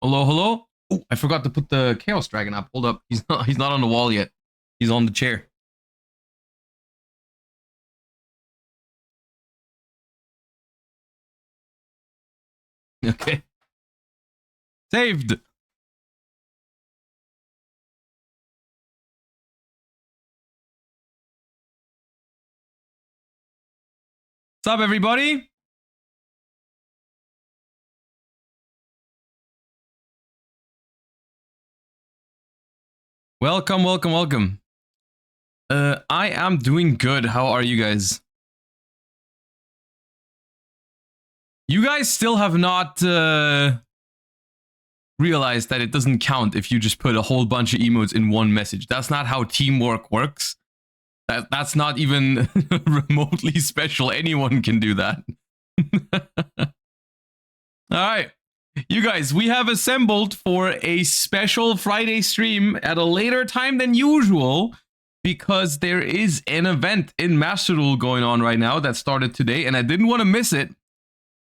Hello, hello. Oh, I forgot to put the Chaos Dragon up. Hold up. He's not on the wall yet. He's on the chair. Okay. Saved. What's up, everybody? Welcome, welcome, welcome. I am doing good. How are you guys? You guys still have not realized that it doesn't count if you just put a whole bunch of emotes in one message. That's not how teamwork works. That's not even remotely special. Anyone can do that. All right. You guys, we have assembled for a special Friday stream at a later time than usual because there is an event in Master Duel going on right now that started today, and I didn't want to miss it.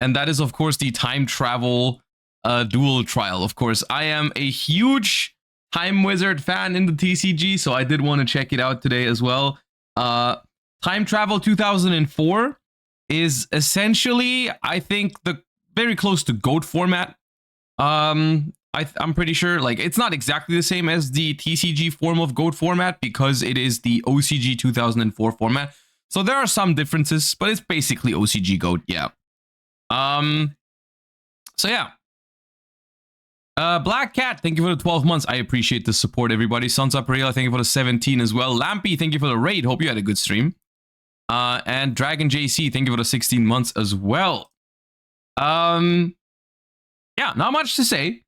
And that is, of course, the time travel duel trial. Of course, I am a huge Time Wizard fan in the TCG, so I did want to check it out today as well. Time Travel 2004 is essentially, I think, the very close to GOAT format. I'm pretty sure, like, it's not exactly the same as the TCG form of GOAT format because it is the OCG 2004 format. So there are some differences, but it's basically OCG GOAT, yeah. So yeah. Black Cat, thank you for the 12 months. I appreciate the support, everybody. Sons Up Real, thank you for the 17 as well. Lampy, thank you for the raid. Hope you had a good stream. And Dragon JC, thank you for the 16 months as well. Yeah, not much to say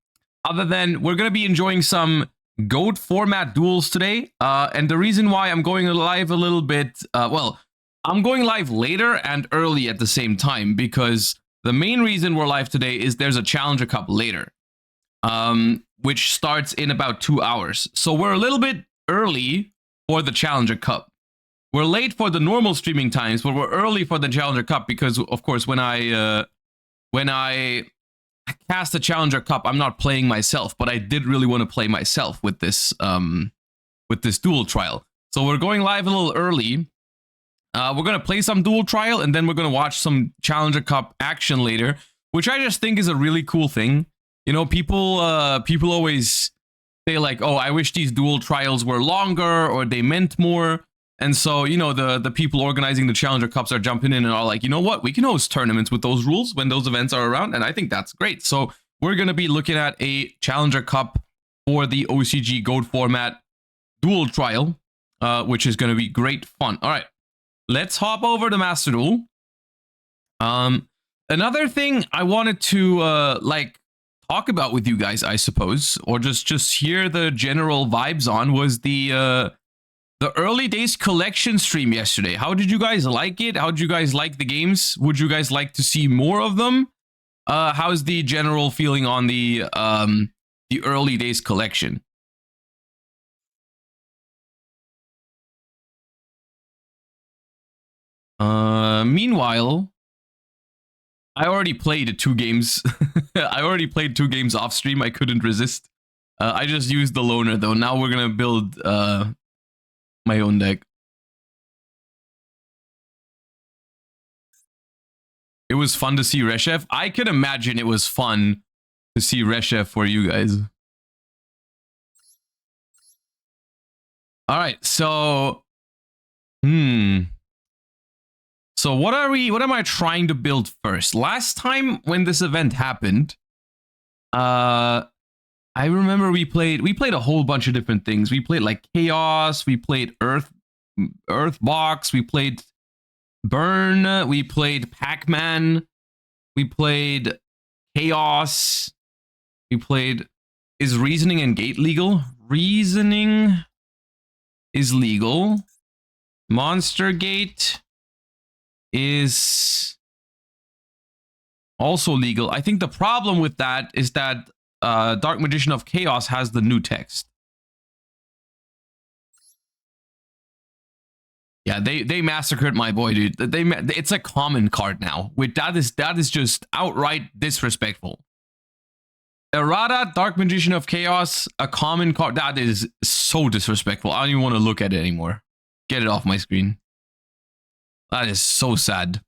other than we're going to be enjoying some GOAT format duels today. And the reason why I'm going live a little bit, well, I'm going live later and early at the same time because the main reason we're live today is there's a Challenger Cup later, which starts in about 2 hours. So we're a little bit early for the Challenger Cup. We're late for the normal streaming times, but we're early for the Challenger Cup because, of course, when I cast the Challenger Cup, I'm not playing myself, but I did really want to play myself with this duel trial. So we're going live a little early. We're going to play some duel trial, and then we're going to watch some Challenger Cup action later, which I just think is a really cool thing. You know, people always say like, oh, I wish these duel trials were longer or they meant more. And so, you know, the people organizing the Challenger Cups are jumping in and are like, you know what, we can host tournaments with those rules when those events are around. And I think that's great. So we're going to be looking at a Challenger Cup for the OCG GOAT format duel trial, which is going to be great fun. All right. Let's hop over to Master Duel. Another thing I wanted to like talk about with you guys, I suppose, or just hear the general vibes on was the early days collection stream yesterday. How did you guys like it? How did you guys like the games? Would you guys like to see more of them? How's the general feeling on the early days collection? Meanwhile, I already played 2 games. I already played 2 games off stream. I couldn't resist. I just used the loner though. Now we're gonna build my own deck. It was fun to see Reshev. I can imagine it was fun to see Reshev for you guys. All right, so So what am I trying to build first? Last time when this event happened, I remember we played a whole bunch of different things. We played like Chaos, we played Earth Box, we played Burn, we played Pac-Man, we played Chaos, we played... Is Reasoning and Gate legal? Reasoning is legal. Monster Gate is also legal. I think the problem with that is that Dark Magician of Chaos has the new text. Yeah, they massacred my boy, dude. It's a common card now. That is just outright disrespectful. Errata, Dark Magician of Chaos, a common card. That is so disrespectful. I don't even want to look at it anymore. Get it off my screen. That is so sad.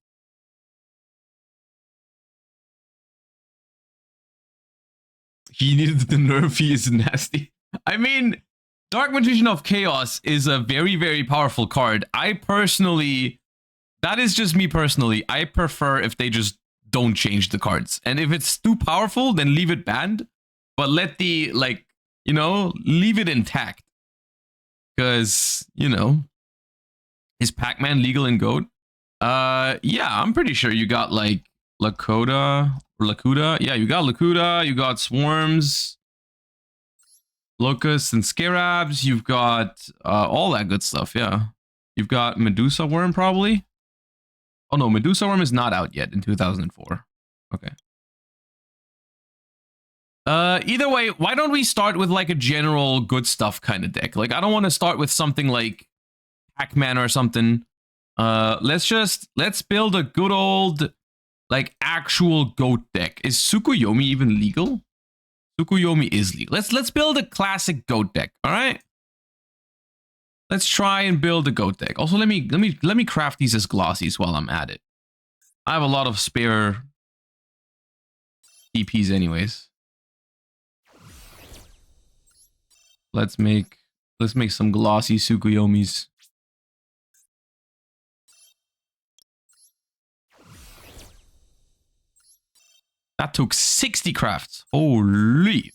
He needed the nerf. He is nasty. I mean, Dark Magician of Chaos is a very, very powerful card. I personally, that is just me personally. I prefer if they just don't change the cards. And if it's too powerful, then leave it banned. But let the, like, you know, leave it intact. Because, you know, is Pac-Man legal in GOAT? Yeah, I'm pretty sure you got, like, Lakuda. Yeah, you got Lakuda, you got Swarms, Locusts, and Scarabs. You've got all that good stuff, yeah. You've got Medusa Worm, probably. Oh, no, Medusa Worm is not out yet in 2004. Okay. Either way, why don't we start with, like, a general good stuff kind of deck? Like, I don't want to start with something like Pac-Man or something. Let's build a good old, like, actual GOAT deck. Is Tsukuyomi even legal? Tsukuyomi is legal. Let's build a classic GOAT deck, all right? Let's try and build a GOAT deck. Also, let me craft these as glossies while I'm at it. I have a lot of spare EPs anyways. Let's make some glossy Tsukuyomis. That took 60 crafts. Holy.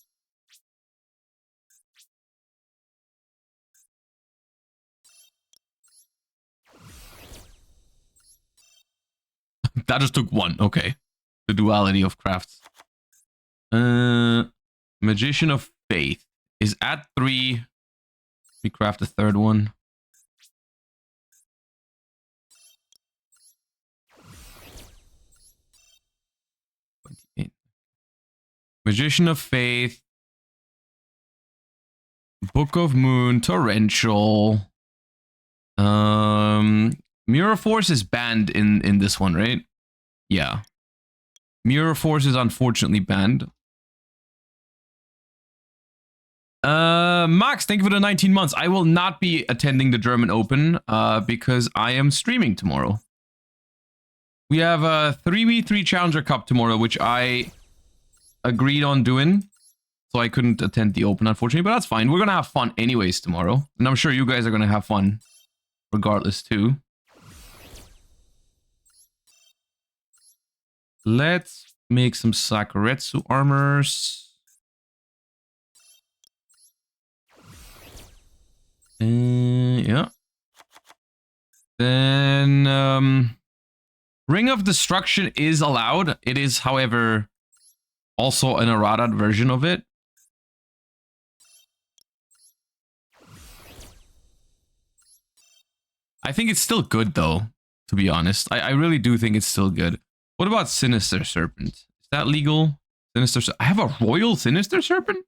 That just took one. Okay. The duality of crafts. Magician of Faith is at 3. We craft a third one. Magician of Faith, Book of Moon, Torrential. Mirror Force is banned in this one, right? Yeah. Mirror Force is unfortunately banned. Max, thank you for the 19 months. I will not be attending the German Open because I am streaming tomorrow. We have a 3v3 Challenger Cup tomorrow, which I agreed on doing, so I couldn't attend the Open, unfortunately, but that's fine. We're gonna have fun anyways tomorrow, and I'm sure you guys are gonna have fun regardless too. Let's make some Sakuretsu armors. Yeah. Then Ring of Destruction is allowed. It is, however, also an errata version of it. I think it's still good, though, to be honest. I really do think it's still good. What about Sinister Serpent? Is that legal? I have a Royal Sinister Serpent?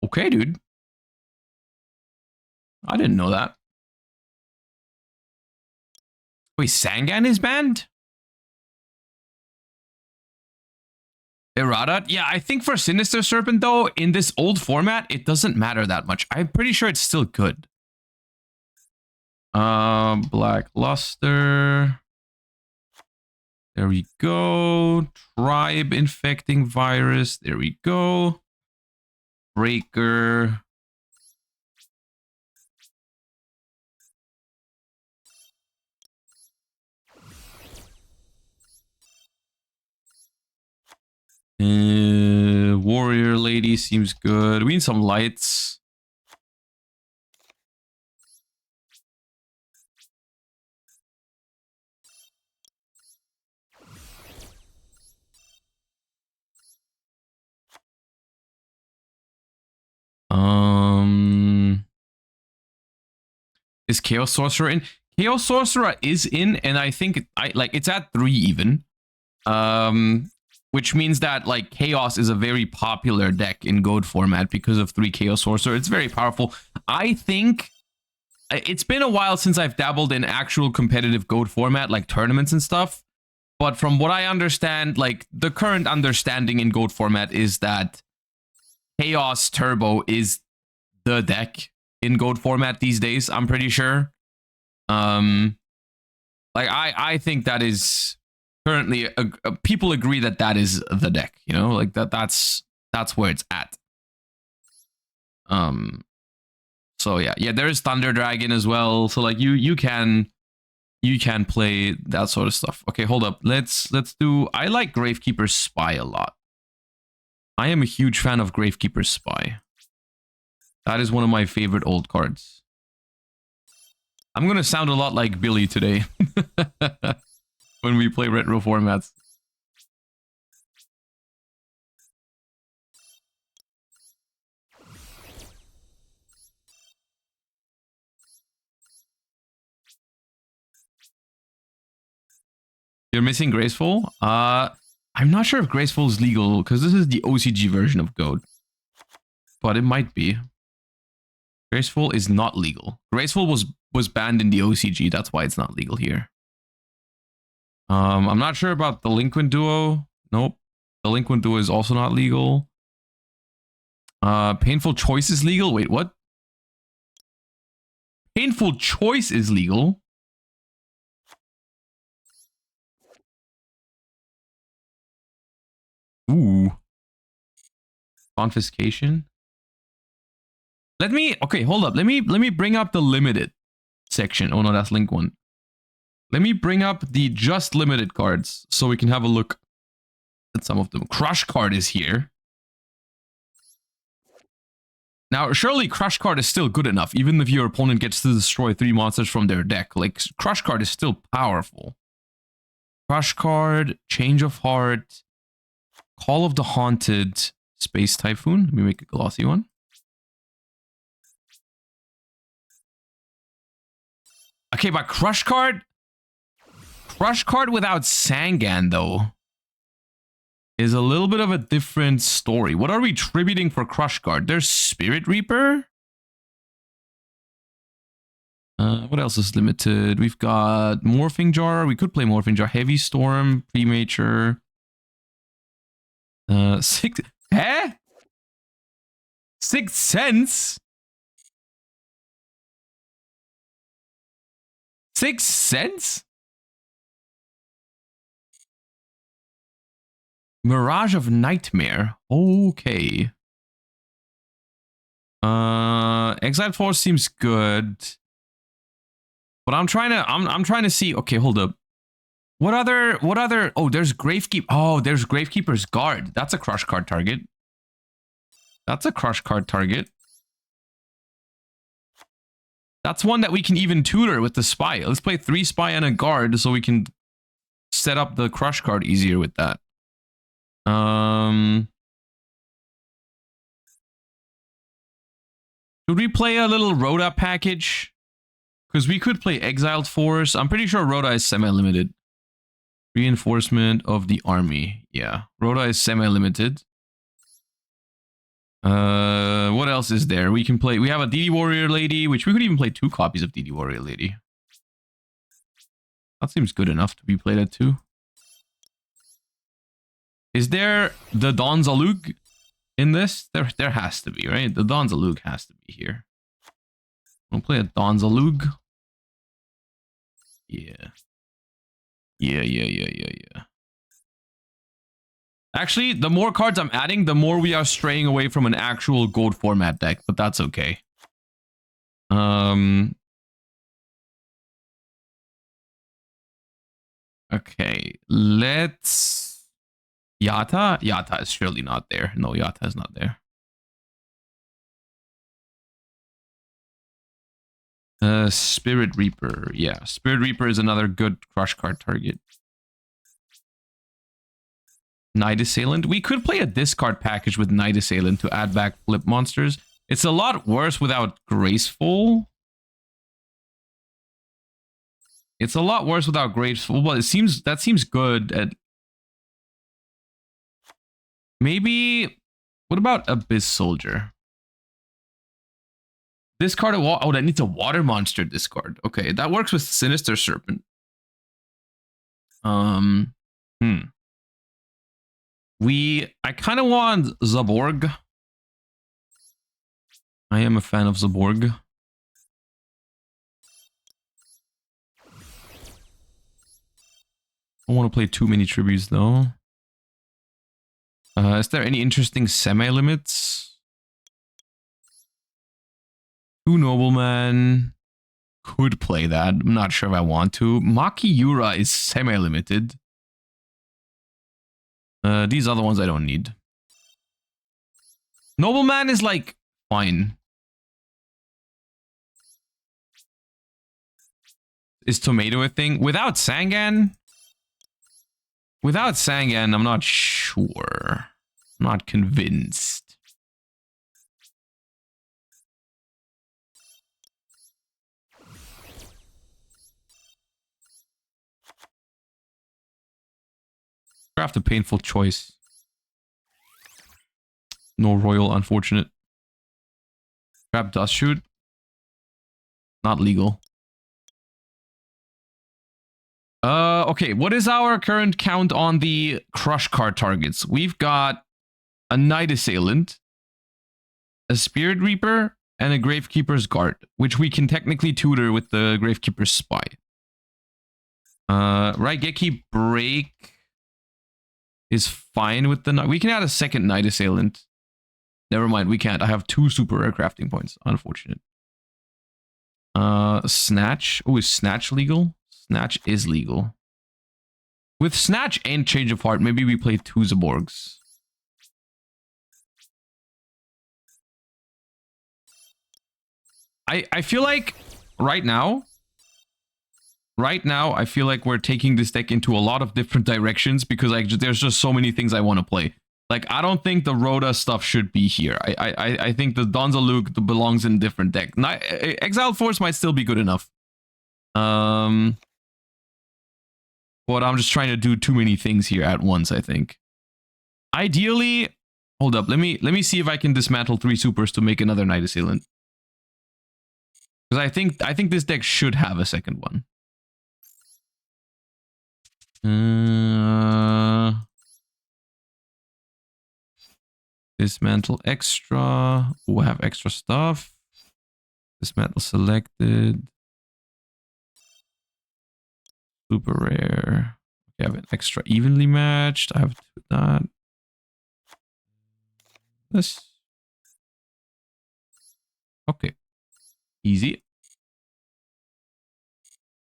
Okay, dude. I didn't know that. Wait, Sangan is banned? Errata? Yeah, I think for Sinister Serpent, though, in this old format, it doesn't matter that much. I'm pretty sure it's still good. Black Luster. There we go. Tribe Infecting Virus. There we go. Breaker. Warrior Lady seems good. We need some lights. Is Chaos Sorcerer in? Chaos Sorcerer is in, and I think it's at 3 even. Which means that, like, Chaos is a very popular deck in GOAT format because of 3 Chaos Sorcerer. It's very powerful. I think it's been a while since I've dabbled in actual competitive GOAT format, like tournaments and stuff. But from what I understand, like the current understanding in GOAT format is that Chaos Turbo is the deck in GOAT format these days, I'm pretty sure. Like I think that is currently people agree that that is the deck, you know, like that's where it's at. So yeah, there is Thunder Dragon as well. So like you can play that sort of stuff. Okay, hold up. Let's do. I like Gravekeeper's Spy a lot. I am a huge fan of Gravekeeper's Spy. That is one of my favorite old cards. I'm gonna sound a lot like Billy today when we play retro formats. You're missing Graceful? I'm not sure if Graceful is legal because this is the OCG version of GOAT. But it might be. Graceful is not legal. Graceful was banned in the OCG. That's why it's not legal here. I'm not sure about Delinquent Duo. Nope. Delinquent Duo is also not legal. Painful Choice is legal. Wait, what? Painful Choice is legal? Ooh. Confiscation. Okay, hold up. Let me bring up the limited section. Oh no, that's link 1. Let me bring up the just limited cards so we can have a look at some of them. Crush card is here. Now, surely Crush card is still good enough, even if your opponent gets to destroy 3 monsters from their deck. Like, Crush card is still powerful. Crush card, Change of Heart, Call of the Haunted, Space Typhoon. Let me make a glossy one. Okay, but Crush card without Sangan, though, is a little bit of a different story. What are we tributing for Crush card? There's Spirit Reaper. What else is limited? We've got Morphing Jar. We could play Morphing Jar. Heavy Storm, Premature. 6... Eh? 6 cents? 6 cents? Mirage of Nightmare. Okay. Exiled Force seems good. But I'm trying to see. Okay, hold up. What other oh, there's Gravekeeper. Oh, there's Gravekeeper's Guard. That's a Crush card target. That's a Crush card target. That's one that we can even tutor with the Spy. Let's play 3 Spy and a Guard so we can set up the Crush card easier with that. Should we play a little Rhoda package? Because we could play Exiled Force. I'm pretty sure Rhoda is semi-limited. Reinforcement of the army. Yeah, Rhoda is semi-limited. What else is there? We can play. We have a DD Warrior Lady, which we could even play 2 copies of DD Warrior Lady. That seems good enough to be played at 2. Is there the Donzalug in this? There has to be, right? The Donzalug has to be here. We'll play a Donzalug. Yeah. Yeah. Actually, the more cards I'm adding, the more we are straying away from an actual GOAT format deck, but that's okay. Okay, let's... Yata? Yata is surely not there. No, Yata is not there. Spirit Reaper. Yeah, Spirit Reaper is another good Crush card target. Night Assailant. We could play a discard package with Night Assailant to add back flip monsters. It's a lot worse without Graceful. It's a lot worse without Graceful, but that seems good at... Maybe... What about Abyss Soldier? Discard a oh, that needs a water monster discard. Okay, that works with Sinister Serpent. I kind of want Zaborg. I am a fan of Zaborg. I don't want to play too many tributes though. Is there any interesting semi-limits? 2 Nobleman. Could play that. I'm not sure if I want to. Makiura is semi-limited. These other ones I don't need. Nobleman is like fine. Is Tomato a thing? Without Sangan? Without Sangan, I'm not sure. I'm not convinced. Craft a painful choice. No royal, unfortunate. Grab Dust Shoot. Not legal. Okay, what is our current count on the crush card targets? We've got a Night Assailant, a Spirit Reaper, and a Gravekeeper's Guard, which we can technically tutor with the Gravekeeper's Spy. Raigeki Break is fine with the... We can add a second Night Assailant. Never mind, we can't. I have 2 super rare crafting points. Unfortunate. Snatch. Oh, is Snatch legal? Snatch is legal. With Snatch and Change of Heart, maybe we play 2 Zaborgs. I feel like right now, I feel like we're taking this deck into a lot of different directions because there's just so many things I want to play. Like, I don't think the Rhoda stuff should be here. I think the Donza Luke belongs in a different deck. Exiled Force might still be good enough. But I'm just trying to do too many things here at once, I think. Ideally, hold up. Let me see if I can dismantle 3 supers to make another Night Assailant. Because I think this deck should have a second one. Dismantle extra. Oh, I have extra stuff. Dismantle selected. Super rare. Okay, I have an extra evenly matched. I have to do that. This. Okay. Easy.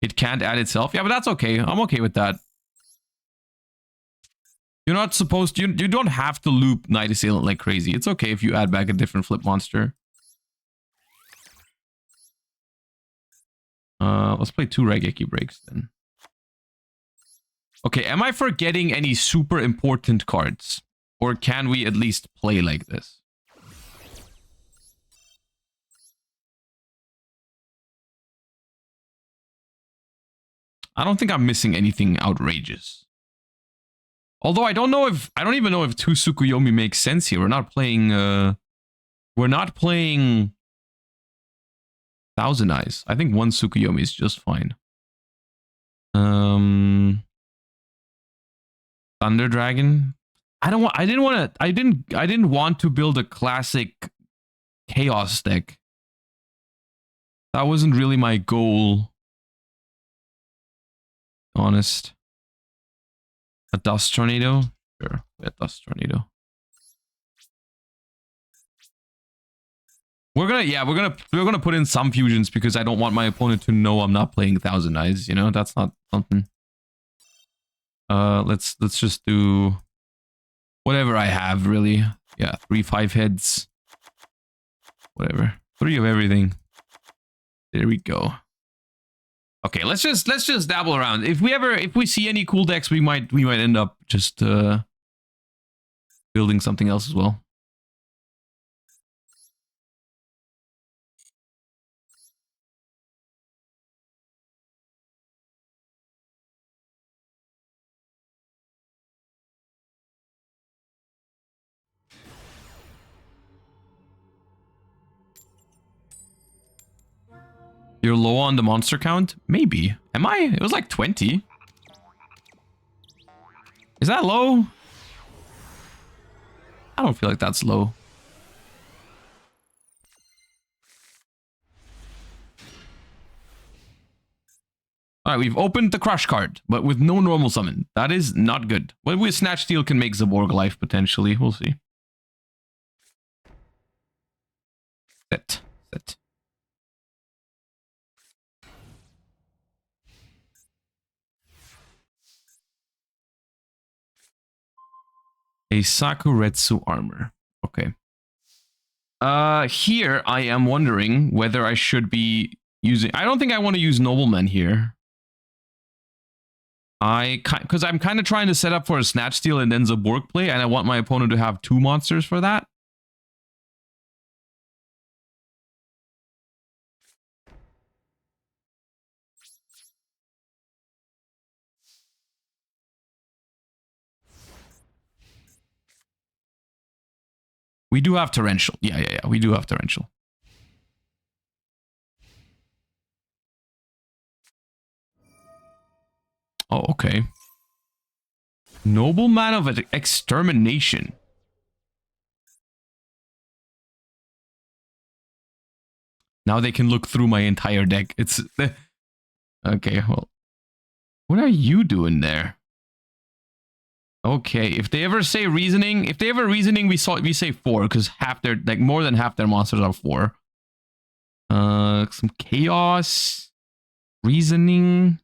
It can't add itself. Yeah, but that's okay. I'm okay with that. You're not supposed to... You don't have to loop Night Assailant like crazy. It's okay if you add back a different flip monster. Let's play 2 Raigeki breaks then. Okay, am I forgetting any super important cards? Or can we at least play like this? I don't think I'm missing anything outrageous. Although I don't even know if 2 Tsukuyomi makes sense here. We're not playing Thousand Eyes. I think 1 Tsukuyomi is just fine. Thunder Dragon. I didn't want to build a classic chaos deck. That wasn't really my goal. Honest. A Dust Tornado? Sure, a Dust Tornado. We're gonna put in some fusions because I don't want my opponent to know I'm not playing Thousand Eyes, you know? That's not something. Let's just do whatever I have, really. Yeah, 3 5 heads. Whatever. 3 of everything. There we go. Okay, let's just dabble around. If we see any cool decks, we might end up just building something else as well. You're low on the monster count? Maybe. Am I? It was like 20. Is that low? I don't feel like that's low. All right, we've opened the Crush card, but with no normal summon. That is not good. But with Snatch Steal can make Zaborg life potentially. We'll see. Set. A Sakuretsu armor. Okay. Here I am wondering whether I should be using... I don't think I want to use Nobleman here. Because I'm kind of trying to set up for a Snatch Steal and then Zaborg play, and I want my opponent to have 2 monsters for that. We do have Torrential. Yeah. We do have Torrential. Oh, okay. Nobleman of Extermination. Now they can look through my entire deck. It's... Okay, well... What are you doing there? Okay, if they ever say reasoning... If they ever reasoning, we say 4, because half their... Like, more than half their monsters are 4. Some Chaos... Reasoning...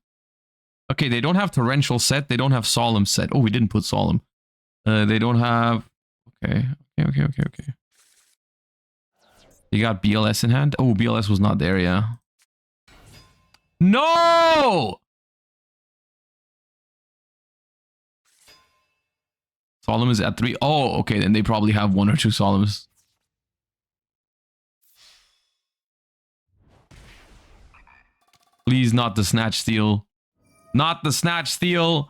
Okay, they don't have Torrential set. They don't have Solemn set. Oh, we didn't put Solemn. They don't have... Okay. You got BLS in hand? Oh, BLS was not there, yeah. No! Solemn is at 3. Oh, okay, then they probably have 1 or 2 Solemns. Please, not the Snatch Steal. Not the Snatch Steal.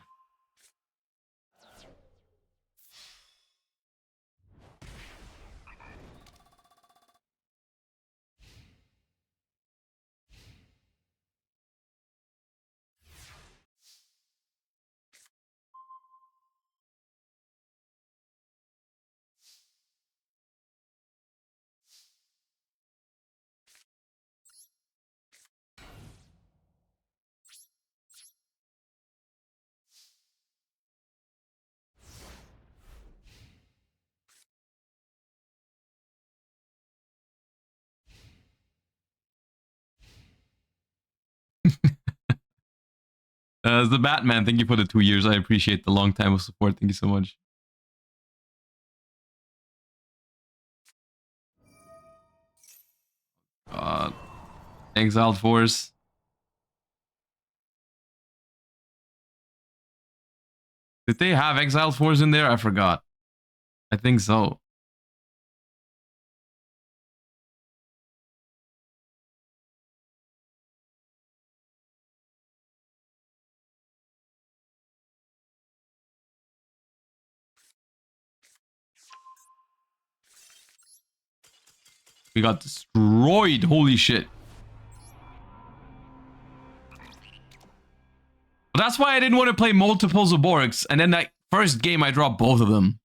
The Batman, thank you for the 2 years. I appreciate the long time of support. Thank you so much. Exiled Force. Did they have Exiled Force in there? I forgot. I think so. We got destroyed. Holy shit. But that's why I didn't want to play multiple Zaborgs. And then that first game, I dropped both of them.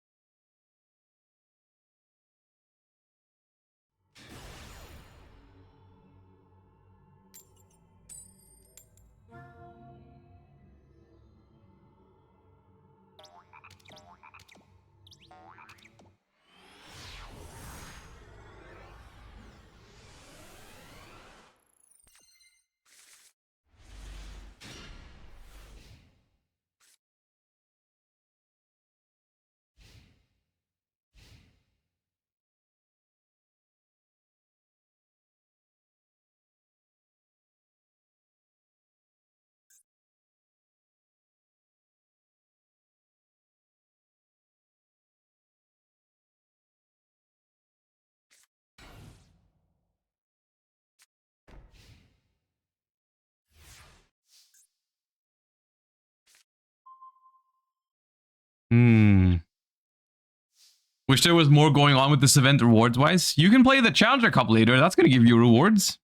Wish there was more going on with this event rewards-wise. You can play the Challenger Cup later. That's going to give you rewards.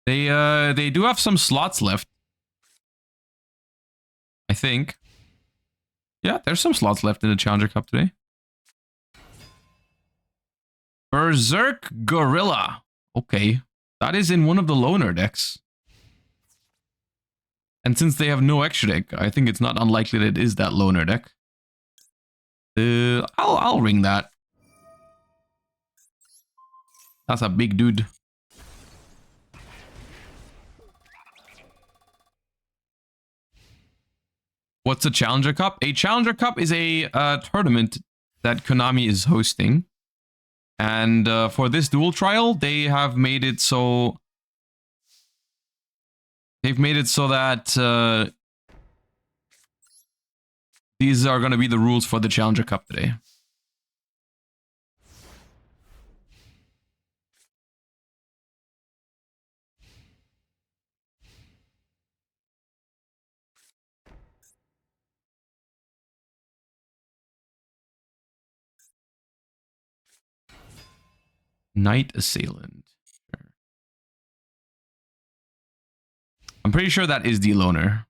They do have some slots left. I think. Yeah, there's some slots left in the Challenger Cup today. Berserk Gorilla. Okay. That is in one of the loner decks. And since they have no extra deck, I think it's not unlikely that it is that loner deck. I'll ring that. That's a big dude. What's a Challenger Cup? A Challenger Cup is a tournament that Konami is hosting. And for this duel trial, they have made it so... They've made it so that these are going to be the rules for the Challenger Cup today. Knight Assailant. I'm pretty sure that is the loner.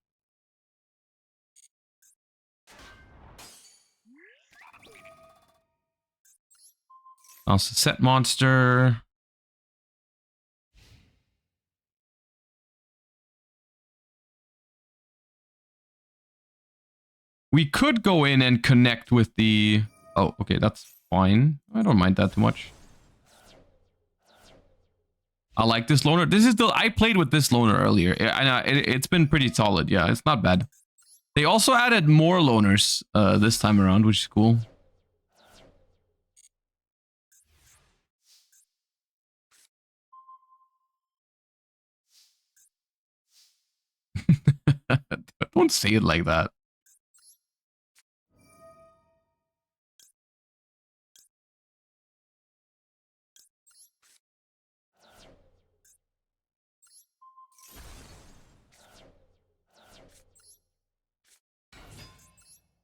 Also set monster. We could go in and connect with the... Oh, okay, that's fine. I don't mind that too much. I like this loner. This is the... I played with this loner earlier. And it's been pretty solid. Yeah, it's not bad. They also added more loners this time around, which is cool. Don't say it like that.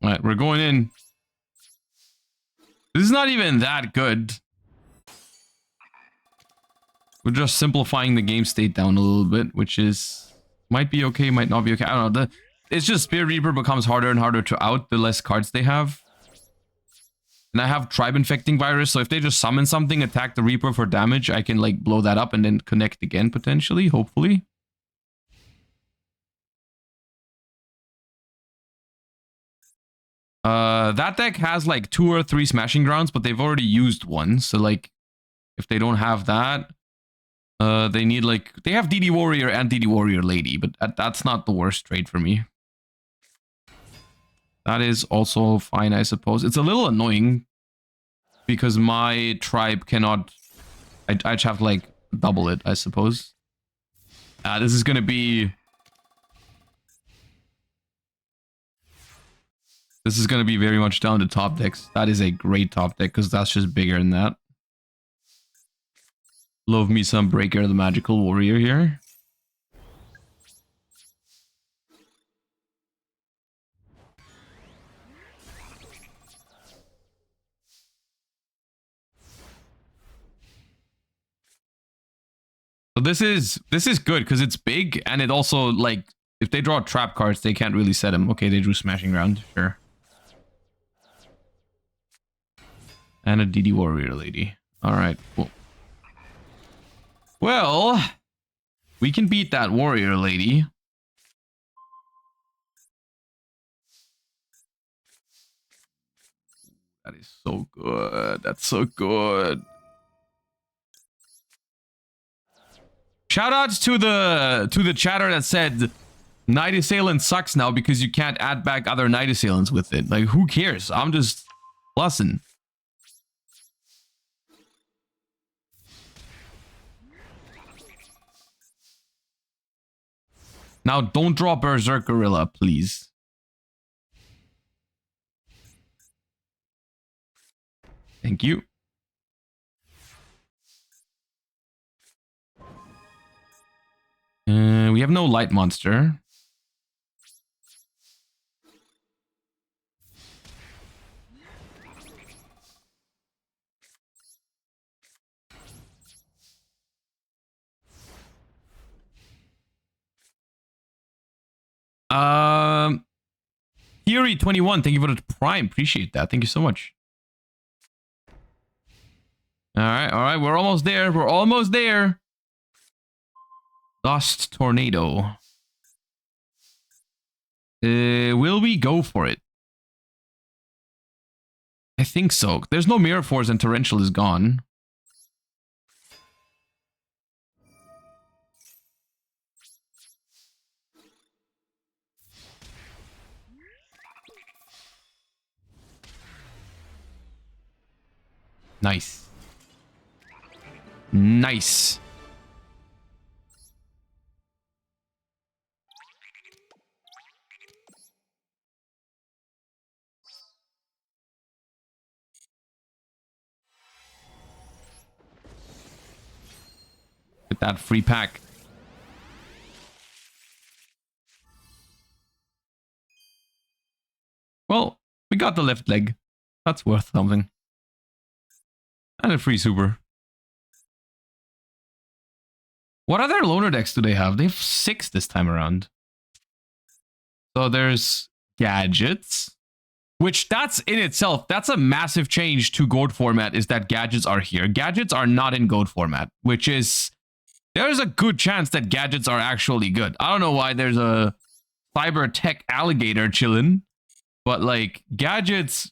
All right, we're going in. This is not even that good. We're just simplifying the game state down a little bit, which is... Might be okay, might not be okay. I don't know. It's just Spear Reaper becomes harder and harder to out the less cards they have. And I have Tribe Infecting Virus, so if they just summon something, attack the Reaper for damage, I can like blow that up and then connect again potentially, hopefully. That deck has like 2 or 3 Smashing Grounds, but they've already used one. So like, if they don't have that, they need like... They have DD Warrior and DD Warrior Lady, but that's not the worst trade for me. That is also fine, I suppose. It's a little annoying because my tribe cannot... I just have to like double it, I suppose. This is gonna be... This is gonna be very much down to top decks. That is a great top deck because that's just bigger than that. Love me some Breaker the Magical Warrior here. So this is good because it's big and it also like if they draw trap cards they can't really set them. Okay, they drew Smashing Ground, sure. And a DD Warrior Lady. All right, cool. Well, we can beat that Warrior Lady. That is so good. That's so good. Shoutouts to the chatter that said Night Assailant sucks now because you can't add back other Night Assailants with it. Like, who cares? I'm just plussing. Now, don't draw Berserk Gorilla, please. Thank you. We have no light monster. Theory21, thank you for the prime. Appreciate that. Thank you so much. All right. We're almost there. We're almost there. Dust Tornado. Will we go for it? I think so. There's no Mirror Force and Torrential is gone. Nice. Nice. Get that free pack. Well, we got the left leg. That's worth something. And a free super. What other loner decks do they have? They have 6 this time around. So there's gadgets, which that's in itself, that's a massive change to gold format, is that gadgets are here. Gadgets are not in gold format, which is, there's a good chance that gadgets are actually good. I don't know why there's a cyber tech alligator chilling, but like gadgets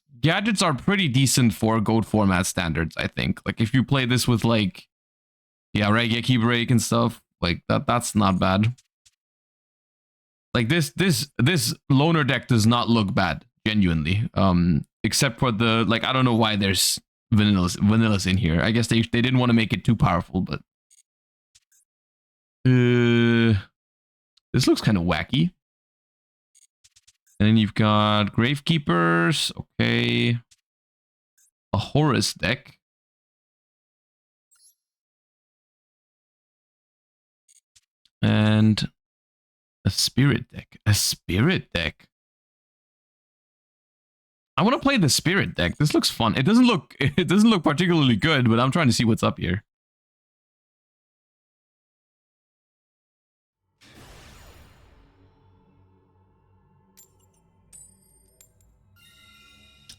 are pretty decent for gold format standards, I think. Like if you play this with like, yeah, Regeki Break and stuff, like that's not bad. Like this loner deck does not look bad, genuinely. Except for the, like, I don't know why there's vanillas in here. I guess they didn't want to make it too powerful, but this looks kind of wacky. And then you've got Gravekeepers, okay. A Horus deck. And a Spirit deck. A Spirit deck. I want to play the Spirit deck. This looks fun. It doesn't look particularly good, but I'm trying to see what's up here.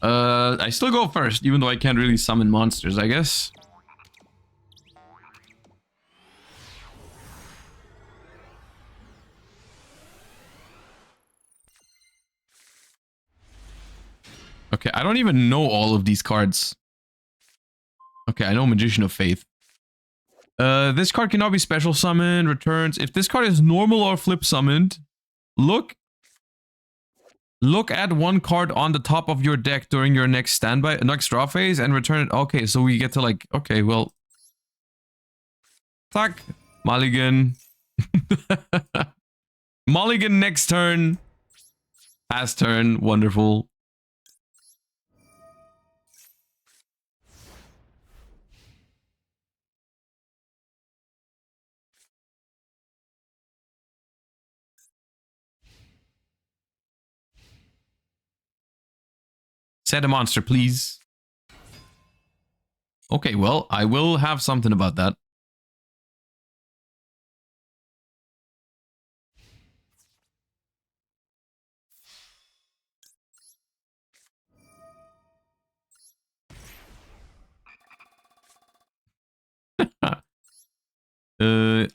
I still go first, even though I can't really summon monsters, I guess. Okay, I don't even know all of these cards. Okay, I know Magician of Faith. This card cannot be special summoned, returns. If this card is normal or flip summoned, look at one card on the top of your deck during your next draw phase and return it. Okay, so we get to like, okay, well. Tack. Mulligan. Mulligan next turn. Pass turn. Wonderful. Set a monster, please. Okay, well, I will have something about that.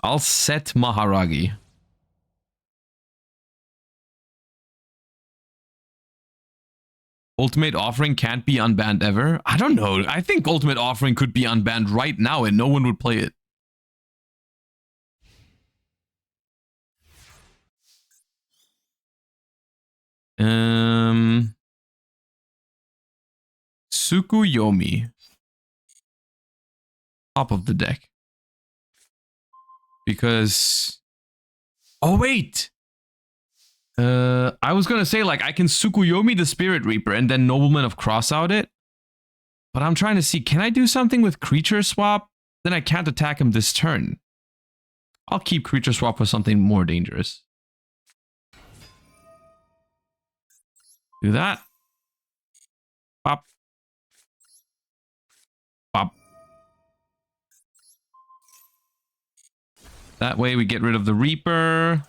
I'll set Maharagi. Ultimate Offering can't be unbanned ever? I don't know. I think Ultimate Offering could be unbanned right now and no one would play it. Tsukuyomi. Top of the deck. Because... Oh, wait! I was gonna say, like, I can Tsukuyomi the Spirit Reaper and then Nobleman of Cross out it. But I'm trying to see, can I do something with Creature Swap? Then I can't attack him this turn. I'll keep Creature Swap for something more dangerous. Do that. Pop. Pop. That way we get rid of the Reaper.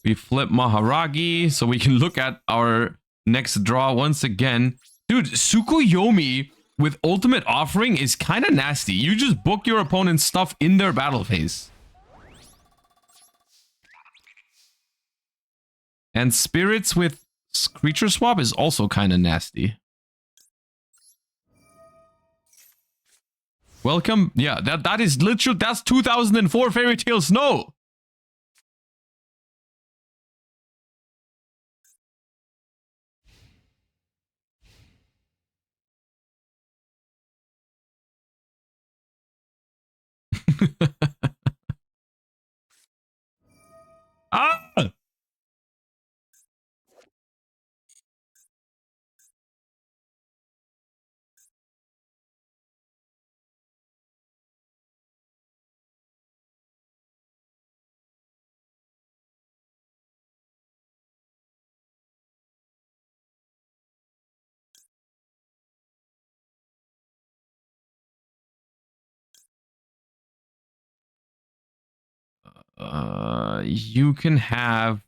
We flip Maharagi so we can look at our next draw once again. Dude, Tsukuyomi with Ultimate Offering is kind of nasty. You just book your opponent's stuff in their battle phase. And Spirits with Creature Swap is also kind of nasty. Welcome. Yeah, that is literal. That's 2004 Fairy Tale Snow. Ah! You can have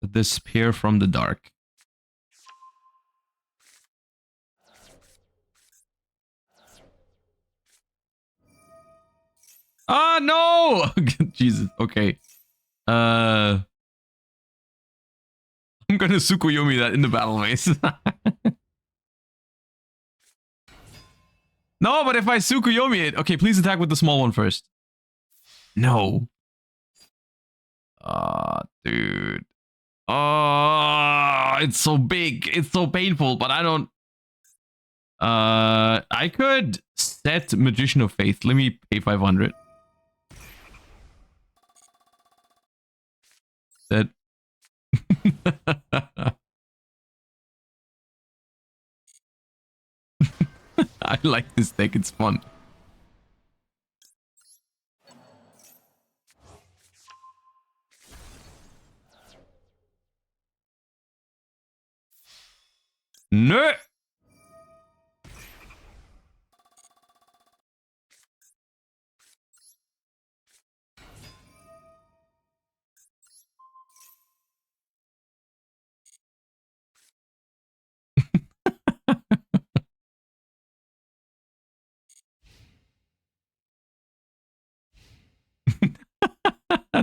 the Spear from the Dark. Ah, no! Jesus. Okay. I'm gonna Tsukuyomi that in the battle phase. No, but if I Tsukuyomi it... Okay, please attack with the small one first. No. Dude. It's so big. It's so painful, but I don't... I could set Magician of Faith. Let me pay 500. That... I like this deck. It's fun. No!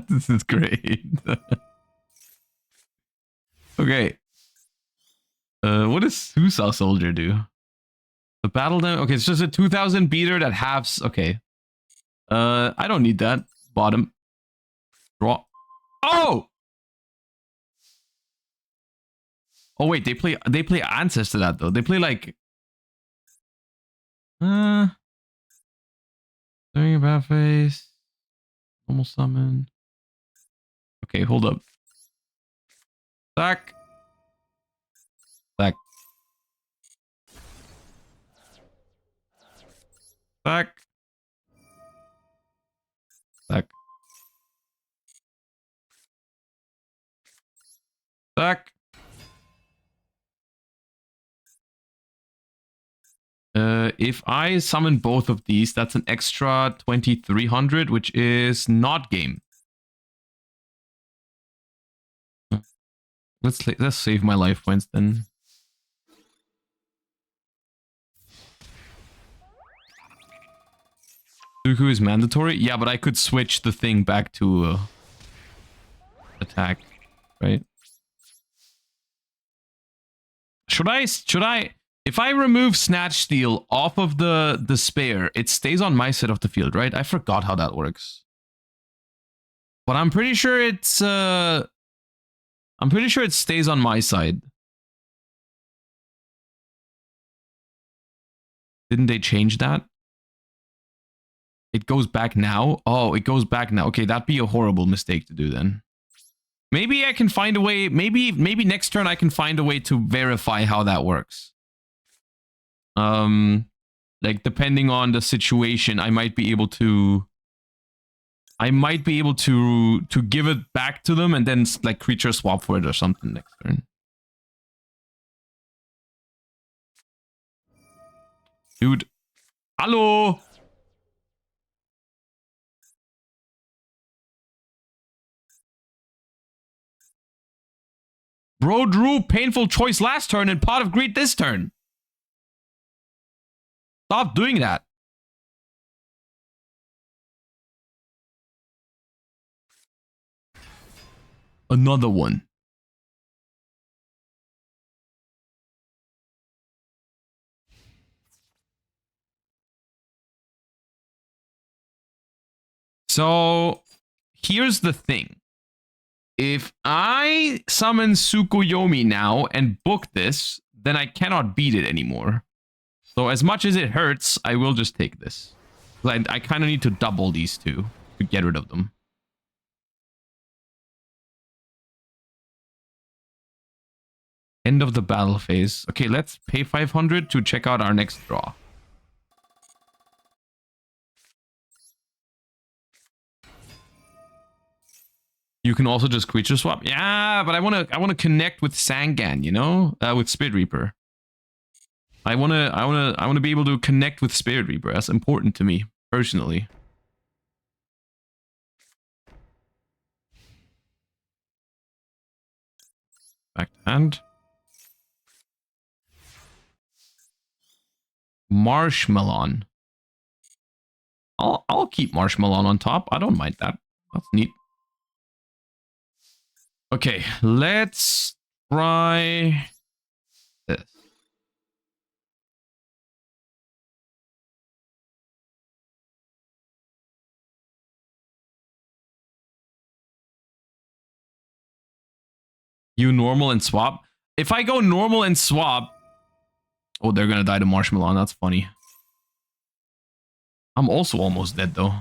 This is great. Okay. What does Susa Soldier do? The battle damage. Okay, it's just a 2000 beater that halves. Okay. I don't need that. Bottom. Draw. Oh! Oh wait, they play answers to that though. They play like doing a bad face. Normal summon. Okay, hold up. Back. Back. Back. Back. Back. If I summon both of these, that's an extra 2300, which is not game. Let's save my life points then. Dooku is mandatory? Yeah, but I could switch the thing back to attack, right? Should I if I remove Snatch Steal off of the spare, it stays on my side of the field, right? I forgot how that works. But I'm pretty sure it stays on my side. Didn't they change that? It goes back now? Oh, it goes back now. Okay, that'd be a horrible mistake to do then. Maybe I can find a way. Maybe next turn I can find a way to verify how that works. Like depending on the situation, I might be able to give it back to them and then like creature swap for it or something next turn. Dude. Hello. Bro drew Painful Choice last turn and Pot of Greed this turn. Stop doing that. Another one. So, here's the thing. If I summon Tsukuyomi now and book this, then I cannot beat it anymore. So as much as it hurts, I will just take this. I kind of need to double these two to get rid of them. End of the battle phase. Okay, let's pay 500 to check out our next draw. You can also just creature swap. Yeah, but I want to connect with Sangan, you know, with Spirit Reaper. I want to be able to connect with Spirit Reaper. That's important to me personally. Backhand. Marshmallow. I'll keep Marshmallow on top. I don't mind that. That's neat. Okay, let's try this. You normal and swap. If I go normal and swap, oh, they're gonna die to Marshmallow. That's funny. I'm also almost dead though.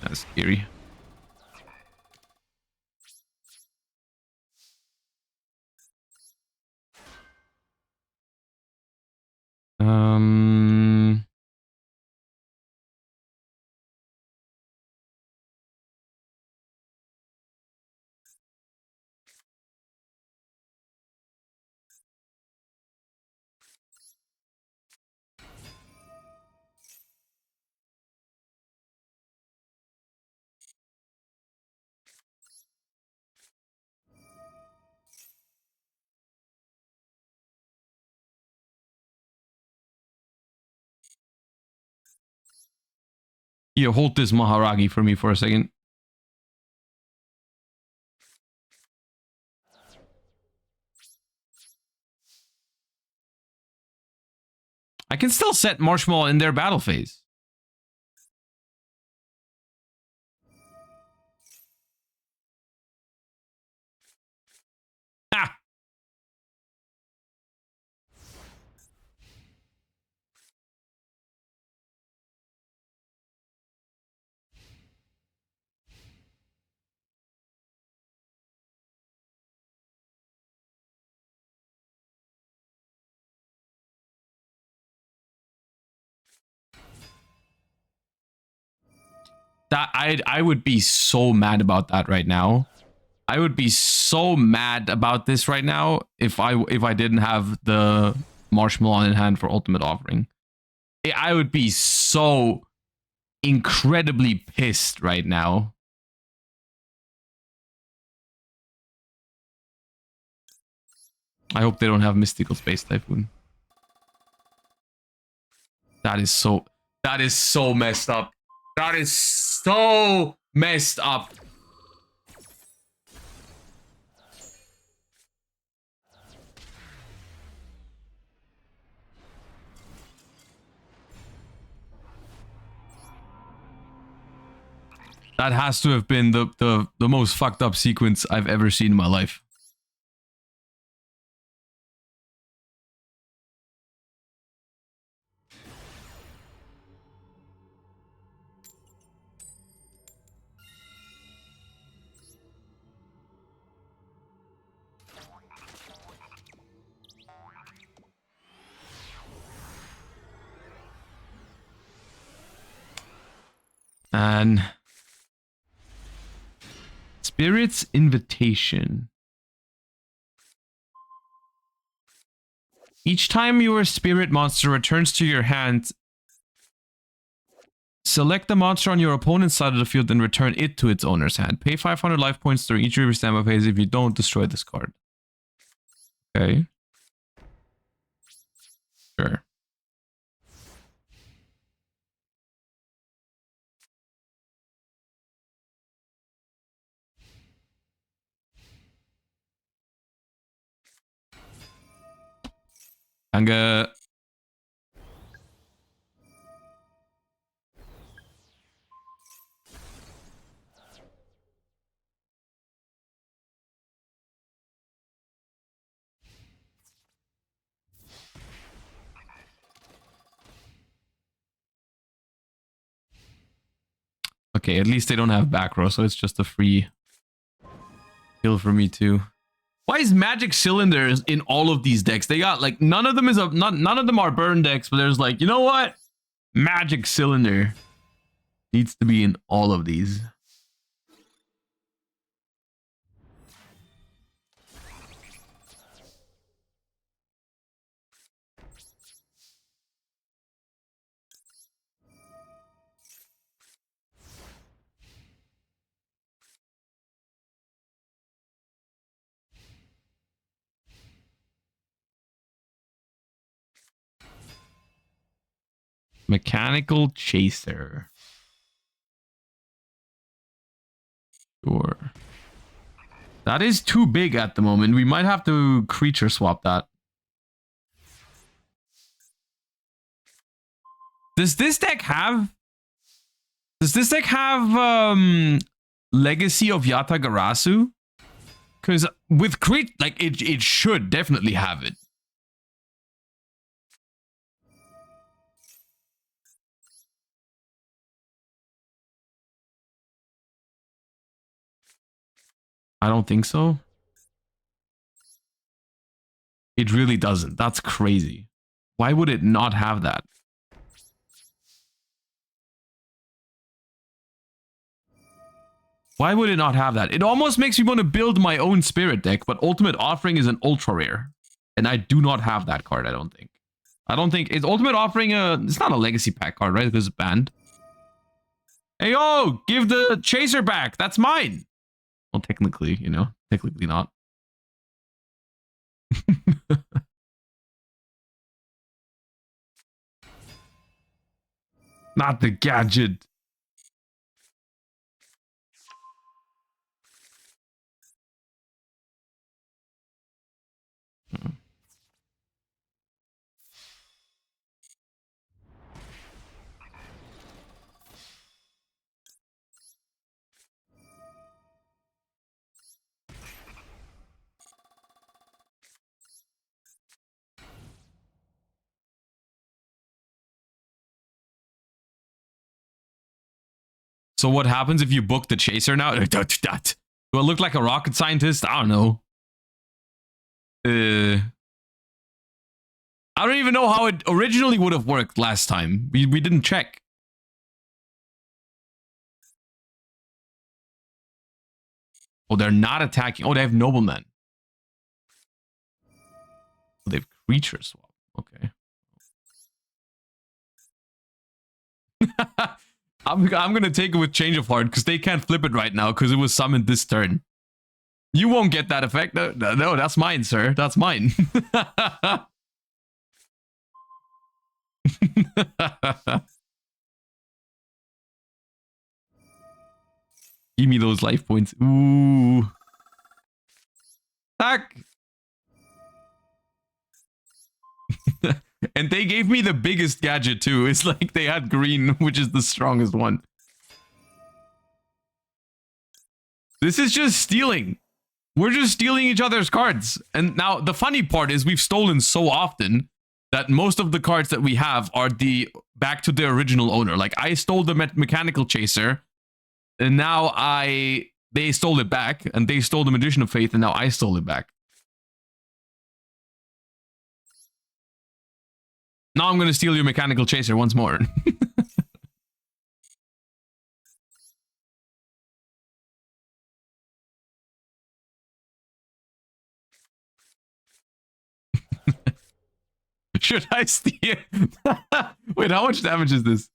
That's scary. Yeah, hold this Maharagi for me for a second. I can still set Marshmallow in their battle phase. Ah! That I would be so mad about that right now. I would be so mad about this right now if I didn't have the Marshmallow in hand for Ultimate Offering. I would be so incredibly pissed right now. I hope they don't have Mystical Space Typhoon. That is so messed up. That is so messed up. That has to have been the most fucked up sequence I've ever seen in my life. And Spirit's Invitation. Each time your spirit monster returns to your hand, select the monster on your opponent's side of the field and return it to its owner's hand. Pay 500 life points during each of your standby phase. If you don't, destroy this card. Okay. Sure. Danke. Okay, at least they don't have back row, so it's just a free kill for me too. Why is magic cylinders in all of these decks? They got like none of them is none of them are burn decks, but there's like, you know what? Magic cylinder needs to be in all of these. Mechanical chaser. Sure. That is too big at the moment. We might have to creature swap that. Does this deck have Legacy of Yatagarasu? Because with crit, like it should definitely have it. I don't think so. It really doesn't. That's crazy. Why would it not have that? Why would it not have that? It almost makes me want to build my own spirit deck, but Ultimate Offering is an ultra rare. And I do not have that card, I don't think. I don't think it's Ultimate Offering it's not a legacy pack card, right? Because it's banned. Hey yo, give the chaser back. That's mine. Well, technically, you know, technically not. Not the gadget. So what happens if you book the chaser now? Do I look like a rocket scientist? I don't know. I don't even know how it originally would have worked last time. We didn't check. Oh, they're not attacking. Oh, they have noblemen. Oh, they have creature swap. Okay. I'm gonna take it with change of heart because they can't flip it right now because it was summoned this turn. You won't get that effect. No, that's mine, sir. That's mine. Give me those life points. Ooh. Tack. And they gave me the biggest gadget too. It's like they had green, which is the strongest one. This is just stealing. We're just stealing each other's cards. And now the funny part is we've stolen so often that most of the cards that we have are back to their original owner. Like I stole the mechanical chaser, and now they stole it back, and they stole the Magician of Faith, and now I stole it back. Now I'm gonna steal your mechanical chaser once more. Should I steal? Wait, how much damage is this?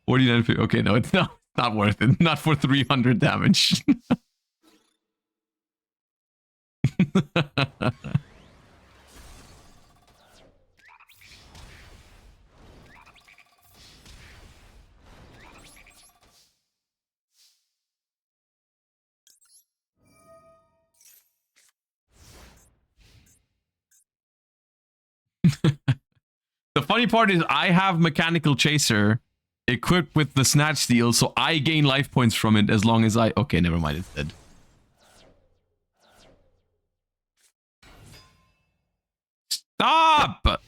49. Okay, no, it's not worth it. Not for 300 damage. The funny part is I have Mechanical Chaser equipped with the Snatch Steal, so I gain life points from it as long as I... Okay, never mind, it's dead. Stop!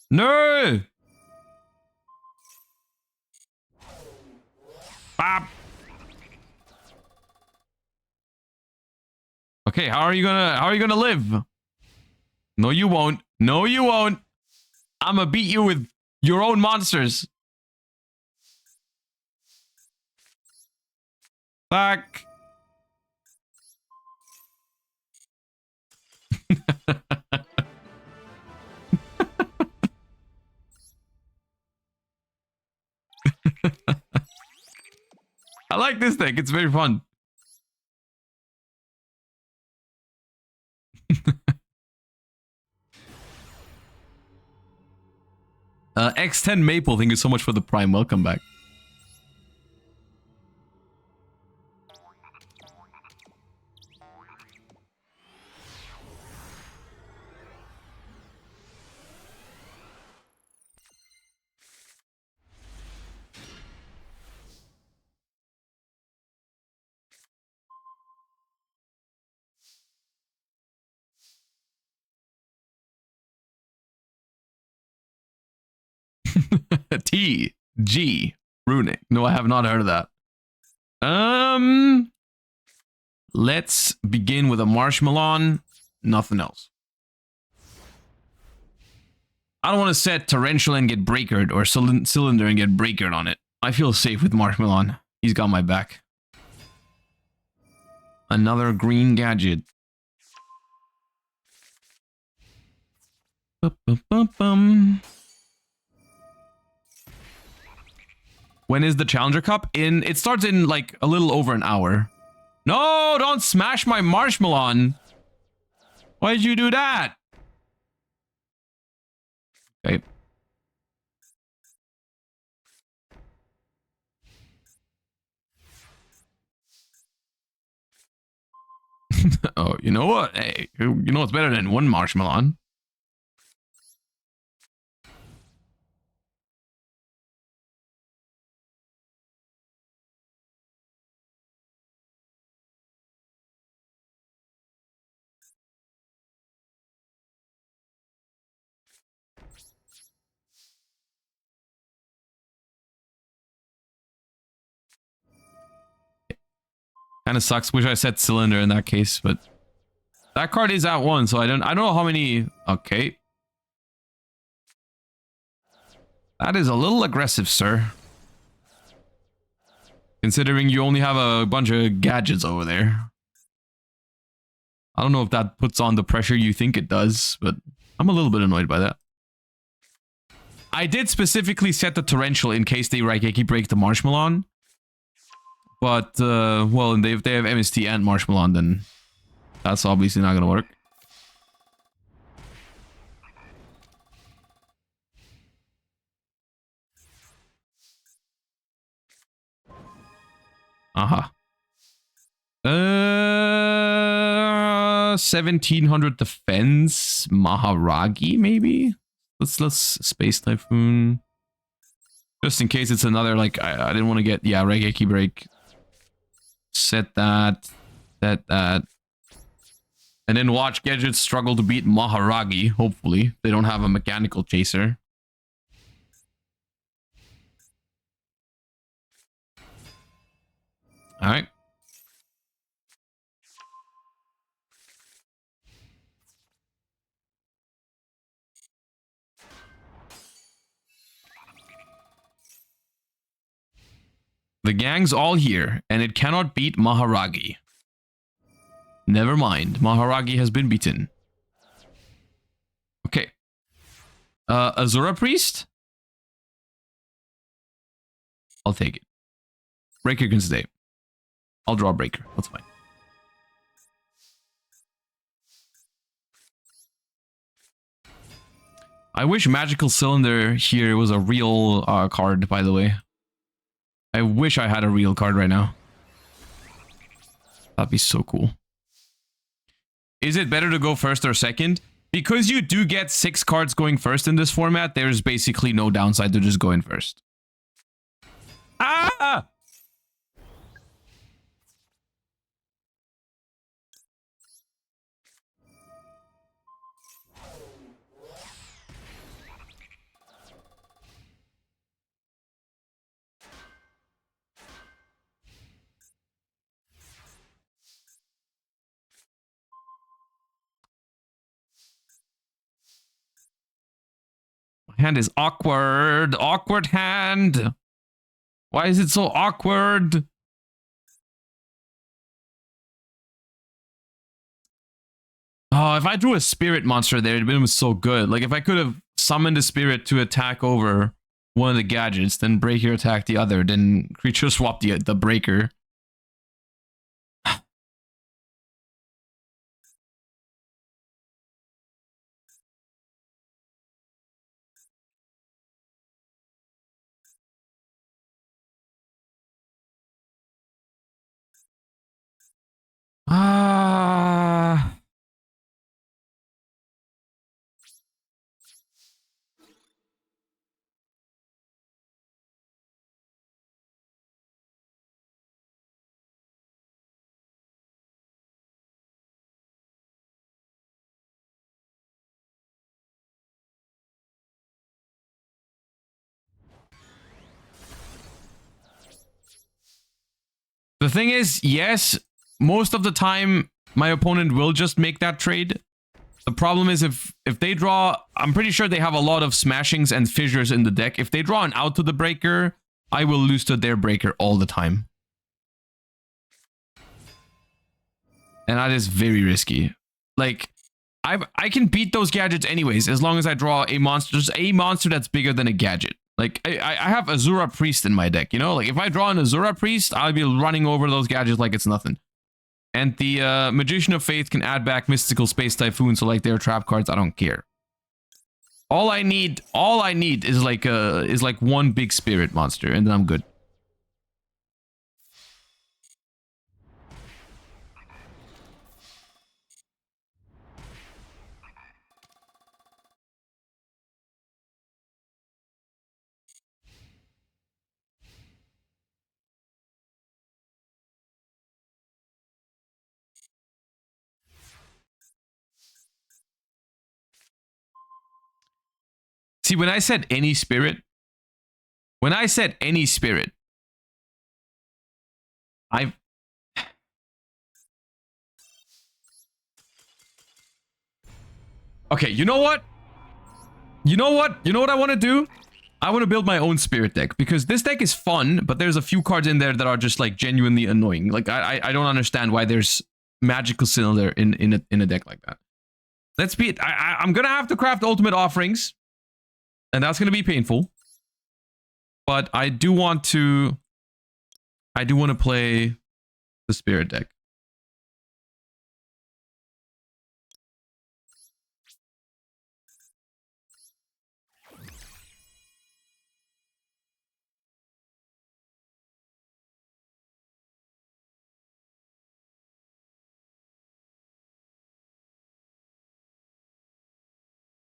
No! Bop! Okay, how are you gonna live? No, you won't. No, you won't. I'm gonna beat you with your own monsters. Fuck. I like this deck. It's very fun. X10 Maple, thank you so much for the Prime. Welcome back. T G Runic. No, I have not heard of that. Let's begin with a Marshmallow. Nothing else. I don't want to set Torrential and get Breakered or Cylinder and get Breakered on it. I feel safe with Marshmallow. He's got my back. Another green gadget. When is the Challenger Cup? It starts in like a little over an hour. No, don't smash my Marshmallow. Why did you do that? Okay. Oh, you know what? Hey, you know what's better than one Marshmallow? Kind of sucks. Wish I said Cylinder in that case, but that card is at one, so I don't know how many. Okay. That is a little aggressive, sir. Considering you only have a bunch of gadgets over there. I don't know if that puts on the pressure you think it does, but I'm a little bit annoyed by that. I did specifically set the Torrential in case they Raigeki break the Marshmallow. But, well, if they have MST and Marshmallow, then that's obviously not going to work. Uh-huh. 1700 defense, Maharagi, maybe? Let's Space Typhoon. Just in case it's another, like, I didn't want to get, yeah, Raigeki break. Set that. Set that. And then watch Gadgets struggle to beat Maharagi, hopefully. They don't have a Mechanical Chaser. Alright. The gang's all here, and it cannot beat Maharagi. Never mind, Maharagi has been beaten. Okay. Azura Priest? I'll take it. Breaker can stay. I'll draw Breaker. That's fine. I wish Magical Cylinder here was a real card, by the way. I wish I had a real card right now. That'd be so cool. Is it better to go first or second? Because you do get 6 cards going first in this format, there's basically no downside to just going first. Ah! My hand is awkward. Awkward hand. Why is it so awkward? Oh, if I drew a spirit monster there, it'd been so good. Like, if I could have summoned a spirit to attack over one of the gadgets, then Breaker attack the other, then creature swap the Breaker. Ah. The thing is, yes, most of the time my opponent will just make that trade. The problem is if they draw, I'm pretty sure they have a lot of smashings and fissures in the deck. If they draw an out to the Breaker, I will lose to their Breaker all the time. And that is very risky. Like, I can beat those gadgets anyways, as long as I draw a monster, just a monster that's bigger than a gadget. Like, I have Azura Priest in my deck, you know? Like, if I draw an Azura Priest, I'll be running over those gadgets like it's nothing. And the Magician of Faith can add back Mystical Space Typhoon, so like they're trap cards, I don't care. All I need is like one big spirit monster, and then I'm good. See, when I said any spirit, I've... Okay, you know what? You know what I want to do? I want to build my own spirit deck, because this deck is fun, but there's a few cards in there that are just like genuinely annoying. Like, I don't understand why there's Magical Cylinder in a deck like that. Let's be it. I'm gonna have to craft ultimate offerings, and that's gonna be painful. But I do want to play the spirit deck.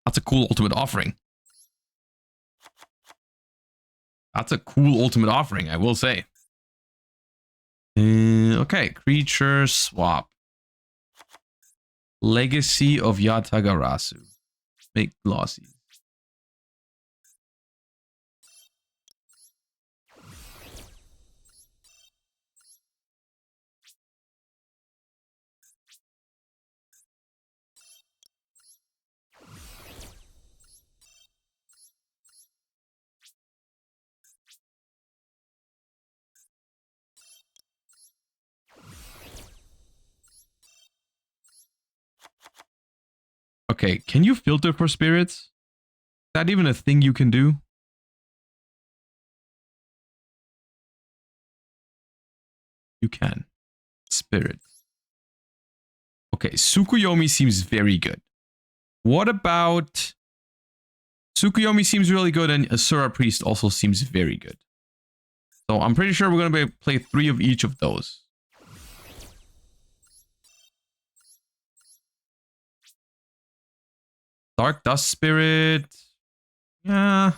That's a cool ultimate offering. That's a cool ultimate offering, I will say. Okay, creature swap. Legacy of Yatagarasu. Make glossy. Okay, can you filter for spirits? Is that even a thing you can do? You can. Spirit. Okay, Tsukuyomi seems very good. What about... Tsukuyomi seems really good, and Asura Priest also seems very good. So I'm pretty sure we're going to play 3 of each of those. Dark Dust Spirit. Yeah.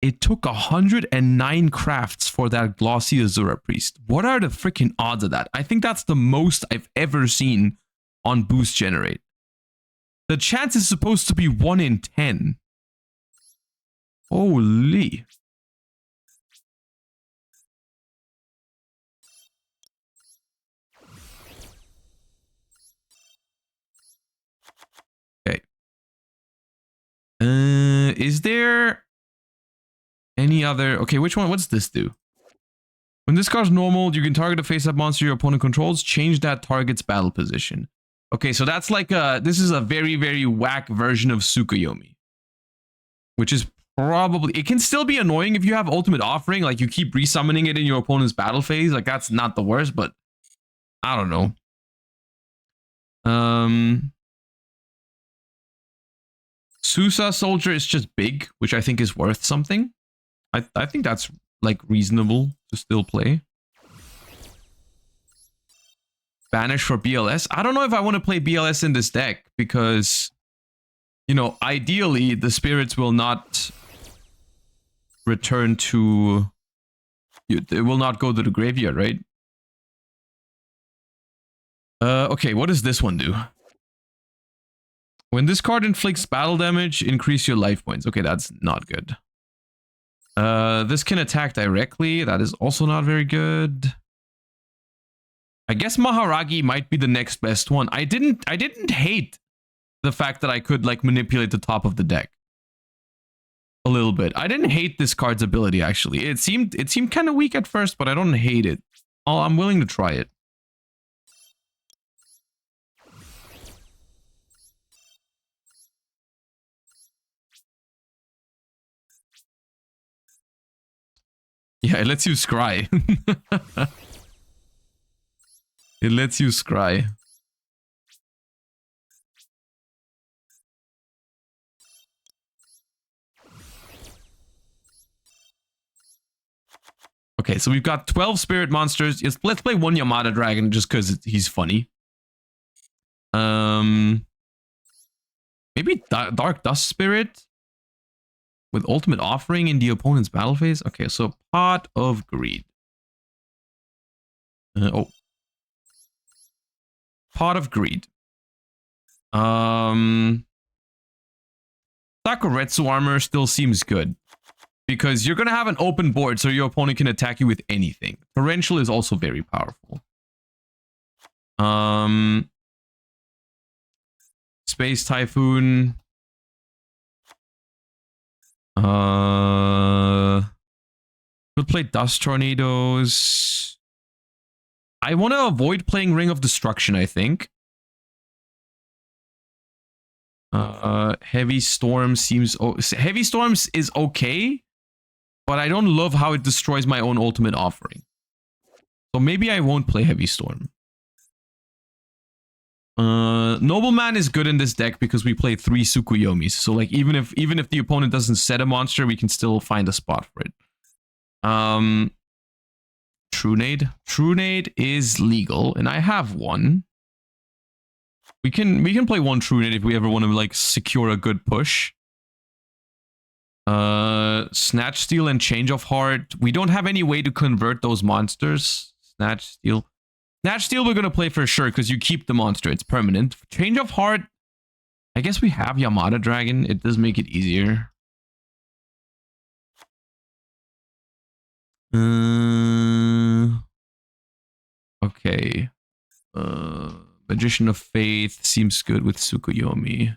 It took 109 crafts for that glossy Azura Priest. What are the freaking odds of that? I think that's the most I've ever seen on Boost Generate. The chance is supposed to be 1 in 10. Holy. Okay. Is there any other... Okay, which one? What's this do? When this card's normal, you can target a face-up monster your opponent controls. Change that target's battle position. Okay, so that's like a... This is a very, very whack version of Tsukuyomi. Which is probably... It can still be annoying if you have Ultimate Offering. Like, you keep resummoning it in your opponent's battle phase. Like, that's not the worst, but... I don't know. Susa Soldier is just big, which I think is worth something. I think that's, like, reasonable to still play. Banish for BLS. I don't know if I want to play BLS in this deck because, you know, ideally the spirits will not return to... It will not go to the graveyard, right? Okay, what does this one do? When this card inflicts battle damage, increase your life points. Okay, that's not good. This can attack directly. That is also not very good. I guess Maharagi might be the next best one. I didn't hate the fact that I could like manipulate the top of the deck. A little bit. I didn't hate this card's ability actually. It seemed kind of weak at first, but I don't hate it. I'm willing to try it. Yeah, it lets you scry. It lets you scry. Okay, so we've got 12 spirit monsters. Let's play one Yamada Dragon just because he's funny. Maybe Dark Dust Spirit with Ultimate Offering in the opponent's battle phase. Okay, so Pot of Greed. Pot of Greed. Sakuretsu Armor still seems good. Because you're going to have an open board, so your opponent can attack you with anything. Torrential is also very powerful. Space Typhoon. We'll play Dust Tornadoes. I want to avoid playing Ring of Destruction, I think. Heavy Storm seems... Heavy Storms is okay. But I don't love how it destroys my own Ultimate Offering. So maybe I won't play Heavy Storm. Nobleman is good in this deck because we play 3 Tsukuyomis. So like even if the opponent doesn't set a monster, we can still find a spot for it. Trunade. Trunade is legal, and I have one. We can play one Trunade if we ever want to like secure a good push. Snatch Steal and Change of Heart. We don't have any way to convert those monsters. Snatch Steal. Snatch Steal we're going to play for sure because you keep the monster. It's permanent. Change of Heart. I guess we have Yamada Dragon. It does make it easier. Okay. Magician of Faith seems good with Tsukuyomi.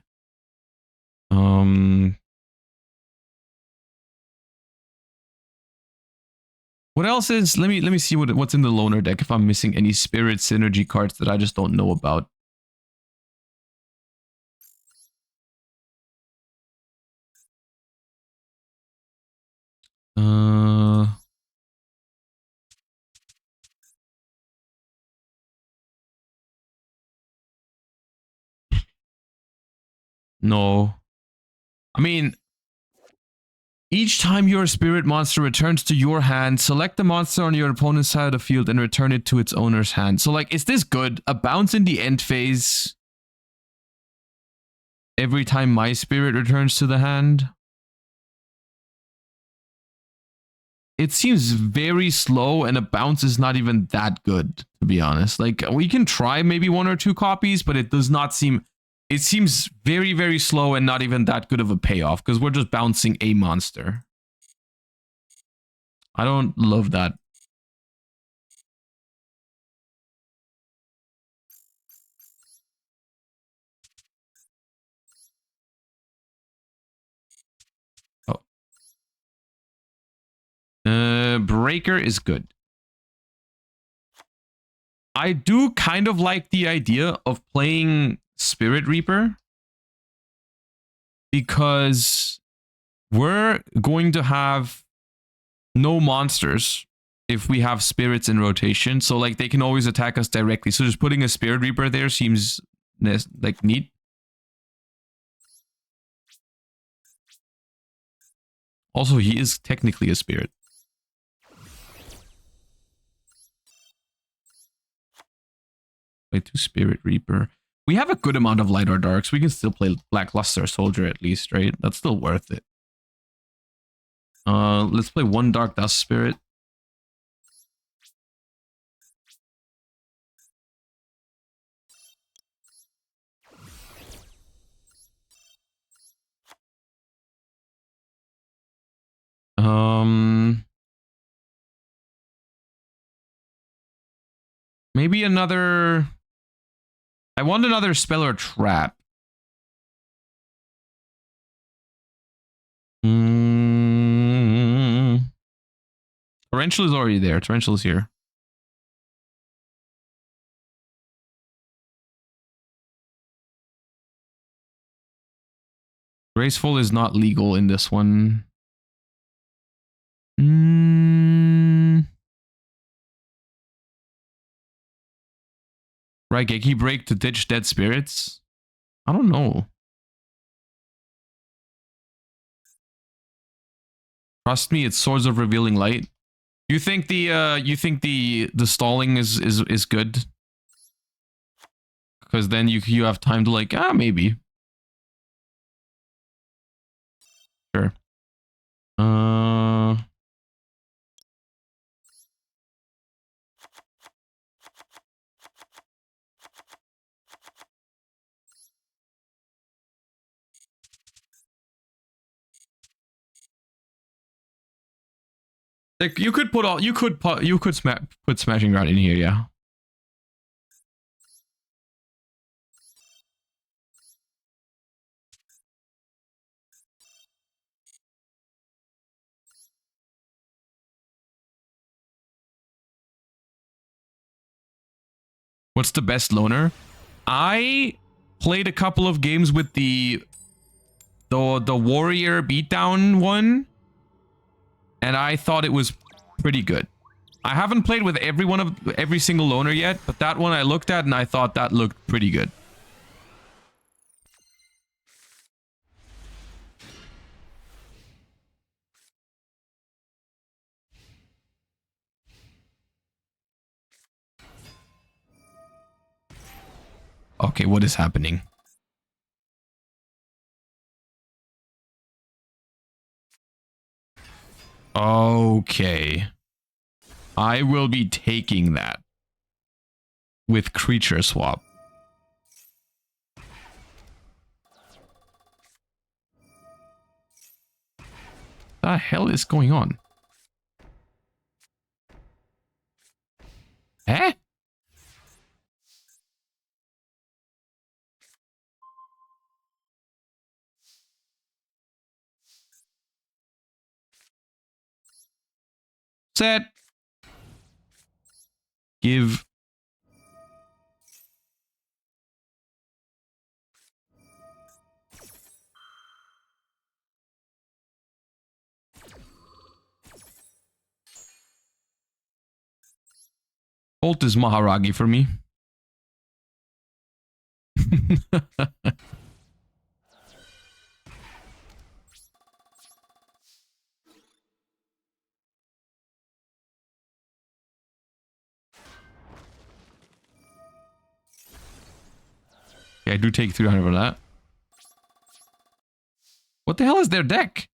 What else is... Let me see what's in the loner deck if I'm missing any spirit synergy cards that I just don't know about. No. I mean, each time your spirit monster returns to your hand, select the monster on your opponent's side of the field and return it to its owner's hand. So, like, is this good? A bounce in the end phase every time my spirit returns to the hand? It seems very slow, and a bounce is not even that good, to be honest. Like, we can try maybe 1 or 2 copies, but it does not seem... It seems very, very slow and not even that good of a payoff, because we're just bouncing a monster. I don't love that. Breaker is good. I do kind of like the idea of playing Spirit Reaper because we're going to have no monsters if we have spirits in rotation. So like they can always attack us directly. So just putting a Spirit Reaper there seems like neat. Also, he is technically a spirit. Play 2 Spirit Reaper. We have a good amount of light or darks. We can still play Lackluster Soldier at least, right? That's still worth it. Let's play 1 Dark Dust Spirit. Maybe another... I want another spell or trap. Torrential is already there. Torrential is here. Graceful is not legal in this one. Raigeki Break to ditch dead spirits? I don't know. Trust me, it's Swords of Revealing Light. You think the stalling is good? Because then you have time to like, maybe. Sure. Like you could put all put Smashing Rod in here, yeah. What's the best loner? I played a couple of games with the warrior beatdown one, and I thought it was pretty good. I haven't played with every single loner yet, but that one I looked at and I thought that looked pretty good. Okay, what is happening? Okay. I will be taking that with creature swap. What the hell is going on? Eh? Set. Give. Bolt is Maharagi for me. Okay, I do take 300 for that. What the hell is their deck?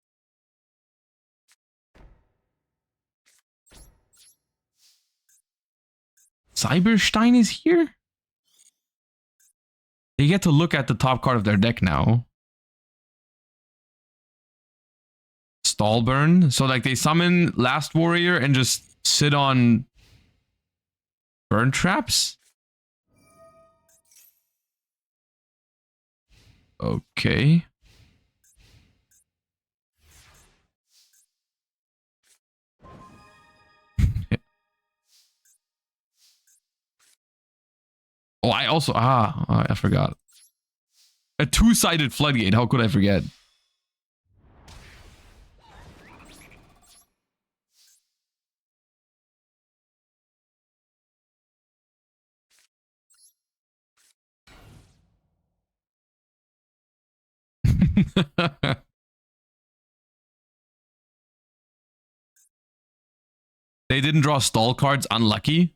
Cyberstein is here? They get to look at the top card of their deck now. Stallburn. So like they summon Last Warrior and just sit on burn traps? Okay. Oh, I also... I forgot. A two-sided floodgate. How could I forget? They didn't draw stall cards. Unlucky.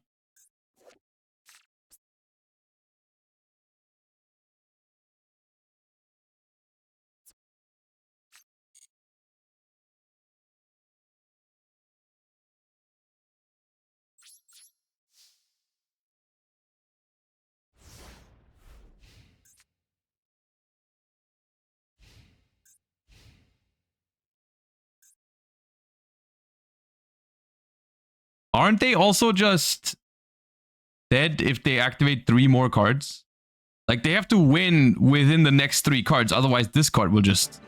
Aren't they also just dead if they activate 3 more cards? Like, they have to win within the next 3 cards. Otherwise, this card will just...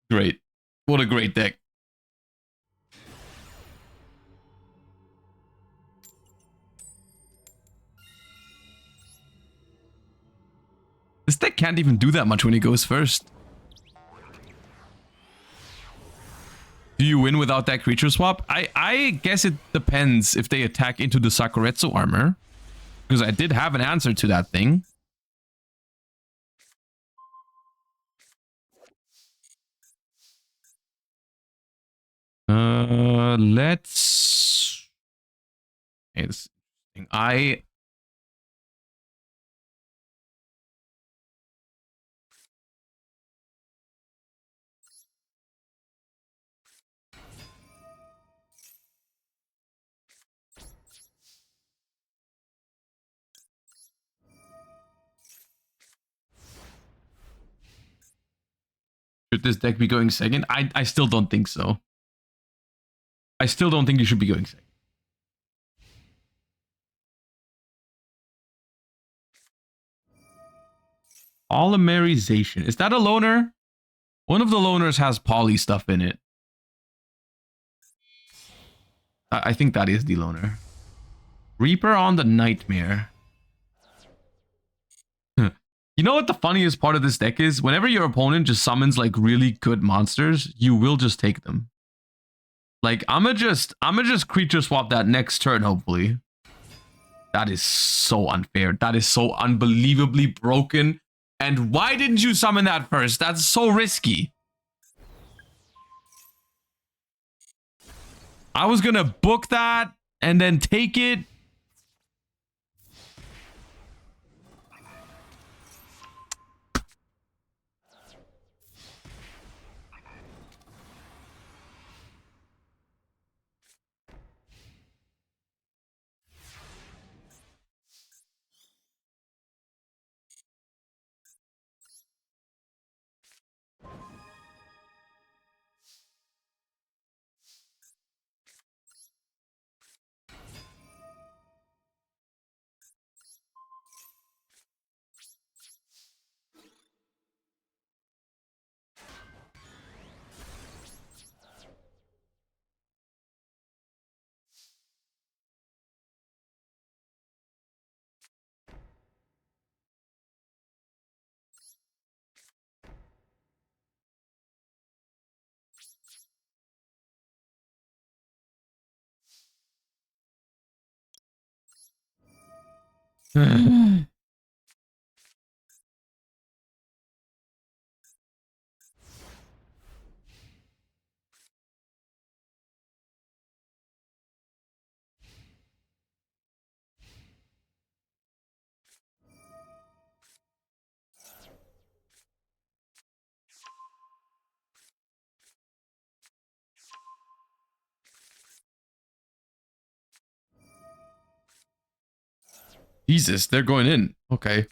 Great. What a great deck. This deck can't even do that much when it goes first. Do you win without that creature swap? I guess it depends if they attack into the Sakuretsu armor. Because I did have an answer to that thing. Let's... Okay, this thing. Should this deck be going second? I still don't think so. I still don't think you should be going second. Polymerization. Is that a loner? One of the loners has poly stuff in it. I think that is the loner. Reaper on the Nightmare. You know what the funniest part of this deck is? Whenever your opponent just summons like really good monsters, you will just take them. Like, I'ma just creature swap that next turn, hopefully. That is so unfair. That is so unbelievably broken. And why didn't you summon that first? That's so risky. I was gonna book that and then take it. Jesus, they're going in. Okay.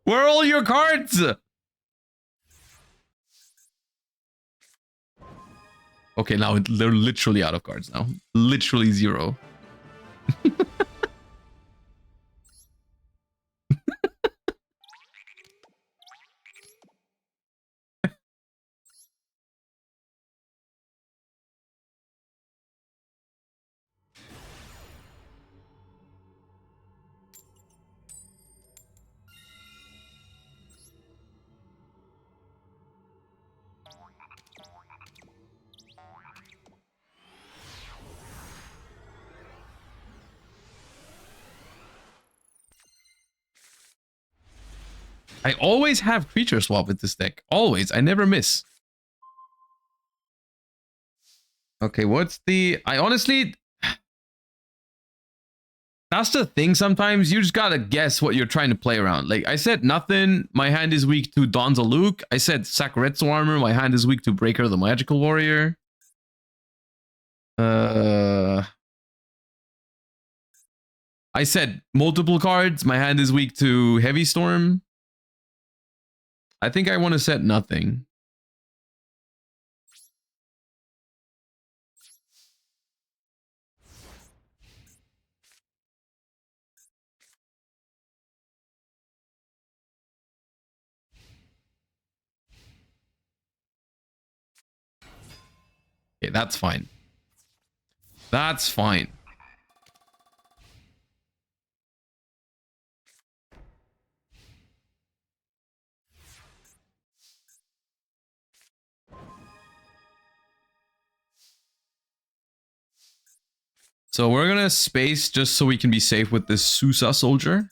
Where are all your cards? Okay, now they're literally out of cards now. Literally 0. I always have creature swap with this deck. Always. I never miss. Okay, what's the... I honestly... That's the thing sometimes. You just gotta guess what you're trying to play around. Like, I said nothing. My hand is weak to Donza Luke. I said Sakuretsu Armor. My hand is weak to Breaker the Magical Warrior. I said multiple cards. My hand is weak to Heavy Storm. I think I want to set nothing. Okay, that's fine. That's fine. So we're gonna space just so we can be safe with this Susa soldier.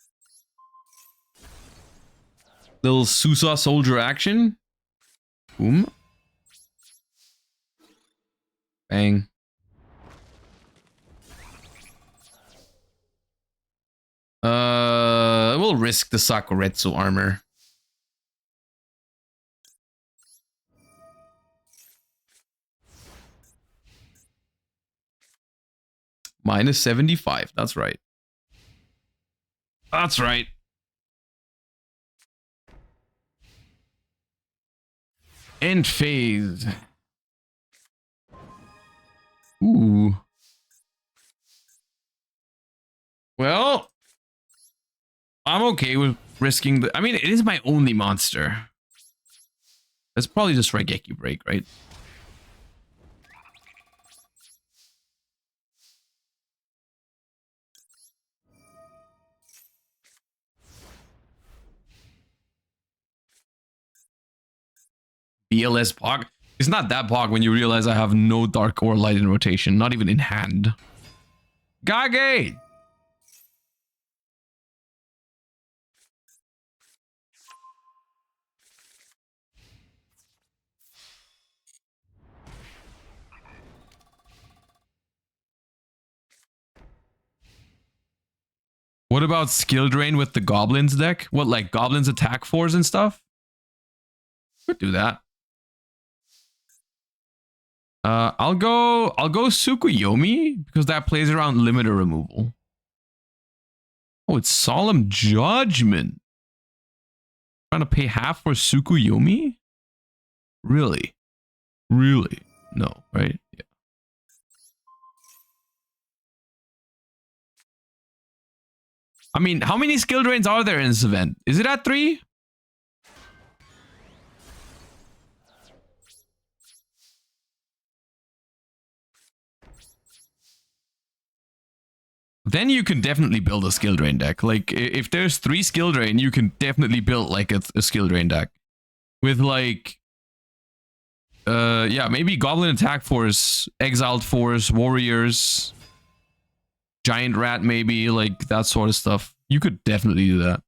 Little Susa soldier action. Boom. Bang. We'll risk the Sakuretsu armor. Minus 75. That's right. That's right. End phase. Ooh. Well, I'm okay with risking the... I mean, it is my only monster. That's probably just Raigeki Break, right? BLS Pog. It's not that Pog when you realize I have no Dark or Light in rotation, not even in hand. Gage! What about skill drain with the goblins deck? What, like goblins attack 4s and stuff? Could do that. I'll go Tsukuyomi because that plays around limiter removal. Oh, it's Solemn Judgment. Trying to pay half for Tsukuyomi? Really? Really? No, right? Yeah. I mean, how many skill drains are there in this event? Is it at 3? Then you can definitely build a skill drain deck. Like, if there's 3 skill drain, you can definitely build like a skill drain deck. With like... yeah, maybe Goblin Attack Force, Exiled Force, Warriors, Giant Rat maybe, like that sort of stuff. You could definitely do that.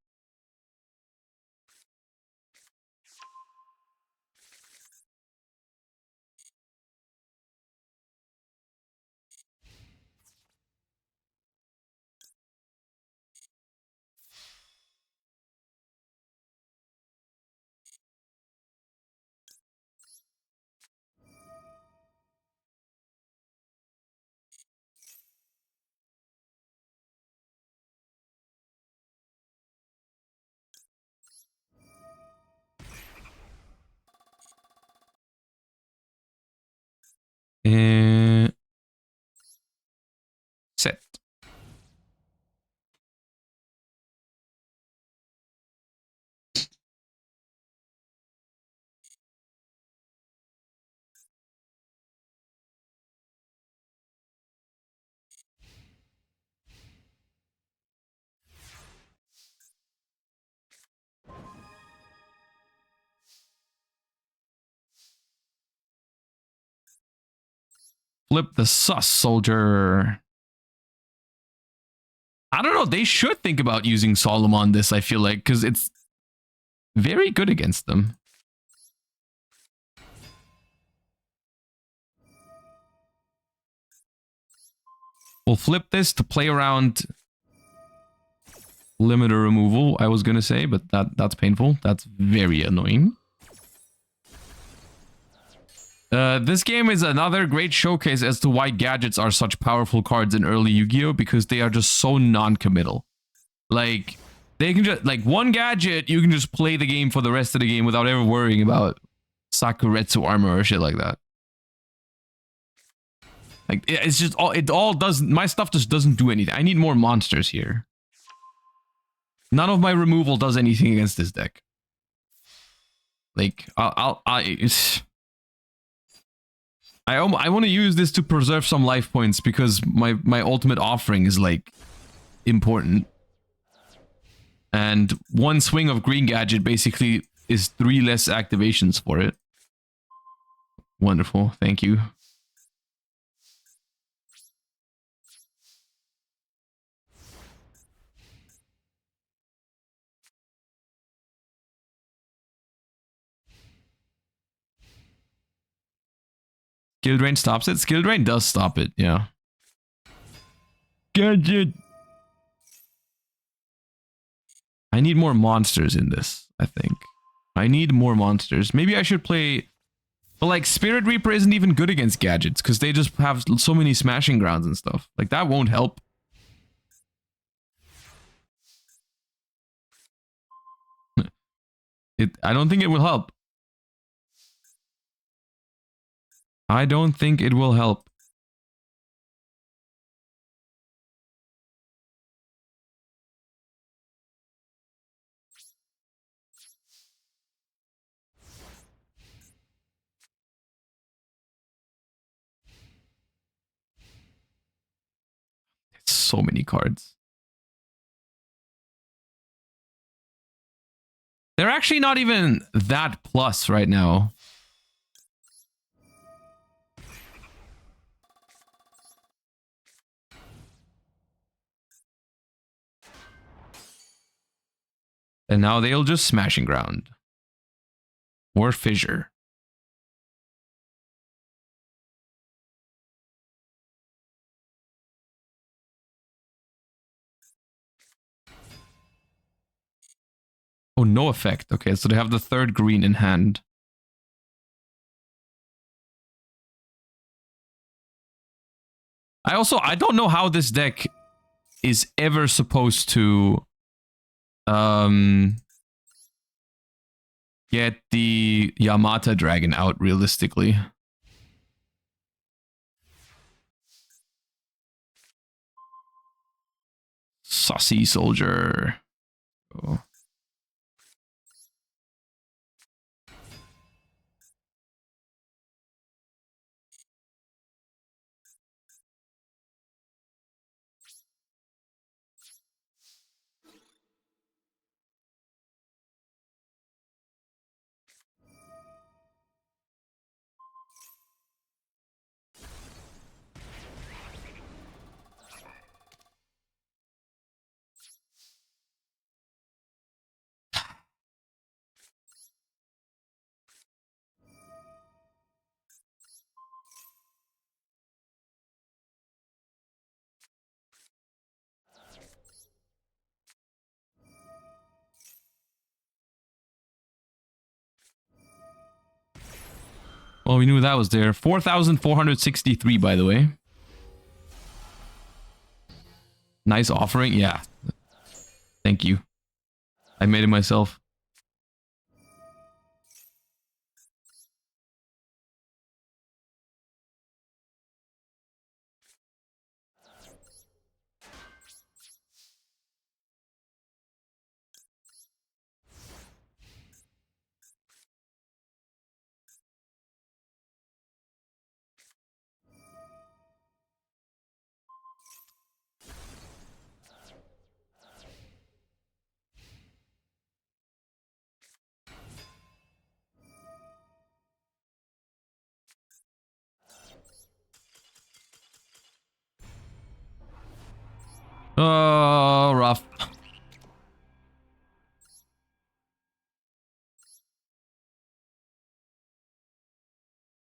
Set. Flip the sus soldier. I don't know. They should think about using Solomon this, I feel like, because it's very good against them. We'll flip this to play around limiter removal, I was going to say, but that's painful. That's very annoying. This game is another great showcase as to why gadgets are such powerful cards in early Yu-Gi-Oh! Because they are just so non-committal. Like, they can just, like, one gadget, you can just play the game for the rest of the game without ever worrying about Sakuretsu armor or shit like that. Like, it's just, it all does, my stuff just doesn't do anything. I need more monsters here. None of my removal does anything against this deck. Like, I want to use this to preserve some life points because my ultimate offering is like important. And one swing of green gadget basically is 3 less activations for it. Wonderful, thank you. Skill Drain stops it? Skill Drain does stop it, yeah. Gadget! I need more monsters in this, I think. I need more monsters. Maybe I should play... But like, Spirit Reaper isn't even good against gadgets, because they just have so many smashing grounds and stuff. Like, that won't help. I don't think it will help. I don't think it will help. It's so many cards. They're actually not even that plus right now. And now they'll just Smashing Ground. Or Fissure. Oh, no effect. Okay, so they have the 3rd green in hand. I don't know how this deck is ever supposed to get the Yamata Dragon out realistically. Saucy Soldier. Oh. Well, we knew that was there. 4,463, by the way. Nice offering. Yeah. Thank you. I made it myself. Oh, rough.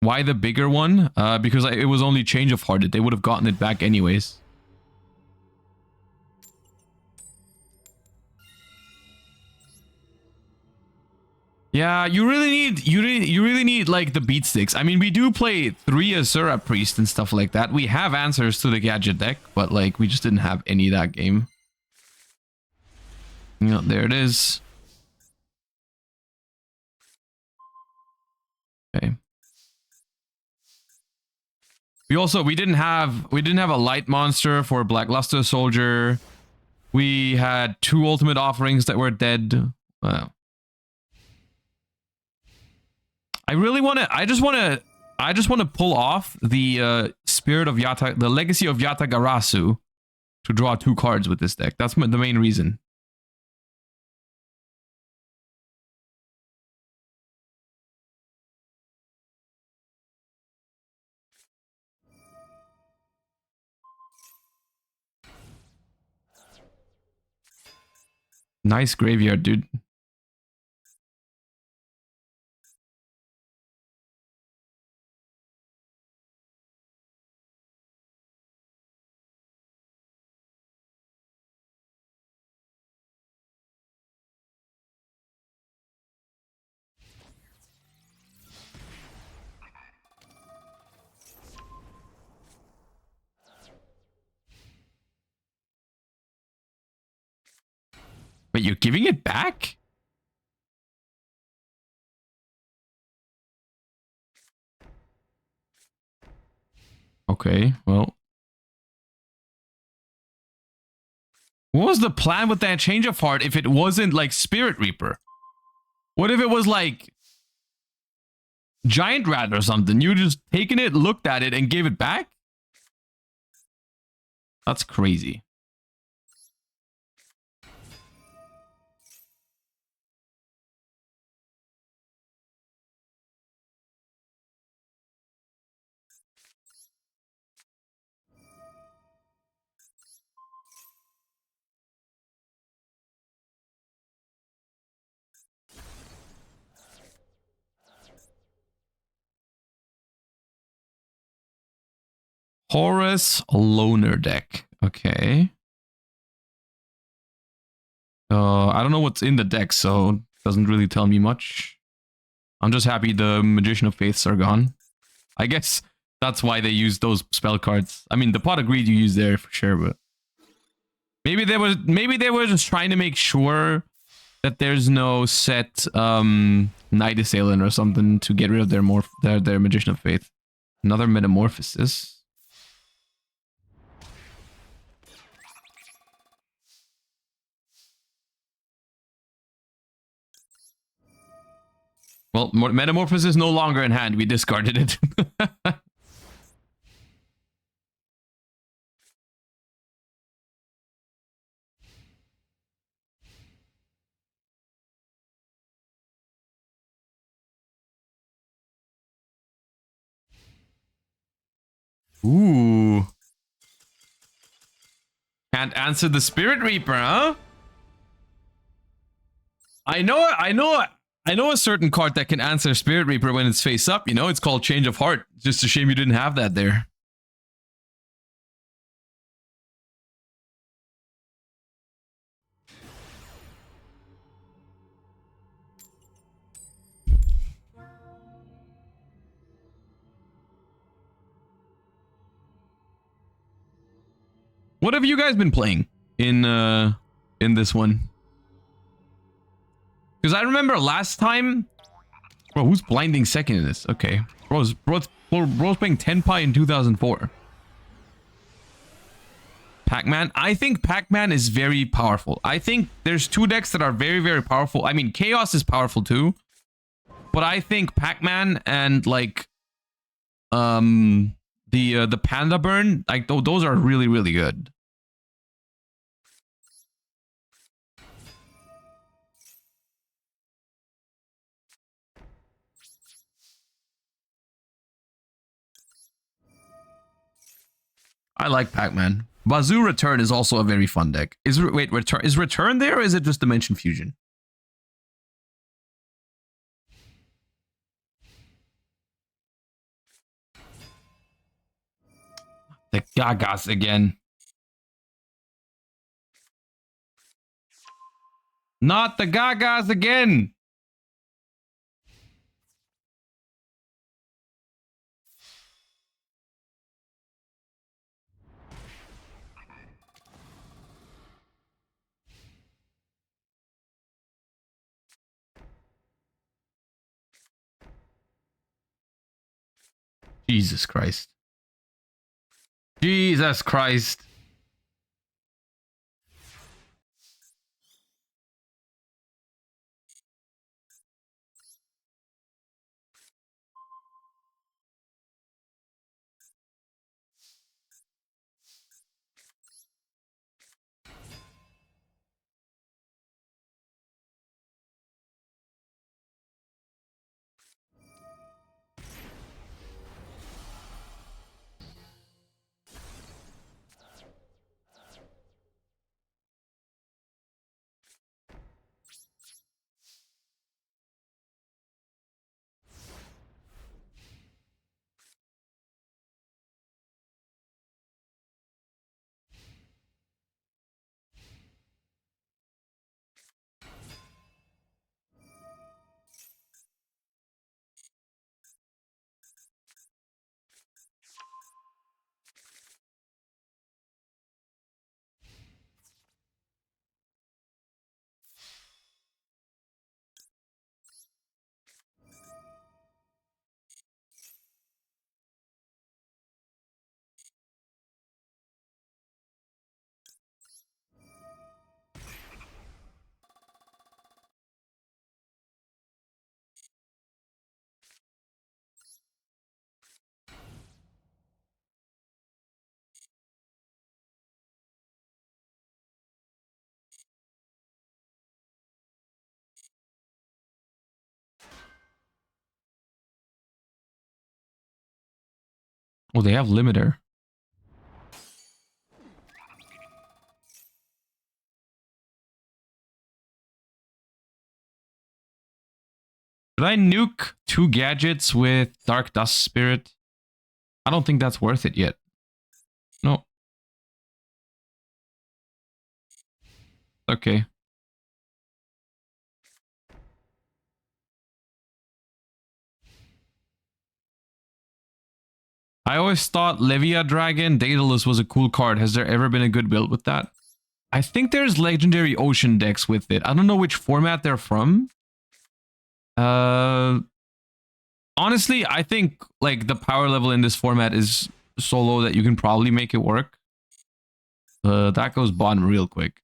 Why the bigger one? Because it was only change of hearted. They would have gotten it back anyways. Yeah, you really need like the beat sticks. I mean, we do play 3 Asura Priest and stuff like that. We have answers to the gadget deck, but like we just didn't have any that game. Yeah, there it is. Okay. We didn't have a light monster for Black Luster Soldier. We had 2 ultimate offerings that were dead. Wow. I just want to pull off the spirit of Yata, the legacy of Yatagarasu, to draw 2 cards with this deck. That's the main reason. Nice graveyard, dude. But you're giving it back? Okay, well. What was the plan with that change of heart if it wasn't like Spirit Reaper? What if it was like Giant Rat or something? You just taken it, looked at it, and gave it back? That's crazy. Horus Loner deck. Okay. I don't know what's in the deck, so it doesn't really tell me much. I'm just happy the Magician of Faiths are gone. I guess that's why they use those spell cards. I mean, the Pot of Greed you use there for sure, but maybe they were just trying to make sure that there's no set Night Assailant or something to get rid of their Magician of Faith. Another Metamorphosis. Well, Metamorphosis is no longer in hand. We discarded it. Ooh. Can't answer the Spirit Reaper, huh? I know a certain card that can answer Spirit Reaper when it's face up, you know? It's called Change of Heart. Just a shame you didn't have that there. What have you guys been playing in this one? Because I remember last time... Bro, who's blinding second in this? Okay. Bro's playing Tenpai in 2004. Pac-Man. I think Pac-Man is very powerful. I think there's 2 decks that are very, very powerful. I mean, Chaos is powerful too. But I think Pac-Man and like the Panda Burn, like those are really, really good. I like Pac-Man. Bazoo Return is also a very fun deck. Wait, Return there, or is it just Dimension Fusion? The Gagas again. Not the Gagas again. Jesus Christ. Jesus Christ. Oh, they have limiter. Did I nuke 2 gadgets with Dark Dust Spirit? I don't think that's worth it yet. No. Okay. I always thought Levia Dragon Daedalus was a cool card. Has there ever been a good build with that? I think there's legendary ocean decks with it. I don't know which format they're from. Honestly, I think like the power level in this format is so low that you can probably make it work. That goes bottom real quick.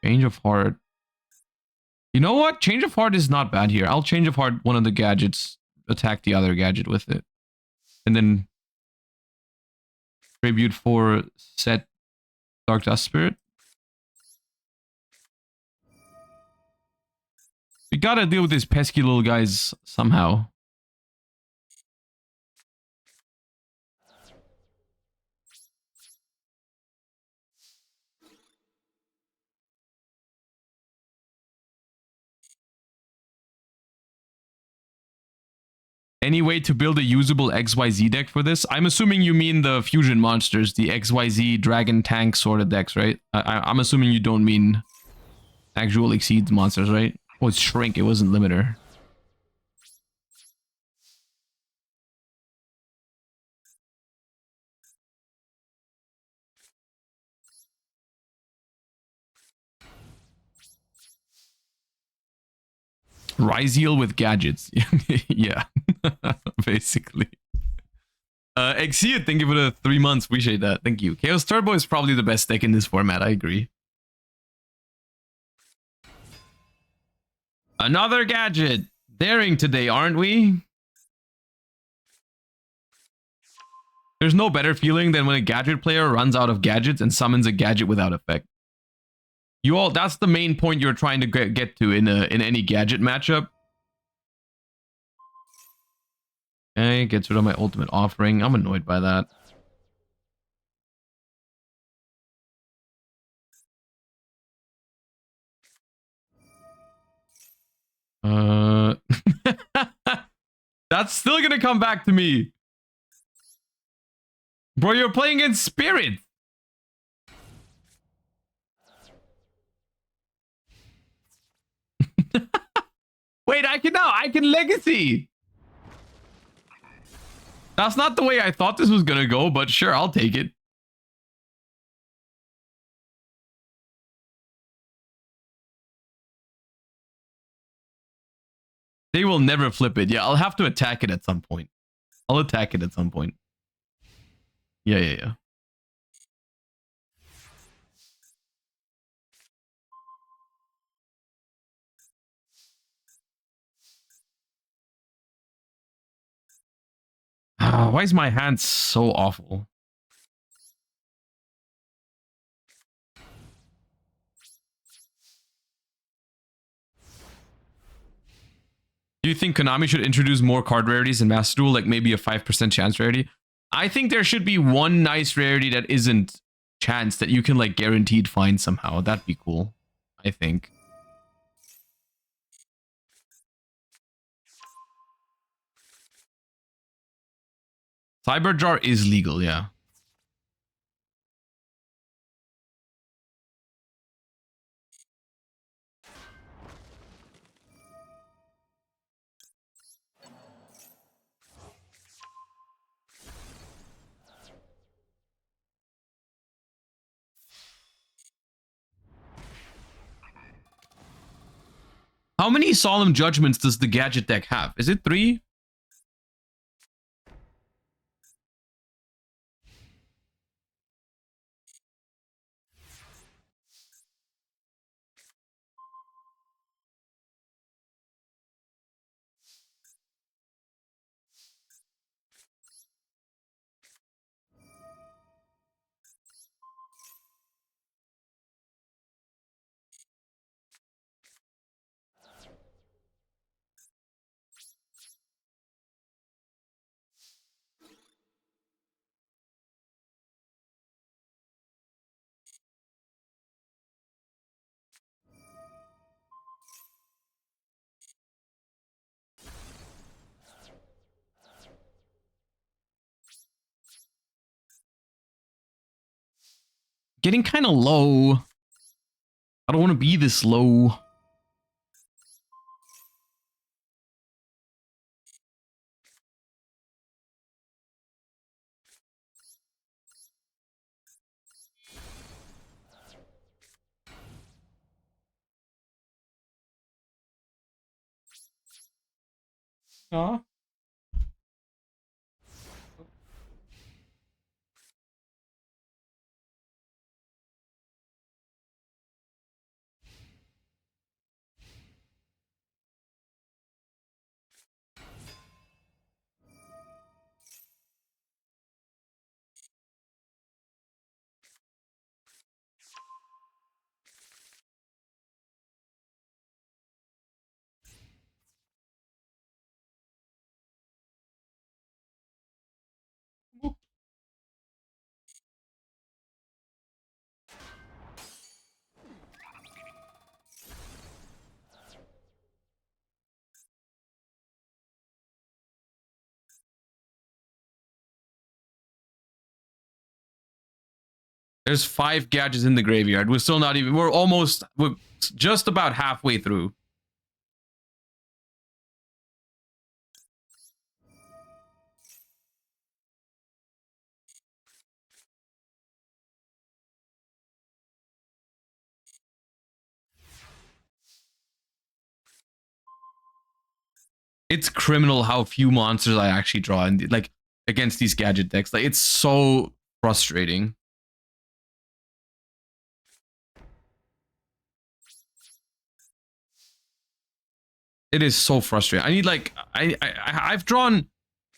Change of Heart. You know what? Change of Heart is not bad here. I'll Change of Heart one of the gadgets, attack the other gadget with it. And then tribute for set Dark Dust Spirit. We gotta deal with these pesky little guys somehow. Any way to build a usable XYZ deck for this? I'm assuming you mean the fusion monsters, the XYZ dragon tank sort of decks, right? I'm assuming you don't mean actual Exceeds monsters, right? Oh, it's Shrink, it wasn't Limiter. Ryzeal with gadgets. Yeah, basically. Exceed, thank you for the 3 months. Appreciate that. Thank you. Chaos Turbo is probably the best deck in this format. I agree. Another gadget. Daring today, aren't we? There's no better feeling than when a gadget player runs out of gadgets and summons a gadget without effect. You all, that's the main point you're trying to get to in any gadget matchup. Okay, gets rid of my ultimate offering. I'm annoyed by that. Uh, that's still gonna come back to me. Bro, you're playing in Spirit. Wait, I can Legacy. That's not the way I thought this was gonna go, but sure, I'll take it. They will never flip it. Yeah, I'll have to attack it at some point. I'll attack it at some point. Yeah. Why is my hand so awful? Do you think Konami should introduce more card rarities in Master Duel, like maybe a 5% chance rarity? I think there should be one nice rarity that isn't chance that you can like guaranteed find somehow. That'd be cool, I think. Cyber Jar is legal, yeah. How many Solemn Judgments does the gadget deck have? Is it 3? Getting kind of low. I don't want to be this low. Aw. There's 5 gadgets in the graveyard. We're still not even, we're just about halfway through. It's criminal how few monsters I actually draw in, like, against these gadget decks. Like, it's so frustrating. It is so frustrating. I need like I've drawn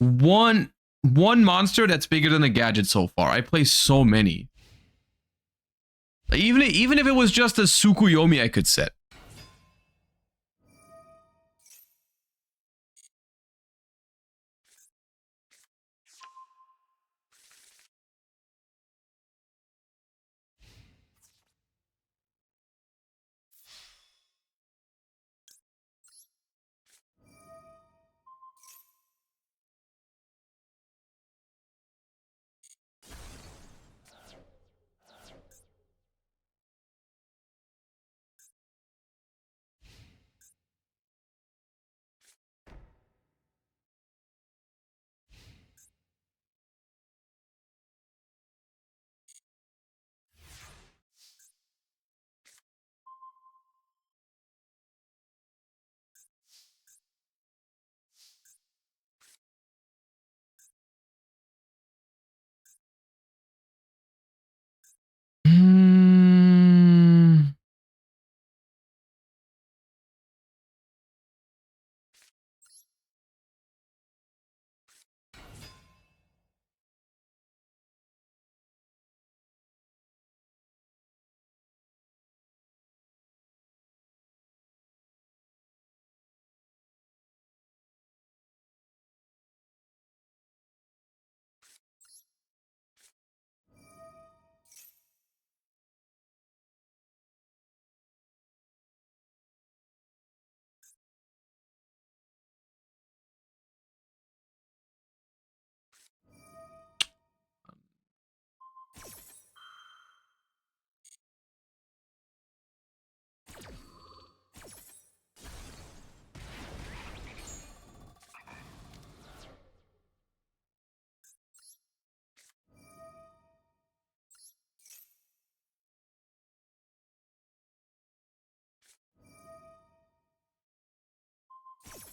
one monster that's bigger than a gadget so far. I play so many. Like, even if it was just a Tsukuyomi I could set.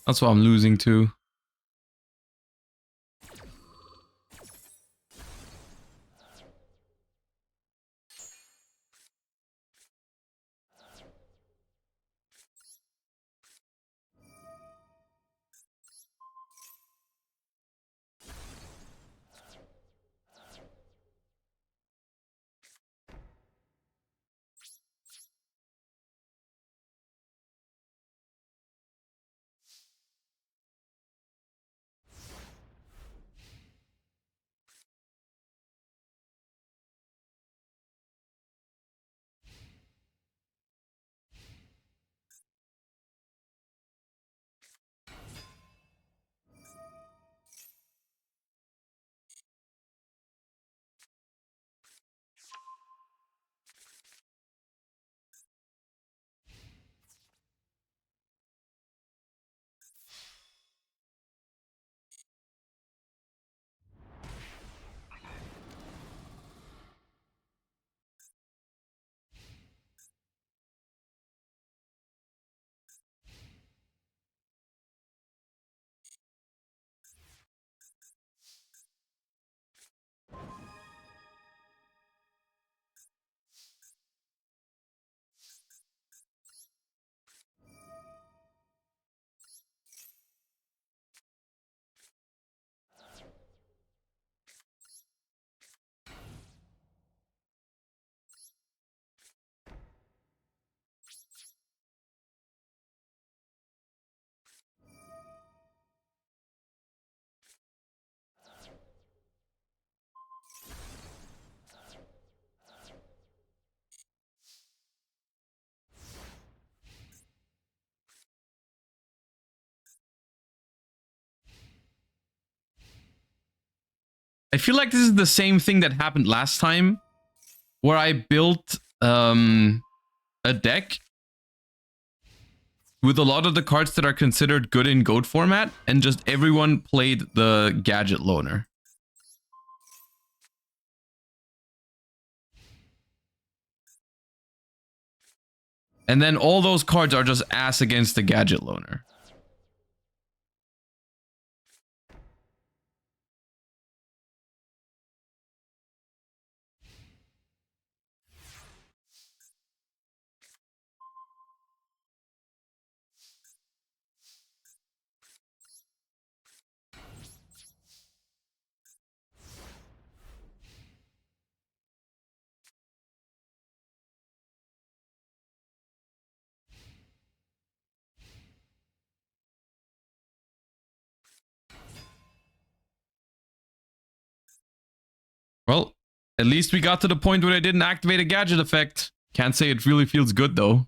That's what I'm losing to. I feel like this is the same thing that happened last time, where I built a deck with a lot of the cards that are considered good in GOAT format, and just everyone played the Gadget Loner. And then all those cards are just ass against the Gadget Loner. Well, at least we got to the point where I didn't activate a gadget effect. Can't say it really feels good though.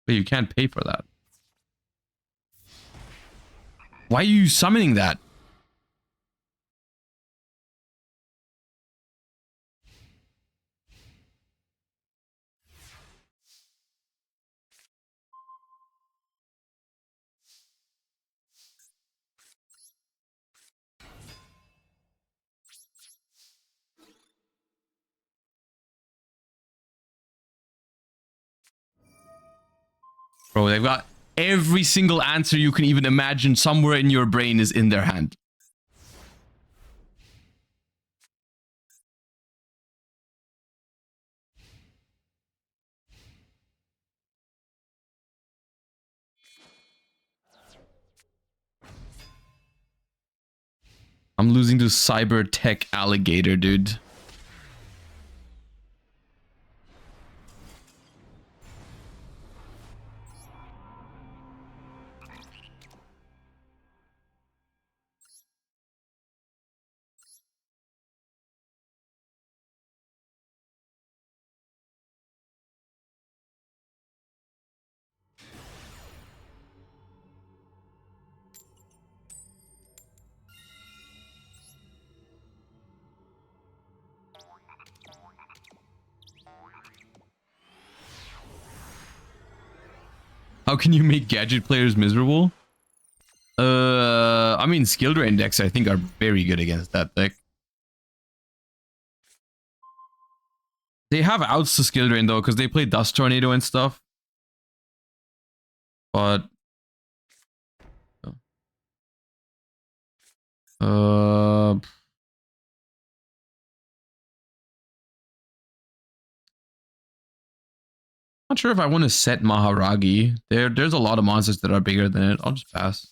But you can't pay for that. Why are you summoning that? Bro, they've got every single answer you can even imagine somewhere in your brain is in their hand. I'm losing to Cyber Tech Alligator, dude. How can you make gadget players miserable? I mean, skill drain decks I think are very good against that deck. They have outs to skill drain though, because they play Dust Tornado and stuff. But not sure if I want to set Maharagi. There's a lot of monsters that are bigger than it. I'll just pass.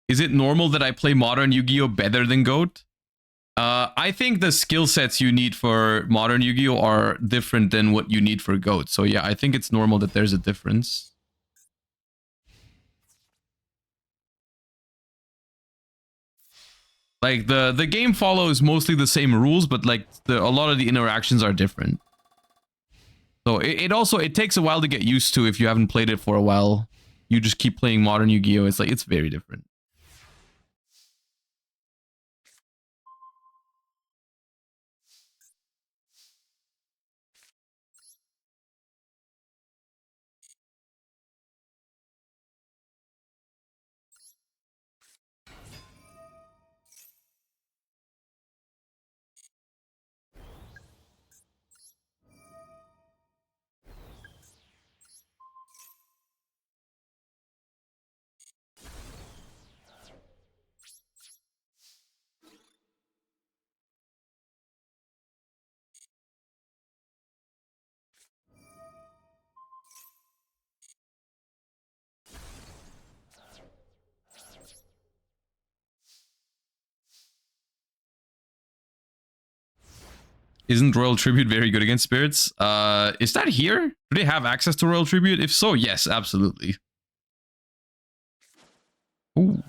Is it normal that I play modern Yu-Gi-Oh better than GOAT? I think the skill sets you need for modern Yu-Gi-Oh are different than what you need for GOAT. So yeah, I think it's normal that there's a difference. Like the game follows mostly the same rules, but like a lot of the interactions are different. So it takes a while to get used to if you haven't played it for a while. You just keep playing modern Yu-Gi-Oh! It's very different. Isn't Royal Tribute very good against spirits? Is that here? Do they have access to Royal Tribute? If so, yes, absolutely. Ooh.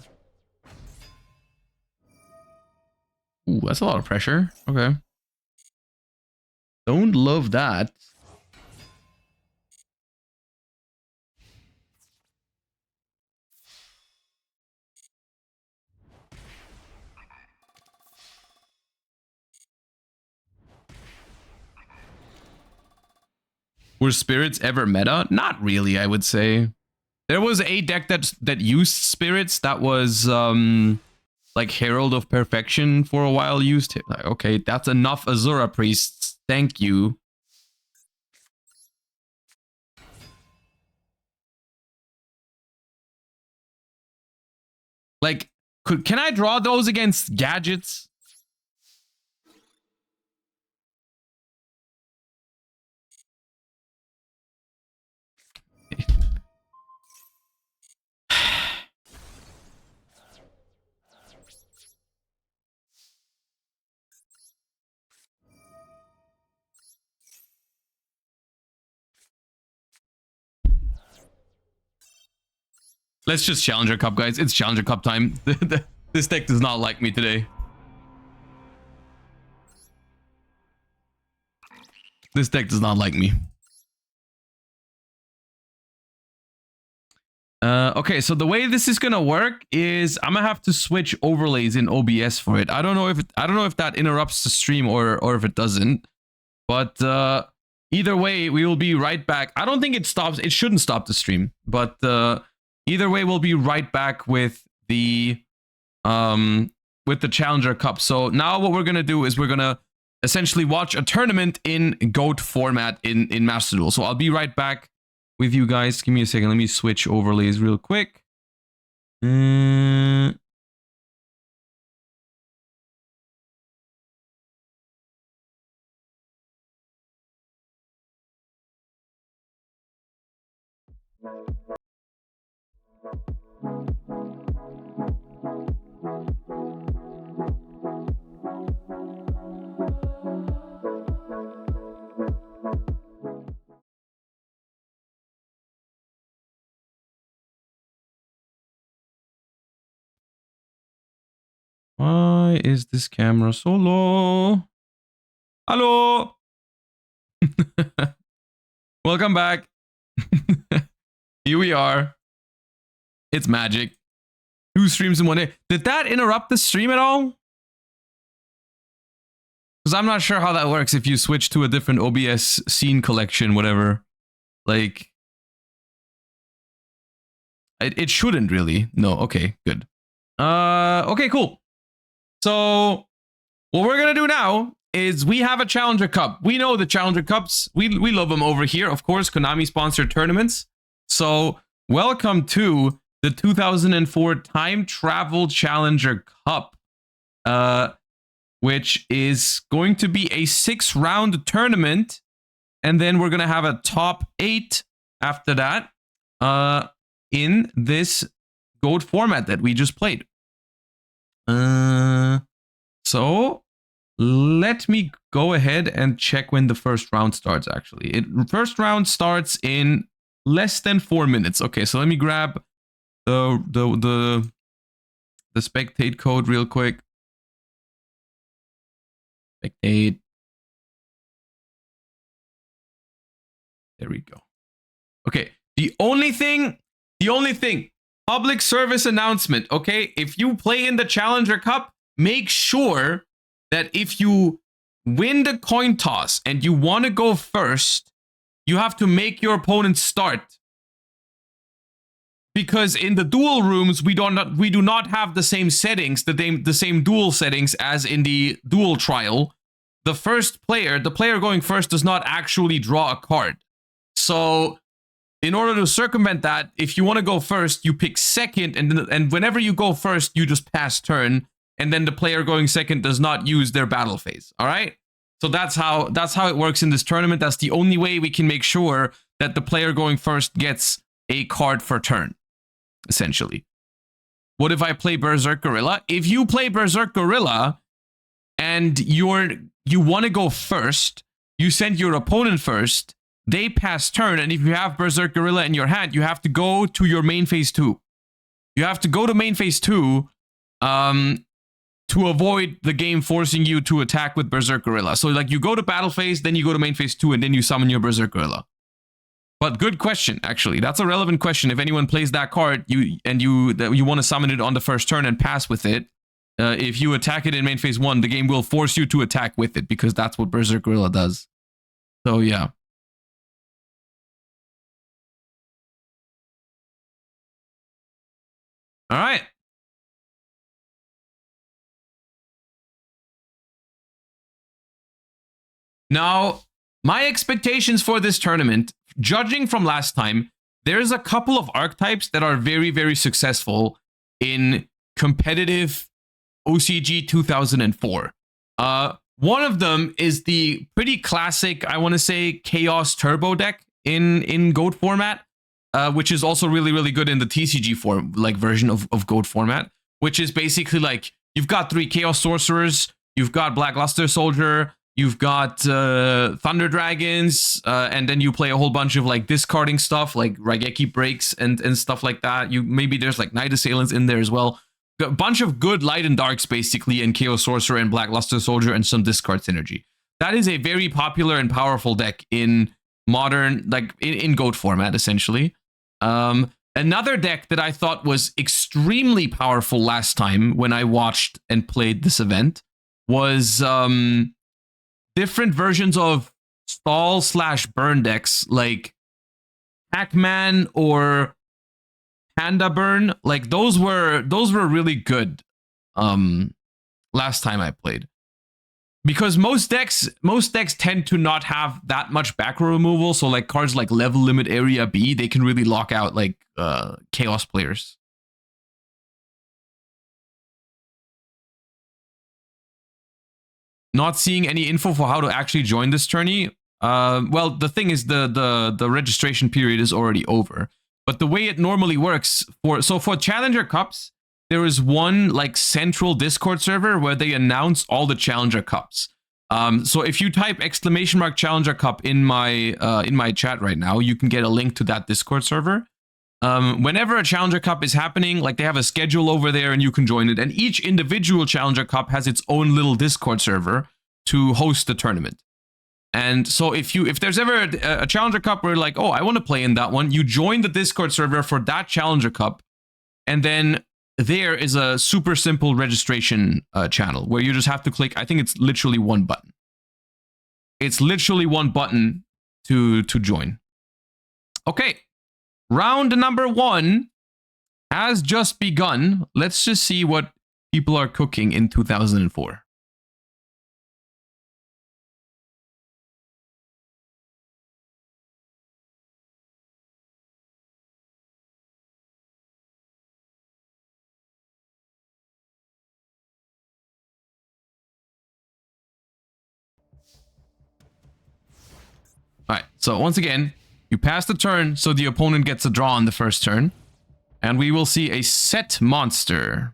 Ooh, that's a lot of pressure. Okay. Don't love that. Were spirits ever meta? Not really, I would say. There was a deck that used spirits that was like Herald of Perfection for a while used it. Like, okay, that's enough Azura priests. Thank you. Like, can I draw those against gadgets? Let's just Challenger Cup, guys. It's Challenger Cup time. This deck does not like me today. This deck does not like me. Okay, so the way this is gonna work is I'm gonna have to switch overlays in OBS for it. I don't know if that interrupts the stream or if it doesn't. But either way, we will be right back. I don't think it stops. It shouldn't stop the stream. But either way, we'll be right back with the Challenger Cup. So now what we're gonna do is we're gonna essentially watch a tournament in GOAT format in Master Duel. So I'll be right back with you guys. Give me a second. Let me switch overlays real quick. Why is this camera so low? Hello. Welcome back. Here we are. It's magic. 2 streams in one day. Did that interrupt the stream at all? Because Because I'm not sure how that works if you switch to a different OBS scene collection, whatever. Like, it shouldn't really. No, okay, good. Okay, cool. So what we're gonna do now is we have a Challenger Cup. We know the Challenger Cups. We love them over here, of course. Konami sponsored tournaments. So welcome to the 2004 Time Travel Challenger Cup, which is going to be a 6-round tournament, and then we're gonna have a top 8 after that in this GOAT format that we just played. So let me go ahead and check when the first round starts, actually. First round starts in less than 4 minutes. Okay, so let me grab the spectate code real quick. Spectate. There we go. Okay, the only thing, public service announcement, okay? If you play in the Challenger Cup, make sure that if you win the coin toss and you want to go first, you have to make your opponent start. Because in the duel rooms, we do not have the same settings, the same duel settings as in the duel trial. The player going first does not actually draw a card. So in order to circumvent that, if you want to go first, you pick second, and whenever you go first, you just pass turn, and then the player going second does not use their battle phase. All right? So that's how it works in this tournament. That's the only way we can make sure that the player going first gets a card for turn, essentially. What if I play Berserk Gorilla? If you play Berserk Gorilla and you want to go first, you send your opponent first, they pass turn, and if you have Berserk Gorilla in your hand, you have to go to your main phase 2. You have to go to main phase 2 to avoid the game forcing you to attack with Berserk Gorilla. So like you go to battle phase, then you go to main phase 2, and then you summon your Berserk Gorilla. But good question, actually. That's a relevant question. If anyone plays that card, you want to summon it on the first turn and pass with it, if you attack it in main phase 1, the game will force you to attack with it, because that's what Berserk Gorilla does. So yeah. All right. Now, my expectations for this tournament, judging from last time, there's a couple of archetypes that are very, very successful in competitive OCG 2004. One of them is the pretty classic, I want to say, Chaos Turbo deck in GOAT format, which is also really, really good in the TCG version of GOAT format, which is basically like, you've got 3 Chaos Sorcerers, you've got Black Luster Soldier, you've got Thunder Dragons, and then you play a whole bunch of like discarding stuff, like Raigeki Breaks and stuff like that. Maybe there's like Night Assailants in there as well. A bunch of good light and darks, basically, and Chaos Sorcerer and Black Luster Soldier, and some discard synergy. That is a very popular and powerful deck in modern, like in GOAT format, essentially. Another deck that I thought was extremely powerful last time when I watched and played this event was different versions of stall/burn decks, like Pac-Man or Panda Burn. Like those were really good last time I played, because most decks tend to not have that much back row removal. So like cards like Level Limit Area B, they can really lock out like Chaos players. Not seeing any info for how to actually join this tourney. Well, the thing is, the registration period is already over. But the way it normally works for Challenger Cups, there is one like central Discord server where they announce all the Challenger Cups. So if you type !Challenger Cup in my chat right now, you can get a link to that Discord server. Whenever a Challenger Cup is happening, like they have a schedule over there and you can join it. And each individual Challenger Cup has its own little Discord server to host the tournament. And so if there's ever a Challenger Cup where like, oh, I want to play in that one, you join the Discord server for that Challenger Cup. And then there is a super simple registration channel where you just have to click, I think it's literally one button. It's literally one button to join. Okay, round number 1 has just begun. Let's just see what people are cooking in 2004. All right, so once again, you pass the turn, so the opponent gets a draw on the first turn. And we will see a set monster.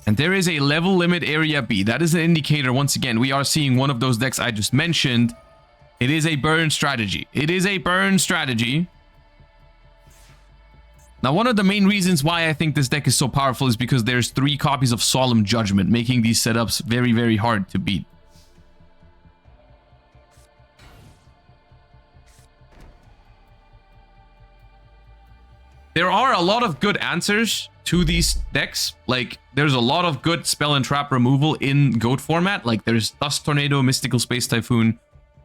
And there is a level limit area B. That is an indicator. Once again, we are seeing one of those decks I just mentioned. It is a burn strategy. It is a burn strategy. Now, one of the main reasons why I think this deck is so powerful is because there's 3 copies of Solemn Judgment, making these setups very, very hard to beat. There are a lot of good answers to these decks. Like, there's a lot of good spell and trap removal in GOAT format. Like, there's Dust Tornado, Mystical Space Typhoon,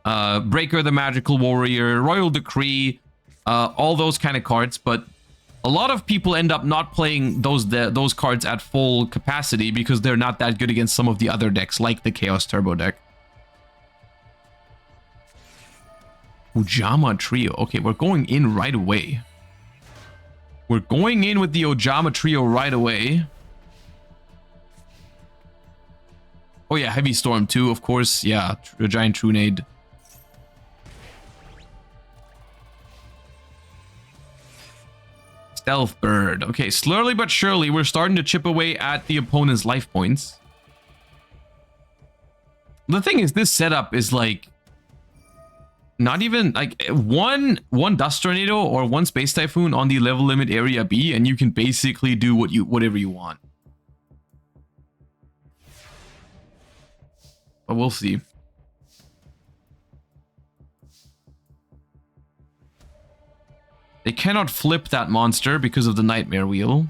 Breaker the Magical Warrior, Royal Decree, all those kind of cards. But a lot of people end up not playing those cards at full capacity because they're not that good against some of the other decks, like the Chaos Turbo deck. Ojama Trio. Okay, we're going in right away. We're going in with the Ojama Trio right away. Oh yeah, Heavy Storm too, of course. Yeah, a Giant Trunade. Stealth Bird. Okay, slowly but surely, we're starting to chip away at the opponent's life points. The thing is, this setup is like... not even like one Dust Tornado or one Space Typhoon on the level limit area B, and you can basically do whatever you want. But we'll see. They cannot flip that monster because of the Nightmare Wheel.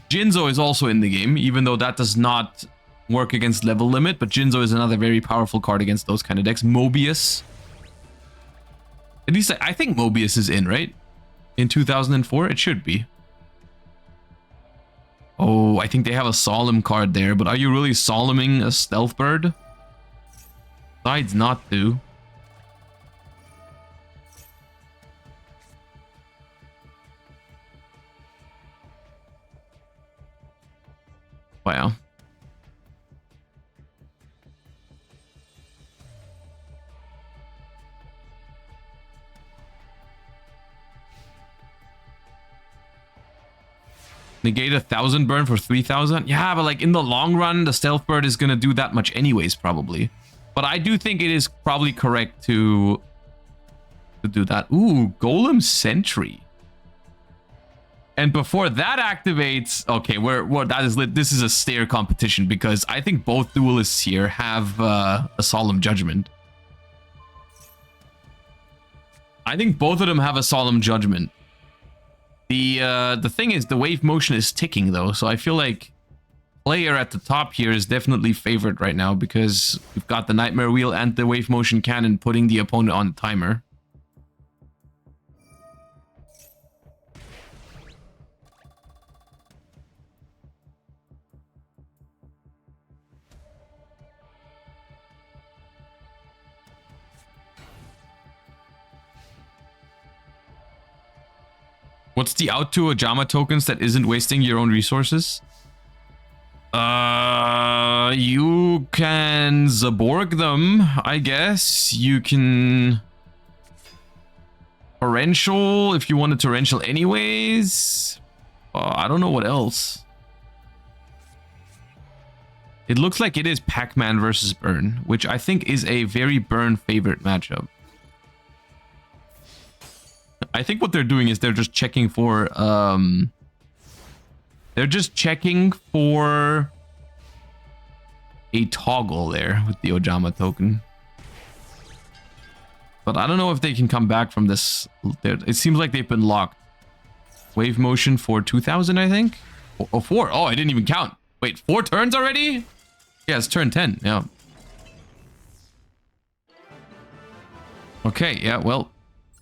Jinzo is also in the game, even though that does not work against level limit, but Jinzo is another very powerful card against those kind of decks. Mobius. At least I think Mobius is in, right? In 2004, it should be. Oh, I think they have a Solemn card there, but are you really Solemning a Stealth Bird? Decides not to. Wow. Negate 1,000 burn for 3,000. Yeah, but like in the long run, the Stealth Bird is gonna do that much anyways, probably. But I do think it is probably correct to do that. Ooh, Golem Sentry. And before that activates, okay, this is a stare competition because I think both duelists here have a Solemn Judgment. I think both of them have a Solemn Judgment. The thing is, the wave motion is ticking though, so I feel like player at the top here is definitely favored right now because we've got the Nightmare Wheel and the wave motion cannon putting the opponent on the timer. What's the out to Ojama tokens that isn't wasting your own resources? You can Zaborg them, I guess. You can torrential if you want to torrential anyways. I don't know what else. It looks like it is Pac-Man versus Burn, which I think is a very Burn favorite matchup. I think what they're doing is they're just checking for a toggle there with the Ojama token. But I don't know if they can come back from this. It seems like they've been locked. Wave motion for 2,000, I think. Oh, 4. Oh, I didn't even count. Wait, 4 turns already? Yeah, it's turn 10. Yeah. Okay, yeah, well,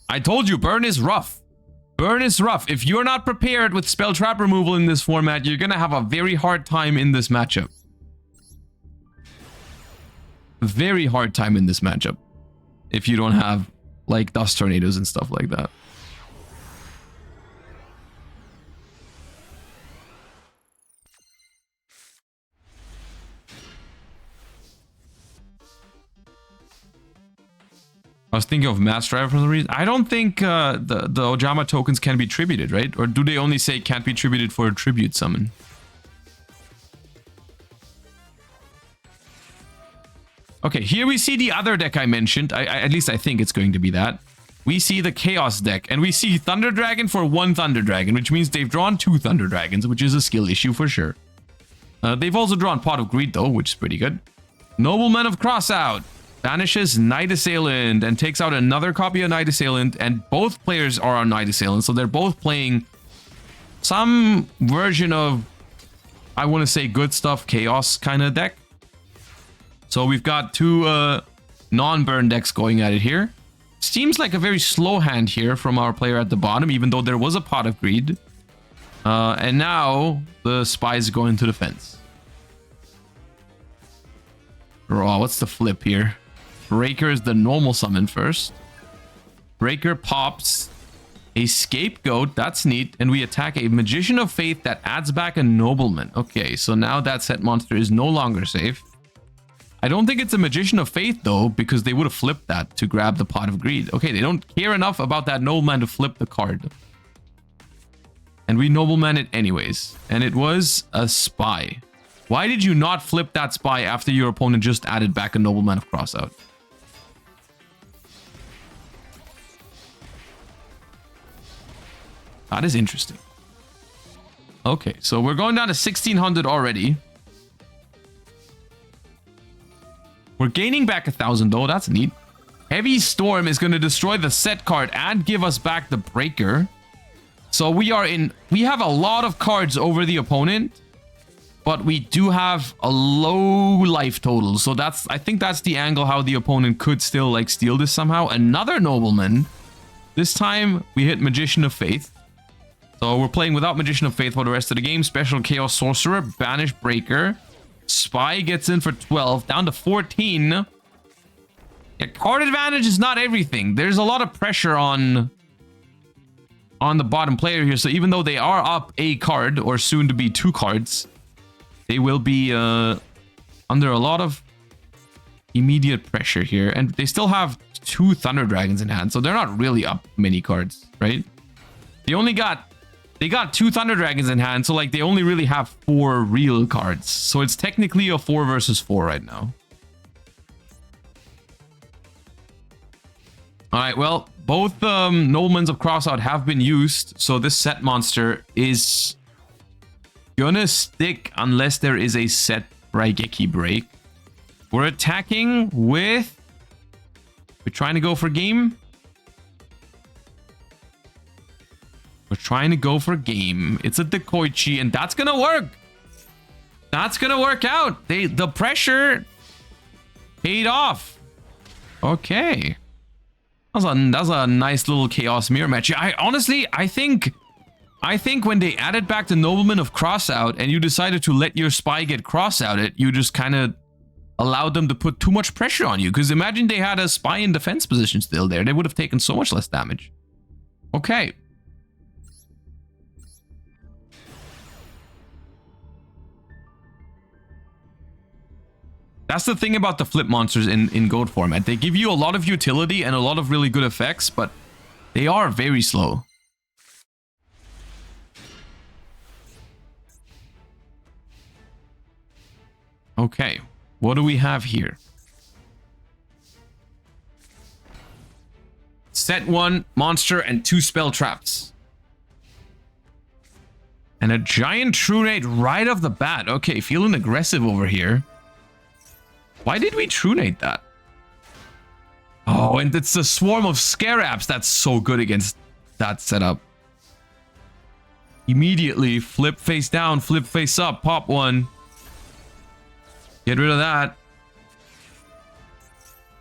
I told you, burn is rough. Burn is rough. If you're not prepared with spell trap removal in this format, you're gonna have a very hard time in this matchup. Very hard time in this matchup. If you don't have, like, dust tornadoes and stuff like that. I was thinking of Master Duel for some reason. I don't think the Ojama tokens can be tributed, right? Or do they only say can't be tributed for a tribute summon? Okay, here we see the other deck I mentioned. At least I think it's going to be that. We see the Chaos deck, and we see Thunder Dragon for 1 Thunder Dragon, which means they've drawn 2 Thunder Dragons, which is a skill issue for sure. They've also drawn Pot of Greed, though, which is pretty good. Nobleman of Crossout banishes Night Assailant and takes out another copy of Night Assailant, and both players are on Night Assailant, so they're both playing some version of, I want to say, good stuff Chaos kind of deck. So we've got 2 non-burn decks going at it here. Seems like a very slow hand here from our player at the bottom, even though there was a Pot of Greed. And now the Spy's going to the fence. Oh, what's the flip here? Breaker is the normal summon first. Breaker pops a Scapegoat. That's neat. And we attack a Magician of Faith that adds back a Nobleman. Okay, so now that set monster is no longer safe. I don't think it's a Magician of Faith, though, because they would have flipped that to grab the Pot of Greed. Okay, they don't care enough about that Nobleman to flip the card. And we Nobleman it anyways. And it was a Spy. Why did you not flip that Spy after your opponent just added back a Nobleman of Crossout? That is interesting. Okay, so we're going down to 1600 already. We're gaining back 1,000 though. That's neat. Heavy Storm is going to destroy the set card and give us back the Breaker. So we have a lot of cards over the opponent, but we do have a low life total. So I think that's the angle how the opponent could still like steal this somehow. Another Nobleman. This time we hit Magician of Faith. So we're playing without Magician of Faith for the rest of the game. Special Chaos Sorcerer, Banish Breaker. Spy gets in for 12, down to 14. Yeah, card advantage is not everything. There's a lot of pressure on the bottom player here. So even though they are up a card, or soon to be 2 cards, they will be under a lot of immediate pressure here. And they still have 2 Thunder Dragons in hand, so they're not really up many cards, right? They got 2 Thunder Dragons in hand, so like they only really have 4 real cards. So it's technically a 4 versus 4 right now. Alright, well, both Noblemans of Crossout have been used, so this set monster is gonna stick unless there is a set Raigeki break. We're attacking with... We're trying to go for game. We're trying to go for game. It's a Dekoichi, and that's gonna work. That's gonna work out. The pressure paid off. Okay. That's a nice little Chaos Mirror match. I think when they added back the Nobleman of Crossout and you decided to let your Spy get cross-outed, you just kind of allowed them to put too much pressure on you. Because imagine they had a Spy in defense position still there. They would have taken so much less damage. Okay. That's the thing about the flip monsters in Goat format. They give you a lot of utility and a lot of really good effects, but they are very slow. Okay, what do we have here? Set 1 monster and 2 spell traps. And a giant True Nate right off the bat. Okay, feeling aggressive over here. Why did we True Nate that? Oh, and it's a swarm of Scarabs. That's so good against that setup. Immediately, flip face down, flip face up, pop 1. Get rid of that.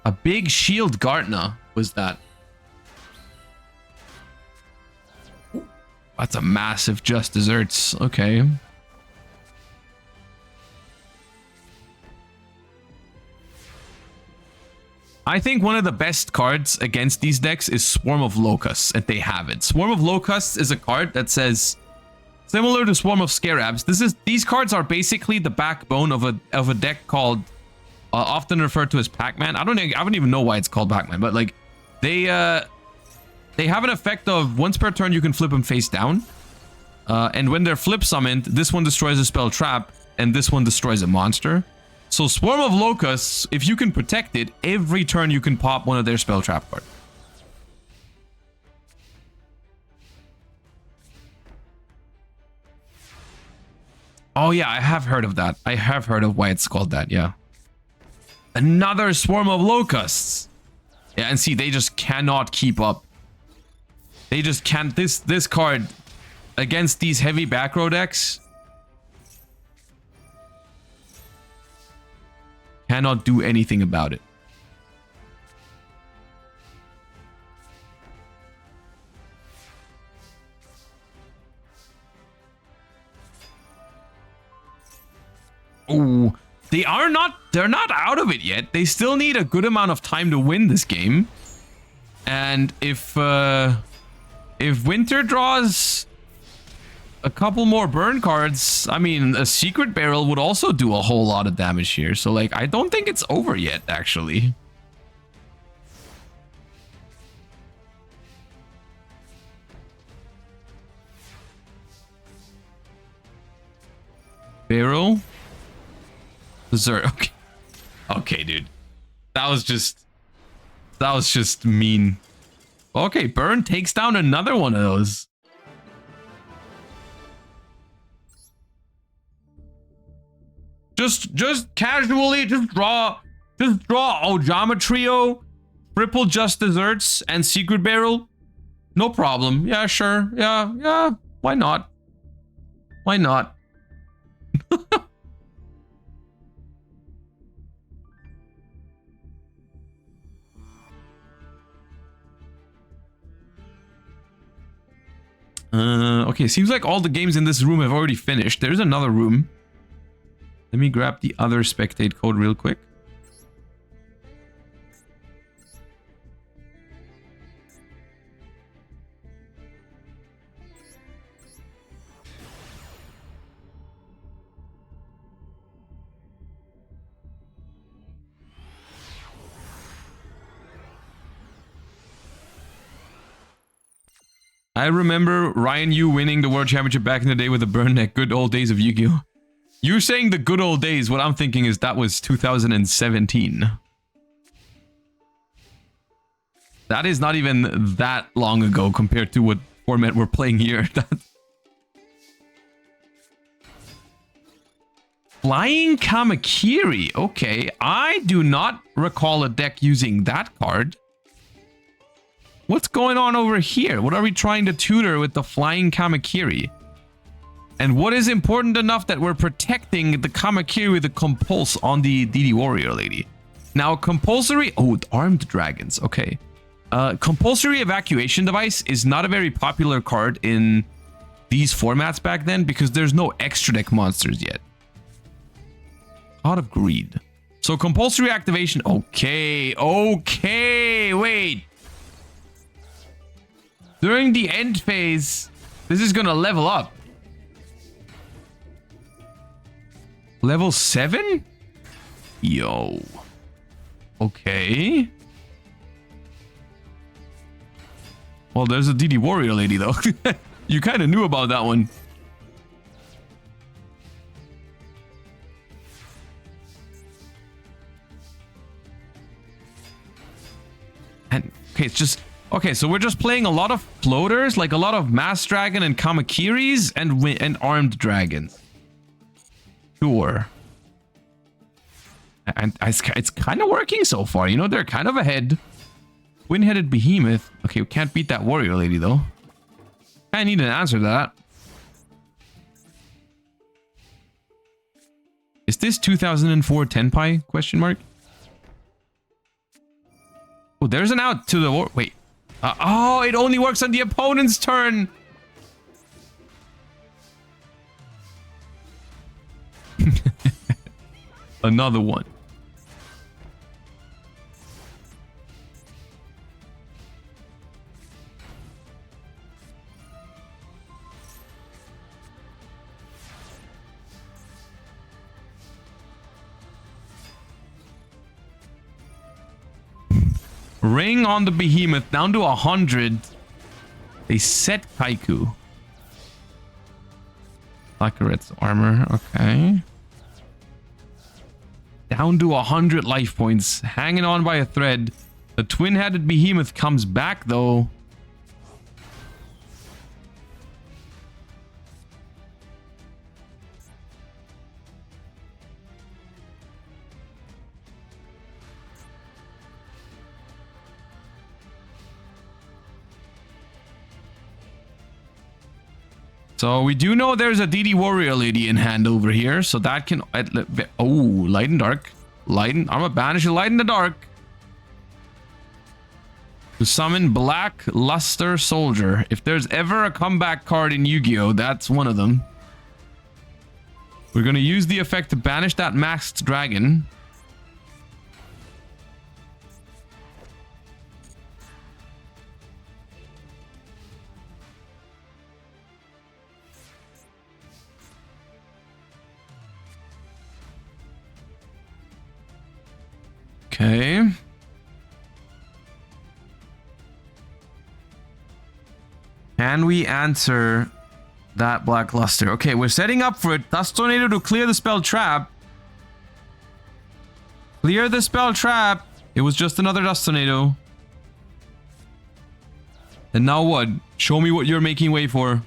A big shield Gartner was that. That's a massive just desserts. Okay. I think one of the best cards against these decks is Swarm of Locusts, and they have it. Swarm of Locusts is a card that says, similar to Swarm of Scarabs, these cards are basically the backbone of a deck called, often referred to as Pac-Man. I don't even know why it's called Pac-Man, but like they have an effect of once per turn you can flip them face down, and when they're flip summoned, this one destroys a spell trap, and this one destroys a monster. So Swarm of Locusts, if you can protect it, every turn you can pop one of their spell trap cards. Oh yeah, I have heard of that. I have heard of why it's called that, yeah. Another Swarm of Locusts. Yeah, and see, they just cannot keep up. They just can't. This card against these heavy back row decks cannot do anything about it. Oh, they're not out of it yet. They still need a good amount of time to win this game. And if Winter draws a couple more burn cards, I mean, a Secret Barrel would also do a whole lot of damage here. So, like, I don't think it's over yet, actually. Barrel. Dessert. Okay. Okay, dude. That was just mean. Okay, Burn takes down another one of those. Just casually, just draw Ojama Trio, triple Just Desserts, and Secret Barrel. No problem. Yeah, sure. Yeah. Why not? Why not? Okay, seems like all the games in this room have already finished. There's another room. Let me grab the other spectate code real quick. I remember Ryan Yu winning the World Championship back in the day with the burn deck. Good old days of Yu-Gi-Oh! You're saying the good old days. What I'm thinking is that was 2017. That is not even that long ago compared to what format we're playing here. Flying Kamakiri. Okay, I do not recall a deck using that card. What's going on over here? What are we trying to tutor with the Flying Kamakiri? And what is important enough that we're protecting the Kamakiri with the Compulse on the DD Warrior lady? Now, compulsory... Oh, armed dragons. Okay. Compulsory evacuation device is not a very popular card in these formats back then because there's no extra deck monsters yet. Heart of Greed. So compulsory activation... Okay, wait. During the end phase, this is gonna level up. Level 7? Yo. Okay. Well, there's a DD Warrior lady, though. You kind of knew about that one. And, okay, it's just... Okay, so we're just playing a lot of floaters, like a lot of Mass Dragon and Kamakiris and armed dragons. Sure. And it's kind of working so far. You know, they're kind of ahead. Twin-headed behemoth. Okay, we can't beat that warrior lady, though. I need an answer to that. this 2004 Tenpai? Question mark. Oh, there's an out to the war. Wait. Oh, it only works on the opponent's turn. Another one. Ring on the behemoth down to 100. They set Kaiku. Lacquerette's armor. Okay. Down to 100 life points. Hanging on by a thread. The twin-headed behemoth comes back though. So we do know there's a DD warrior lady in hand over here, so that can... Oh, light and dark. I'm a banish light in the dark. To summon Black Luster Soldier. If there's ever a comeback card in Yu-Gi-Oh, that's one of them. We're going to use the effect to banish that masked dragon. Okay. Can we answer that Black Luster? Okay, we're setting up for it. Dust Tornado to clear the spell trap. Clear the spell trap. It was just another Dust Tornado. And now what? Show me what you're making way for.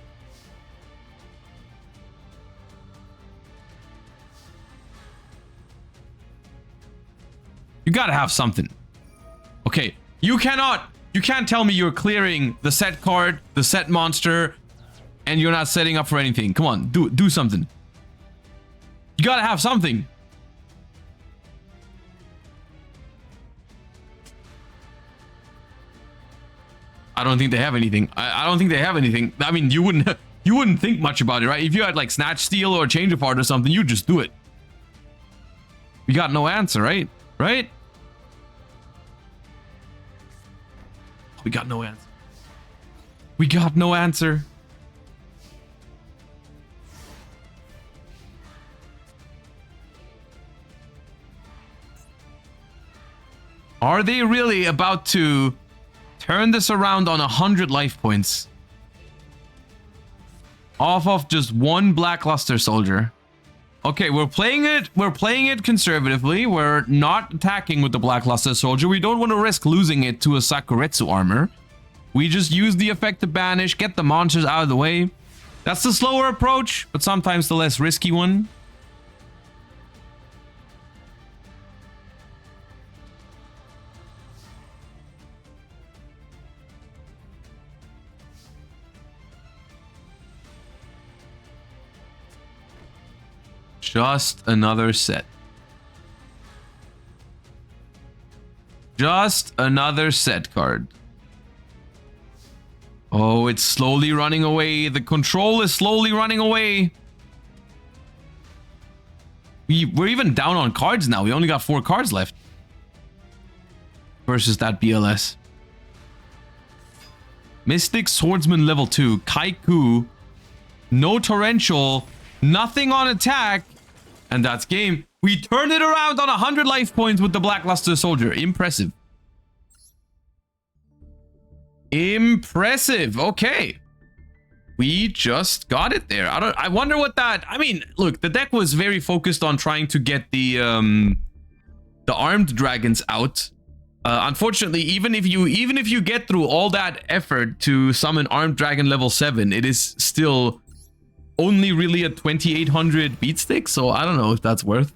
You gotta have something. Okay, you can't tell me you're clearing the set card, the set monster, and you're not setting up for anything. Come on, do something. You gotta have something. I don't think they have anything. I don't think they have anything. I mean, you wouldn't think much about it, right? If you had like Snatch Steal or Change of Heart or something, you'd just do it. We got no answer, right? Right? We got no answer. We got no answer. Are they really about to turn this around on 100 life points? Off of just one Black Luster Soldier. Okay, we're playing it conservatively. We're not attacking with the Black Luster Soldier. We don't want to risk losing it to a Sakuretsu armor. We just use the effect to banish, get the monsters out of the way. That's the slower approach, but sometimes the less risky one. Just another set. Just another set card. Oh, it's slowly running away. The control is slowly running away. We're even down on cards now. We only got 4 cards left. Versus that BLS. Mystic Swordsman level 2. Kaiku. No torrential. Nothing on attack. And that's game. We turned it around on 100 life points with the Black Luster Soldier. Impressive. Impressive. Okay. We just got it there. I wonder what that... I mean, look, the deck was very focused on trying to get the armed dragons out. Unfortunately, even if you get through all that effort to summon armed dragon level 7, it is still only really a 2800 beat stick, so I don't know if that's worth.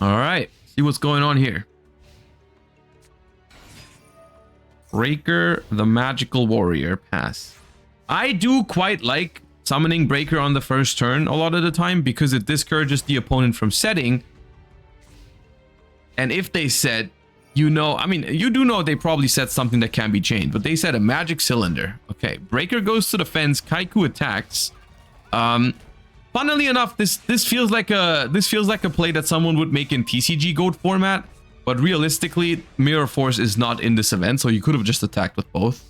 All right, see what's going on here. Breaker, the magical warrior, pass. I do quite like summoning Breaker on the first turn a lot of the time because it discourages the opponent from setting. And if they set, you know, I mean, you do know they probably set something that can be chained, but they set a magic cylinder. Okay, Breaker goes to the fence, Kaiku attacks. Funnily enough, this feels like a play that someone would make in TCG Goat format, but realistically, Mirror Force is not in this event, so you could have just attacked with both.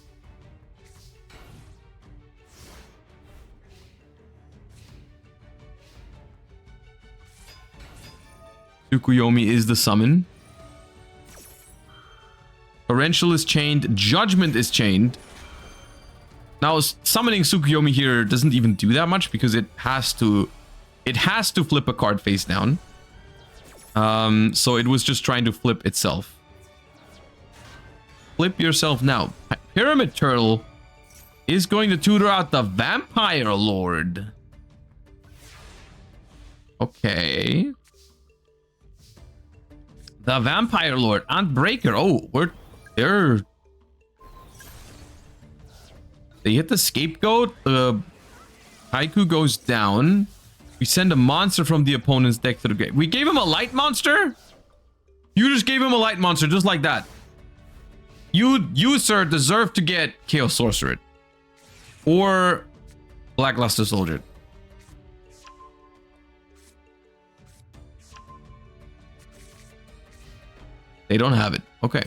Tsukuyomi is the summon. Torrential is chained. Judgment is chained. Now, summoning Tsukuyomi here doesn't even do that much because it has to flip a card face down. So it was just trying to flip itself. Flip yourself now. Pyramid Turtle is going to tutor out the Vampire Lord. Okay. The Vampire Lord and Breaker. Oh, they hit the Scapegoat. The Haiku goes down. We send a monster from the opponent's deck to the grave. We gave him a light monster? You just gave him a light monster just like that. You sir, deserve to get Chaos Sorcerer. Or Blackluster Soldier. They don't have it. Okay.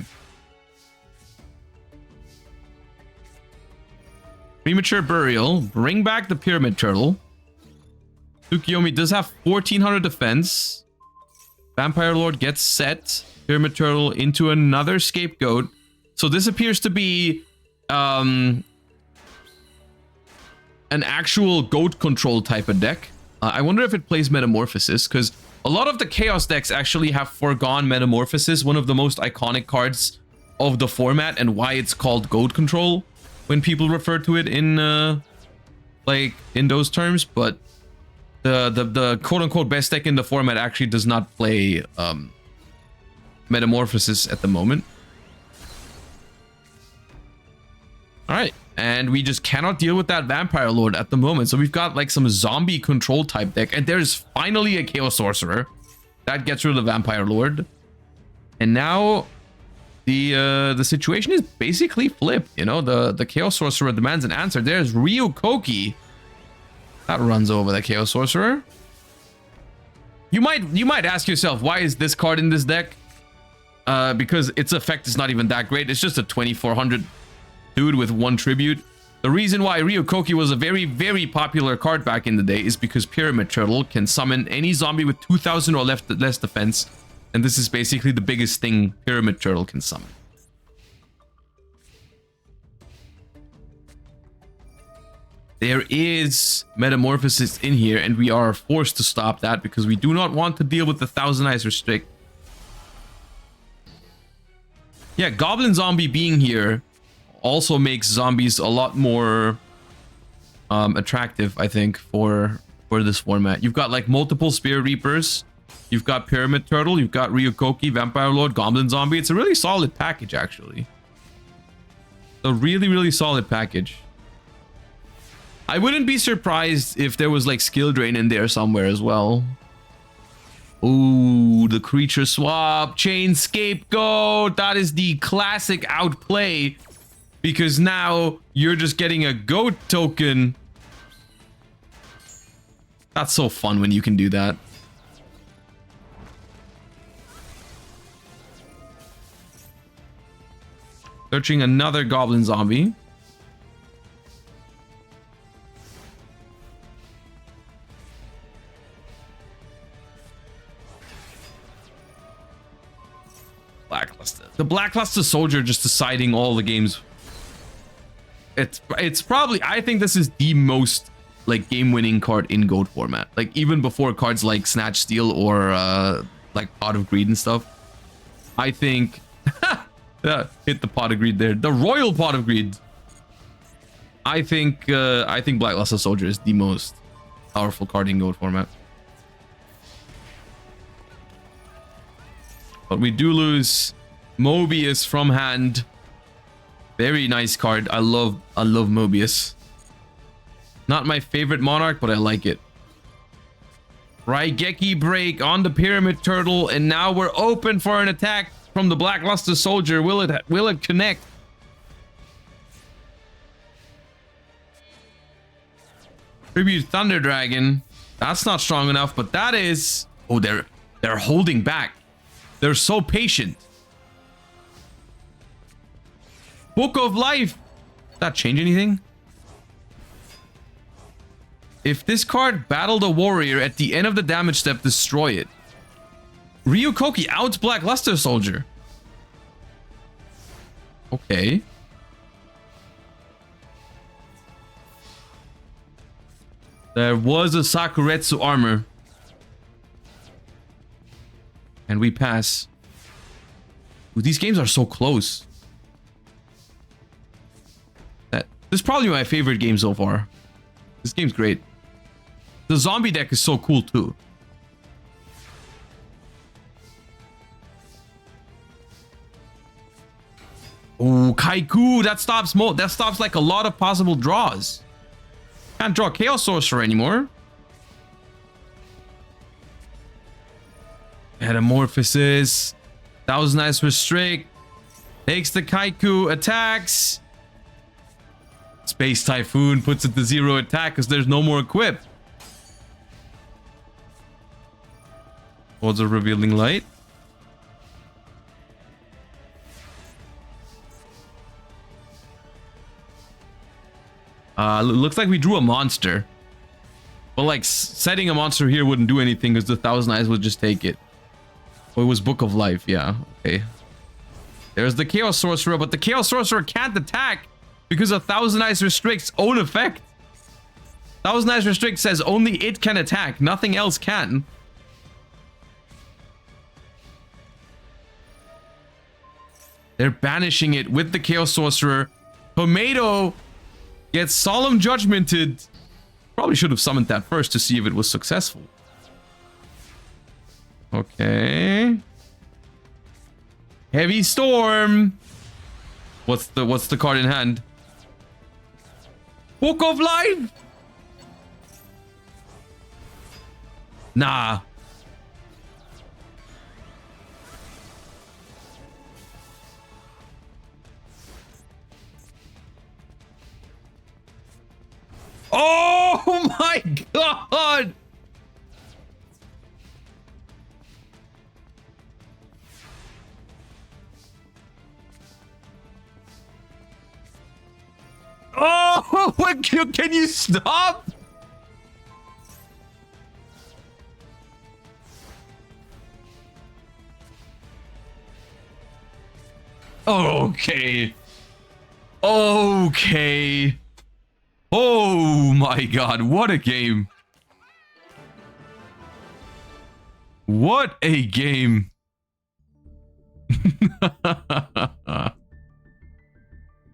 Premature Burial. Bring back the Pyramid Turtle. Tsukuyomi does have 1400 defense. Vampire Lord gets set. Pyramid Turtle into another Scapegoat. So this appears to be an actual goat control type of deck. I wonder if it plays Metamorphosis, because a lot of the Chaos decks actually have foregone Metamorphosis, one of the most iconic cards of the format, and why it's called goat control when people refer to it in like in those terms. But the quote-unquote best deck in the format actually does not play Metamorphosis at the moment. All right, and we just cannot deal with that Vampire Lord at the moment. So we've got like some zombie control type deck, and there's finally a Chaos Sorcerer that gets rid of the Vampire Lord. And now the situation is basically flipped. You know, the Chaos Sorcerer demands an answer. There's Ryokoki that runs over the Chaos Sorcerer. You might ask yourself, why is this card in this deck? Because its effect is not even that great. It's just a 2400 dude with one tribute. The reason why Ryokoki was a very, very popular card back in the day is because Pyramid Turtle can summon any zombie with 2000 or less defense. And this is basically the biggest thing Pyramid Turtle can summon. There is Metamorphosis in here, and we are forced to stop that because we do not want to deal with the Thousand Eyes Restrict. Yeah, Goblin Zombie being here also makes zombies a lot more attractive, I think, for this format. You've got like multiple Spear Reapers, you've got Pyramid Turtle, you've got Ryokoki, Vampire Lord, Goblin Zombie. It's a really solid package, actually. A really, really solid package. I wouldn't be surprised if there was like skill drain in there somewhere as well. Ooh, the creature swap, chain Scapegoat. That is the classic outplay. Because now you're just getting a goat token. That's so fun when you can do that. Searching another Goblin Zombie. Blackluster. The Blackluster Soldier just deciding all the games. It's probably, I think this is the most like game-winning card in GOAT format. Like even before cards like Snatch Steal or like Pot of Greed and stuff. I think hit the Pot of Greed there. The Royal Pot of Greed. I think Blackluster Soldier is the most powerful card in GOAT format. But we do lose Mobius from hand. Very nice card. I love Mobius. Not my favorite monarch, but I like it. Raigeki break on the Pyramid Turtle, and now we're open for an attack from the Blackluster Soldier. Will it connect? Tribute Thunder Dragon. That's not strong enough, but that is... Oh, they're holding back. They're so patient. Book of Life. Does that change anything? If this card battled a warrior at the end of the damage step, destroy it. Ryukoki outs Blackluster Soldier. Okay. There was a Sakuretsu armor. And we pass. Ooh, these games are so close. This is probably my favorite game so far. This game's great. The zombie deck is so cool too. Oh, Kaiku, that stops like a lot of possible draws. Can't draw Chaos Sorcerer anymore. Metamorphosis. Thousand Eyes Restrict. Takes the Kaiku, attacks. Space Typhoon puts it to 0 attack because there's no more equip. What's a Revealing Light? Looks like we drew a monster. But like setting a monster here wouldn't do anything because the Thousand Eyes would just take it. Oh, it was Book of Life. Yeah, okay. There's the Chaos Sorcerer, but the Chaos Sorcerer can't attack because a Thousand Eyes restricts own effect. Thousand Eyes Restrict says only it can attack, nothing else can. They're banishing it with the Chaos Sorcerer. Tomato gets Solemn Judgmented. Probably should have summoned that first to see if it was successful. Okay. Heavy Storm. What's the card in hand? Book of Life. Nah. Oh my god! Oh, what, can you stop? Okay. Okay. Oh my god, what a game. What a game.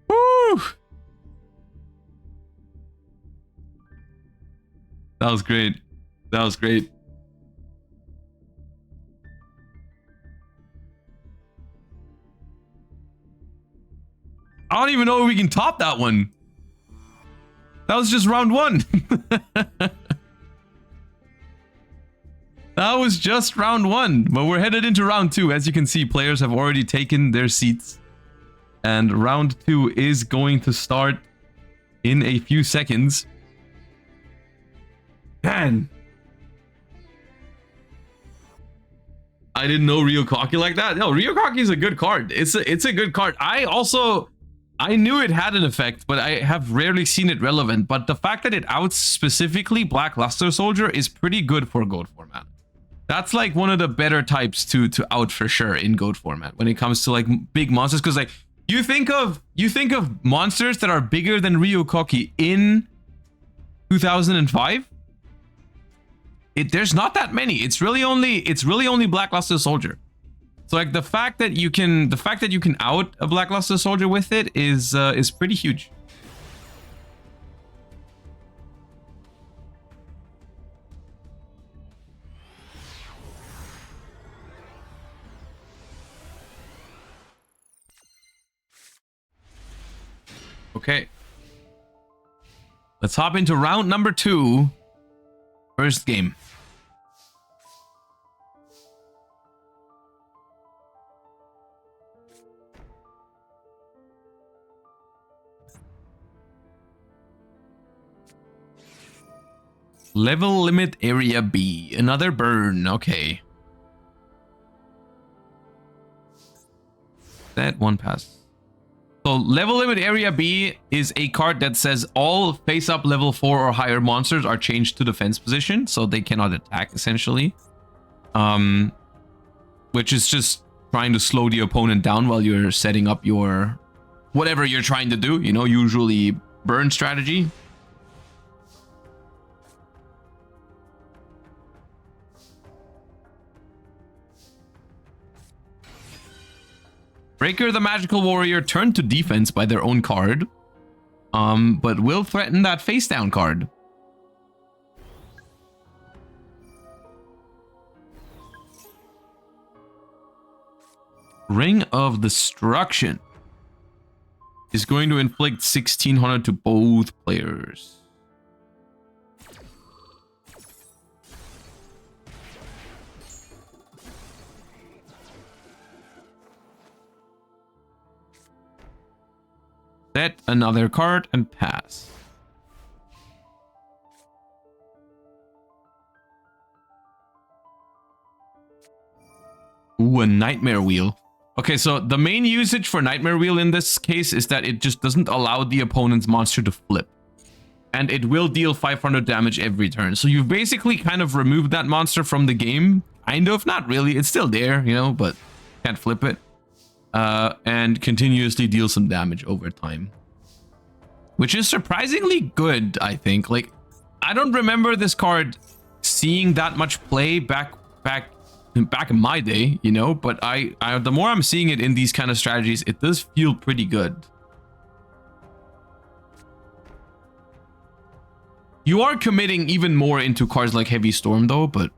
Woo! That was great. That was great. I don't even know if we can top that one. That was just round one. That was just round one, but we're headed into round two. As you can see, players have already taken their seats. And round two is going to start in a few seconds. Man. I didn't know Ryukoki like that. No, Ryukoki is a good card. It's a good card. I knew it had an effect, but I have rarely seen it relevant. But the fact that it outs specifically Blackluster Soldier is pretty good for GOAT format. That's like one of the better types to out for sure in GOAT format when it comes to like big monsters. Because like you think of monsters that are bigger than Ryukoki in 2005. There's not that many. It's really only Blackluster Soldier. So like the fact that you can out a Blackluster Soldier with it is pretty huge. Okay. Let's hop into round number 2. First game. Level limit area B. Another burn. Okay. That one pass. So level limit area B is a card that says all face up level 4 or higher monsters are changed to defense position, so they cannot attack essentially. Which is just trying to slow the opponent down while you're setting up your whatever you're trying to do, you know, usually burn strategy. Breaker the Magical Warrior turned to defense by their own card, but will threaten that face down card. Ring of Destruction is going to inflict 1600 to both players. Set another card and pass. Ooh, a Nightmare Wheel. Okay, so the main usage for Nightmare Wheel in this case is that it just doesn't allow the opponent's monster to flip. And it will deal 500 damage every turn. So you've basically kind of removed that monster from the game. Kind of, not really. It's still there, you know, but can't flip it. And continuously deal some damage over time. Which is surprisingly good, I think. Like, I don't remember this card seeing that much play back in my day, you know, but I the more I'm seeing it in these kind of strategies, it does feel pretty good. You are committing even more into cards like Heavy Storm though, but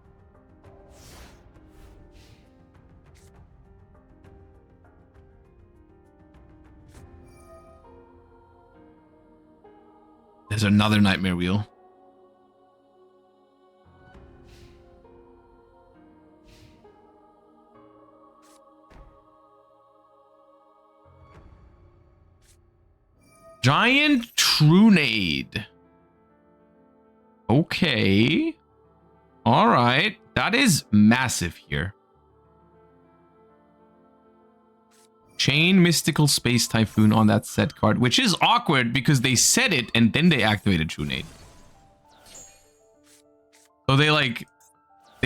there's another Nightmare Wheel. Giant Trunade. Okay. All right. That is massive here. Chain Mystical Space Typhoon on that set card, which is awkward because they set it and then they activated Trunade. So they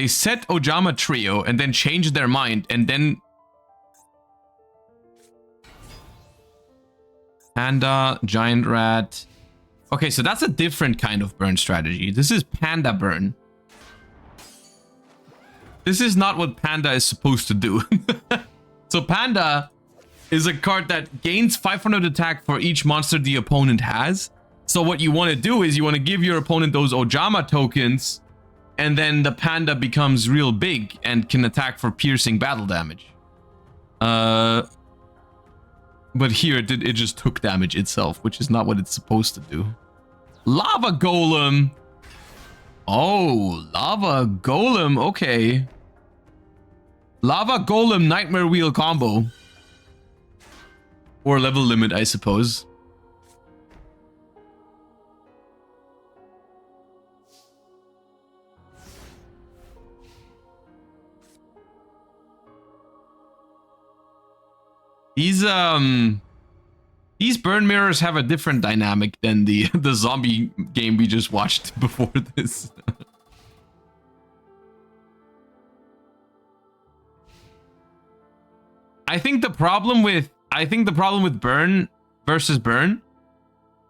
set Ojama Trio and then changed their mind and then Panda, Giant Rat. Okay, so that's a different kind of burn strategy. This is Panda Burn. This is not what Panda is supposed to do. So Panda is a card that gains 500 attack for each monster the opponent has. So what you want to do is you want to give your opponent those Ojama tokens, and then the Panda becomes real big and can attack for piercing battle damage. But here it just took damage itself, which is not what it's supposed to do. Lava Golem. Oh, Lava Golem. Okay. Lava Golem Nightmare Wheel combo. Or level limit, I suppose. These burn mirrors have a different dynamic than the zombie game we just watched before this. I think the problem with burn versus burn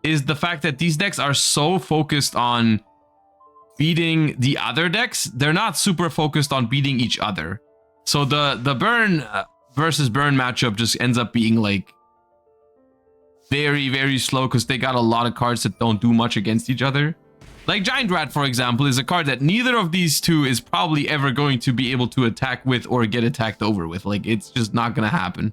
is the fact that these decks are so focused on beating the other decks. They're not super focused on beating each other. So the burn versus burn matchup just ends up being like very, very slow because they got a lot of cards that don't do much against each other. Like Giant Rat, for example, is a card that neither of these two is probably ever going to be able to attack with or get attacked over with. Like, it's just not going to happen.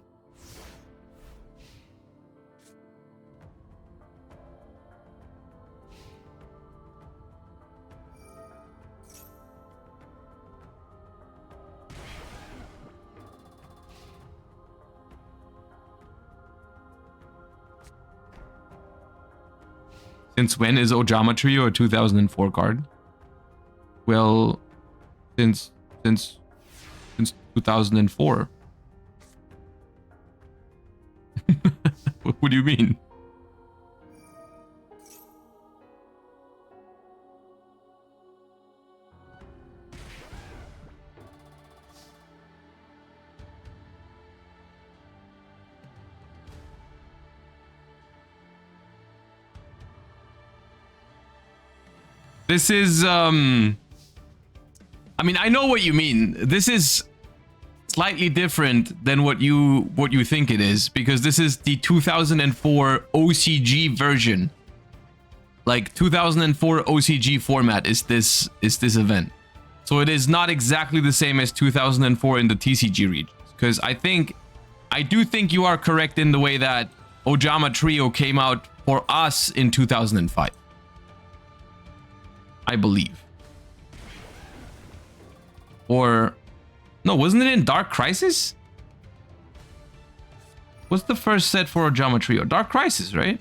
Since when is Ojama Trio a 2004 card? Well, since 2004. What do you mean? This is I mean, I know what you mean. This is slightly different than what you think it is, because this is the 2004 OCG version. Like 2004 OCG format is this event. So it is not exactly the same as 2004 in the TCG regions, because I do think you are correct in the way that Ojama Trio came out for us in 2005. I believe. Or no, wasn't it in Dark Crisis? What's the first set for Ojama Trio? Dark Crisis, right?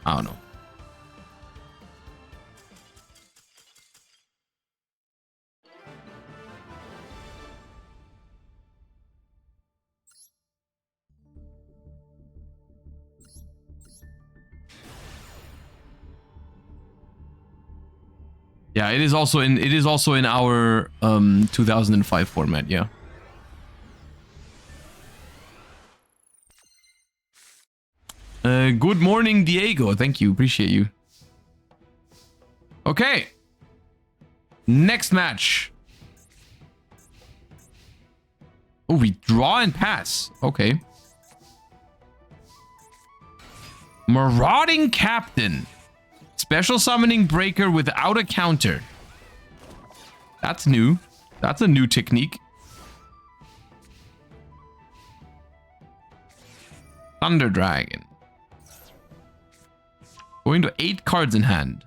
I don't know. Yeah, it is also in our 2005 format, yeah. Good morning, Diego. Thank you. Appreciate you. Okay. Next match. Oh, we draw and pass. Okay. Marauding Captain. Special summoning breaker without a counter. That's new. That's a new technique. Thunder Dragon. Going to 8 cards in hand.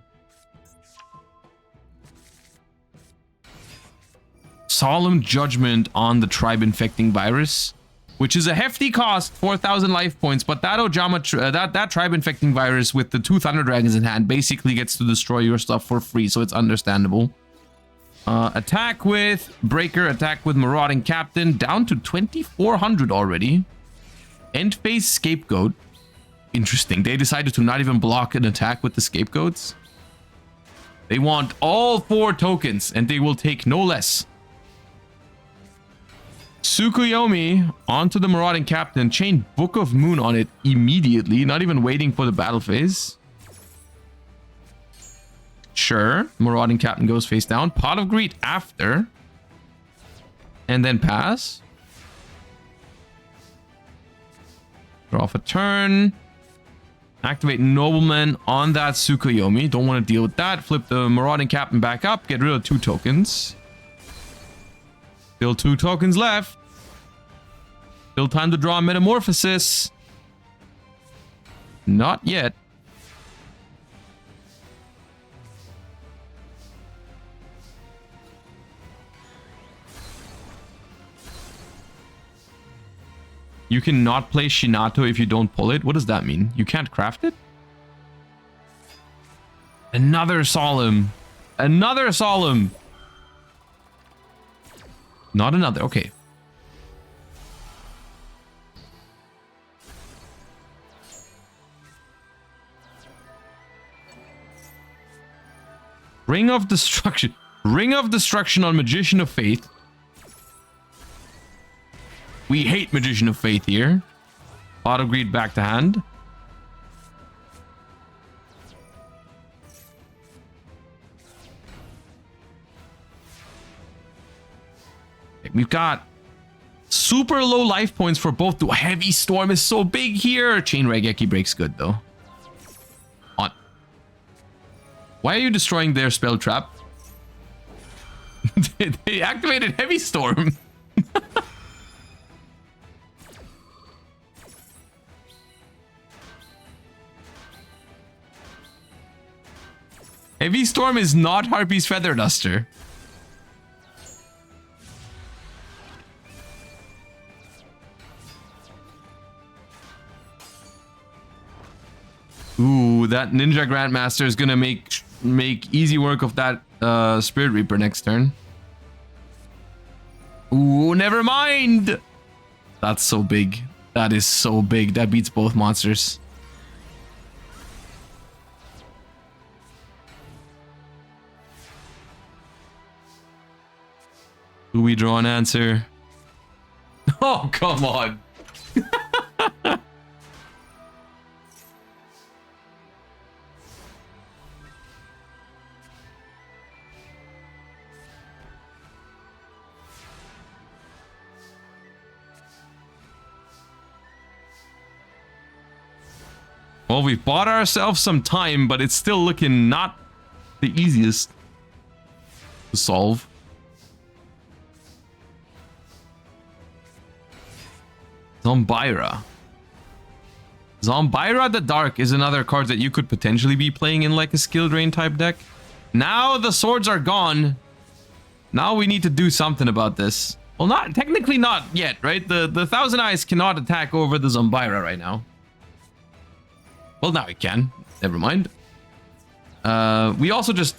Solemn Judgment on the Tribe Infecting Virus, which is a hefty cost, 4,000 life points, but that that Tribe Infecting Virus with the 2 Thunder Dragons in hand basically gets to destroy your stuff for free, so it's understandable. Attack with Breaker, attack with Marauding Captain, down to 2,400 already. End phase Scapegoat. Interesting, they decided to not even block an attack with the Scapegoats. They want all 4 tokens, and they will take no less. Tsukuyomi onto the Marauding Captain. Chain Book of Moon on it immediately, not even waiting for the battle phase. Sure, Marauding Captain goes face down. Pot of Greed after. And then pass. Draw off a turn. Activate Nobleman on that Tsukuyomi. Don't want to deal with that. Flip the Marauding Captain back up. Get rid of 2 tokens. Still 2 tokens left. Still time to draw a Metamorphosis. Not yet. You cannot play Shinato if you don't pull it. What does that mean? You can't craft it? Another Solemn. Another Solemn. Not another. Okay. Ring of Destruction. Ring of Destruction on Magician of Faith. We hate Magician of Faith here. Pot of Greed back to hand. We've got super low life points for both. The Heavy Storm is so big here. Chain Raigeki breaks good though. On. Why are you destroying their spell trap? They activated Heavy Storm. Heavy Storm is not Harpy's Feather Duster. Ooh, that Ninja Grandmaster is gonna make easy work of that Spirit Reaper next turn. Ooh, never mind. That's so big. That is so big. That beats both monsters. Do we draw an answer? Oh, come on. Well, we've bought ourselves some time, but it's still looking not the easiest to solve. Zombira. Zombira the Dark is another card that you could potentially be playing in like a skill drain type deck. Now the swords are gone. Now we need to do something about this. Well, not technically not yet, right? The Thousand Eyes cannot attack over the Zombira right now. Well, now it can. Never mind. We also just...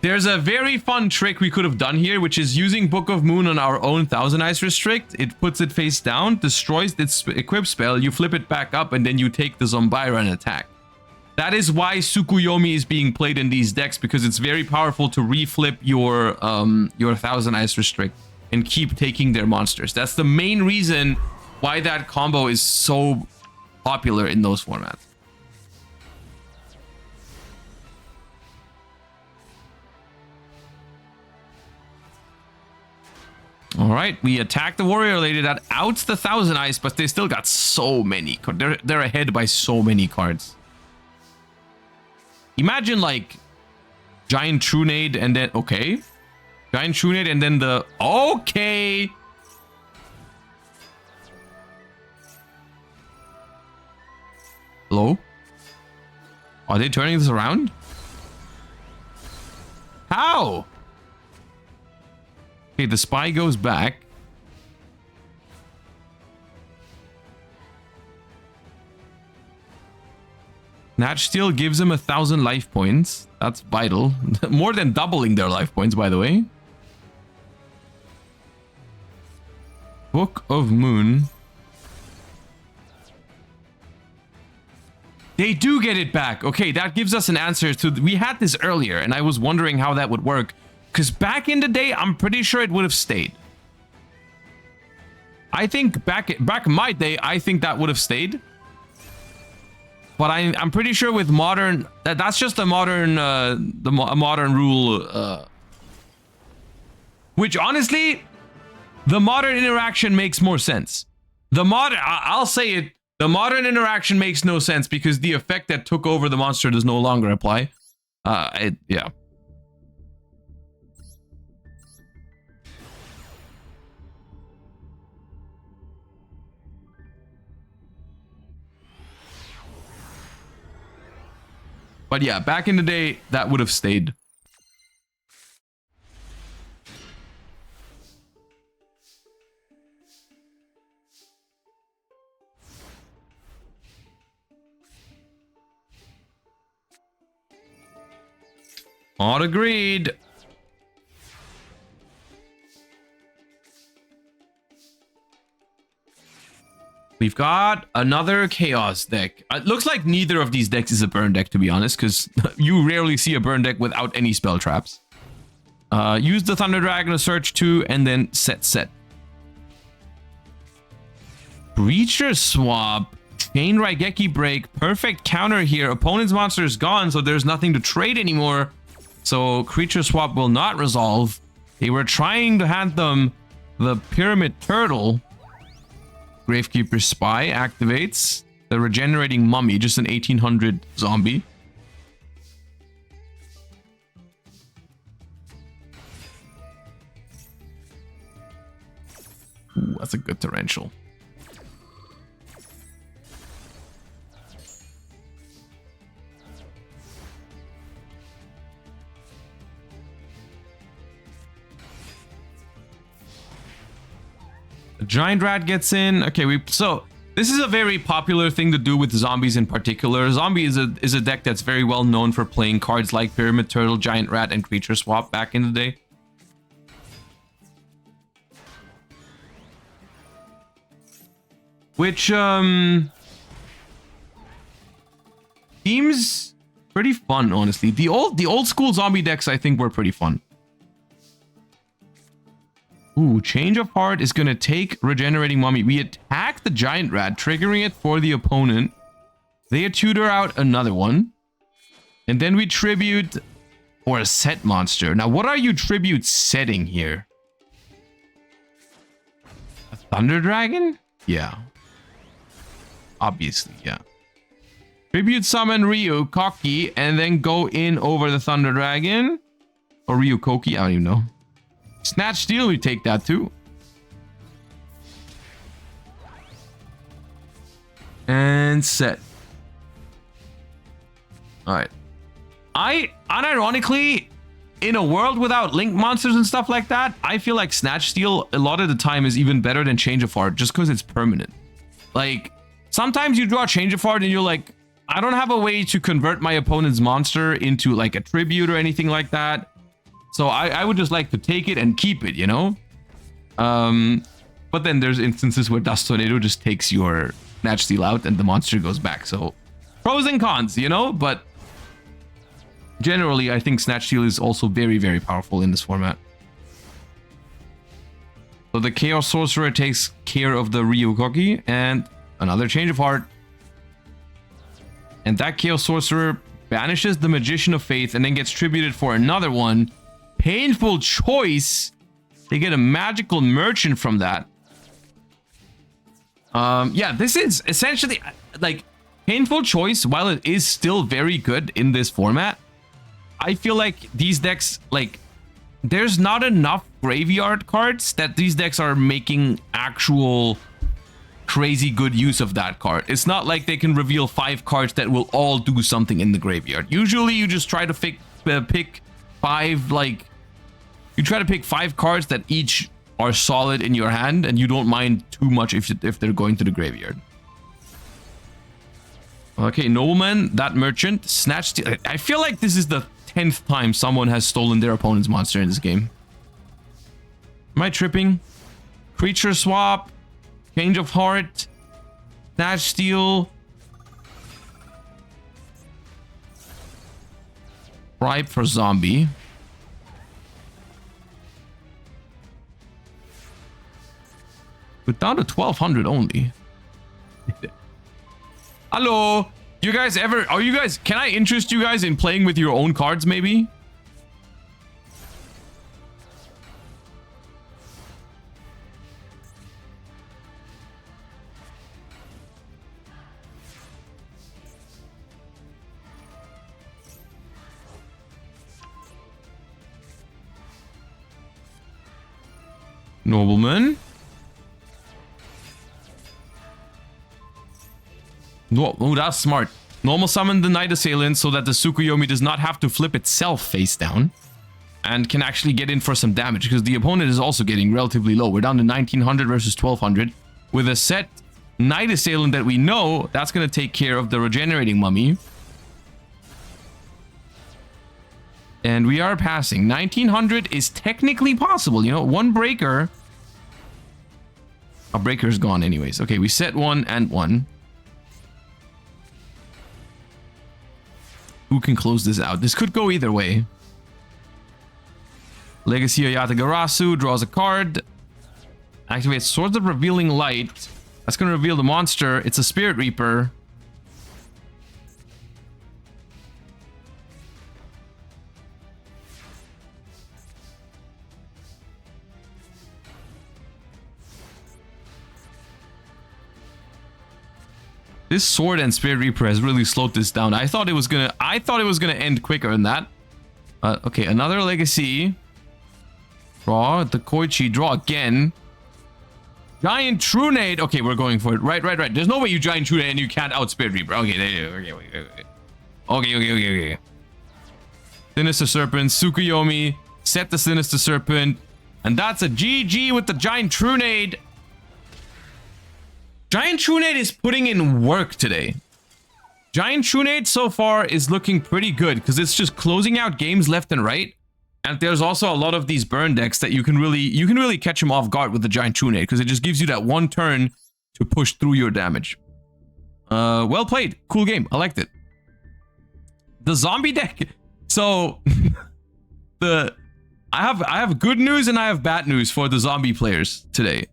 There's a very fun trick we could have done here, which is using Book of Moon on our own Thousand Eyes Restrict. It puts it face down, destroys its equip spell, you flip it back up, and then you take the Zombira and attack. That is why Tsukuyomi is being played in these decks, because it's very powerful to reflip your Thousand Eyes Restrict and keep taking their monsters. That's the main reason why that combo is so popular in those formats. All right, we attacked the warrior lady. That outs the Thousand Eyes, but they still got so many. They're ahead by so many cards. Imagine like Giant Trunade and then Giant Trunade and then the Hello? Are they turning this around? How? Okay, the spy goes back. Natch Steel gives him 1,000 life points. That's vital. More than doubling their life points, by the way. Book of Moon. They do get it back. Okay, that gives us an answer to... We had this earlier, and I was wondering how that would work. Because back in the day, I'm pretty sure it would have stayed. I think back in my day, I think that would have stayed. But I'm pretty sure with modern... That's just a modern... a modern rule... which, honestly, the modern interaction makes more sense. I'll say it. The modern interaction makes no sense because the effect that took over the monster does no longer apply. Yeah. But yeah, back in the day, that would have stayed. All agreed. We've got another Chaos deck. It looks like neither of these decks is a burn deck, to be honest, because you rarely see a burn deck without any spell traps. Use the Thunder Dragon to search 2 and then set. Breacher Swap. Chain Raigeki Break. Perfect counter here. Opponent's monster is gone, so there's nothing to trade anymore. So Creature Swap will not resolve. They were trying to hand them the Pyramid Turtle. Gravekeeper Spy activates. The Regenerating Mummy, just an 1800 zombie. Ooh, that's a good torrential. A giant rat gets in. Okay, so This is a very popular thing to do with zombies in particular. Zombie is a deck that's very well known for playing cards like Pyramid Turtle, Giant Rat, and Creature Swap back in the day. Which seems pretty fun, honestly. The old school zombie decks, I think, were pretty fun. Ooh, Change of Heart is gonna take Regenerating Mummy. We attack the Giant Rat, triggering it for the opponent. They tutor out another one. And then we tribute or a set monster. Now, what are you tribute setting here? A Thunder Dragon? Yeah. Obviously, yeah. Tribute summon Ryu, Koki, and then go in over the Thunder Dragon. Or Ryu Koki, I don't even know. Snatch Steal, we take that too. And set. Alright. Unironically, in a world without link monsters and stuff like that, I feel like Snatch Steal a lot of the time is even better than Change of Heart, just because it's permanent. Like, sometimes you draw Change of Heart and you're like, I don't have a way to convert my opponent's monster into like a tribute or anything like that. So I would just like to take it and keep it, you know? But then there's instances where Dust Tornado just takes your Snatch Steal out and the monster goes back. So pros and cons, you know? But generally, I think Snatch Steal is also very, very powerful in this format. So the Chaos Sorcerer takes care of the Ryukoki and another Change of Heart. And that Chaos Sorcerer banishes the Magician of Faith and then gets tributed for another one. Painful Choice. They get a Magical Merchant from that. Yeah, this is essentially like Painful Choice. While it is still very good in this format, I feel like these decks, like, there's not enough graveyard cards that these decks are making actual crazy good use of that card. It's not like they can reveal 5 cards that will all do something in the graveyard. Usually you just try to pick 5, like, you try to pick 5 cards that each are solid in your hand, and you don't mind too much if they're going to the graveyard. Okay, Nobleman, that Merchant, Snatch Steal. I feel like this is the 10th time someone has stolen their opponent's monster in this game. Am I tripping? Creature Swap, Change of Heart, Snatch Steal, Bribe for Zombie. But down to 1200 only. Hello, you guys ever? Are you guys? Can I interest you guys in playing with your own cards, maybe? Nobleman. No, oh, that's smart. Normal summon the Night Assailant so that the Tsukuyomi does not have to flip itself face down and can actually get in for some damage because the opponent is also getting relatively low. We're down to 1900 versus 1200 with a set Night Assailant that we know that's going to take care of the Regenerating Mummy. And we are passing. 1900 is technically possible. You know, one breaker. A breaker is gone anyways. Okay, we set 1 and 1. Who can close this out? This could go either way. Legacy of Yatagarasu draws a card. Activates Swords of Revealing Light. That's going to reveal the monster. It's a Spirit Reaper. This Sword and Spirit Reaper has really slowed this down. I thought it was gonna end quicker than that. Okay, another Legacy. Draw the Koichi. Draw again. Giant Trunade. Okay, we're going for it. Right. There's no way you Giant Trunade and you can't out Spirit Reaper. Okay. Sinister Serpent, Tsukuyomi. Set the Sinister Serpent. And that's a GG with the Giant Trunade. Giant Trunade is putting in work today. Giant Trunade so far is looking pretty good because it's just closing out games left and right. And there's also a lot of these burn decks that you can really catch them off guard with the Giant Trunade because it just gives you that one turn to push through your damage. Well played. Cool game. I liked it. The zombie deck. So I have good news and I have bad news for the zombie players today.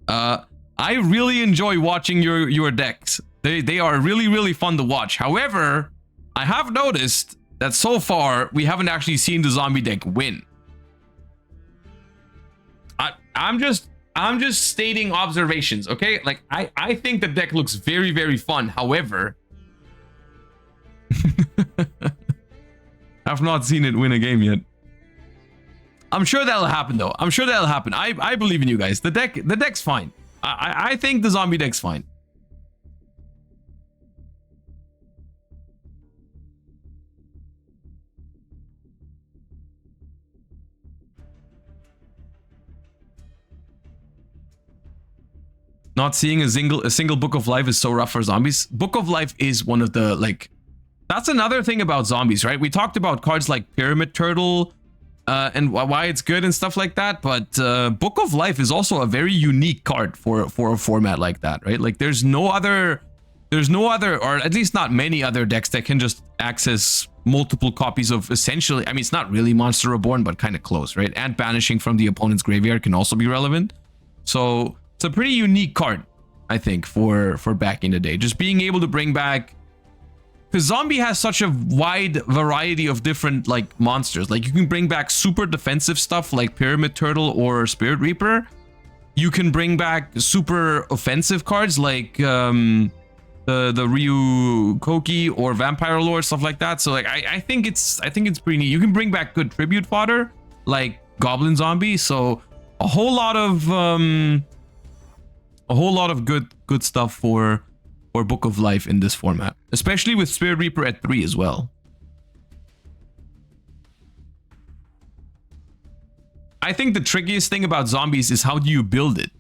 I really enjoy watching your decks. They are really fun to watch. However, I have noticed that so far we haven't actually seen the zombie deck win. I'm just stating observations, okay? Like I think the deck looks very fun. However, I've not seen it win a game yet. I'm sure that'll happen though. I'm sure that'll happen. I believe in you guys. The deck's fine. I think the zombie deck's fine. Not seeing a single Book of Life is so rough for zombies. Book of Life is one of the, like, that's another thing about zombies, right? We talked about cards like Pyramid Turtle and why it's good and stuff like that, but Book of Life is also a very unique card for a format like that, right? Like there's no other, or at least not many other decks that can just access multiple copies of essentially, I mean, it's not really Monster Reborn, but kind of close, right? And banishing from the opponent's graveyard can also be relevant. So it's a pretty unique card, I think, for back in the day. Just being able to bring back, because Zombie has such a wide variety of different like monsters. Like you can bring back super defensive stuff like Pyramid Turtle or Spirit Reaper. You can bring back super offensive cards like the Ryu Koki or Vampire Lord, stuff like that. So like I think it's pretty neat. You can bring back good tribute fodder like Goblin Zombie. So a whole lot of good stuff for Book of Life in this format, especially with Spirit Reaper at 3 as well. I think the trickiest thing about zombies is how do you build it,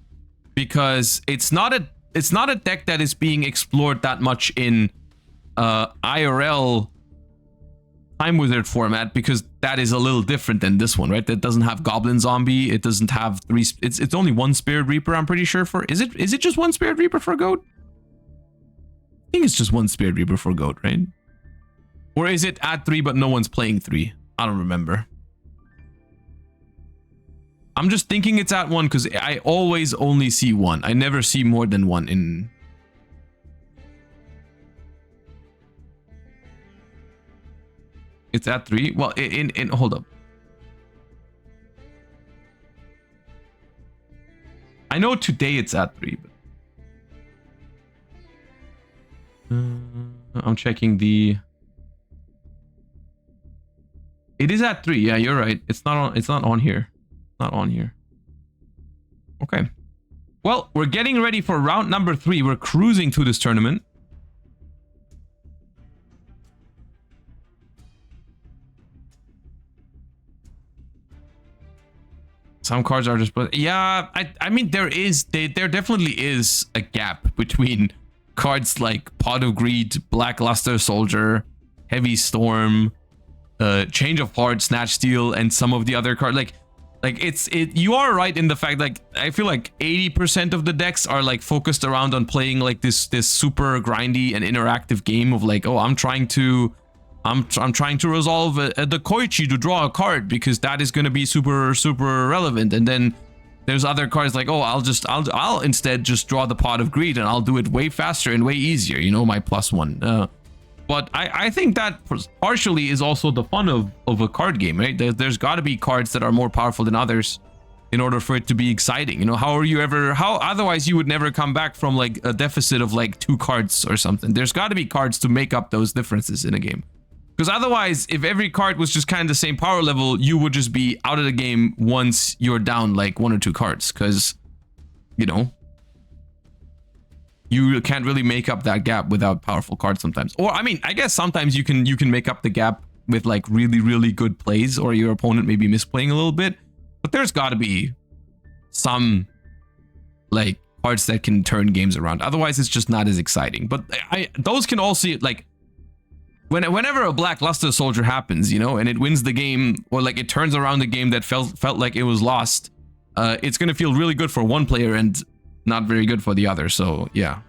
because it's not a deck that is being explored that much in IRL Time Wizard format, because that is a little different than this one, right? That doesn't have Goblin Zombie. It doesn't have 3. It's only 1 Spirit Reaper, I'm pretty sure. For is it just 1 Spirit Reaper for Goat? I think it's just 1 Spirit Reaper for Goat, right? Or is it at 3 but no one's playing 3? I don't remember. I'm just thinking it's at 1 because I always only see 1. I never see more than 1 in. It's at 3. Well, in hold up. I know today it's at 3, but I'm checking the. It is at 3. Yeah, you're right. It's not on. It's not on here. Not on here. Okay. Well, we're getting ready for round number 3. We're cruising to this tournament. Some cards are just, but yeah, I mean there definitely is a gap between cards like Pot of Greed, Blackluster Soldier, Heavy Storm, Change of Heart, Snatch Steal, and some of the other cards. Like you are right in the fact, like I feel like 80% of the decks are like focused around on playing like this super grindy and interactive game of like, oh, I'm trying to resolve the Koichi to draw a card because that is going to be super relevant. And then there's other cards like, oh, I'll instead just draw the Pot of Greed and I'll do it way faster and way easier, you know, my +1. But I think that partially is also the fun of a card game, right? There's got to be cards that are more powerful than others in order for it to be exciting. You know, how otherwise you would never come back from like a deficit of like 2 cards or something. There's got to be cards to make up those differences in a game. Because otherwise, if every card was just kind of the same power level, you would just be out of the game once you're down like 1 or 2 cards. Because, you know, you can't really make up that gap without powerful cards sometimes. Or, I mean, I guess sometimes you can make up the gap with like really good plays, or your opponent may be misplaying a little bit. But there's got to be some like cards that can turn games around. Otherwise, it's just not as exciting. But those can also, like, whenever a Black Luster Soldier happens, you know, and it wins the game, or like it turns around the game that felt like it was lost, it's gonna feel really good for one player and not very good for the other. So yeah.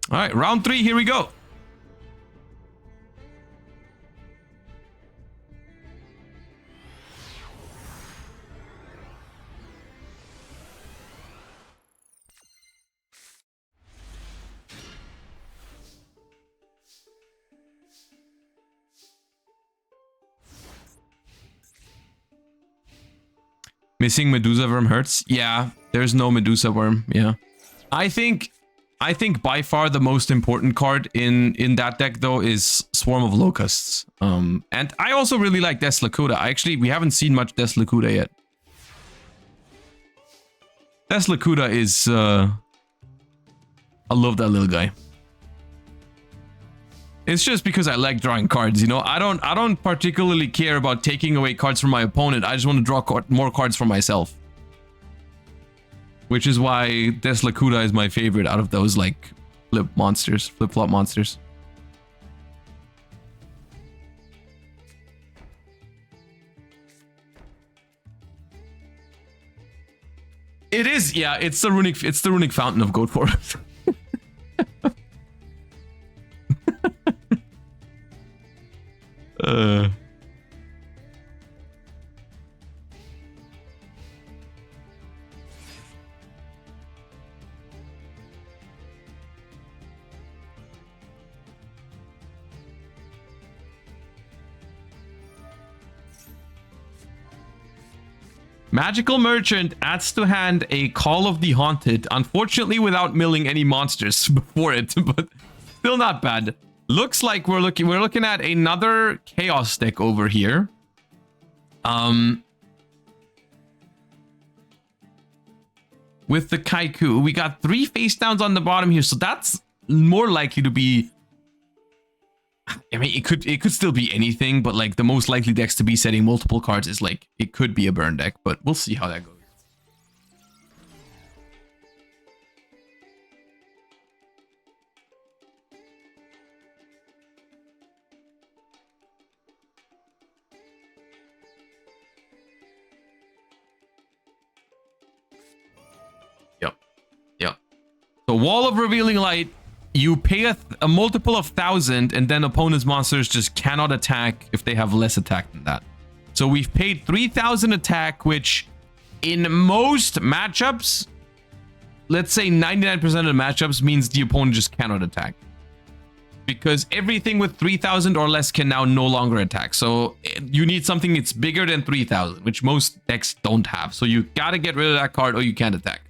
All right, round 3, here we go. Missing Medusa Worm hurts. Yeah, there's no Medusa Worm. Yeah, I think by far the most important card in that deck though is Swarm of Locusts. And I also really like Des Lakuta. We haven't seen much Des Lakuta yet. Des Lakuta is I love that little guy. It's just because I like drawing cards, you know. I don't particularly care about taking away cards from my opponent. I just want to draw more cards for myself. Which is why Des Lakuta is my favorite out of those, like, flip-flop monsters. It is, yeah, it's the runic fountain of Goat Forest. Magical Merchant adds to hand a Call of the Haunted, unfortunately without milling any monsters before it, but still not bad. Looks like we're looking at another Chaos deck over here. With the Kaiku, we got 3 face downs on the bottom here, so that's more likely to be. I mean, it could still be anything, but like the most likely decks to be setting multiple cards is like it could be a burn deck, but we'll see how that goes. Yep. So Wall of Revealing Light. You pay a multiple of 1,000, and then opponent's monsters just cannot attack if they have less attack than that. So we've paid 3,000 attack, which in most matchups, let's say 99% of the matchups, means the opponent just cannot attack. Because everything with 3,000 or less can now no longer attack. So you need something that's bigger than 3,000, which most decks don't have. So you gotta get rid of that card or you can't attack.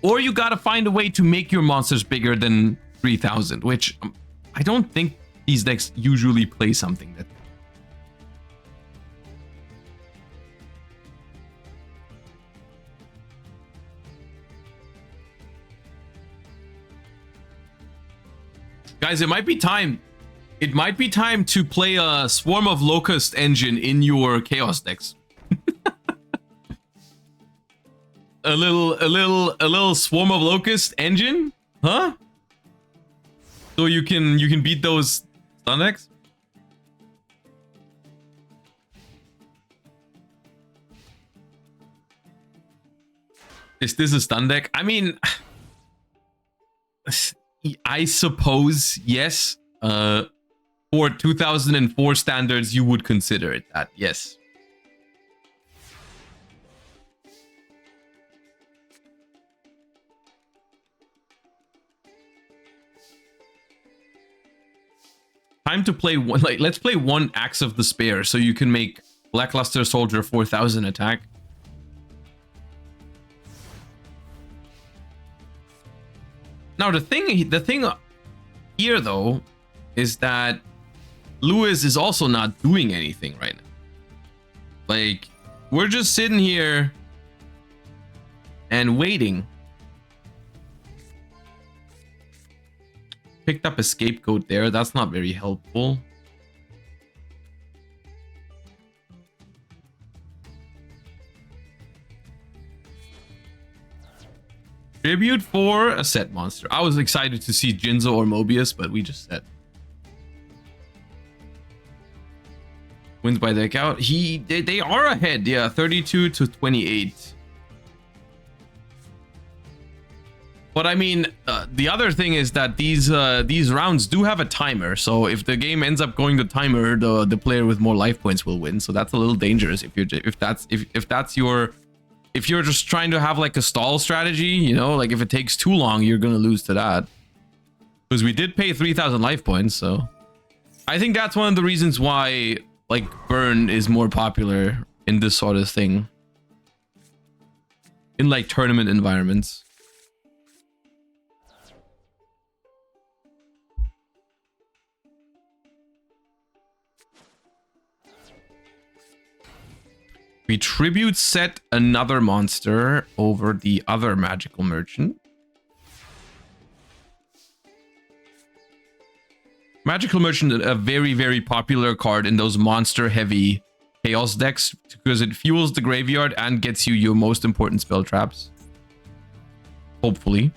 Or you gotta find a way to make your monsters bigger than 3,000, which I don't think these decks usually play something that. Guys, it might be time. It might be time to play a Swarm of Locust engine in your Chaos decks. A little Swarm of Locust engine, huh? So you can beat those stun decks. Is this a stun deck? I mean, I suppose yes. For 2004 standards, you would consider it that, yes. Time to play one, like, let's play one Axe of Despair so you can make Black Luster Soldier 4,000 attack. Now the thing here though is that Lewis is also not doing anything right now. Like, we're just sitting here and waiting. Picked up a scapegoat there. That's not very helpful. Tribute for a set monster. I was excited to see Jinzo or Mobius, but we just set. Wins by deck out. They are ahead, yeah, 32 to 28. But I mean, the other thing is that these rounds do have a timer. So if the game ends up going to timer, the player with more life points will win. So that's a little dangerous if you're just trying to have like a stall strategy, you know, like if it takes too long, you're gonna lose to that. Because we did pay 3,000 life points, so I think that's one of the reasons why like burn is more popular in this sort of thing, in like tournament environments. We tribute set another monster over the other magical merchant. Magical Merchant, a very, very popular card in those monster-heavy chaos decks because it fuels the graveyard and gets you your most important spell traps. Hopefully.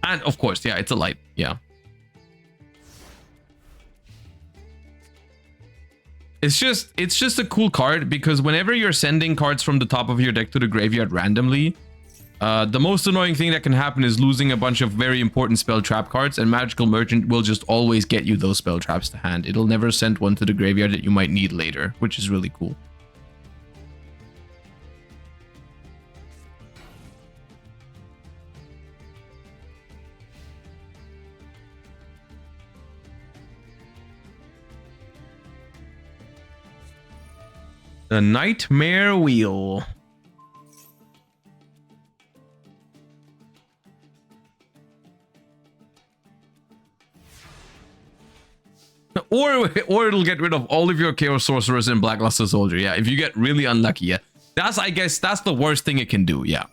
And of course, yeah, it's a light, yeah. It's just a cool card because whenever you're sending cards from the top of your deck to the graveyard randomly, the most annoying thing that can happen is losing a bunch of very important spell trap cards, and Magical Merchant will just always get you those spell traps to hand. It'll never send one to the graveyard that you might need later, which is really cool. The Nightmare Wheel. Or it'll get rid of all of your Chaos Sorcerers and Blackluster Soldier. Yeah, if you get really unlucky. Yeah, I guess that's the worst thing it can do. Yeah,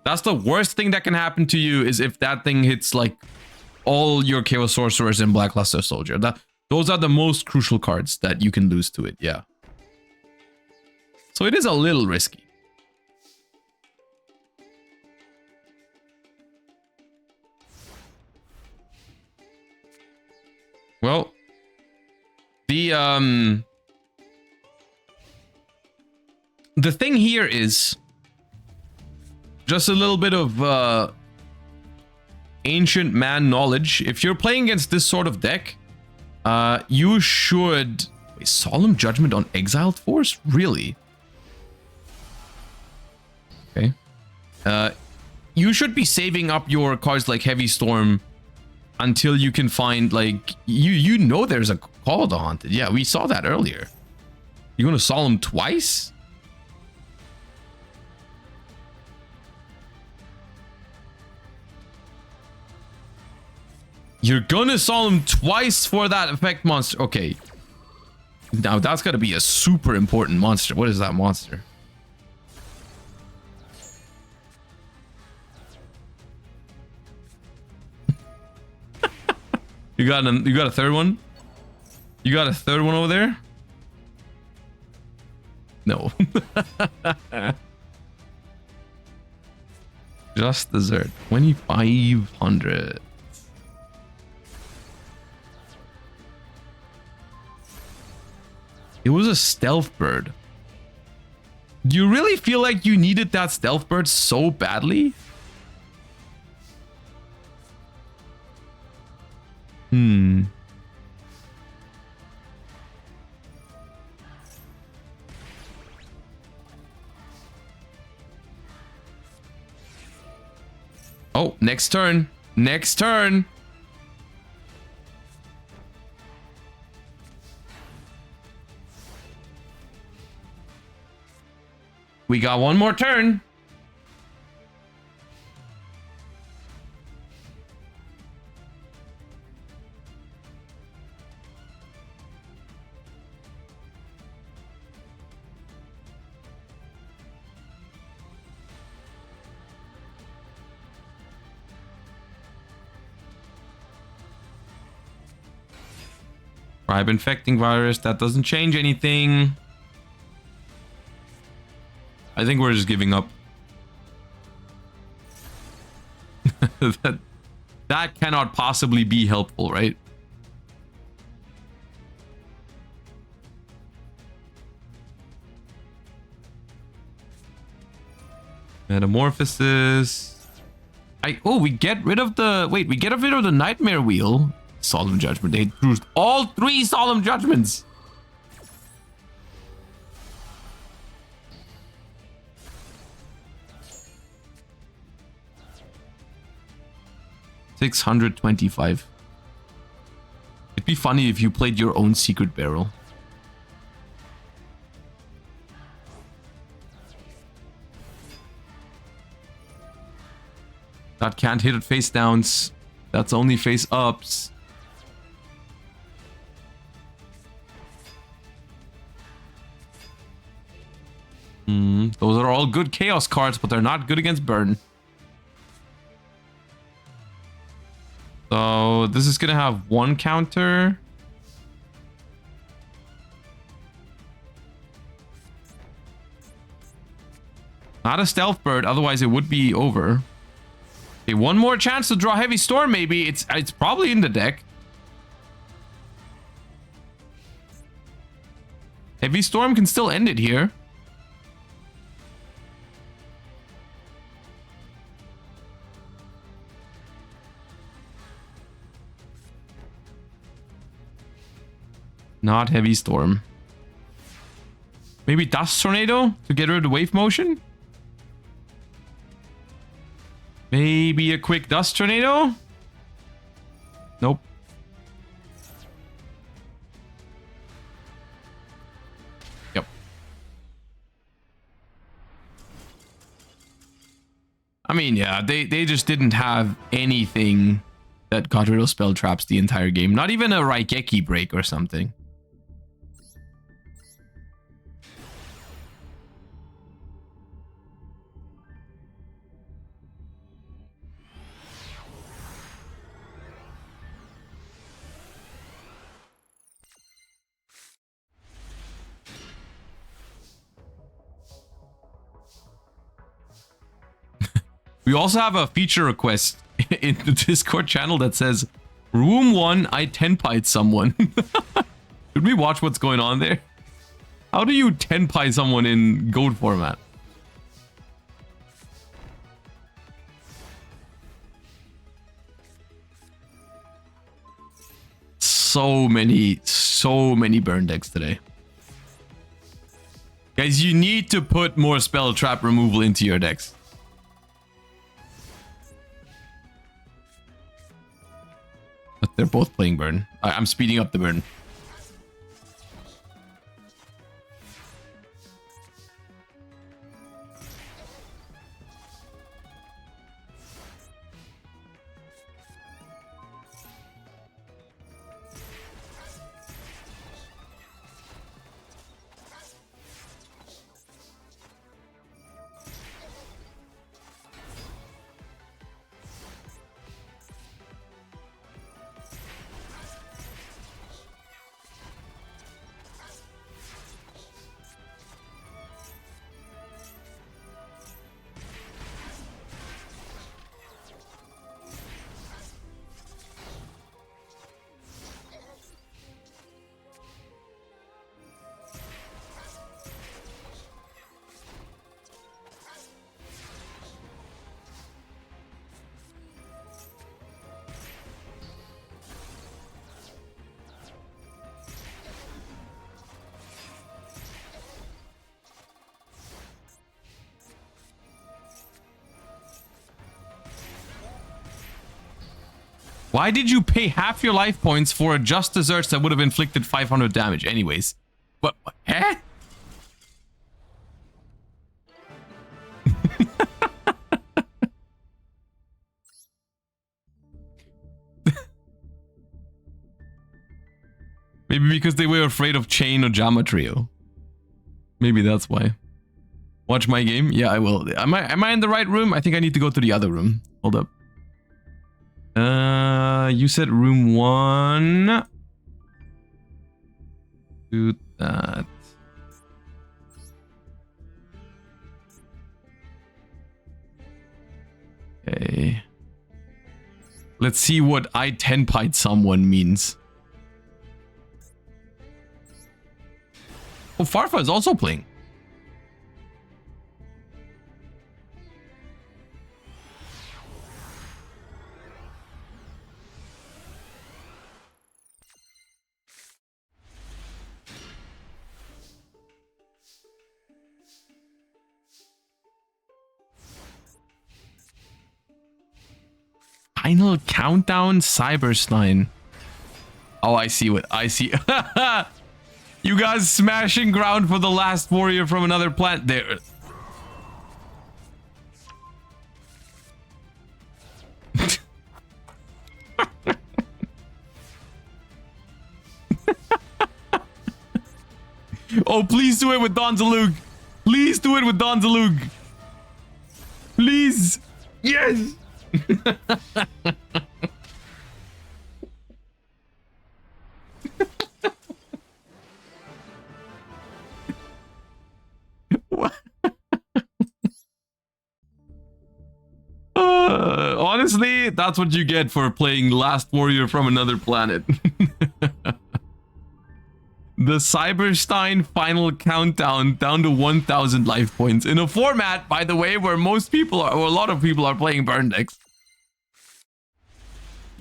that's the worst thing that can happen to you is if that thing hits like all your Chaos Sorcerers and Blackluster Soldier. Those are the most crucial cards that you can lose to it. Yeah. So it is a little risky. Well, the thing here is just a little bit of ancient man knowledge. If you're playing against this sort of deck, you should... Wait, Solemn Judgment on Exiled Force? Really? Okay. You should be saving up your cards like Heavy Storm until you can find like you know there's a Call of the Haunted. Yeah, we saw that earlier. You're gonna Solemn twice? You're gonna Solemn twice for that effect monster. Okay. Now that's gotta be a super important monster. What is that monster? You got a third one? You got a third one over there? No. Just dessert. 2,500. It was a stealth bird. Do you really feel like you needed that stealth bird so badly? Oh, next turn. Next turn. We got one more turn. Tribe infecting virus. That doesn't change anything. I think we're just giving up. that cannot possibly be helpful, right? Metamorphosis. We get rid of the we get rid of the nightmare wheel. Solemn judgment. They drew all 3 solemn judgments. $625. It'd be funny if you played your own secret barrel. That can't hit it face downs. That's only face ups. Those are all good chaos cards, but they're not good against burn. So this is gonna have 1 counter. Not a stealth bird, otherwise it would be over. Okay, 1 more chance to draw heavy storm. Maybe it's probably in the deck. Heavy storm can still end it here. Not heavy storm. Maybe dust tornado to get rid of the wave motion. Maybe a quick dust tornado. Nope. Yep. I mean, yeah, they just didn't have anything that got rid of spell traps the entire game. Not even a Raigeki break or something. We also have a feature request in the Discord channel that says, Room 1, I 10-pied someone. Should we watch what's going on there? How do you 10-pie someone in gold format? So many burn decks today. Guys, you need to put more spell trap removal into your decks. But they're both playing burn. I'm speeding up the burn. Why did you pay half your life points for a just desserts that would have inflicted 500 damage anyways? What? Eh? Maybe because they were afraid of Chain or Jama Trio. Maybe that's why. Watch my game? Yeah, I will. Am I in the right room? I think I need to go to the other room. Hold up. You said room 1. Do that. Okay. Let's see what I 10-pite someone means. Oh, Farfa is also playing. Final countdown, Cyberstein. Oh, I see what I see. You guys smashing ground for the last warrior from another planet. There. Oh, please do it with Don Zalug. Please do it with Don Zalug. Please. Yes. Honestly, that's what you get for playing Last Warrior from Another Planet. The Cyberstein final countdown down to 1,000 life points in a format, by the way, where most people are, or a lot of people are playing burn decks.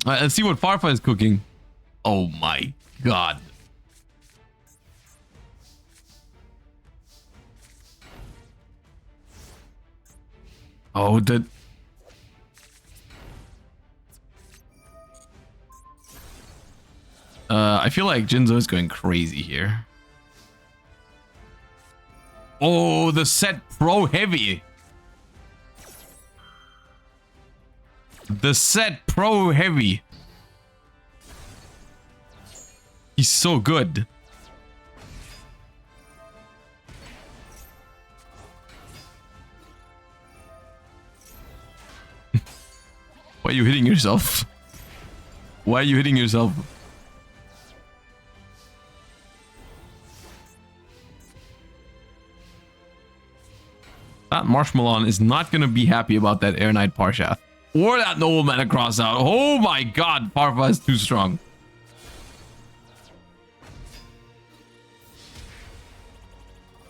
Let's see what Farfa is cooking. Oh my god. Oh, I feel like Jinzo is going crazy here. Oh, the set pro heavy. The set pro heavy. He's so good. Why are you hitting yourself? Why are you hitting yourself? That Marshmallow is not going to be happy about that Air Knight Parshath. Or that Nobleman across out. Oh my god, Farfa is too strong.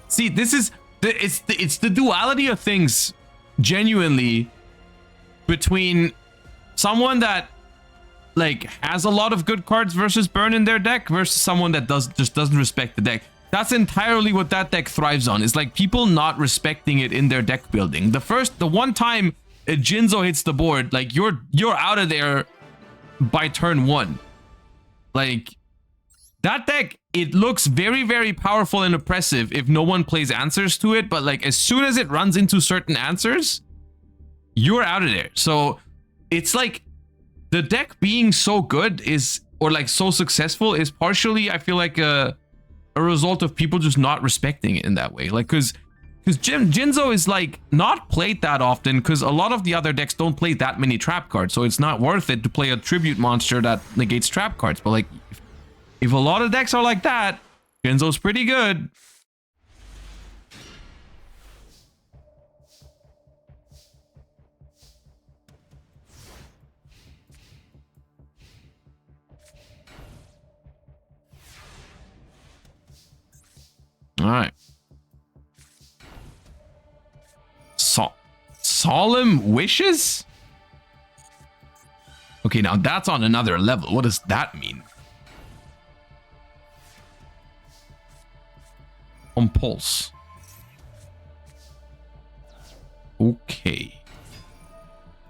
See, this is... It's the duality of things, genuinely, between someone that, like, has a lot of good cards versus burn in their deck versus someone that just doesn't respect the deck. That's entirely what that deck thrives on. It's like people not respecting it in their deck building. The one time a Jinzo hits the board, like you're out of there by turn 1. Like that deck, it looks very, very powerful and oppressive if no one plays answers to it. But like as soon as it runs into certain answers, you're out of there. So it's like the deck being so good is, or like so successful is partially, I feel like a result of people just not respecting it in that way. Like, because Jinzo is like not played that often because a lot of the other decks don't play that many trap cards, so it's not worth it to play a tribute monster that negates trap cards. But like, if a lot of decks are like that, Jinzo's pretty good. All right. Solemn wishes? Okay, now that's on another level. What does that mean? Compulse. Okay.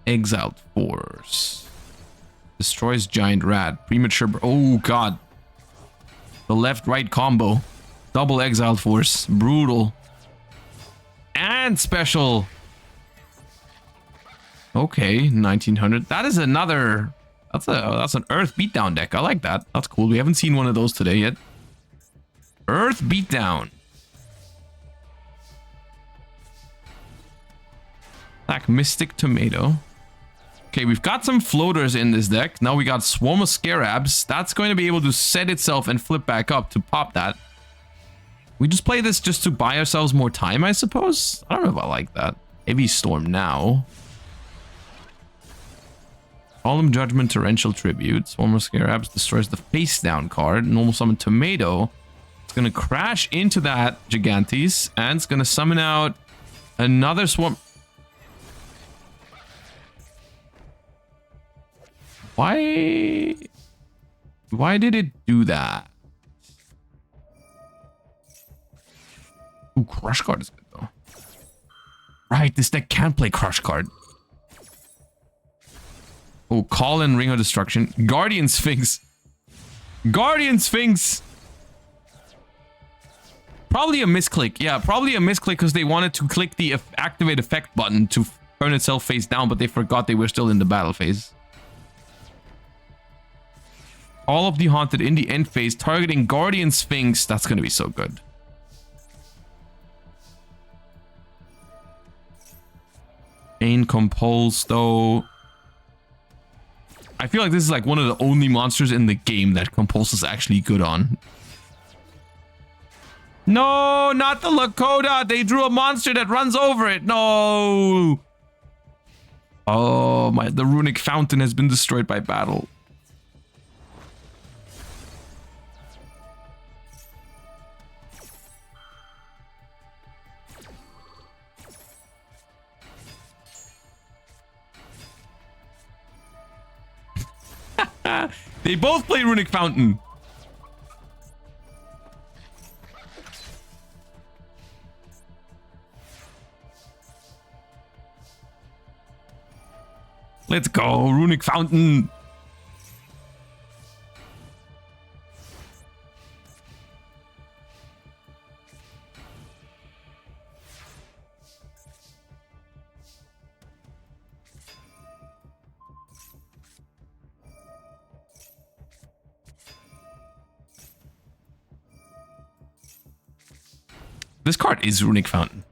Exiled Force. Destroys Giant Rat. Premature... Oh, God. The left-right combo. Double Exiled Force. Brutal. And special. Okay, 1900. That is another... That's an Earth Beatdown deck. I like that. That's cool. We haven't seen one of those today yet. Earth Beatdown. Black Mystic Tomato. Okay, we've got some floaters in this deck. Now we got Swarm of Scarabs. That's going to be able to set itself and flip back up to pop that. We just play this just to buy ourselves more time, I suppose? I don't know if I like that. Heavy Storm now. Solemn Judgment, Torrential Tribute. Swarm of Scarabs destroys the face down card. Normal Summon Tomato. It's gonna crash into that Gigantes. And it's gonna summon out another Swarm. Why did it do that? Ooh, Crush card is good though. Right, this deck can't play Crush card. Oh, Call and Ring of Destruction. Guardian Sphinx. Guardian Sphinx! Probably a misclick. Yeah, probably a misclick because they wanted to click the activate effect button to turn itself face down, but they forgot they were still in the battle phase. All of the Haunted in the end phase, targeting Guardian Sphinx. That's going to be so good. Pain Compulse, though. I feel like this is like one of the only monsters in the game that Compulse is actually good on. No, not the Lakota. They drew a monster that runs over it. No. Oh, the Runic Fountain has been destroyed by battle. They both play Runic Fountain. Let's go, Runic Fountain. This card is Runic Fountain.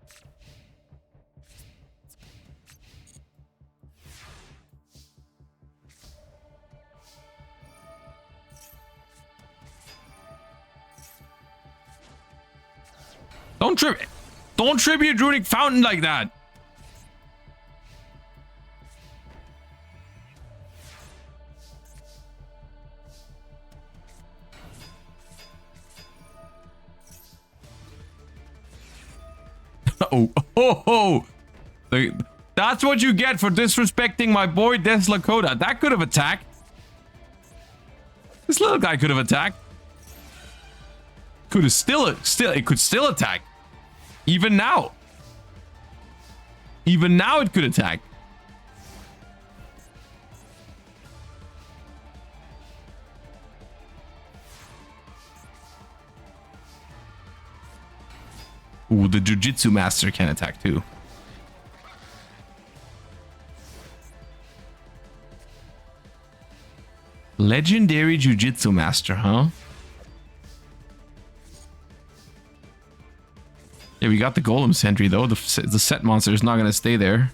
Don't tribute Runic Fountain like that. Oh. That's what you get for disrespecting my boy Des Lakota. That could have attacked. This little guy could have attacked. It could still attack. Even now. Even now it could attack. Ooh, the Jujitsu Master can attack too. Legendary Jujitsu Master, huh? Yeah, we got the Golem Sentry though. The set monster is not going to stay there.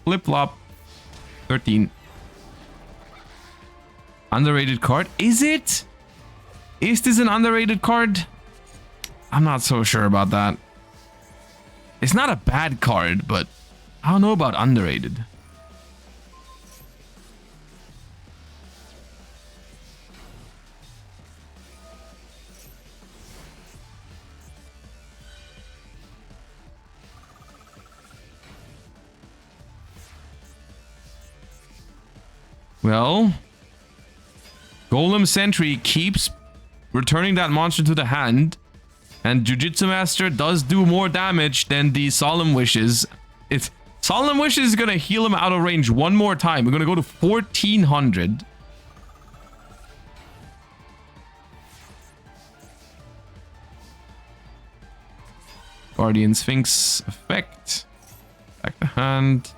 Flip-flop. 13. Underrated card? Is it? Is this an underrated card? I'm not so sure about that. It's not a bad card, but I don't know about underrated. Well, Golem Sentry keeps returning that monster to the hand, and Jujitsu Master does do more damage than the Solemn Wishes. Solemn Wishes is going to heal him out of range one more time. We're going to go to 1400. Guardian Sphinx effect. Back the hand.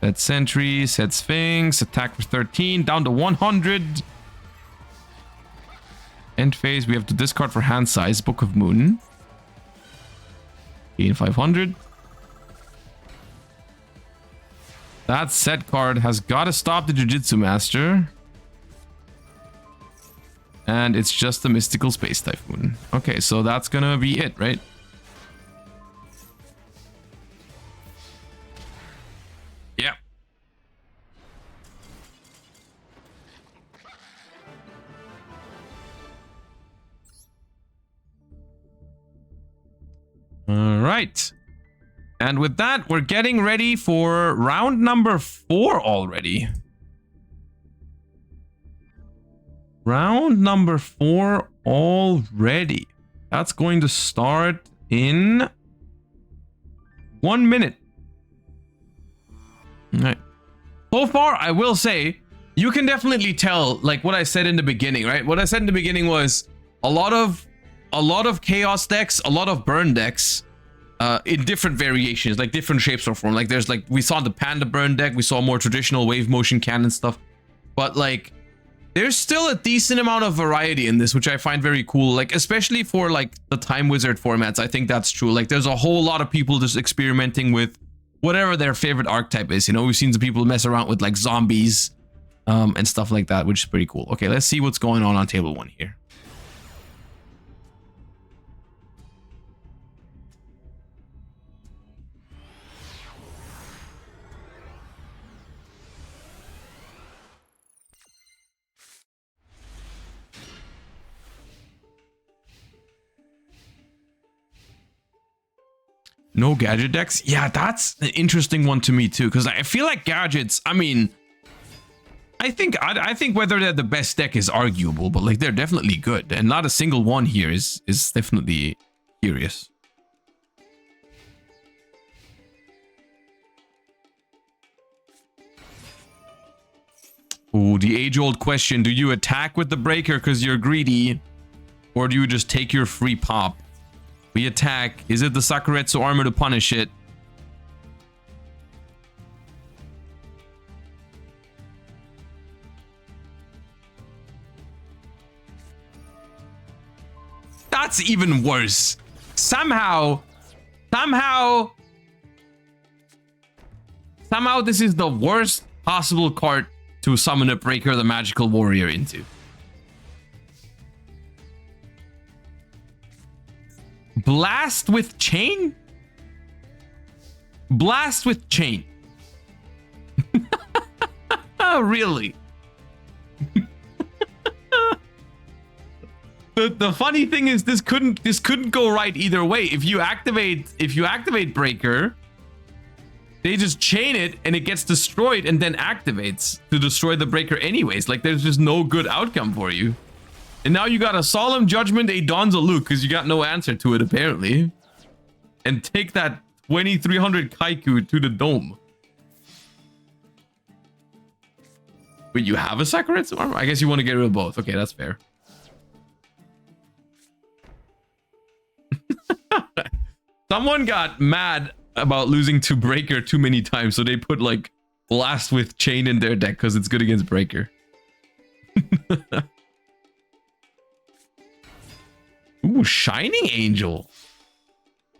Set Sentry, set Sphinx, attack for 13, down to 100. End phase, we have to discard for hand size, Book of Moon. Gain 500. That set card has got to stop the Jujitsu Master. And it's just a Mystical Space Typhoon. Okay, so that's gonna be it, right? Yeah. All right. And with that, we're getting ready for round number 4 already. Round number 4 already. That's going to start in 1 minute. All right. So far, I will say, you can definitely tell, like what I said in the beginning, right? What I said in the beginning was a lot of chaos decks, a lot of burn decks, in different variations, like different shapes or form. Like there's like, we saw the Panda burn deck, we saw more traditional wave motion cannon stuff, but like there's still a decent amount of variety in this, which I find very cool. Like especially for like the Time Wizard formats, I think that's true. Like there's a whole lot of people just experimenting with whatever their favorite archetype is. You know, we've seen some people mess around with like zombies and stuff like that, which is pretty cool. Okay, let's see what's going on table 1 here. No gadget decks? Yeah, that's an interesting one to me too, because I feel like gadgets, I mean, I think whether they're the best deck is arguable, but like they're definitely good, and not a single one here is definitely curious. Ooh, the age-old question, do you attack with the breaker because you're greedy, or do you just take your free pop? We attack. Is it the Sakuretsu armor to punish it? That's even worse. Somehow this is the worst possible card to summon a Breaker the Magical Warrior into. Blast with Chain? Blast with Chain. Really? The funny thing is this couldn't go right either way. If you activate Breaker, they just chain it and it gets destroyed and then activates to destroy the Breaker anyways. Like there's just no good outcome for you. And now you got a Solemn Judgment, a Donza Luke, because you got no answer to it apparently. And take that 2300 Kaiku to the dome. Wait, you have a Sakuretsu armor? I guess you want to get rid of both. Okay, that's fair. Someone got mad about losing to Breaker too many times, so they put like Blast with Chain in their deck because it's good against Breaker. Ooh, Shining Angel.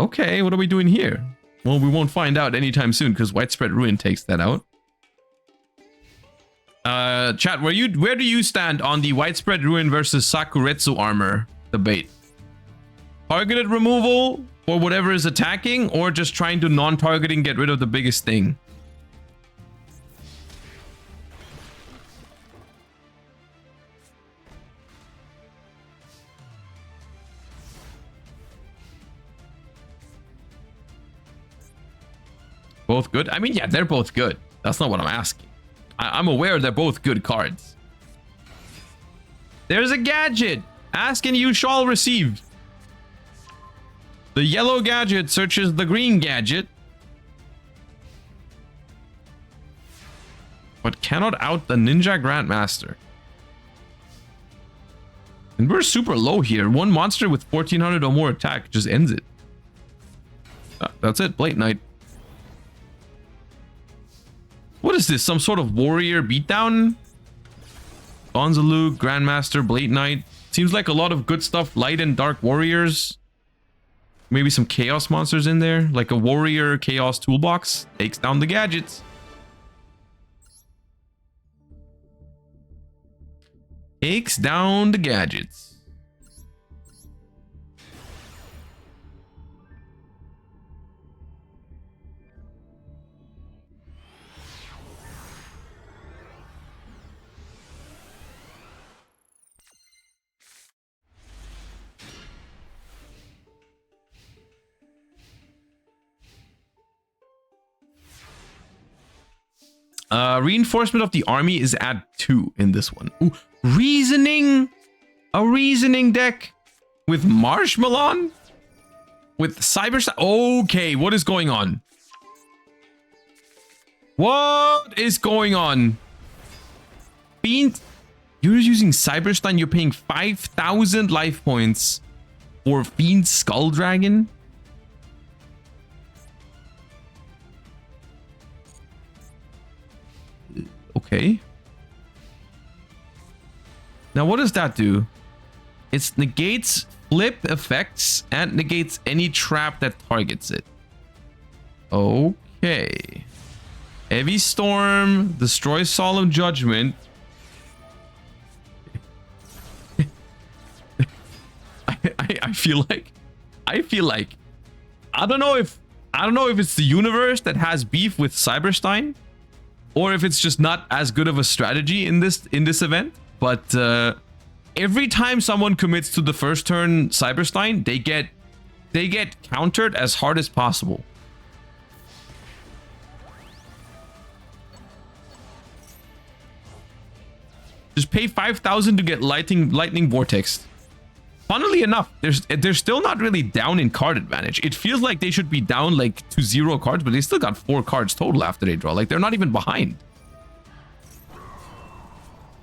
Okay, what are we doing here? Well, we won't find out anytime soon because Widespread Ruin takes that out. Chat, where do you stand on the Widespread Ruin versus Sakuretsu armor debate? Targeted removal for whatever is attacking, or just trying to non-targeting get rid of the biggest thing? Both good? I mean, yeah, they're both good. That's not what I'm asking. I'm aware they're both good cards. There's a gadget. Ask and you shall receive. The yellow gadget searches the green gadget, but cannot out the Ninja Grandmaster. And we're super low here. One monster with 1400 or more attack just ends it. That's it. Blade Knight. What is this? Some sort of warrior beatdown? Gonzaluk, Grandmaster, Blade Knight. Seems like a lot of good stuff. Light and Dark Warriors. Maybe some Chaos monsters in there. Like a Warrior Chaos Toolbox. Takes down the gadgets. Takes down the gadgets. Reinforcement of the army is at 2 in this one. Ooh, reasoning? A reasoning deck with Marshmallow? With Cyber... Okay, what is going on? What is going on? Fiend, you're using Cyberstein, you're paying 5,000 life points for Fiend Skull Dragon? Okay. Now what does that do? It negates flip effects and negates any trap that targets it. Okay. Heavy Storm, destroy Solemn Judgment. I feel like I don't know if it's the universe that has beef with Cyberstein, or if it's just not as good of a strategy in this event. But every time someone commits to the first turn Cyberstein, they get countered as hard as possible. Just pay 5,000 to get lightning vortex. Funnily enough, they're still not really down in card advantage. It feels like they should be down like to 0 cards, but they still got 4 cards total after they draw. Like, they're not even behind.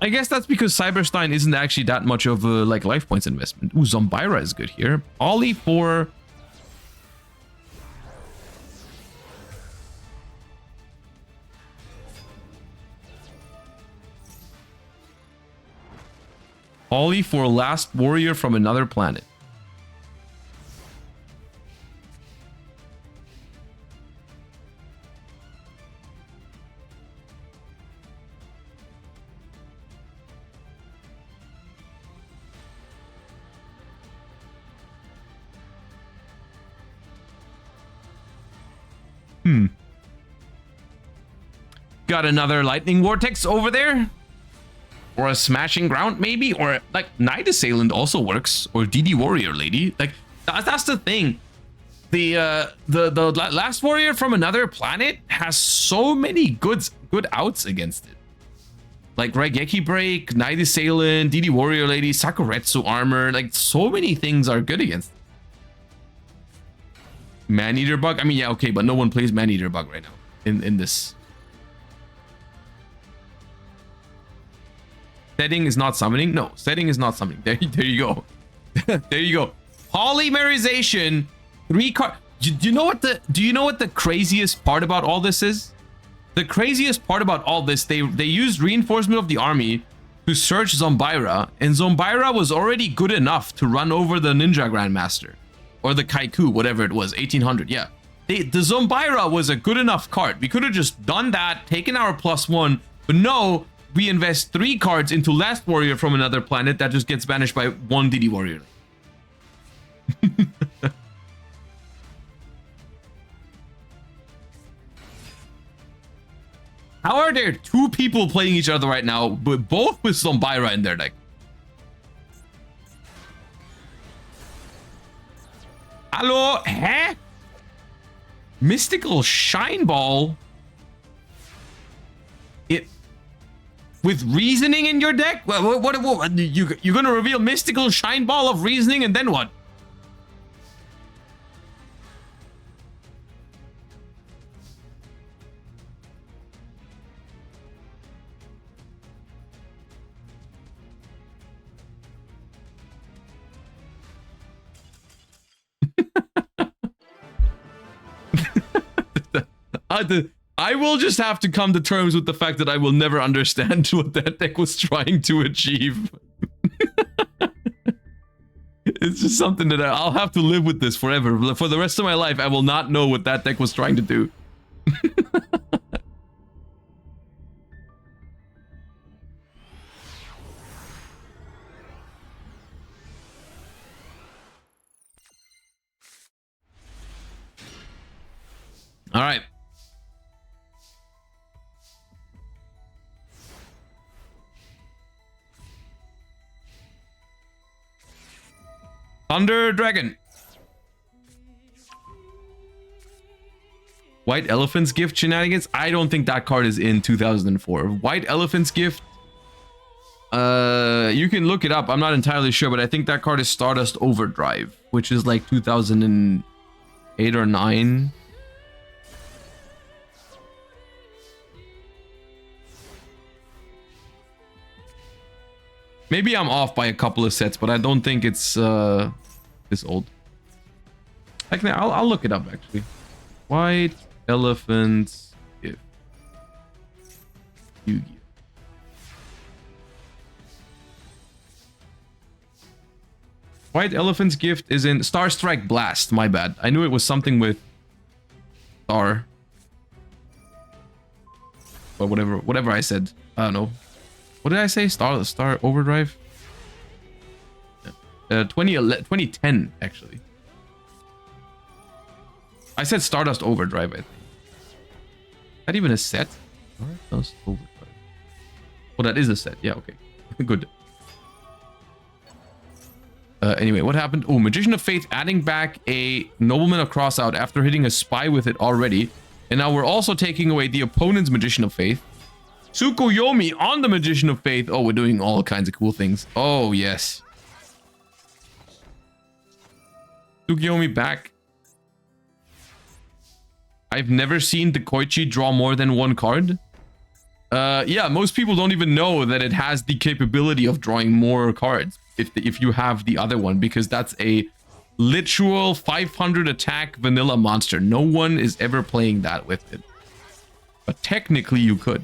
I guess that's because Cyberstein isn't actually that much of a like life points investment. Ooh, Zombira is good here. Ollie for... Ollie for Last Warrior from Another Planet. Got another Lightning Vortex over there? Or a Smashing Ground, maybe? Or, like, Night Assailant also works. Or DD Warrior Lady. Like, that's the thing. The Last Warrior from Another Planet has so many good outs against it. Like, Raigeki Break, Night Assailant, DD Warrior Lady, Sakuretsu Armor. Like, so many things are good against it. Man-Eater Bug? I mean, yeah, okay, but no one plays Man-Eater Bug right now. In this... Setting is not summoning? No, setting is not summoning. There you go. There you go. Polymerization. 3 card. Do you know what the craziest part about all this is? The craziest part about all this, they used reinforcement of the army to search Zombira, and Zombira was already good enough to run over the Ninja Grandmaster. Or the Kaiku, whatever it was, 1800, yeah. The Zombira was a good enough card. We could have just done that, taken our +1, but no, we invest 3 cards into Last Warrior from Another Planet that just gets banished by 1 DD Warrior. How are there 2 people playing each other right now, but both with Zombira in their deck? Hello? Huh? Mystical Shine Ball? With reasoning in your deck? What you're gonna reveal Mystical Shine Ball of reasoning and then what? I will just have to come to terms with the fact that I will never understand what that deck was trying to achieve. It's just something that I'll have to live with this forever. For the rest of my life, I will not know what that deck was trying to do. All right. Thunder Dragon. White Elephant's Gift shenanigans. I don't think that card is in 2004. White Elephant's Gift. You can look it up. I'm not entirely sure, but I think that card is Stardust Overdrive, which is like 2008 or 9. Maybe I'm off by a couple of sets, but I don't think it's this old. I'll look it up actually. White Elephant's Gift. Yu-Gi-Oh. White Elephant's Gift is in Star Strike Blast. My bad. I knew it was something with Star. But whatever I said. I don't know. What did I say? Star Overdrive? Yeah. 2010, actually. I said Stardust Overdrive, I think. Is that even a set? Stardust Overdrive. Oh, that is a set. Yeah, okay. Good. Anyway, what happened? Oh, Magician of Faith adding back a Nobleman of Crossout after hitting a spy with it already. And now we're also taking away the opponent's Magician of Faith. Tsukuyomi on the Magician of Faith. Oh, we're doing all kinds of cool things. Oh, yes. Tsukuyomi back. I've never seen the Koichi draw more than one card. Yeah, most people don't even know that it has the capability of drawing more cards if you have the other one, because that's a literal 500 attack vanilla monster. No one is ever playing that with it. But technically you could.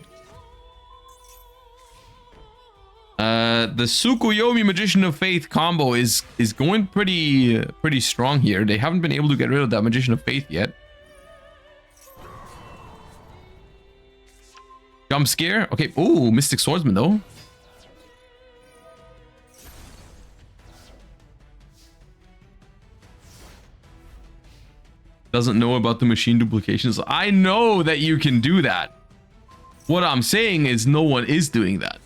The Tsukuyomi Magician of Faith combo is going pretty strong here. They haven't been able to get rid of that Magician of Faith yet. Jump scare. Okay. Oh, Mystic Swordsman though. Doesn't know about the machine duplications. I know that you can do that. What I'm saying is no one is doing that.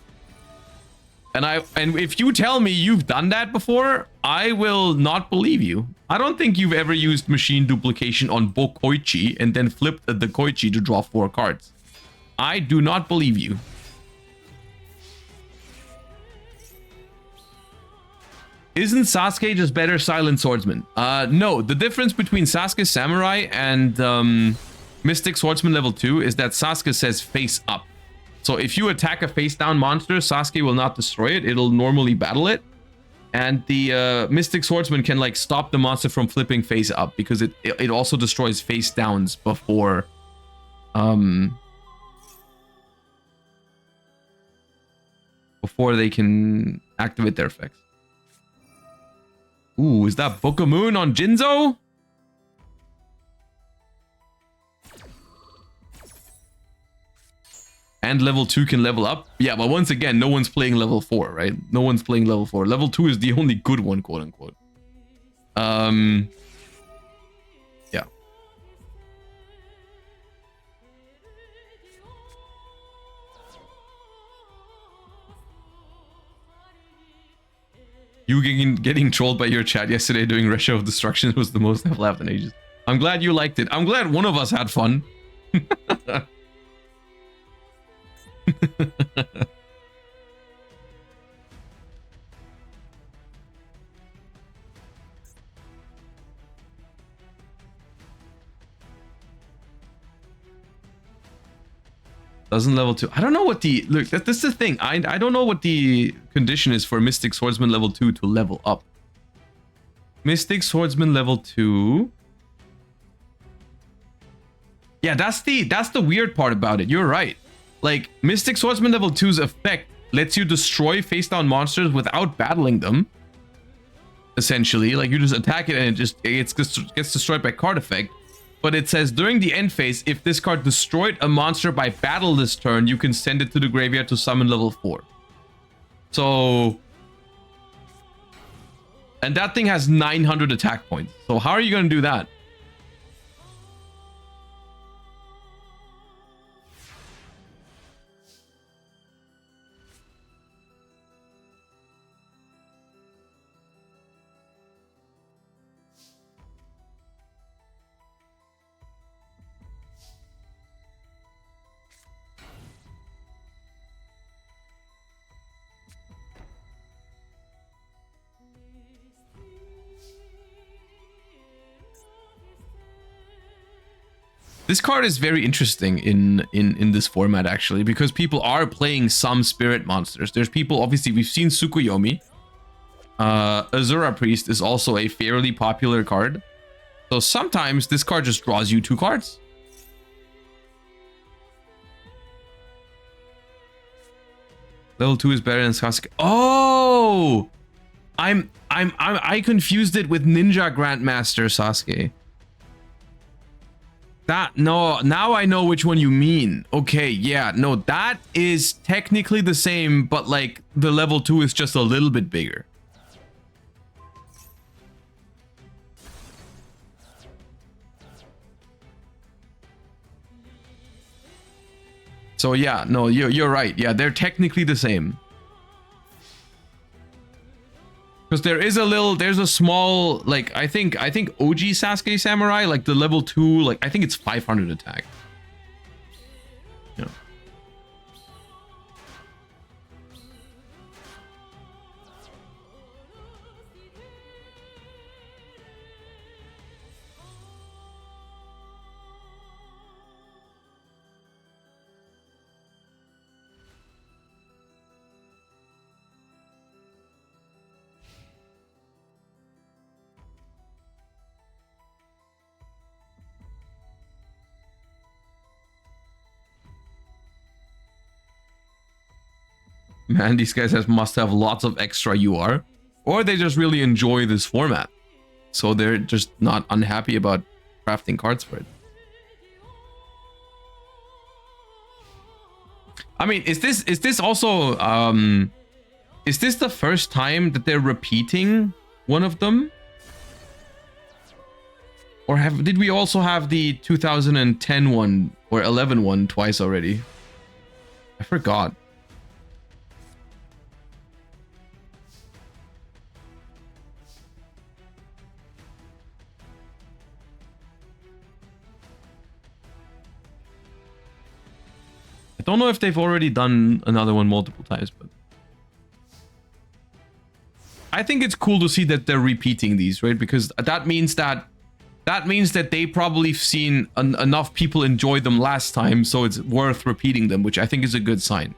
And if you tell me you've done that before, I will not believe you. I don't think you've ever used machine duplication on Bokoichi and then flipped the Koichi to draw 4 cards. I do not believe you. Isn't Sasuke just better Silent Swordsman? No, the difference between Sasuke Samurai and Mystic Swordsman level 2 is that Sasuke says face up. So if you attack a face down monster, Sasuke will not destroy it. It'll normally battle it. And the Mystic Swordsman can like stop the monster from flipping face up because it also destroys face downs before they can activate their effects. Ooh, is that Book of Moon on Jinzo? And level 2 can level up. Yeah, but once again, no one's playing level 4, right? No one's playing level 4. Level 2 is the only good one, quote unquote. Yeah. You getting trolled by your chat yesterday doing Resha of Destruction was the most I've laughed in ages. I'm glad you liked it. I'm glad one of us had fun. Doesn't level 2. I don't know what the... Look, this is the thing. I don't know what the condition is for Mystic Swordsman level 2 to level up. Mystic Swordsman level 2... Yeah, that's the weird part about it. You're right. Like, Mystic Swordsman level 2's effect lets you destroy face-down monsters without battling them. Essentially, like, you just attack it and it gets destroyed by card effect. But it says, during the end phase, if this card destroyed a monster by battle this turn, you can send it to the graveyard to summon level 4. So... And that thing has 900 attack points. So how are you going to do that? This card is very interesting in this format, actually, because people are playing some spirit monsters. There's people, obviously, we've seen Tsukuyomi. Azura Priest is also a fairly popular card. So sometimes this card just draws you 2 cards. Level 2 is better than Sasuke. Oh! I confused it with Ninja Grandmaster Sasuke. No, now I know which one you mean. Okay, yeah, no, that is technically the same, but like the level 2 is just a little bit bigger. So yeah, no, you're right. Yeah, they're technically the same. Because there's a small, like, I think OG Sasuke Samurai, like the level 2, like I think it's 500 attack. Yeah. Man, these guys must have lots of extra UR, or they just really enjoy this format, so they're just not unhappy about crafting cards for it. I mean, is this also is this the first time that they're repeating one of them, or did we also have the 2010 one or 11 one twice already? I forgot. I don't know if they've already done another one multiple times, but I think it's cool to see that they're repeating these, right? Because that means that they probably seen enough people enjoy them last time, so it's worth repeating them, which I think is a good sign.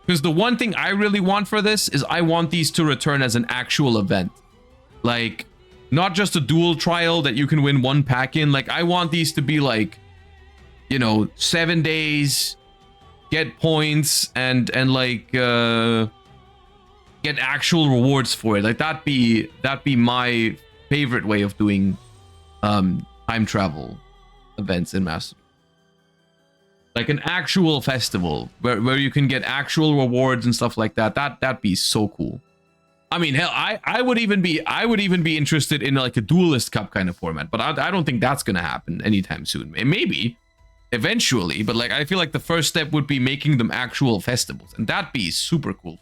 Because the one thing I really want for this is I want these to return as an actual event. Like, not just a duel trial that you can win 1 pack in. Like, I want these to be like, you know, 7 days, get points, and like get actual rewards for it. Like, that'd be my favorite way of doing time travel events in Master. Like an actual festival where you can get actual rewards and stuff like that. That'd be so cool. I mean, hell, I would even be interested in like a Duelist Cup kind of format, but I don't think that's gonna happen anytime soon. Maybe eventually, but like I feel like the first step would be making them actual festivals, and that'd be super cool.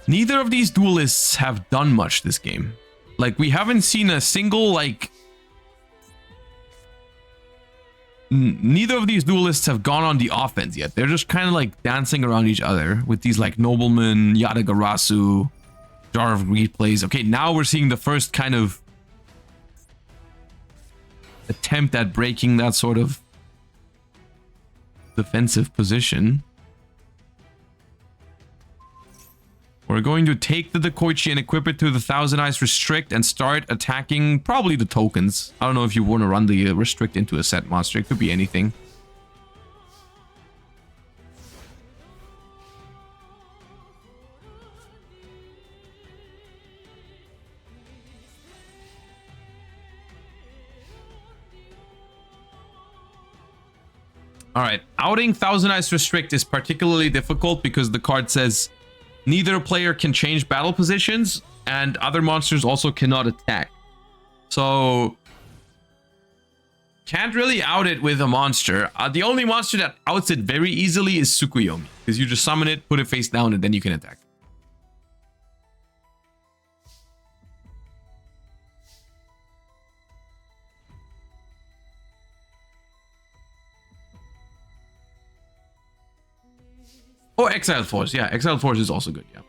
Neither of these duelists have done much this game. Like, we haven't seen a single, like... Neither of these duelists have gone on the offense yet. They're just kind of, like, dancing around each other with these, like, Noblemen, Yadagarasu, Jar of Greed plays. Okay, now we're seeing the first kind of attempt at breaking that sort of defensive position. We're going to take the Dekoichi and equip it to the Thousand Eyes Restrict and start attacking probably the tokens. I don't know if you want to run the Restrict into a set monster. It could be anything. Alright, outing Thousand Eyes Restrict is particularly difficult because the card says neither player can change battle positions, and other monsters also cannot attack. So, can't really out it with a monster. The only monster that outs it very easily is Tsukuyomi, because you just summon it, put it face down, and then you can attack. Exiled Force. Yeah, Exiled Force is also good. Yeah.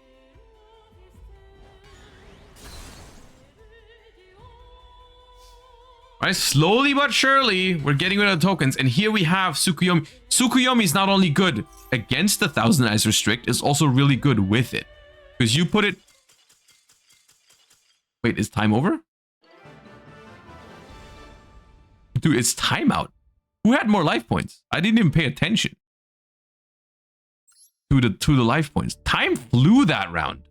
Alright, slowly but surely, we're getting rid of the tokens. And here we have Tsukuyomi. Tsukuyomi is not only good against the Thousand Eyes Restrict, it's also really good with it. Because you put it... Wait, is time over? Dude, it's timeout. Who had more life points? I didn't even pay attention to the life points. Time flew that round.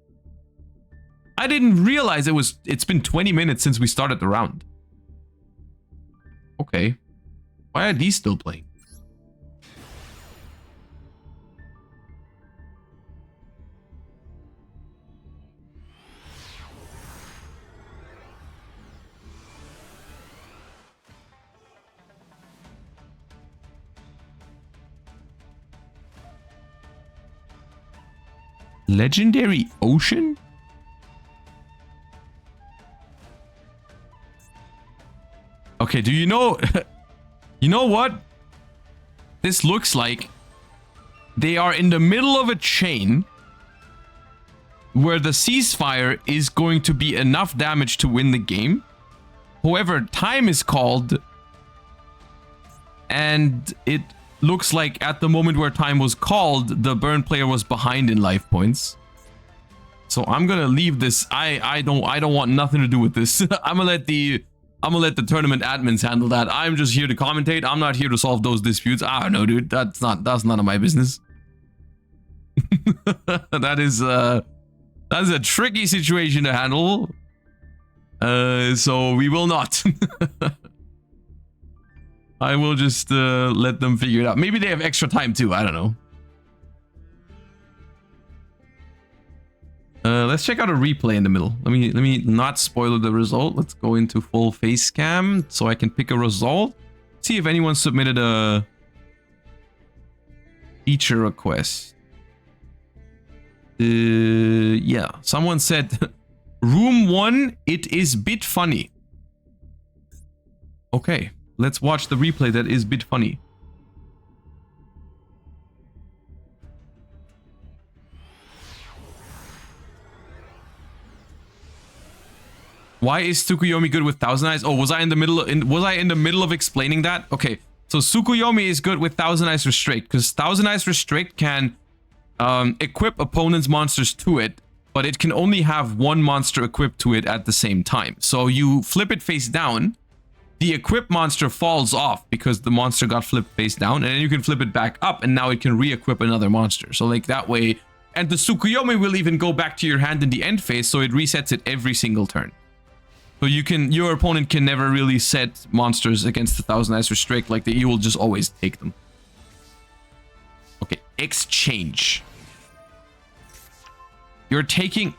I didn't realize it's been 20 minutes since we started the round. Okay. Why are these still playing? Legendary Ocean? Okay, do you know... You know what? This looks like they are in the middle of a chain where the ceasefire is going to be enough damage to win the game. However, time is called, and it looks like at the moment where time was called, the burn player was behind in life points. So I'm gonna leave this. I don't want nothing to do with this. I'm gonna let the tournament admins handle that. I'm just here to commentate. I'm not here to solve those disputes. I don't know, dude. That's none of my business. That is a tricky situation to handle. So we will not. I will just let them figure it out. Maybe they have extra time too. I don't know. Let's check out a replay in the middle. Let me not spoil the result. Let's go into full face cam so I can pick a result. See if anyone submitted a feature request. Yeah, someone said room 1, it is bit funny. Okay, let's watch the replay that is bit funny. Why is Tsukuyomi good with Thousand Eyes? Oh, was I in the middle of explaining that? Okay, so Tsukuyomi is good with Thousand Eyes Restrict because Thousand Eyes Restrict can equip opponents' monsters to it, but it can only have one monster equipped to it at the same time. So you flip it face down, the equipped monster falls off because the monster got flipped face down, and then you can flip it back up, and now it can re-equip another monster. So like that way, and the Tsukuyomi will even go back to your hand in the end phase, so it resets it every single turn. So your opponent can never really set monsters against the Thousand Eyes Restrict, like that. You will just always take them. Okay, exchange. You're taking...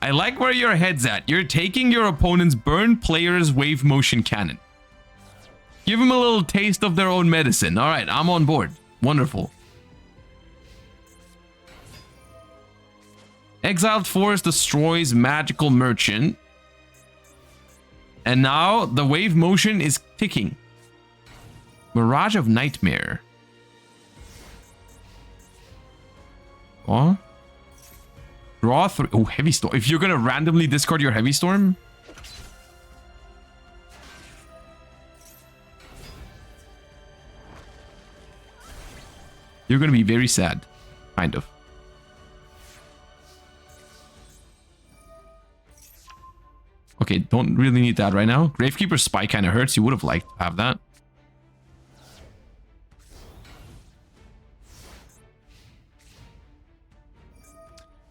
I like where your head's at. You're taking your opponent's burn player's wave motion cannon. Give them a little taste of their own medicine. All right, I'm on board. Wonderful. Exiled Force destroys Magical Merchant. And now the wave motion is ticking. Mirage of Nightmare. What? Draw 3. Oh, Heavy Storm. If you're going to randomly discard your Heavy Storm. You're going to be very sad. Kind of. Okay, don't really need that right now. Gravekeeper's Spy kind of hurts. You would have liked to have that.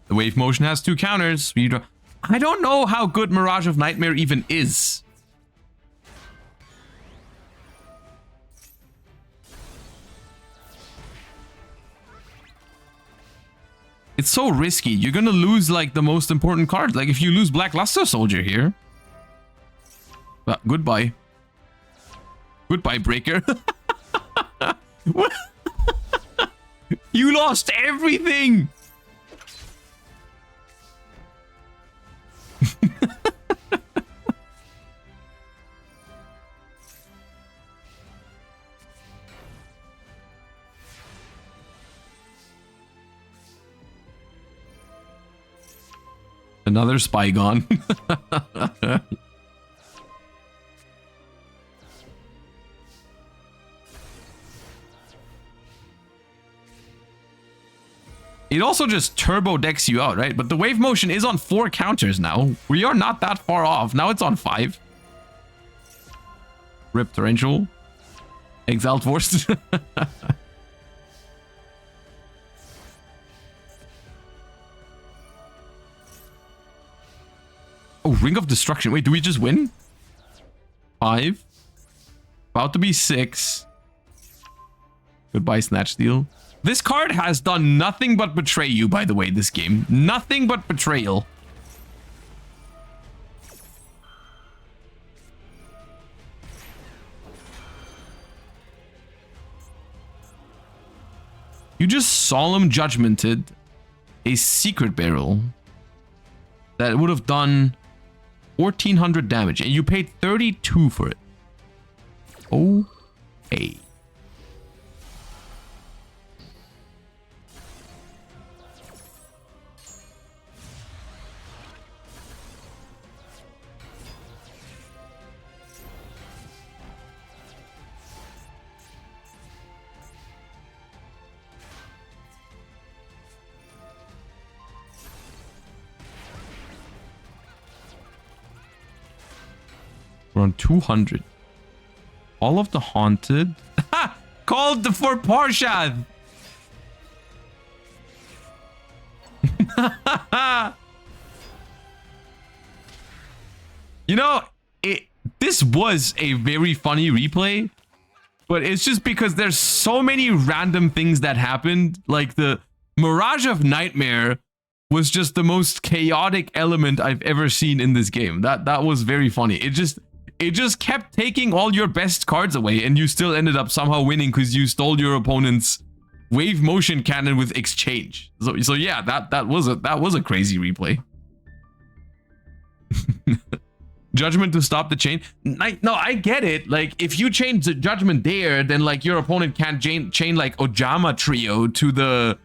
The wave motion has 2 counters. I don't know how good Mirage of Nightmare even is. It's so risky. You're gonna lose like the most important card. Like if you lose Black Luster Soldier here. Well, goodbye. Goodbye, Breaker. You lost everything. Another spy gone. It also just turbo decks you out, right? But the wave motion is on 4 counters now. We are not that far off. Now it's on 5. Rip Torrential. Exiled Force. Oh, Ring of Destruction. Wait, do we just win? 5. About to be 6. Goodbye, Snatch Steal. This card has done nothing but betray you, by the way, this game. Nothing but betrayal. You just Solemn Judgmented a Secret Barrel that would have done 1,400 damage, and you paid 32 for it. Okay. We're on 200. All of the Haunted. Ha! Called for Parshad. You know, this was a very funny replay, but it's just because there's so many random things that happened. Like the Mirage of Nightmare was just the most chaotic element I've ever seen in this game. That was very funny. It just kept taking all your best cards away, and you still ended up somehow winning because you stole your opponent's wave motion cannon with exchange. So yeah, that was a crazy replay. Judgment to stop the chain. No, I get it. Like if you change the Judgment there, then like your opponent can't chain like Ojama Trio to the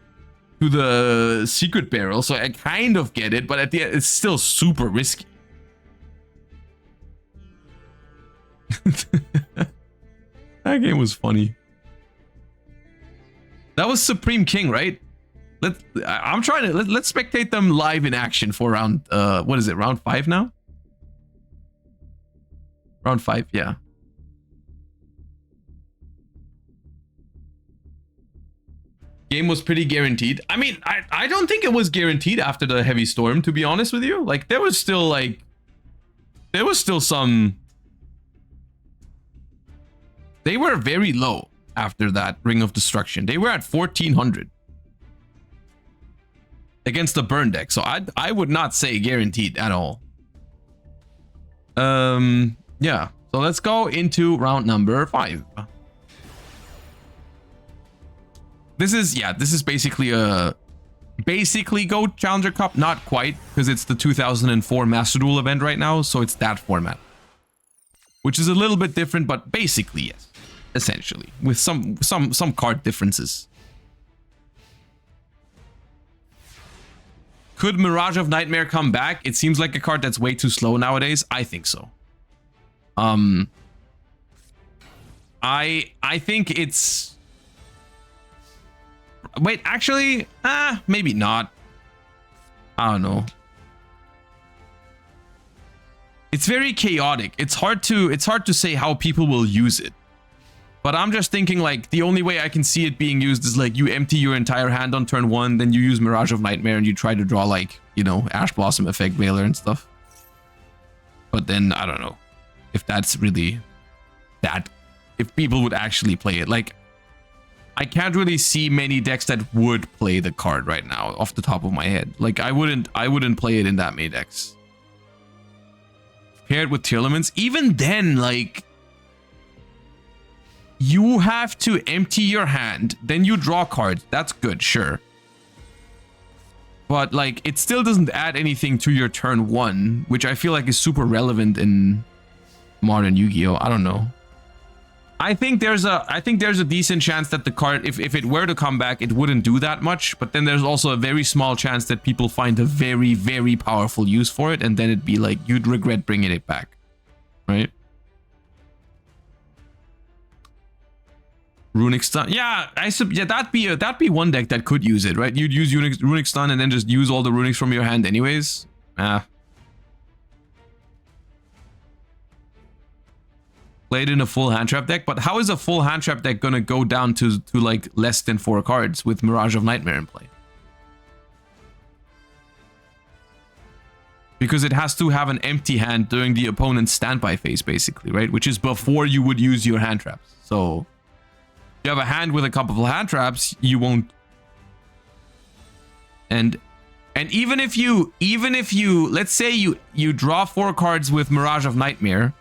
Secret Barrel. So I kind of get it, but at the end, it's still super risky. That game was funny. That was Supreme King, right? Let's spectate them live in action for round what is it, round 5 now? Round 5, yeah. Game was pretty guaranteed. I mean, I don't think it was guaranteed after the heavy storm, to be honest with you. Like there was still some. They were very low after that Ring of Destruction. They were at 1,400 against the burn deck. So I would not say guaranteed at all. Yeah. So let's go into round number 5. This is basically a Go Challenger Cup. Not quite, because it's the 2004 Master Duel event right now. So it's that format, which is a little bit different, but basically yes. Essentially, with some card differences. Could Mirage of Nightmare come back? It seems like a card that's way too slow nowadays. I think so. I think it's. Wait, actually, maybe not. I don't know. It's very chaotic. It's hard to say how people will use it. But I'm just thinking like the only way I can see it being used is like you empty your entire hand on turn 1, then you use Mirage of Nightmare and you try to draw like, you know, Ash Blossom Effect Veiler and stuff. But then I don't know if that's really that, if people would actually play it. Like I can't really see many decks that would play the card right now off the top of my head. Like I wouldn't play it in that many decks. Paired with Tear Elements, even then, like you have to empty your hand, then you draw cards. That's good, sure. But like it still doesn't add anything to your turn 1, which I feel like is super relevant in modern Yu-Gi-Oh! I don't know. I think there's a decent chance that the card, if it were to come back, it wouldn't do that much. But then there's also a very small chance that people find a very, very powerful use for it, and then it'd be like you'd regret bringing it back, right? Runic Stun, yeah, that'd be one deck that could use it, right? You'd use Runic Stun and then just use all the runics from your hand anyways. Played in a full hand trap deck, but how is a full hand trap deck gonna go down to like less than 4 cards with Mirage of Nightmare in play? Because it has to have an empty hand during the opponent's standby phase, basically, right? Which is before you would use your hand traps. So you have a hand with a couple of hand traps, you won't. And even if you let's say you draw 4 cards with Mirage of Nightmare,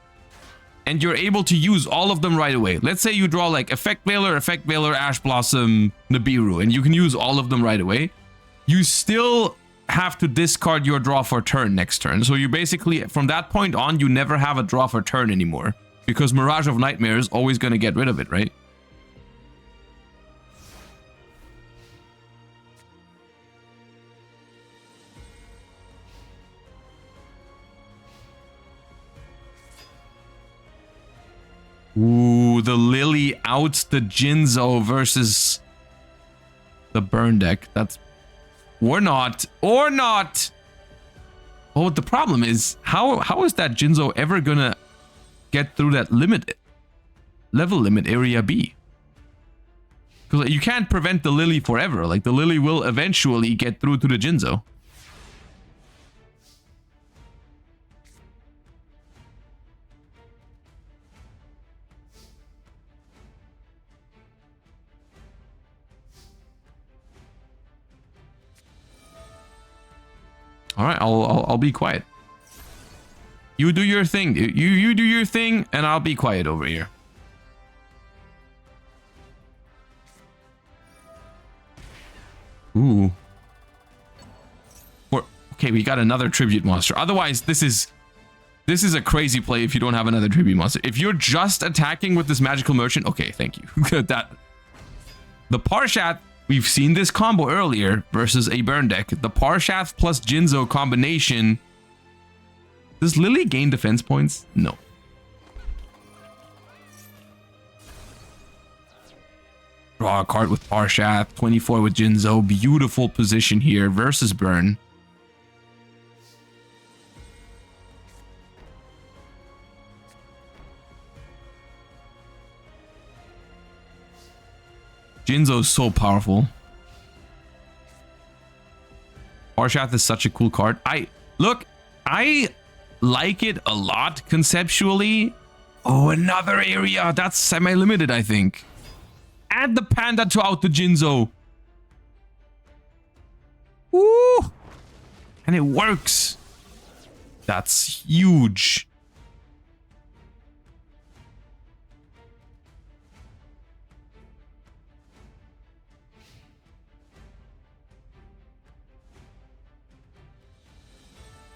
and you're able to use all of them right away. Let's say you draw like Effect Veiler, Ash Blossom, Nibiru, and you can use all of them right away. You still have to discard your draw for turn next turn. So you basically, from that point on, you never have a draw for turn anymore. Because Mirage of Nightmare is always going to get rid of it, right? Ooh, the Lily outs the Jinzo versus the burn deck. That's... Or not. Or not! Oh, the problem is, how is that Jinzo ever gonna get through that level limit area B? Because you can't prevent the Lily forever. Like, the Lily will eventually get through to the Jinzo. All right, I'll be quiet. You do your thing. You do your thing, and I'll be quiet over here. Ooh. Okay, we got another tribute monster. Otherwise, this is a crazy play if you don't have another tribute monster. If you're just attacking with this magical merchant, okay, thank you. That the Parshat. We've seen this combo earlier versus a burn deck. The Parshath plus Jinzo combination. Does Lily gain defense points? No. Draw a card with Parshath, 24 with Jinzo. Beautiful position here versus burn. Jinzo's so powerful. Parshath is such a cool card. I like it a lot conceptually. Oh, another area. That's semi-limited, I think. Add the panda to out the Jinzo. Woo! And it works. That's huge.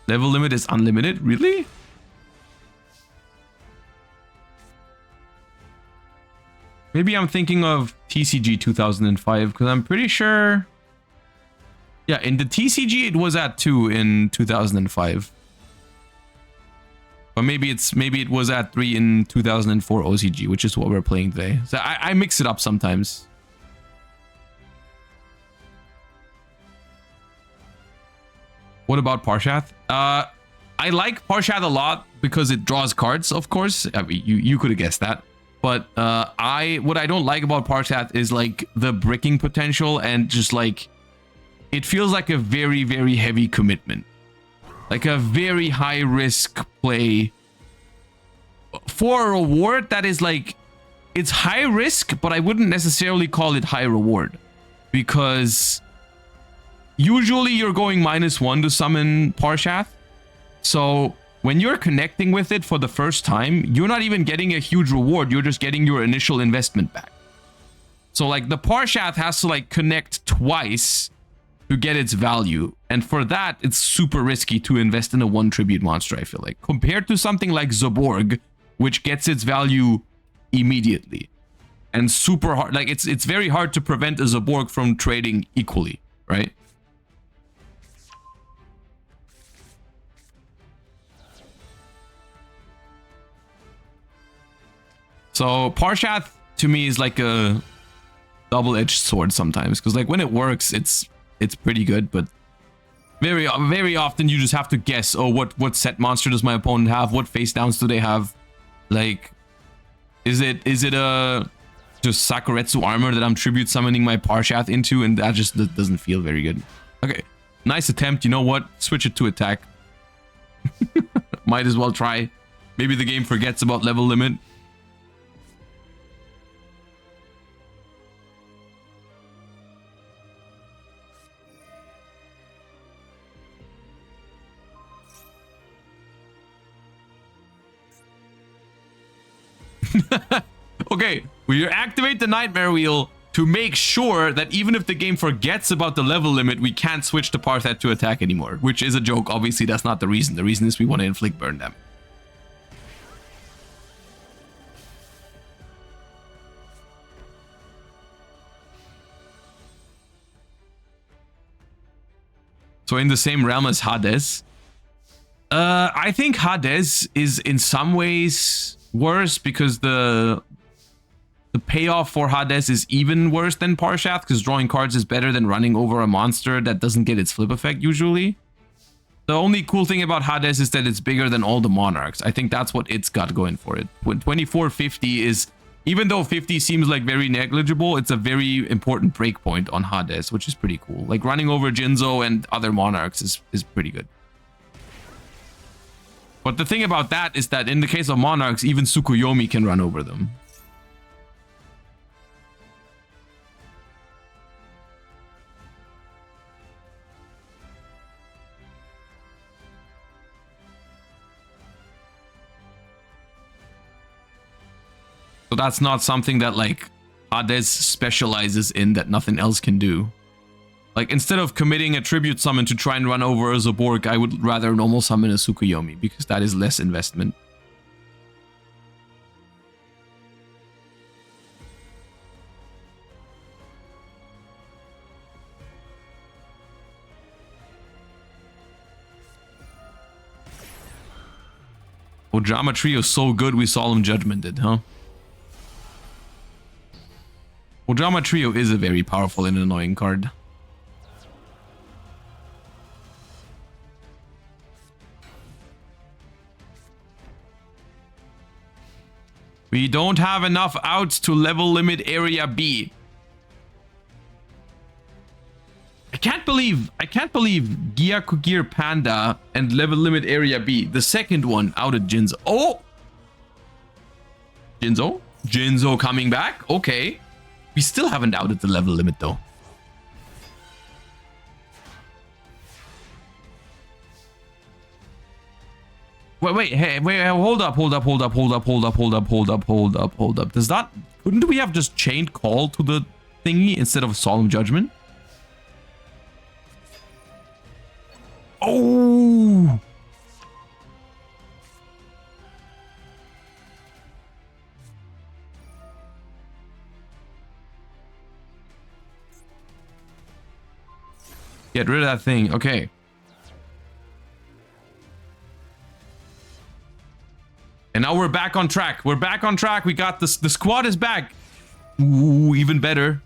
Level limit is unlimited? Really? Maybe I'm thinking of TCG 2005 because I'm pretty sure... Yeah, in the TCG it was at 2 in 2005. But maybe it was at 3 in 2004 OCG, which is what we're playing today. So I mix it up sometimes. What about Parshath? I like Parshath a lot because it draws cards, of course. I mean, you could have guessed that. But what I don't like about Parshath is like the bricking potential and just like it feels like a very, very heavy commitment. Like a very high risk play for a reward that is like, it's high risk, but I wouldn't necessarily call it high reward because usually you're going -1 to summon Parshath. So when you're connecting with it for the first time, you're not even getting a huge reward. You're just getting your initial investment back. So like the Parshath has to like connect twice to get its value. And for that, it's super risky to invest in a 1 tribute monster, I feel like. Compared to something like Zaborg, which gets its value immediately. And super hard, like it's very hard to prevent a Zaborg from trading equally, right? So Parshath to me is like a double-edged sword sometimes, because like when it works, it's pretty good, but very often you just have to guess, oh, what set monster does my opponent have? What face downs do they have? Like, is it a just Sakuretsu armor that I'm tribute summoning my Parshath into, and that just doesn't feel very good. Okay, nice attempt. You know what? Switch it to attack. Might as well try. Maybe the game forgets about level limit. Okay, we activate the Nightmare Wheel to make sure that even if the game forgets about the level limit, we can't switch the Parshath to attack anymore, which is a joke. Obviously, that's not the reason. The reason is we want to inflict burn damage. So in the same realm as Hades, I think Hades is in some ways worse because the payoff for Hades is even worse than Parshath, because drawing cards is better than running over a monster that doesn't get its flip effect usually. The only cool thing about Hades is that it's bigger than all the monarchs. I think that's what it's got going for it. When 2450 is, even though 50 seems like very negligible, it's a very important breakpoint on Hades, which is pretty cool. Like running over Jinzo and other monarchs is pretty good. But the thing about that is that in the case of monarchs, even Tsukuyomi can run over them. So that's not something that like Hades specializes in that nothing else can do. Like instead of committing a tribute summon to try and run over a Zaborg, I would rather normal summon a Tsukuyomi because that is less investment. Ojama Trio is so good we Solemn Judgmented, huh? Ojama Trio is a very powerful and annoying card. We don't have enough outs to level limit area B. I can't believe Gyakugir Panda and level limit area B. The second one outed Jinzo. Oh! Jinzo coming back? Okay. We still haven't outed the level limit though. Wait, hold up. Does that, couldn't we have just chained call to the thingy instead of Solemn Judgment? Oh! Get rid of that thing. Okay. And now we're back on track. We got this. The squad is back. Ooh, even better.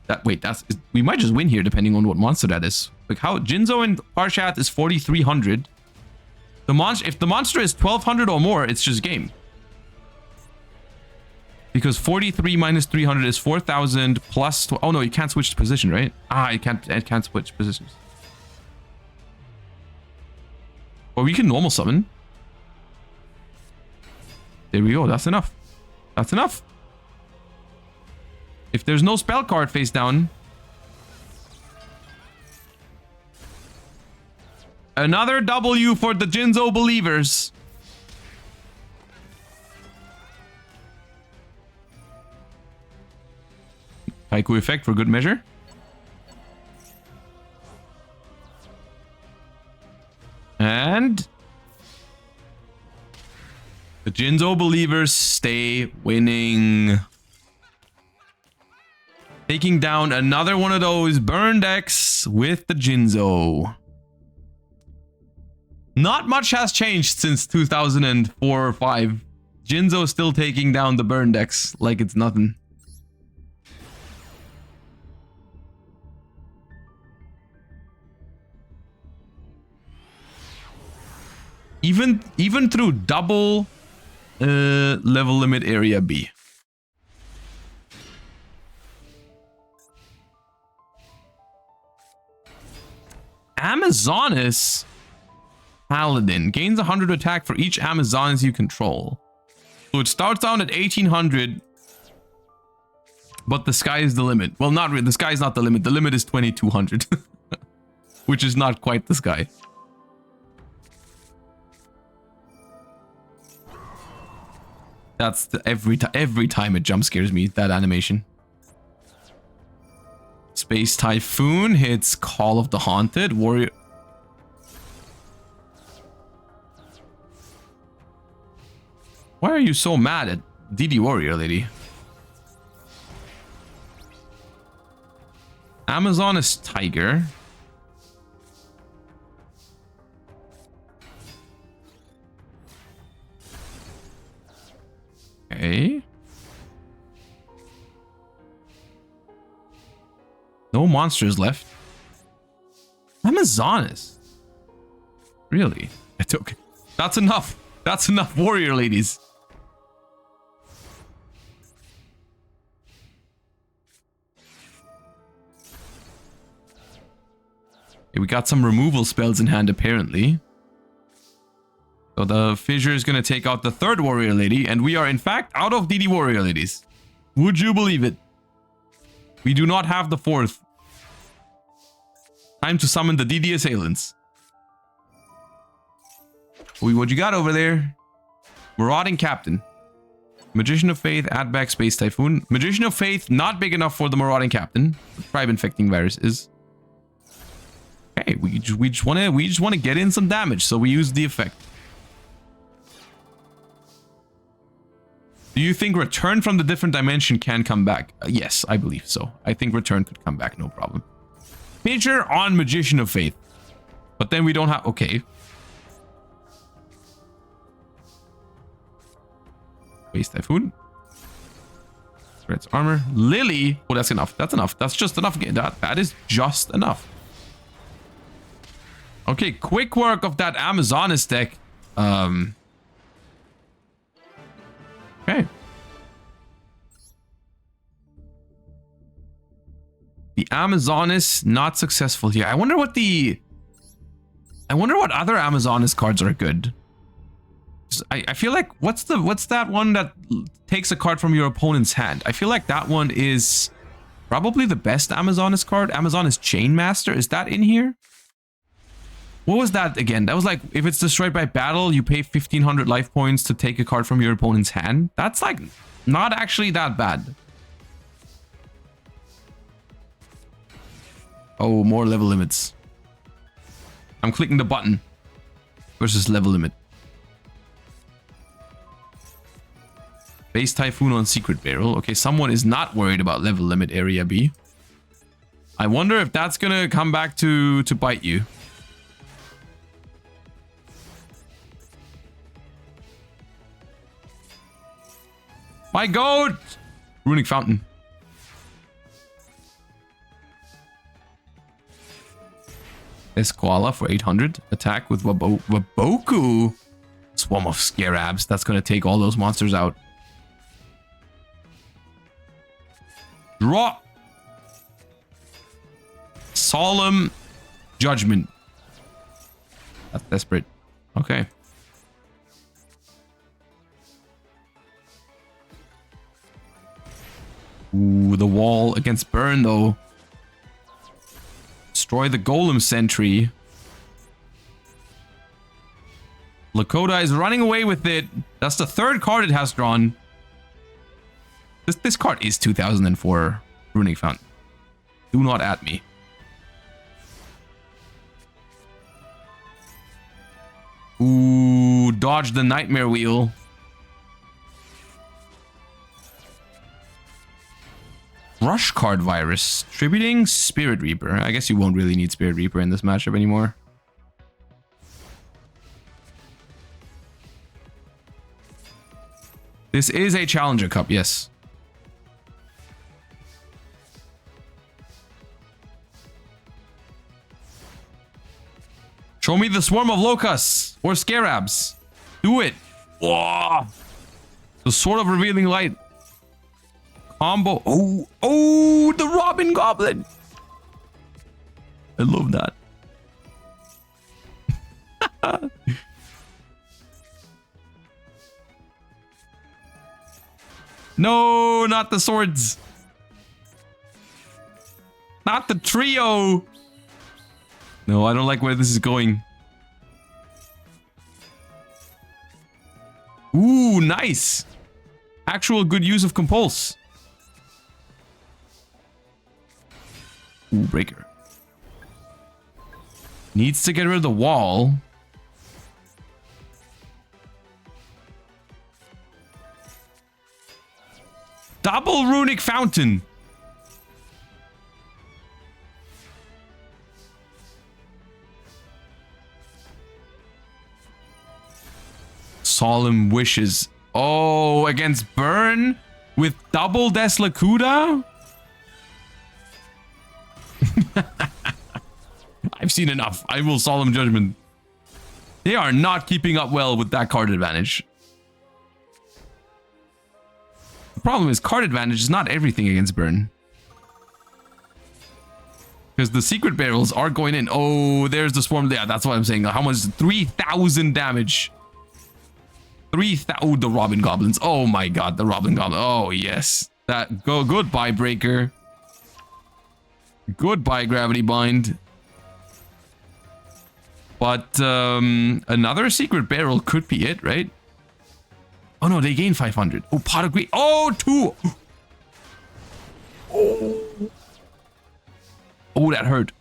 We might just win here depending on what monster that is. Like how Jinzo and Parshath is 4,300. If the monster is 1,200 or more, it's just game. Because 43 minus 300 is 4,000 plus. Oh no, you can't switch position, right? It can't switch positions. Or we can normal summon. There we go. That's enough. That's enough. If there's no spell card face down. Another W for the Jinzo believers. Haiku effect for good measure. And the Jinzo believers stay winning. Taking down another one of those burn decks with the Jinzo. Not much has changed since 2004 or 5. Jinzo still taking down the burn decks like it's nothing. Even through double level limit area B. Amazonas Paladin gains 100 attack for each Amazonas you control. So it starts out at 1800, but the sky is the limit. Well, not really. The sky is not the limit. The limit is 2200, which is not quite the sky. That's the, every time it jump scares me, that animation. Space Typhoon hits Call of the Haunted. Warrior. Why are you so mad at DD Warrior Lady? Amazonas Tiger. Okay. No monsters left. Amazonas. Really? I took. That's enough. That's enough, warrior ladies. Okay, we got some removal spells in hand, apparently. So the fissure is going to take out the third warrior lady, and we are in fact out of DD warrior ladies. Would you believe it? We do not have the fourth. Time to summon the DD assailants. What you got over there? Marauding Captain. Magician of Faith, add back Space Typhoon. Magician of Faith, not big enough for the Marauding Captain. The Tribe Infecting Virus is. Okay, we just want to get in some damage, so we use the effect. Do you think Return from the Different Dimension can come back? Yes, I believe so. I think Return could come back, no problem. Major on Magician of Faith. But then we don't have... Okay. Space Typhoon. Threats Armor. Lily. Oh, that's enough. That's enough. That's just enough. That is just enough. Okay, quick work of that Amazonas deck. Okay. The Amazonas not successful here. I wonder what other Amazonas cards are good. I feel like what's that one that takes a card from your opponent's hand? I feel like that one is probably the best Amazonas card. Amazonas Chainmaster, is that in here? What was that again? That was like, if it's destroyed by battle, you pay 1500 life points to take a card from your opponent's hand. That's like not actually that bad. Oh, more level limits. I'm clicking the button versus level limit. Base Typhoon on Secret Barrel. Okay, someone is not worried about level limit area B. I wonder if that's gonna come back to bite you. My goat! Runic Fountain. Esquala for 800. Attack with Waboku. Swarm of Scarabs. That's going to take all those monsters out. Draw. Solemn Judgment. That's desperate. Okay. Ooh, the wall against burn though. Destroy the Golem Sentry. Lakota is running away with it. That's the third card it has drawn. This card is 2004 Runic Fountain. Do not at me. Ooh, dodge the Nightmare Wheel. Rush card virus. Distributing Spirit Reaper. I guess you won't really need Spirit Reaper in this matchup anymore. This is a Challenger Cup, yes. Show me the swarm of locusts or scarabs. Do it. Whoa. The Sword of Revealing Light. Combo. Oh, the Robin Goblin. I love that. No, not the swords. Not the trio. No, I don't like where this is going. Ooh, nice. Actual good use of Compulse. Ooh, Breaker. Needs to get rid of the wall. Double Runic Fountain. Solemn Wishes. Oh, against Burn with double Deslakuda? I've seen enough. I will Solemn Judgment. They are not keeping up well with that card advantage. The problem is card advantage is not everything against Burn. Because the secret barrels are going in. Oh, there's the swarm. Yeah, that's what I'm saying. How much? 3,000 damage. 3,000. Oh, the Robin Goblins. Oh my god, the Robin Goblin. Oh, yes. That go. Goodbye, Breaker. Goodbye, Gravity Bind. But another secret barrel could be it, right? Oh no, they gain 500. Oh, Pot of Greed. Oh, 2. Oh. Oh, that hurt.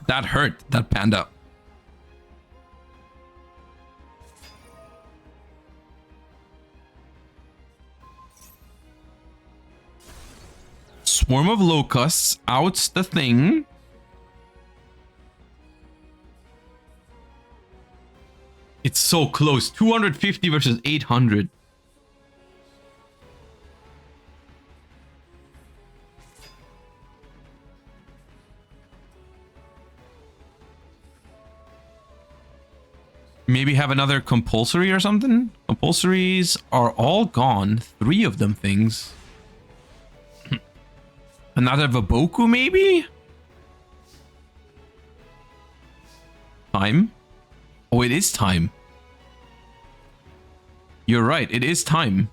That hurt, that panda. Swarm of Locusts outs the thing. It's so close. 250 versus 800. Maybe have another compulsory or something? Compulsories are all gone. 3 of them things. Another Vaboku maybe? Time? Oh, it is time. You're right, it is time.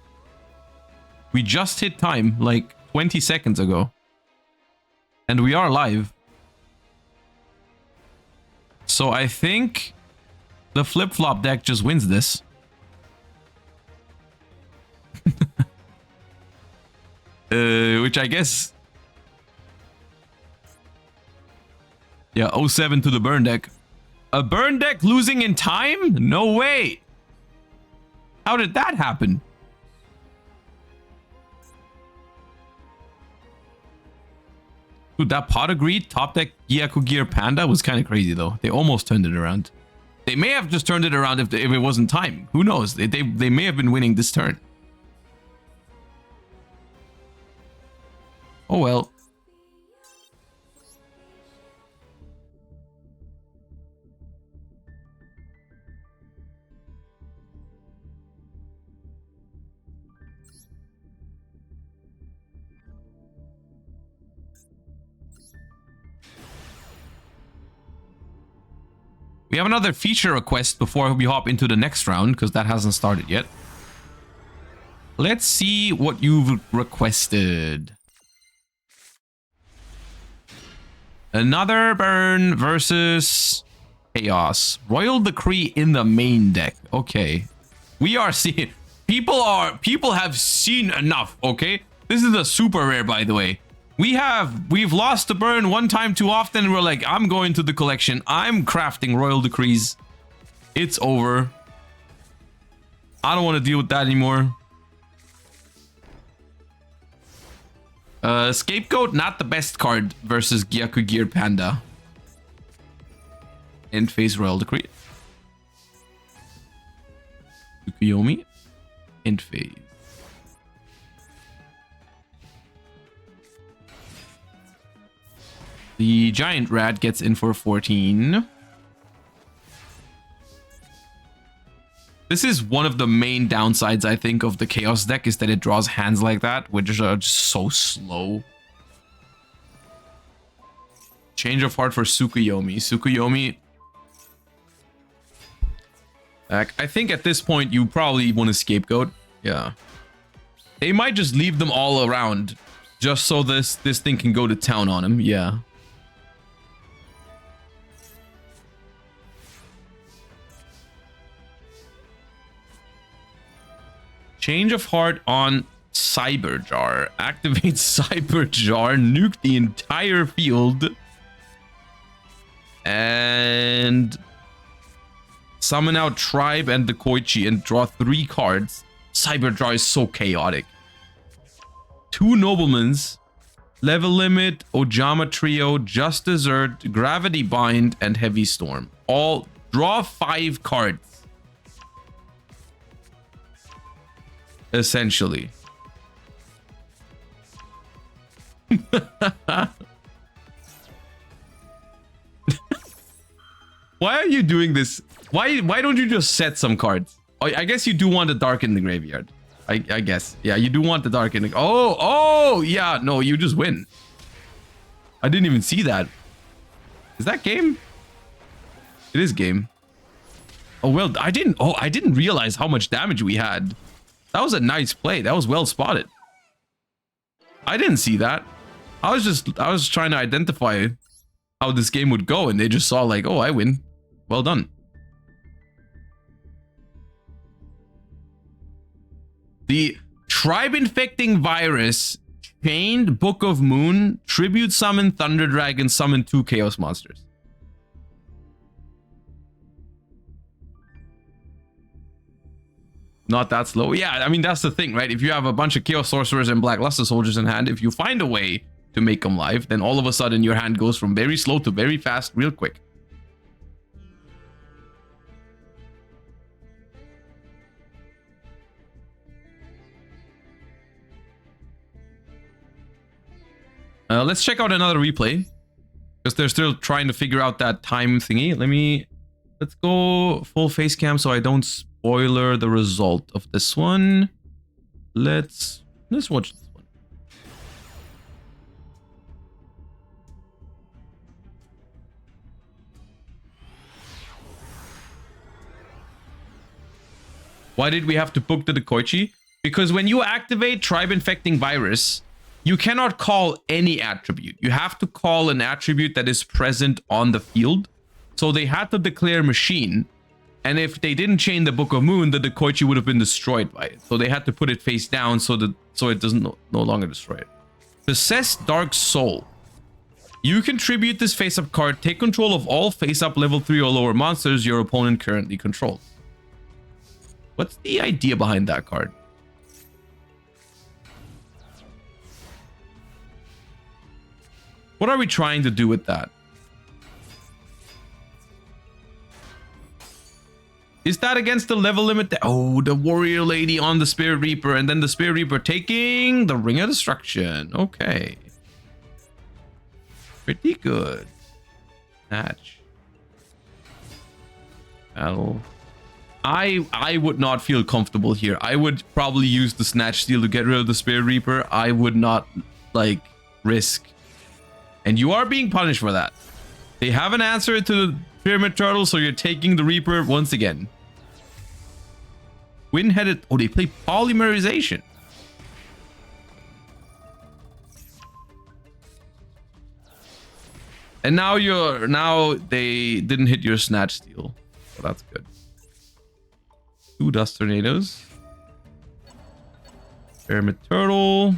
We just hit time like 20 seconds ago. And we are live. So I think the flip-flop deck just wins this. Which I guess... Yeah, 07 to the burn deck. A burn deck losing in time? No way. How did that happen? Dude, that Pot of Greed top deck Gyaku Gear Panda was kind of crazy though. They almost turned it around. They may have just turned it around if it wasn't time. Who knows? They may have been winning this turn. Oh well. We have another feature request before we hop into the next round, because that hasn't started yet. Let's see what you've requested. Another burn versus chaos. Royal Decree in the main deck. Okay. We are seeing... People have seen enough, okay? This is a super rare, by the way. We've lost the burn one time too often. We're like, I'm going to the collection. I'm crafting Royal Decrees. It's over. I don't want to deal with that anymore. Scapegoat, not the best card versus Gyakugir Panda. End phase Royal Decree. Tsukuyomi. End phase. The giant rat gets in for 14. This is one of the main downsides, I think, of the Chaos deck, is that it draws hands like that, which are just so slow. Change of heart for Tsukuyomi. Tsukuyomi. I think at this point, you probably want to scapegoat. Yeah. They might just leave them all around, just so this thing can go to town on him. Yeah. Change of heart on Cyberjar. Activate Cyberjar, nuke the entire field, and summon out Tribe and the Koichi and draw 3 cards. Cyberjar is so chaotic. 2 Noblemans, Level Limit, Ojama Trio, Just Desert, Gravity Bind, and Heavy Storm. All draw 5 cards. Essentially. Why are you doing this? Why don't you just set some cards? Oh, I guess you do want the dark in the graveyard. I guess. Yeah, you do want the dark in the... Oh, yeah. No, you just win. I didn't even see that. Is that game? It is game. Oh, well, I didn't realize how much damage we had. That was a nice play. That was well spotted. I didn't see that. I was trying to identify how this game would go, and they just saw like, oh, I win. Well done. The Tribe Infecting Virus, Chained Book of Moon, Tribute Summon Thunder Dragon, Summon 2 Chaos Monsters. Not that slow. Yeah, I mean, that's the thing, right? If you have a bunch of Chaos Sorcerers and Black Luster Soldiers in hand, if you find a way to make them live, then all of a sudden your hand goes from very slow to very fast real quick. Let's check out another replay, because they're still trying to figure out that time thingy. Let's go full face cam so I don't spoiler the result of this one. Let's watch this one. Why did we have to book the Koichi? Because when you activate Tribe Infecting Virus, you cannot call any attribute. You have to call an attribute that is present on the field. So they had to declare machine. And if they didn't chain the Book of Moon, the Koichi would have been destroyed by it. So they had to put it face down so it doesn't no longer destroy it. Possessed Dark Soul. You contribute this face-up card. Take control of all face-up level 3 or lower monsters your opponent currently controls. What's the idea behind that card? What are we trying to do with that? Is that against the level limit? Oh, the Warrior Lady on the Spirit Reaper, and then the Spirit Reaper taking the Ring of Destruction. Okay. Pretty good. Match. Battle. I would not feel comfortable here. I would probably use the Snatch Steal to get rid of the Spirit Reaper. I would not, like, risk. And you are being punished for that. They have an answer to the Pyramid Turtle, so you're taking the Reaper once again. Wind-headed... Oh, they play Polymerization. And now they didn't hit your Snatch Steal. So that's good. 2 Dust Tornadoes. Pyramid Turtle.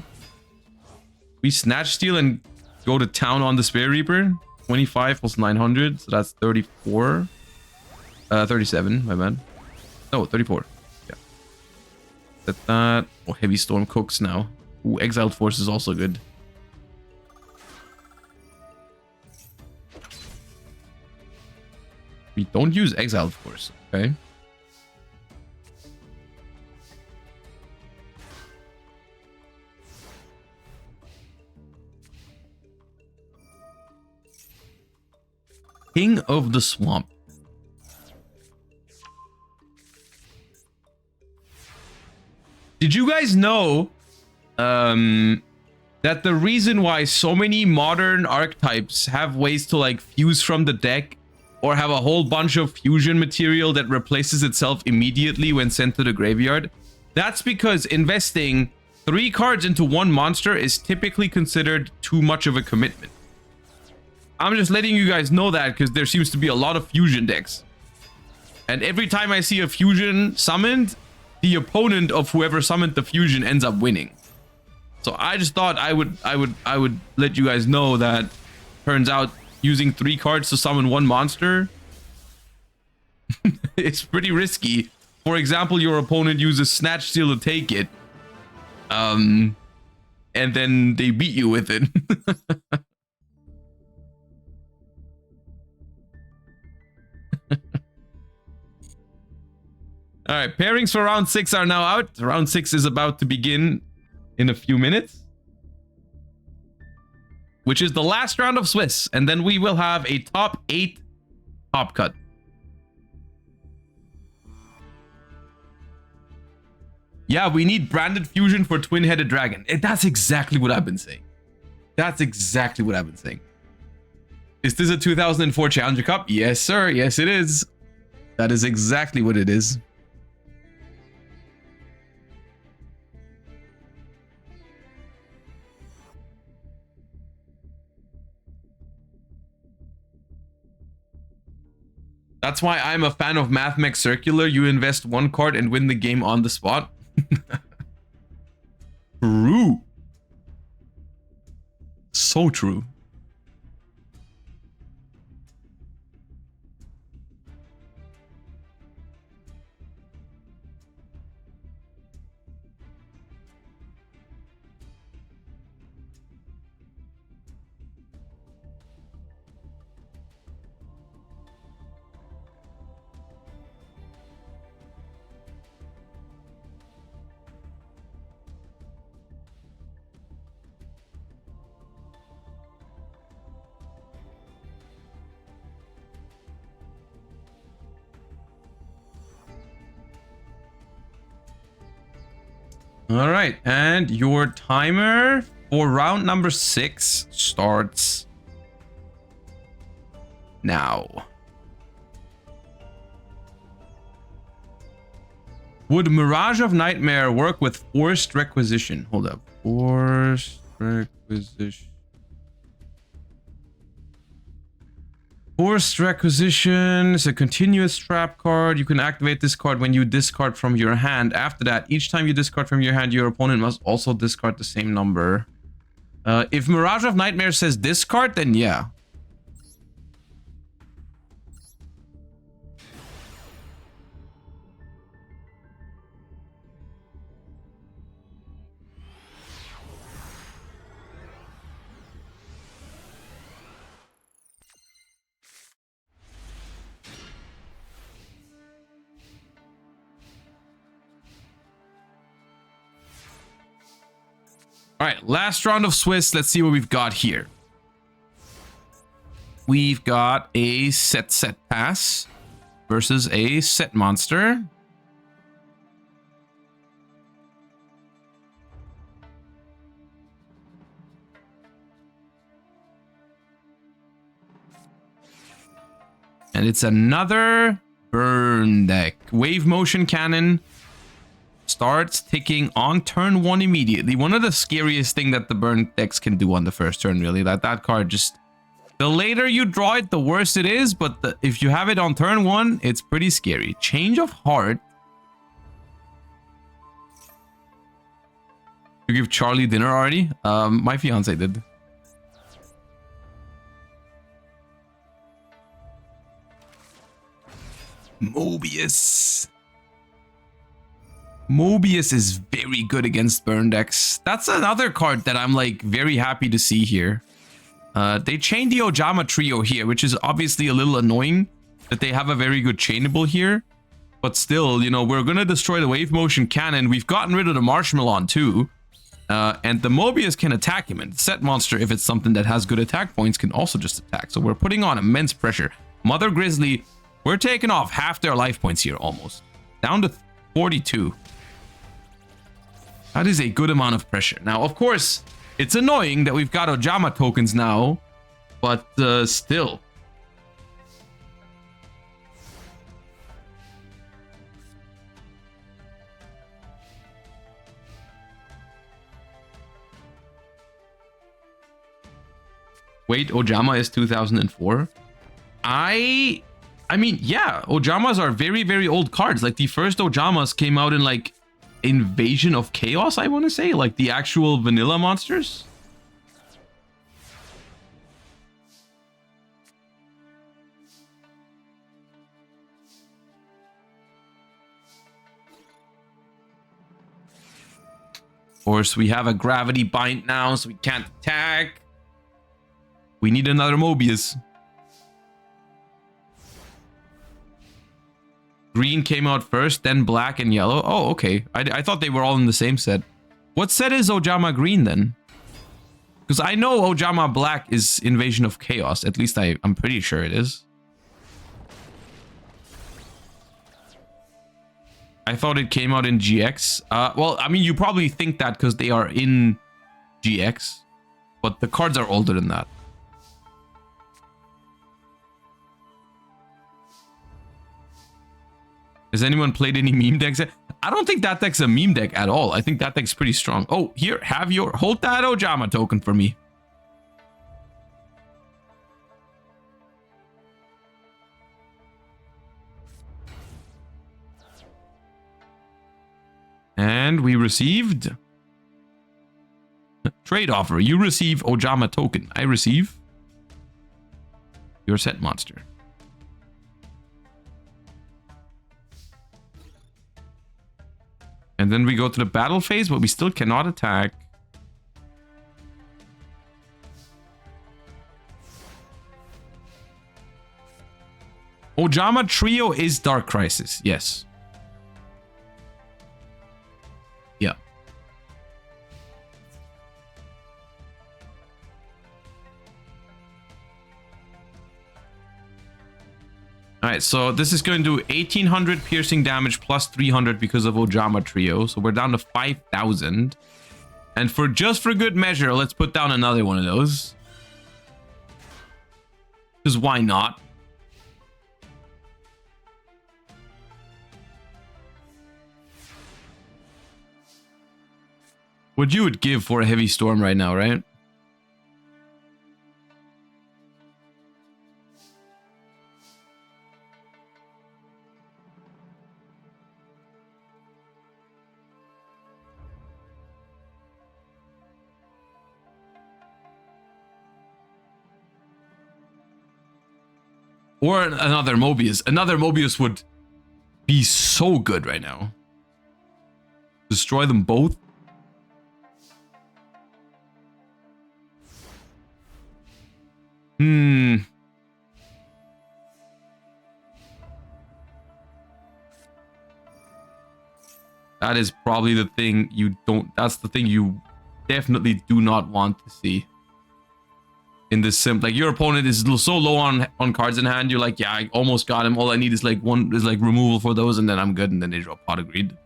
We Snatch Steal and go to town on the Spirit Reaper. 25 plus 900, so that's 34. 37, my man. No, 34. Yeah. that. Oh, Heavy Storm cooks now. Ooh, Exiled Force is also good. We don't use Exiled Force, okay? King of the Swamp. Did you guys know that the reason why so many modern archetypes have ways to like fuse from the deck or have a whole bunch of fusion material that replaces itself immediately when sent to the graveyard? That's because investing 3 cards into one monster is typically considered too much of a commitment. I'm just letting you guys know that because there seems to be a lot of fusion decks. And every time I see a fusion summoned, the opponent of whoever summoned the fusion ends up winning. So I just thought I would let you guys know that turns out using 3 cards to summon one monster it's pretty risky. For example, your opponent uses Snatch Steal to take it. And then they beat you with it. All right, pairings for round 6 are now out. Round 6 is about to begin in a few minutes, which is the last round of Swiss. And then we will have a top 8 top cut. Yeah, we need branded fusion for Twin-Headed Dragon. That's exactly what I've been saying. That's exactly what I've been saying. Is this a 2004 Challenger Cup? Yes, sir. Yes, it is. That is exactly what it is. That's why I'm a fan of MathMech Circular. You invest 1 card and win the game on the spot. True. So true. All right, and your timer for round number 6 starts now. Would Mirage of Nightmare work with Forced Requisition? Hold up. Forced Requisition. Forced Requisition is a continuous trap card. You can activate this card when you discard from your hand. After that, each time you discard from your hand, your opponent must also discard the same number. If Mirage of Nightmare says discard, then yeah. All right, last round of Swiss. Let's see what we've got here. We've got a set pass versus a set monster. And it's another burn deck. Wave Motion Cannon starts ticking on turn 1 immediately. One of the scariest thing that the burn decks can do on the first turn, really. That card just... The later you draw it, the worse it is. But if you have it on turn 1, it's pretty scary. Change of Heart. You give Charlie dinner already? My fiance did. Mobius. Mobius is very good against burn decks. That's another card that I'm like very happy to see here. They chained the Ojama trio here, which is obviously a little annoying that they have a very good chainable here. But still, you know, we're going to destroy the wave motion cannon. We've gotten rid of the Marshmallow too. And the Mobius can attack him. And the set monster, if it's something that has good attack points, can also just attack. So we're putting on immense pressure. Mother Grizzly, we're taking off half their life points here almost. Down to 42. That is a good amount of pressure. Now, of course, it's annoying that we've got Ojama tokens now, but still. Wait, Ojama is 2004? I mean, yeah, Ojamas are very, very old cards. Like, the first Ojamas came out in, like, Invasion of Chaos, I want to say, like the actual vanilla monsters. Of course, we have a gravity bind now, so we can't attack. We need another Mobius. Green came out first, then black and yellow. Oh, okay. I thought they were all in the same set. What set is Ojama Green then? Because I know Ojama Black is Invasion of Chaos. At least I'm pretty sure it is. I thought it came out in GX. Well, I mean, you probably think that because they are in GX. But the cards are older than that. Has anyone played any meme decks? I don't think that deck's a meme deck at all. I think that deck's pretty strong. Oh, here, hold that Ojama token for me. And we received trade offer. You receive Ojama token. I receive your set monster. And then we go to the battle phase, but we still cannot attack. Ojama Trio is Dark Crisis, yes. Yeah. Alright, so this is going to do 1800 piercing damage plus 300 because of Ojama Trio. So we're down to 5000. And just for good measure, let's put down another one of those. Because why not? What you would give for a heavy storm right now, right? Or another Mobius. Another Mobius would be so good right now. Destroy them both. That is probably the thing you don't... That's the thing you definitely do not want to see. In this sim, like your opponent is so low on cards in hand, you're like, yeah, I almost got him. All I need is like removal for those, and then I'm good. And then they drop pot of greed.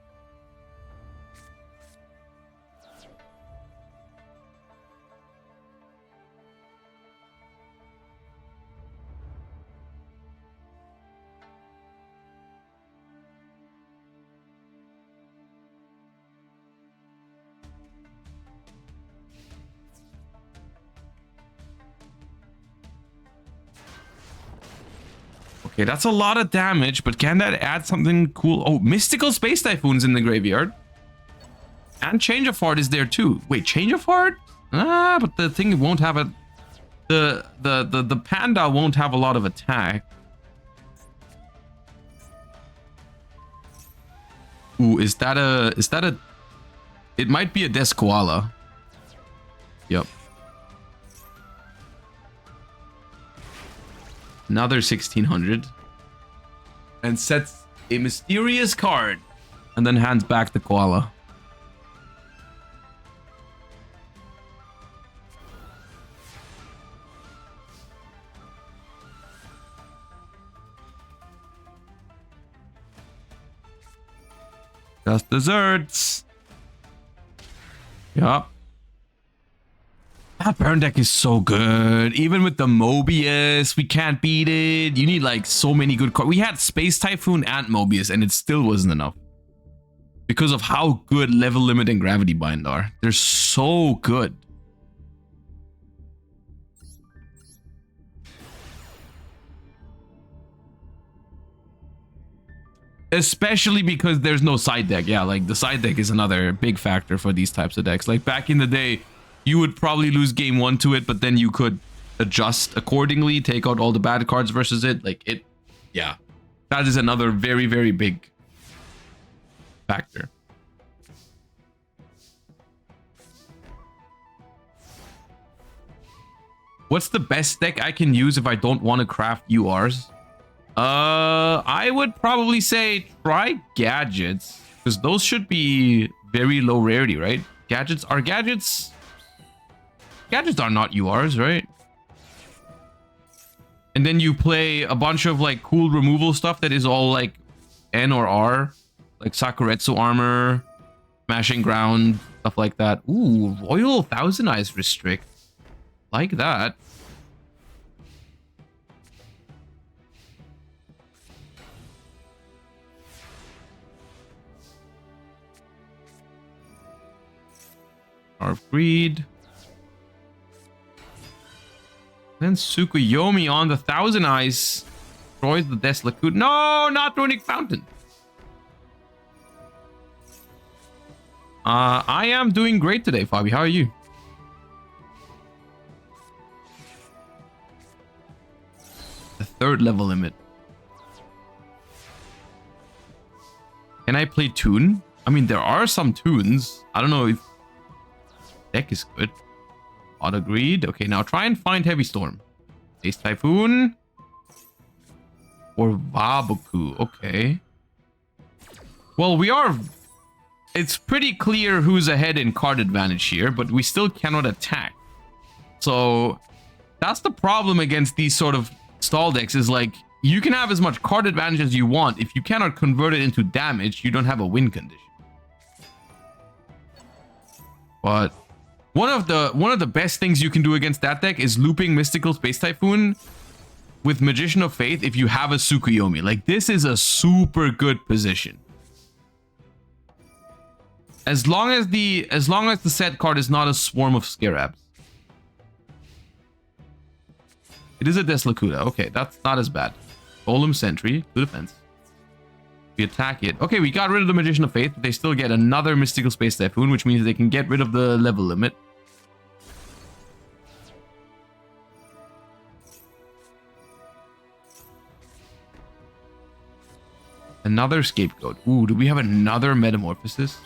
Okay, that's a lot of damage, but can that add something cool? Oh, Mystical Space Typhoon's in the graveyard. And Change of Heart is there too. Wait, Change of Heart? Ah, but the thing won't have a... The panda won't have a lot of attack. Ooh, is that a... It might be a Death Koala. Yep. Another 1600. And sets a mysterious card. And then hands back the koala. Just desserts. Yup. That burn deck is so good. Even with the Mobius, we can't beat it. You need like so many good cards. We had Space Typhoon and Mobius, and it still wasn't enough. Because of how good Level Limit and Gravity Bind are. They're so good. Especially because there's no side deck. Yeah, like the side deck is another big factor for these types of decks. Like back in the day, you would probably lose game 1 to it, but then you could adjust accordingly, take out all the bad cards versus it. Like it, yeah. That is another very, very big factor. What's the best deck I can use if I don't want to craft URs? I would probably say try gadgets, because those should be very low rarity, right? Gadgets are gadgets. Gadgets are not URs, right? And then you play a bunch of like cool removal stuff that is all like N or R, like Sakuretsu armor, Smashing Ground, stuff like that. Ooh, Royal Thousand Eyes restrict. Like that. Carve Greed. Then Tsukuyomi on the Thousand Eyes. Destroys the Deslakud. No, not Runic Fountain. I am doing great today, Fabi. How are you? The 3rd level limit. Can I play Toon? I mean, there are some tunes. I don't know if deck is good. Auto Greed. Okay, now try and find Heavy Storm. Space Typhoon. Or Waboku. Okay. Well, we are... It's pretty clear who's ahead in card advantage here, but we still cannot attack. So, that's the problem against these sort of stall decks, is like, you can have as much card advantage as you want. If you cannot convert it into damage, you don't have a win condition. But one of the best things you can do against that deck is looping Mystical Space Typhoon with Magician of Faith if you have a Tsukuyomi. Like, this is a super good position. As long as the set card is not a swarm of Scarabs. It is a Deslakuda. Okay, that's not as bad. Golem Sentry, good defense. We attack it. Okay, we got rid of the Magician of Faith, but they still get another Mystical Space Typhoon, which means they can get rid of the level limit. Another Scapegoat. Ooh, do we have another Metamorphosis?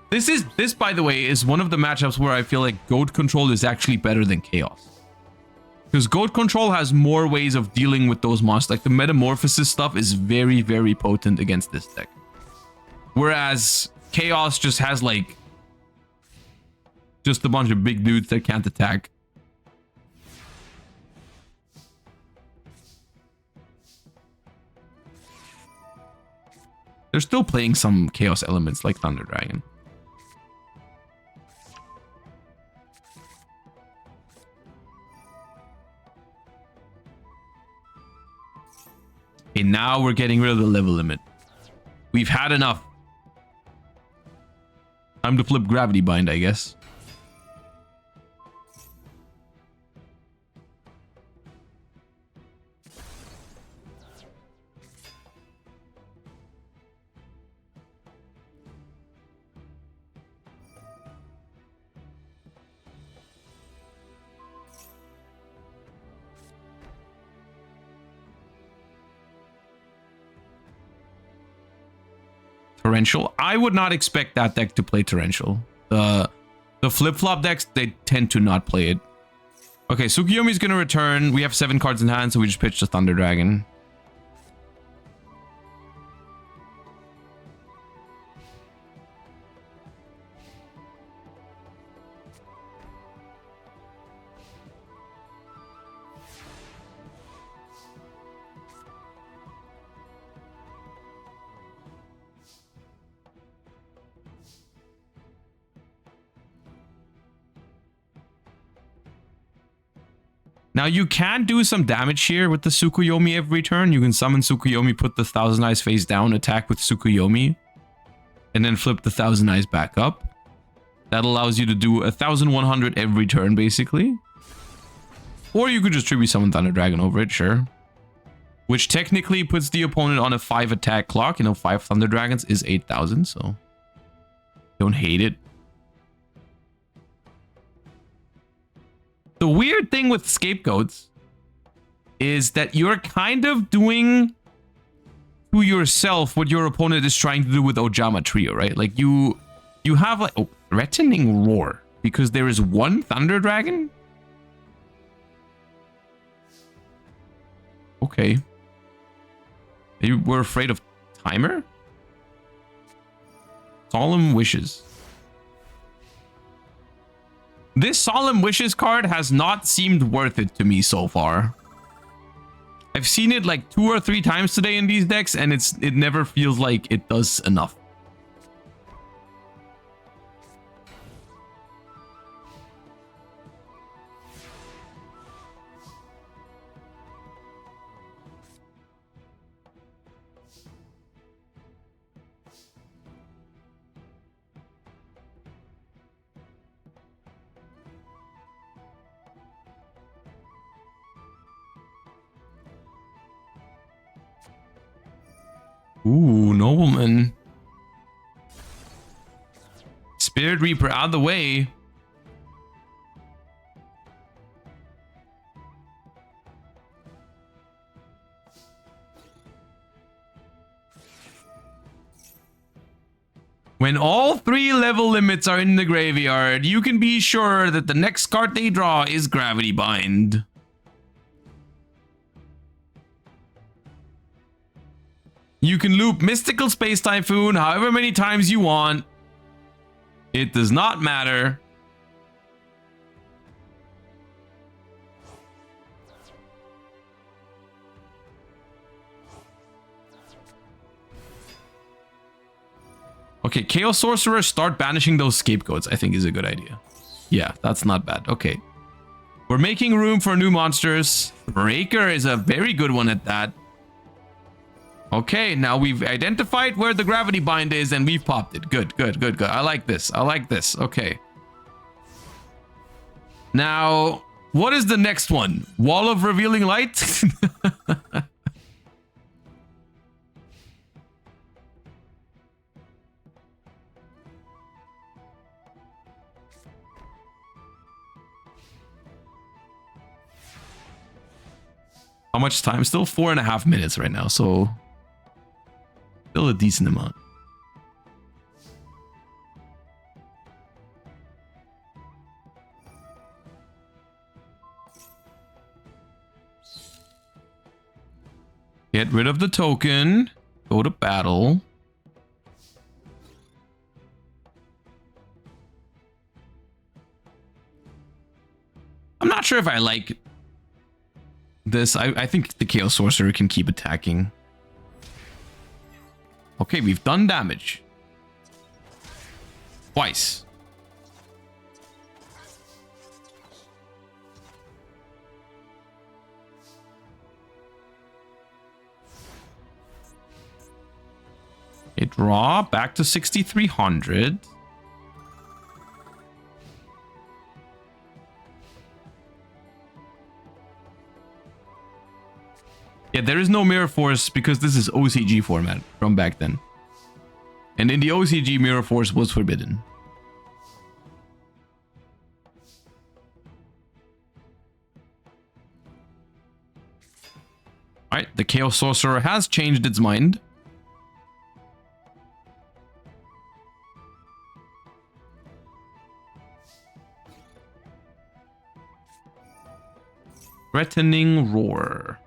This, by the way, is one of the matchups where I feel like Goat Control is actually better than Chaos. Because Goat Control has more ways of dealing with those monsters. Like, the Metamorphosis stuff is very, very potent against this deck. Whereas Chaos just has, like, just a bunch of big dudes that can't attack. They're still playing some Chaos elements like Thunder Dragon. Okay, now we're getting rid of the level limit. We've had enough. Time to flip Gravity Bind, I guess. Torrential. I would not expect that deck to play Torrential. The flip-flop decks, they tend to not play it. Okay, Tsukuyomi's gonna return. We have 7 cards in hand, so we just pitched the Thunder Dragon. Now, you can do some damage here with the Tsukuyomi every turn. You can summon Tsukuyomi, put the Thousand Eyes face down, attack with Tsukuyomi, and then flip the Thousand Eyes back up. That allows you to do 1,100 every turn, basically. Or you could just tribute summon Thunder Dragon over it, sure. Which technically puts the opponent on a 5 attack clock. You know, 5 Thunder Dragons is 8,000, so don't hate it. The weird thing with Scapegoats is that you're kind of doing to yourself what your opponent is trying to do with Ojama Trio, right? Like you have like Threatening Roar because there is 1 Thunder Dragon? Okay. You were afraid of Timer? Solemn Wishes. This Solemn Wishes card has not seemed worth it to me so far. I've seen it like 2 or 3 times today in these decks, and it never feels like it does enough. Ooh, Nobleman. Spirit Reaper out of the way. When all 3 level limits are in the graveyard, you can be sure that the next card they draw is Gravity Bind. You can loop Mystical Space Typhoon however many times you want. It does not matter. Okay, Chaos Sorcerer, start banishing those Scapegoats, I think is a good idea. Yeah, that's not bad. Okay. We're making room for new monsters. Breaker is a very good one at that. Okay, now we've identified where the Gravity Bind is and we've popped it. Good, good, good, good. I like this. I like this. Okay. Now, what is the next one? Wall of Revealing Light? How much time? Still 4.5 minutes right now, so still a decent amount. Get rid of the token. Go to battle. I'm not sure if I like this. I think the Chaos Sorcerer can keep attacking. Okay, we've done damage. Twice. Okay, draw back to 6,300. Yeah, there is no Mirror Force because this is OCG format from back then. And in the OCG, Mirror Force was forbidden. Alright, the Chaos Sorcerer has changed its mind. Threatening roar.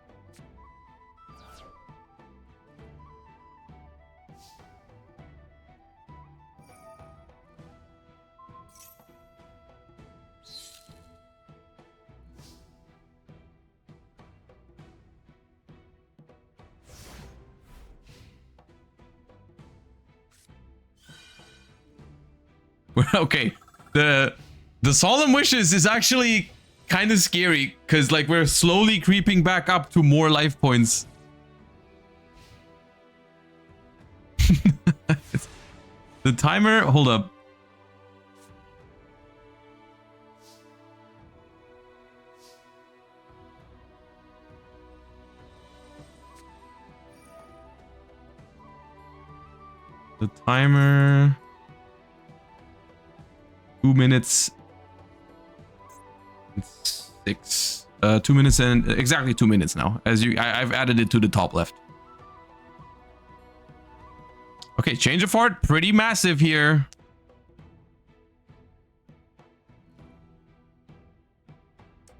Okay, the Solemn Wishes is actually kind of scary because like we're slowly creeping back up to more life points. The timer, hold up. The timer. 2 minutes. 6. 2 minutes and exactly 2 minutes now. As I've added it to the top left. Okay, change of heart, pretty massive here.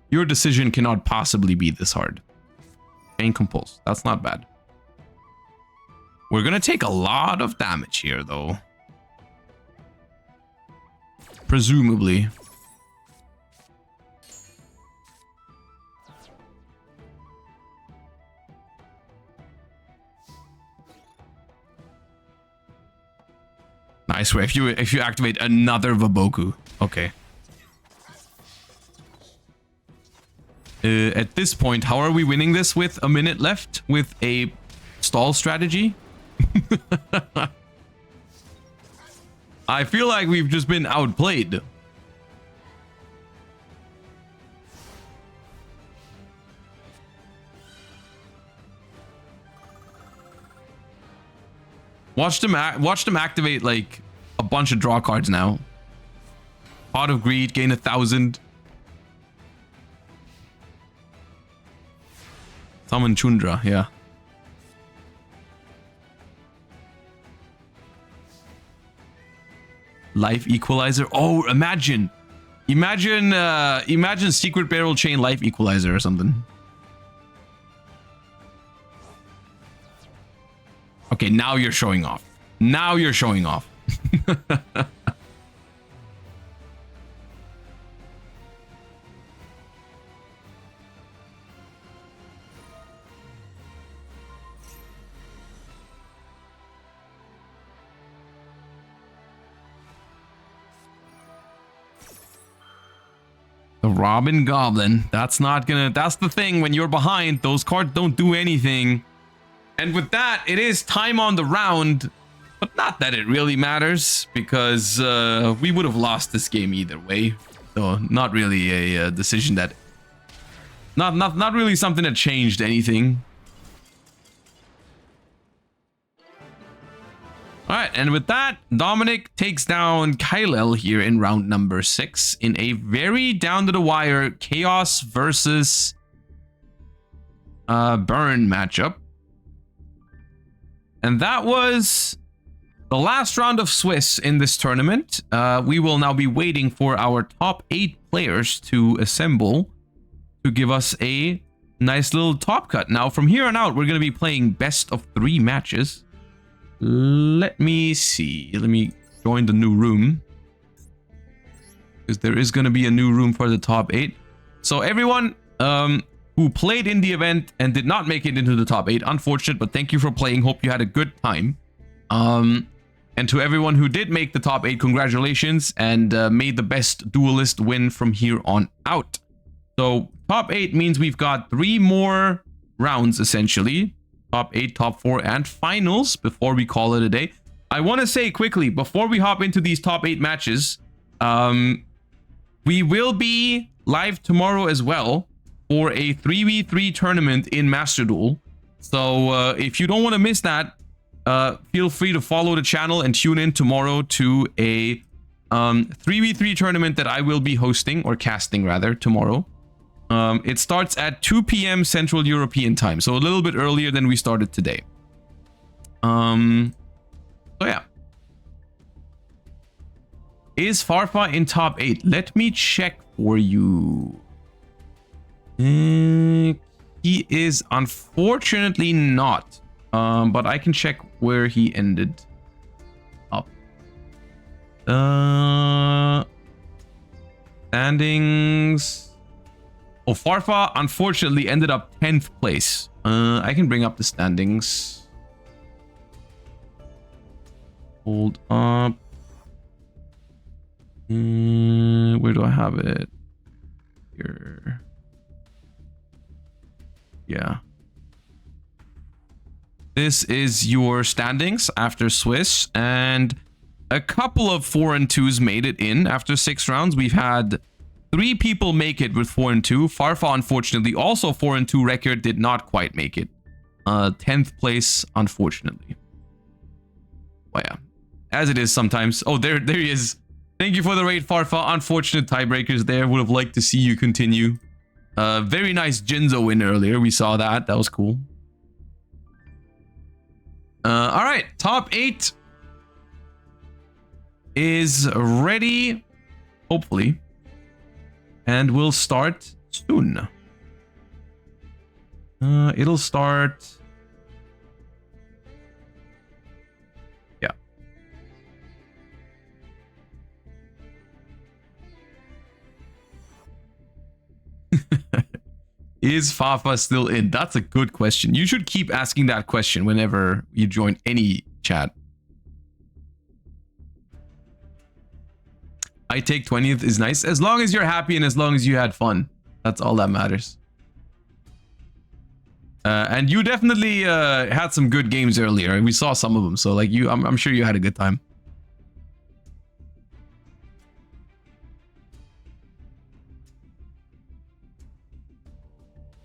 Your decision cannot possibly be this hard. Pain compulse. That's not bad. We're gonna take a lot of damage here, though. Presumably. Nice. If you activate another Vaboku. Okay. At this point, how are we winning this with a minute left with a stall strategy? I feel like we've just been outplayed. Watch them activate like a bunch of draw cards now. Pot of Greed, gain 1,000. Summon Chundra, yeah. Life Equalizer. Oh, imagine Secret Barrel Chain Life Equalizer or something. Okay, now you're showing off. Now you're showing off. The Robin Goblin. That's the thing. When you're behind, those cards don't do anything. And with that, it is time on the round. But not that it really matters, because we would have lost this game either way. So not really a decision that... Not really something that changed anything. Alright, and with that, Dominic takes down Kylel here in round number 6 in a very down-to-the-wire Chaos versus Burn matchup. And that was the last round of Swiss in this tournament. We will now be waiting for our top 8 players to assemble to give us a nice little top cut. Now, from here on out, we're going to be playing best of 3 matches. Let me see. Let me join the new room, because there is going to be a new room for the top 8. So everyone who played in the event and did not make it into the top 8, unfortunate, but thank you for playing. Hope you had a good time. And to everyone who did make the top 8, congratulations, and made the best duelist win from here on out. So top 8 means we've got 3 more rounds, essentially. Top 8, top 4, and finals before we call it a day. I want to say quickly, before we hop into these top 8 matches, we will be live tomorrow as well for a 3v3 tournament in Master Duel. So if you don't want to miss that, feel free to follow the channel and tune in tomorrow to a 3v3 tournament that I will be hosting, or casting rather, tomorrow. It starts at 2 p.m. Central European time, so a little bit earlier than we started today. So yeah. Is Farfa in top 8? Let me check for you. He is unfortunately not. But I can check where he ended up. Standings. Oh, Farfa unfortunately ended up 10th place. I can bring up the standings. Hold up. Where do I have it? Here. Yeah. This is your standings after Swiss, and a couple of 4 and 2s made it in after 6 rounds. We've had 3 people make it with 4 and 2. Farfa, unfortunately, also 4 and 2 record, did not quite make it. 10th place, unfortunately. Well, yeah, as it is sometimes. Oh, there he is. Thank you for the raid, Farfa. Unfortunate tiebreakers there. Would have liked to see you continue. Very nice Jinzo win earlier. We saw that. That was cool. All right, top 8 is ready, hopefully, and we'll start soon. It'll start. Yeah. Is Fafa still in? That's a good question. You should keep asking that question whenever you join any chat. I take 20th is nice. As long as you're happy and as long as you had fun. That's all that matters. And you definitely had some good games earlier. We saw some of them. So like I'm sure you had a good time.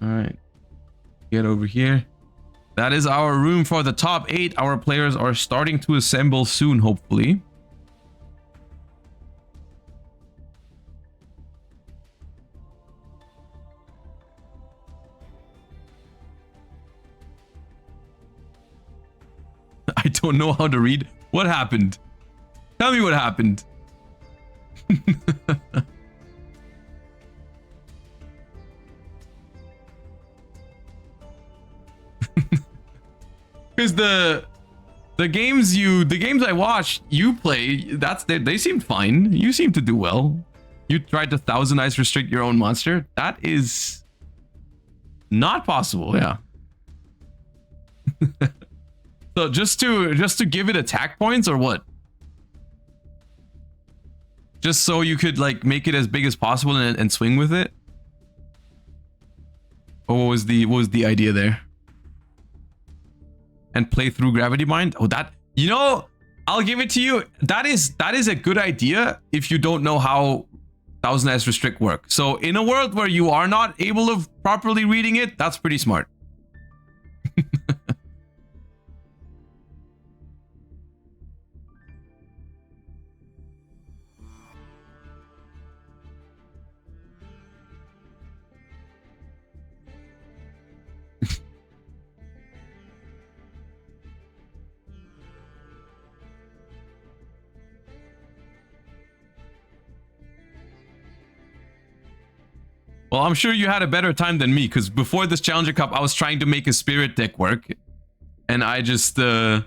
All right, get over here. That is our room for the top 8. Our players are starting to assemble soon, hopefully. I don't know how to read. What happened? Tell me what happened. Because the games I watched you play, they seemed fine. You seem to do well. You tried to 1000 ice restrict your own monster. That is not possible. Yeah. So just to give it attack points or what? Just so you could like make it as big as possible and swing with it? Or what was the idea there? And play through Gravity Bind? Oh, that, you know, I'll give it to you. That is a good idea if you don't know how 1000 ice restrict work. So in a world where you are not able of properly reading it, that's pretty smart. Well, I'm sure you had a better time than me, because before this Challenger Cup, I was trying to make a Spirit deck work. And I just, for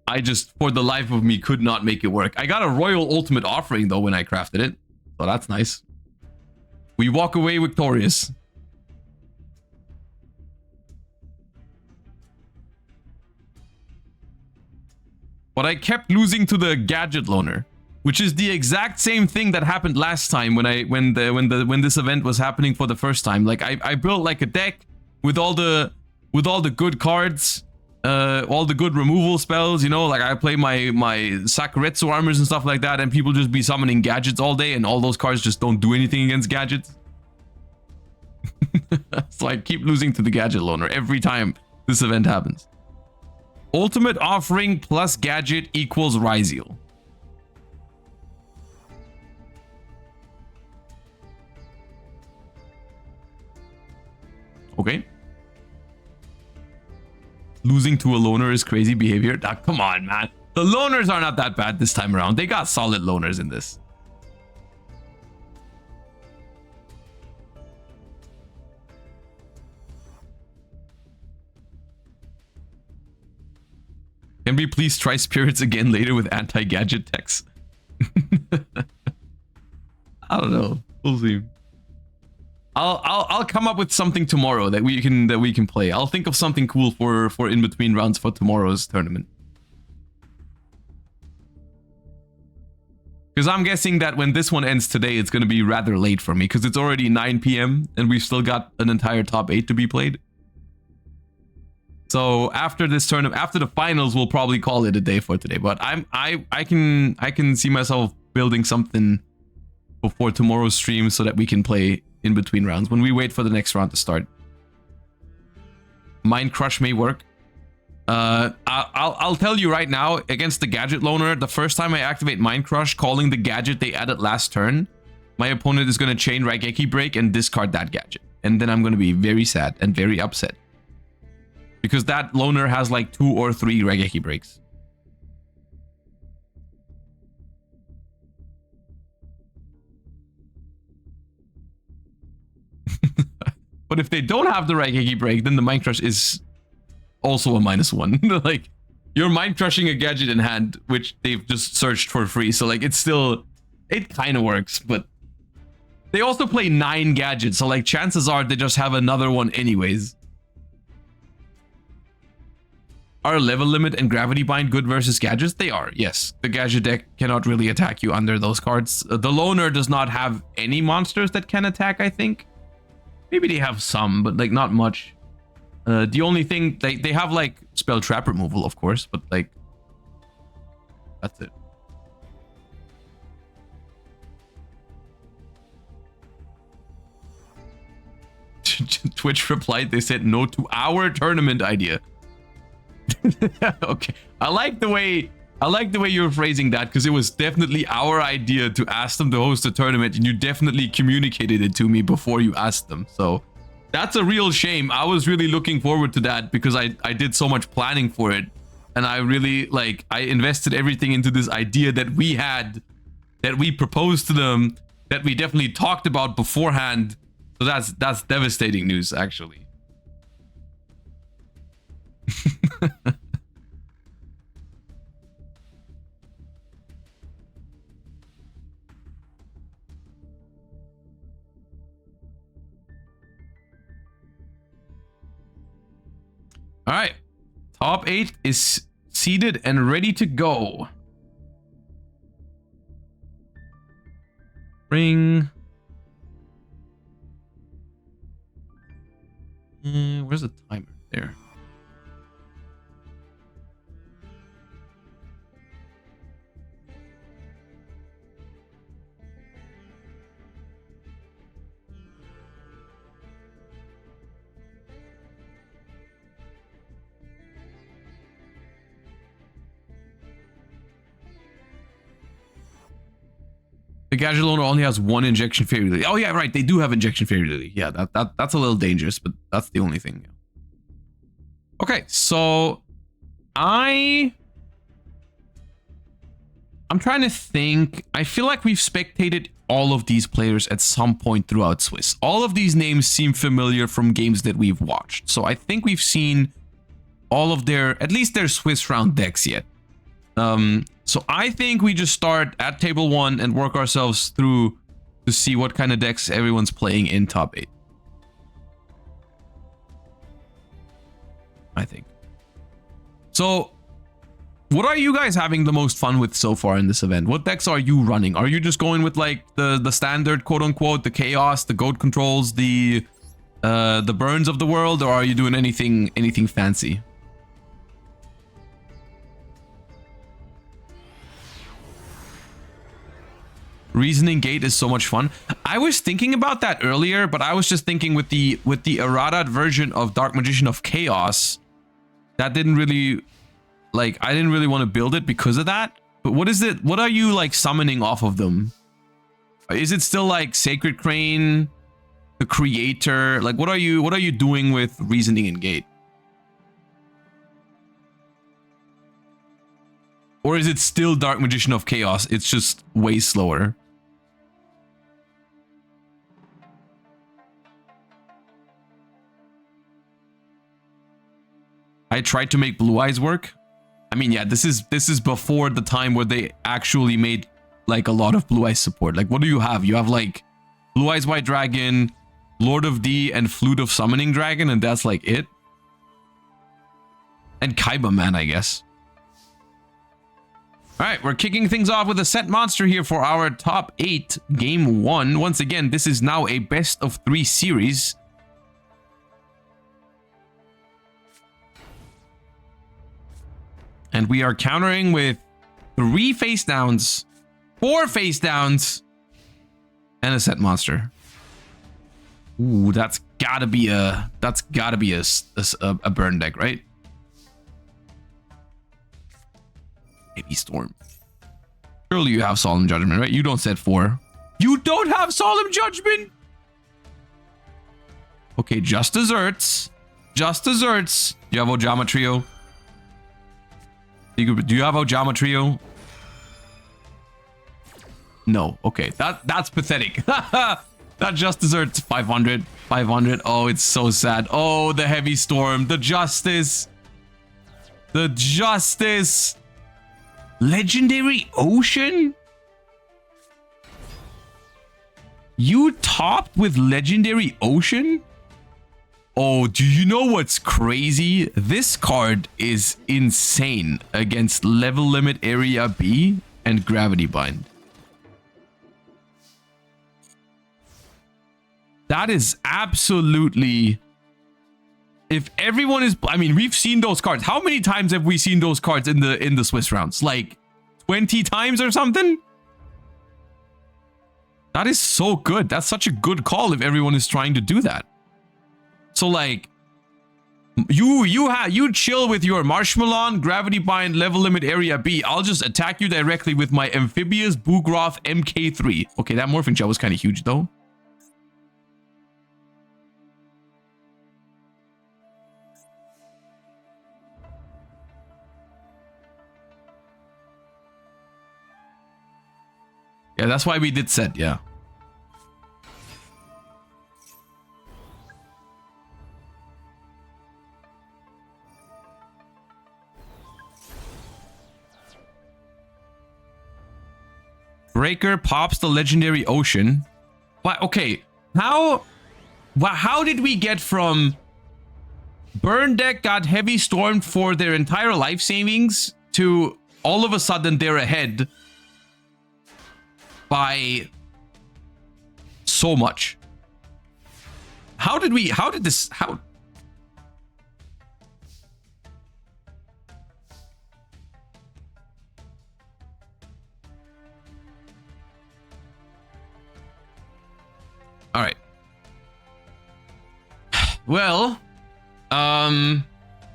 the life of me, could not make it work. I got a Royal Ultimate Offering, though, when I crafted it. So that's nice. We walk away victorious. But I kept losing to the Gadget Loaner, which is the exact same thing that happened last time when this event was happening for the first time. Like I built like a deck with all the good cards, all the good removal spells, you know, like I play my Sakuretsu armors and stuff like that, and people just be summoning gadgets all day, and all those cards just don't do anything against gadgets. So I keep losing to the Gadget Loaner every time this event happens. Ultimate Offering plus Gadget equals Ryzeal. Okay. Losing to a loner is crazy behavior. Ah, come on, man. The loners are not that bad this time around. They got solid loners in this. Can we please try spirits again later with anti-gadget techs? I don't know. We'll see. I'll come up with something tomorrow that we can play. I'll think of something cool for in between rounds for tomorrow's tournament. Because I'm guessing that when this one ends today, it's going to be rather late for me because it's already 9 p.m. and we've still got an entire top 8 to be played. So after this tournament, after the finals, we'll probably call it a day for today. But I can see myself building something before tomorrow's stream so that we can play in between rounds when we wait for the next round to start. Mind Crush may work. I'll tell you right now, against the Gadget Loner, the first time I activate Mind Crush, calling the gadget they added last turn, my opponent is going to chain Raigeki Break and discard that gadget. And then I'm going to be very sad and very upset. Because that Loner has like 2 or 3 Raigeki Breaks. But if they don't have the Raigeki Break, then the Mind Crush is also a -1. Like, you're mind crushing a gadget in hand, which they've just searched for free. So like, it's still, it kind of works, but they also play 9 gadgets. So like, chances are they just have another one anyways. Are level limit and gravity bind good versus gadgets? They are, yes. The gadget deck cannot really attack you under those cards. The Loner does not have any monsters that can attack, I think. Maybe they have some, but like not much. The only thing, they have like spell trap removal, of course, but like, that's it. Twitch replied, they said no to our tournament idea. Okay, I like the way you're phrasing that, because it was definitely our idea to ask them to host a tournament, and you definitely communicated it to me before you asked them. So that's a real shame. I was really looking forward to that because I did so much planning for it, and I really like, I invested everything into this idea that we had, that we proposed to them, that we definitely talked about beforehand. So that's devastating news, actually. All right, top 8 is seated and ready to go. Ring. Where's the timer? There. The Gadget Loner only has 1 Injection Fairy Lily. Oh yeah, right. They do have Injection Fairy Lily. Yeah, that's a little dangerous, but that's the only thing. Okay, so I'm trying to think. I feel like we've spectated all of these players at some point throughout Swiss. All of these names seem familiar from games that we've watched. So I think we've seen all of their, at least their Swiss round decks yet. So I think we just start at table 1 and work ourselves through to see what kind of decks everyone's playing in top 8. I think. So what are you guys having the most fun with so far in this event? What decks are you running? Are you just going with like the standard quote unquote, the chaos, the goat controls, the burns of the world, or are you doing anything fancy? Reasoning Gate is so much fun. I was thinking about that earlier, but I was just thinking with the errata version of Dark Magician of Chaos, that didn't really, like, I didn't really want to build it because of that. But what is it? What are you like summoning off of them? Is it still like Sacred Crane, the Creator? Like, what are you doing with Reasoning and Gate? Or is it still Dark Magician of Chaos? It's just way slower. I tried to make Blue Eyes work. I mean, yeah, this is before the time where they actually made like a lot of Blue Eyes support. Like, what do you have? You have like Blue Eyes White Dragon, Lord of D, and Flute of Summoning Dragon, and that's like it. And Kaiba Man, I guess. All right, we're kicking things off with a set monster here for our top 8 game 1. Once again, this is now a best of 3 series. And we are countering with 3 face downs, 4 face downs, and a set monster. Ooh, that's gotta be a burn deck, right? Heavy Storm. Surely you have Solemn Judgment, right? You don't set 4. You don't have Solemn Judgment. Okay, just desserts. Just desserts. Do you have Ojama Trio? Do you have Ojama Trio? No. Okay, that's pathetic. That just desserts 500. 500. Oh, it's so sad. Oh, the Heavy Storm. The Justice. The Justice. Legendary Ocean? You topped with Legendary Ocean? Oh, do you know what's crazy? This card is insane against Level Limit Area B and Gravity Bind. That is absolutely... If everyone is... I mean, we've seen those cards. How many times have we seen those cards in the Swiss rounds? Like 20 times or something? That is so good. That's such a good call if everyone is trying to do that. So like, you chill with your Marshmallow, Gravity Bind, Level Limit Area B. I'll just attack you directly with my Amphibious Boogroth MK3. Okay, that Morphing Shell was kind of huge though. Yeah, that's why we did set, yeah. Breaker pops the Legendary Ocean. But okay, how did we get from Burn deck got Heavy Stormed for their entire life savings to all of a sudden they're ahead by so much? How did this... All right. Well,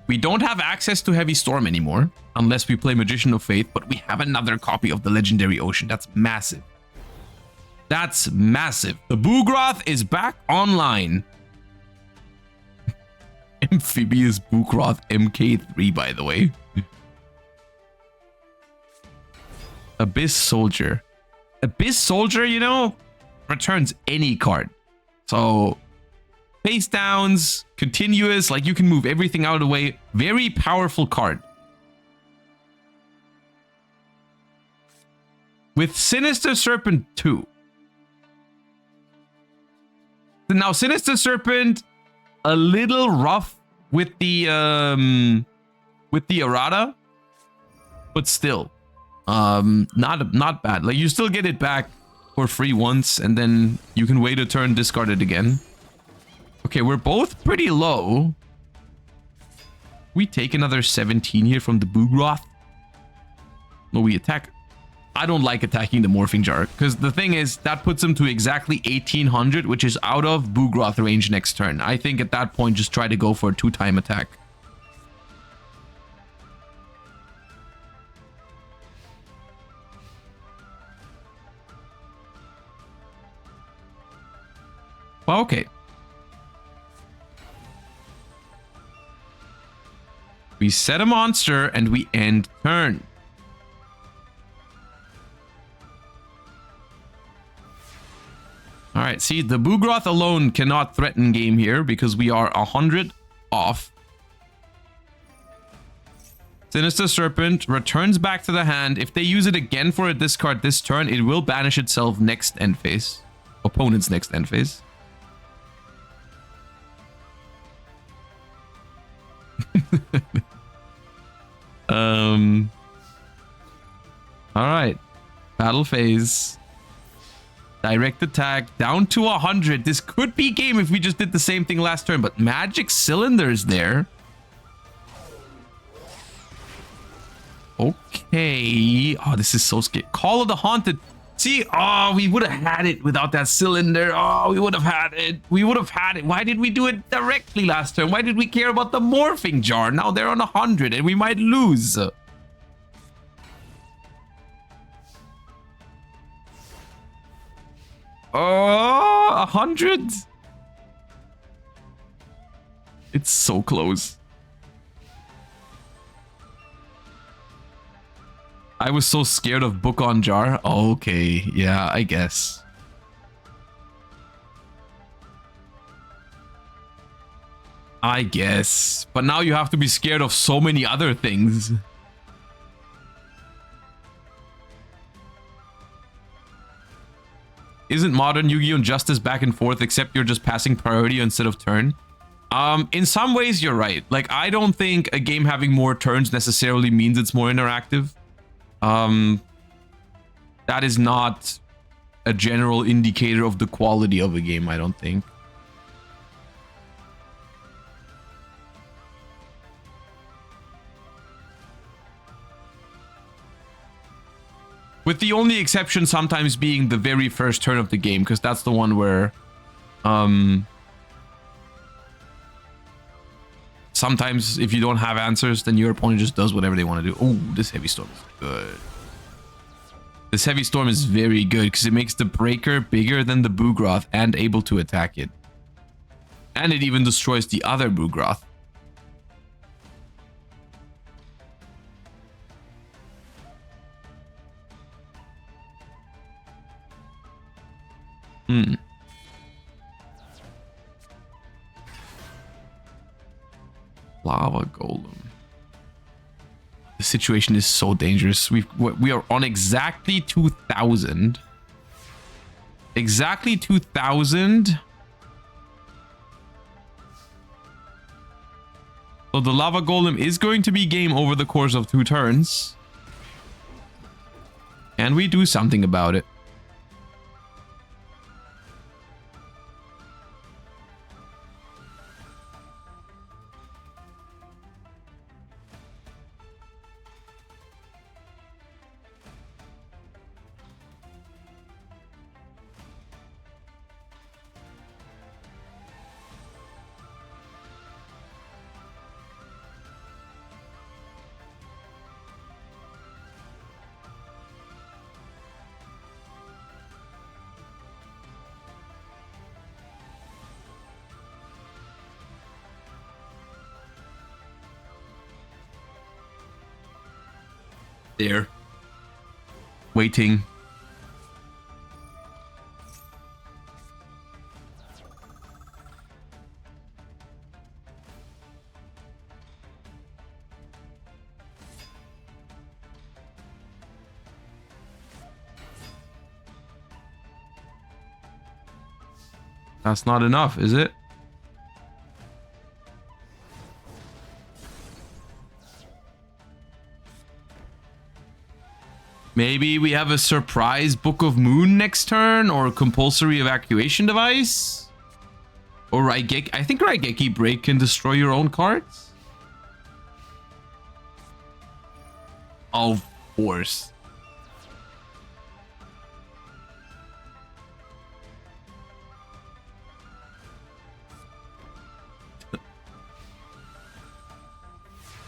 we don't have access to Heavy Storm anymore unless we play Magician of Faith, but we have another copy of the Legendary Ocean. That's massive. That's massive. The Boogroth is back online. Amphibious Boogroth MK3, by the way. Abyss Soldier. Abyss Soldier, you know, returns any card. So face downs, continuous, like you can move everything out of the way. Very powerful card. With Sinister Serpent 2. Now Sinister Serpent a little rough with the errata, but still not bad. Like you still get it back for free once, and then you can wait a turn, discard it again. Okay, we're both pretty low. We take another 17 here from the Boogroth. No, we attack. I don't like attacking the Morphing Jar, because the thing is, that puts him to exactly 1800, which is out of Boogroth range next turn. I think at that point, just try to go for a 2-time attack. Well, okay. We set a monster and we end turn. All right, see, the Boogroth alone cannot threaten game here because we are 100 off. Sinister Serpent returns back to the hand. If they use it again for a discard this turn, it will banish itself next end phase. Opponent's next end phase. Alright. Battle phase. Direct attack down to 100. This could be game if we just did the same thing last turn, but Magic Cylinder's there. Okay. Oh, this is so scary. Call of the Haunted. See, oh, we would have had it without that cylinder. Oh, we would have had it. We would have had it. Why did we do it directly last turn? Why did we care about the morphing jar? Now they're on 100 and we might lose. Oh, 100. It's so close. I was so scared of Book on Jar. Okay, yeah, I guess. I guess. But now you have to be scared of so many other things. Isn't modern Yu-Gi-Oh! And Justice back and forth, except you're just passing priority instead of turn? In some ways, you're right. Like, I don't think a game having more turns necessarily means it's more interactive. That is not a general indicator of the quality of a game, I don't think. With the only exception sometimes being the very first turn of the game, because that's the one where sometimes if you don't have answers, then your opponent just does whatever they want to do. Oh, this Heavy Storm is good. This Heavy Storm is very good because it makes the breaker bigger than the Boogroth and able to attack it. And it even destroys the other Boogroth. Lava Golem. The situation is so dangerous. We are on exactly 2,000. Exactly 2,000. So the Lava Golem is going to be game over the course of 2 turns. Can we do something about it? There. Waiting. That's not enough, is it? Maybe we have a surprise Book of Moon next turn, or a compulsory evacuation device, or Raigeki. I think Raigeki Break can destroy your own cards. Of course.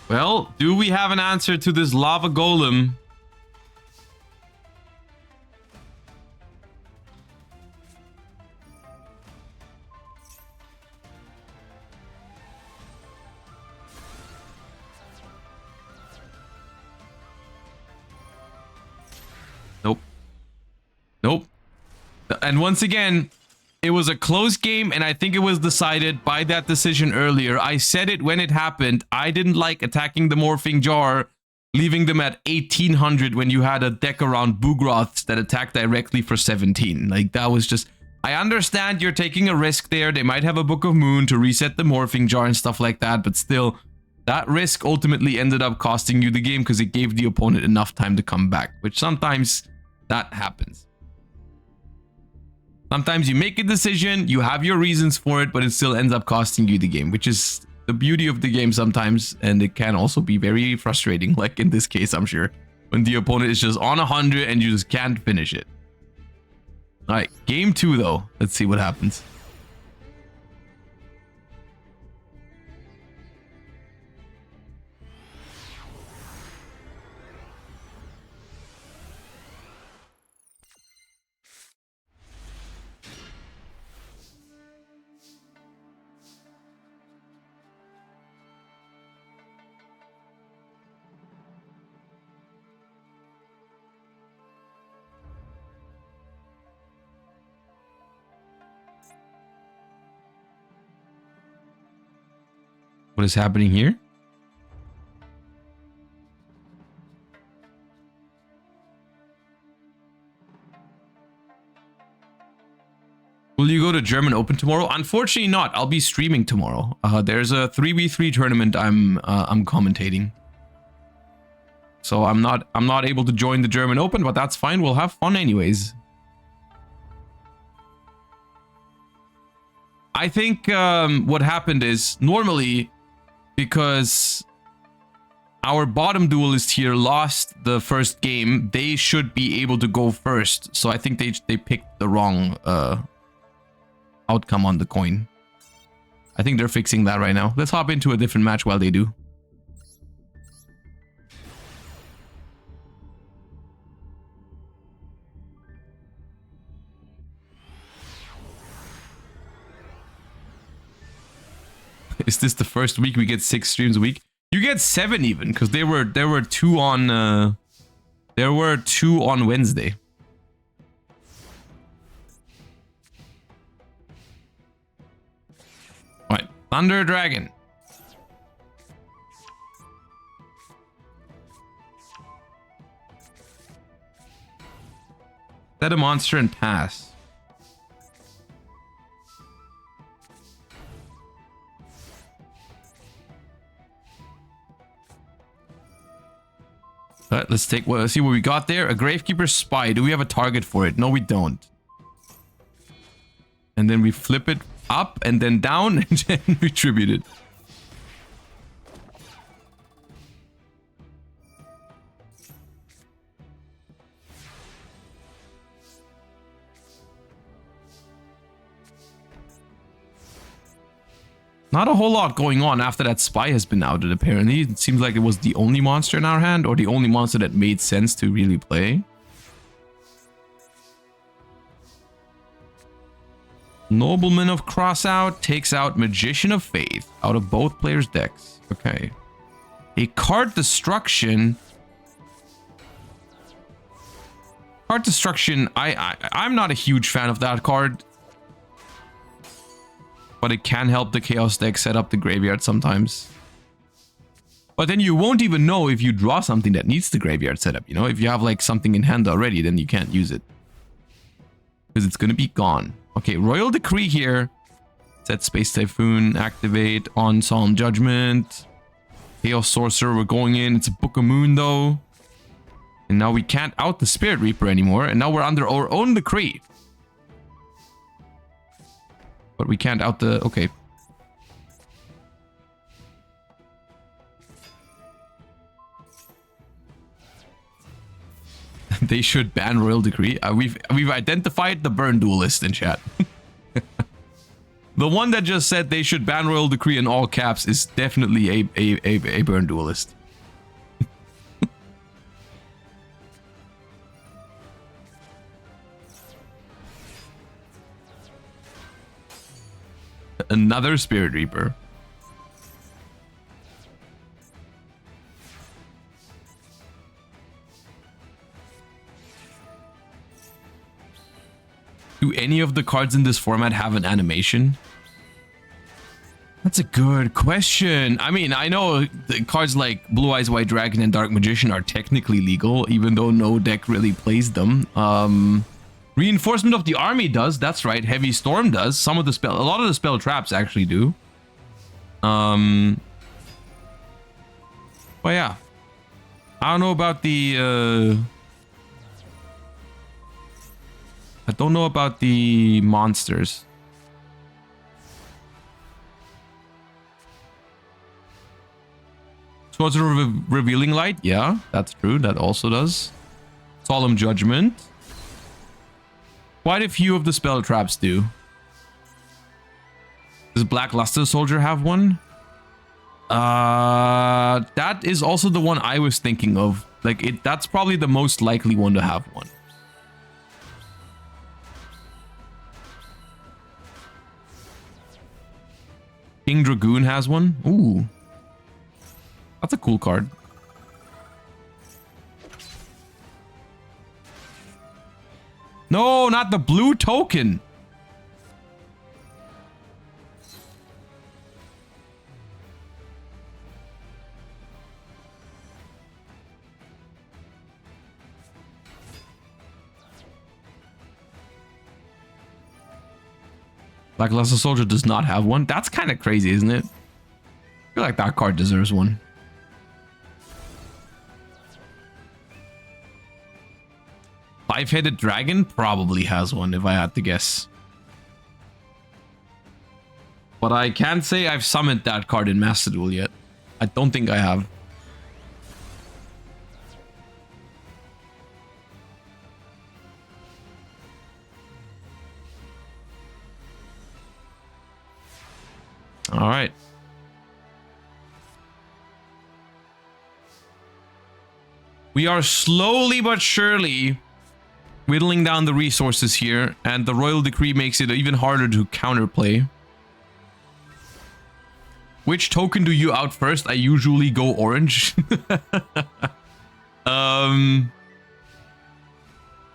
Well, do we have an answer to this Lava Golem? Nope. Nope. And once again, It was a close game, and I think it was decided by that decision earlier. I said it when it happened. I didn't like attacking the Morphing Jar, leaving them at 1800 when you had a deck around Boogroths that attacked directly for 17. Like, that was just... I understand you're taking a risk there. They might have a Book of Moon to reset the Morphing Jar and stuff like that, but still, that risk ultimately ended up costing you the game because it gave the opponent enough time to come back, which sometimes that happens. Sometimes you make a decision, you have your reasons for it, but it still ends up costing you the game, which is the beauty of the game sometimes, and it can also be very frustrating, like in this case, I'm sure, when the opponent is just on 100 and you just can't finish it. All right, game 2 though. Let's see what happens. What is happening here? Will you go to German Open tomorrow? Unfortunately not. I'll be streaming tomorrow. There's a 3v3 tournament I'm commentating. So I'm not able to join the German Open, but that's fine. We'll have fun anyways. I think what happened is normally, because our bottom duelist here lost the first game, they should be able to go first. So I think they picked the wrong outcome on the coin. I think they're fixing that right now. Let's hop into a different match while they do. Is this the first week we get 6 streams a week? You get 7 even, because there were 2 on Wednesday. All right, Thunder Dragon. Set a monster and pass. All right, let's see what we got there. A Gravekeeper Spy. Do we have a target for it? No, we don't. And then we flip it up and then down and then retribute it. Not a whole lot going on after that Spy has been outed, apparently. It seems like it was the only monster in our hand, or the only monster that made sense to really play. Nobleman of Crossout takes out Magician of Faith out of both players' decks. Okay. A card destruction. Card destruction, I'm not a huge fan of that card. But it can help the Chaos deck set up the graveyard sometimes. But then you won't even know if you draw something that needs the graveyard setup, you know? If you have like something in hand already, then you can't use it. Because it's going to be gone. Okay, Royal Decree here. Set Space Typhoon, activate on Solemn Judgment. Chaos Sorcerer, we're going in. It's a Book of Moon though. And now we can't out the Spirit Reaper anymore. And now we're under our own decree. But we can't out the... Okay. They should ban Royal Decree. We've identified the burn duelist in chat. The one that just said they should ban Royal Decree in all caps is definitely a burn duelist. Another Spirit Reaper. Do any of the cards in this format have an animation? That's a good question. I mean, I know the cards like Blue Eyes White Dragon and Dark Magician are technically legal, even though no deck really plays them. Reinforcement of the Army does. That's right. Heavy Storm does. A lot of the spell traps actually do. But yeah, I don't know about the. I don't know about the monsters. Swords of Revealing Light, yeah, that's true. That also does. Solemn Judgment. Quite a few of the spell traps do. Does Black Luster Soldier have one? That is also the one I was thinking of. Like that's probably the most likely one to have one. King Dragoon has one. Ooh. That's a cool card. No, not the blue token. Black Luster Soldier does not have one. That's kind of crazy, isn't it? I feel like that card deserves one. Five-Headed Dragon probably has one, if I had to guess. But I can't say I've summoned that card in Master Duel yet. I don't think I have. All right. We are slowly but surely whittling down the resources here, and the Royal Decree makes it even harder to counterplay. Which token do you out first? I usually go orange. I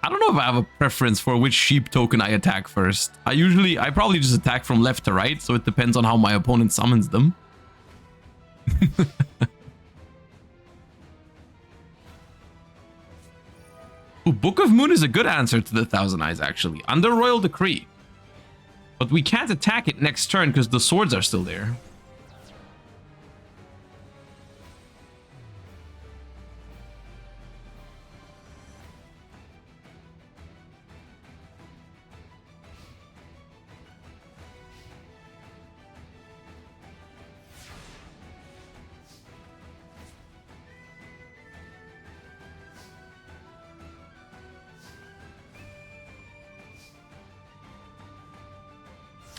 don't know if I have a preference for which sheep token I attack first. I probably just attack from left to right, so it depends on how my opponent summons them. Ooh, Book of Moon is a good answer to the Thousand Eyes, actually. Under Royal Decree. But we can't attack it next turn because the swords are still there.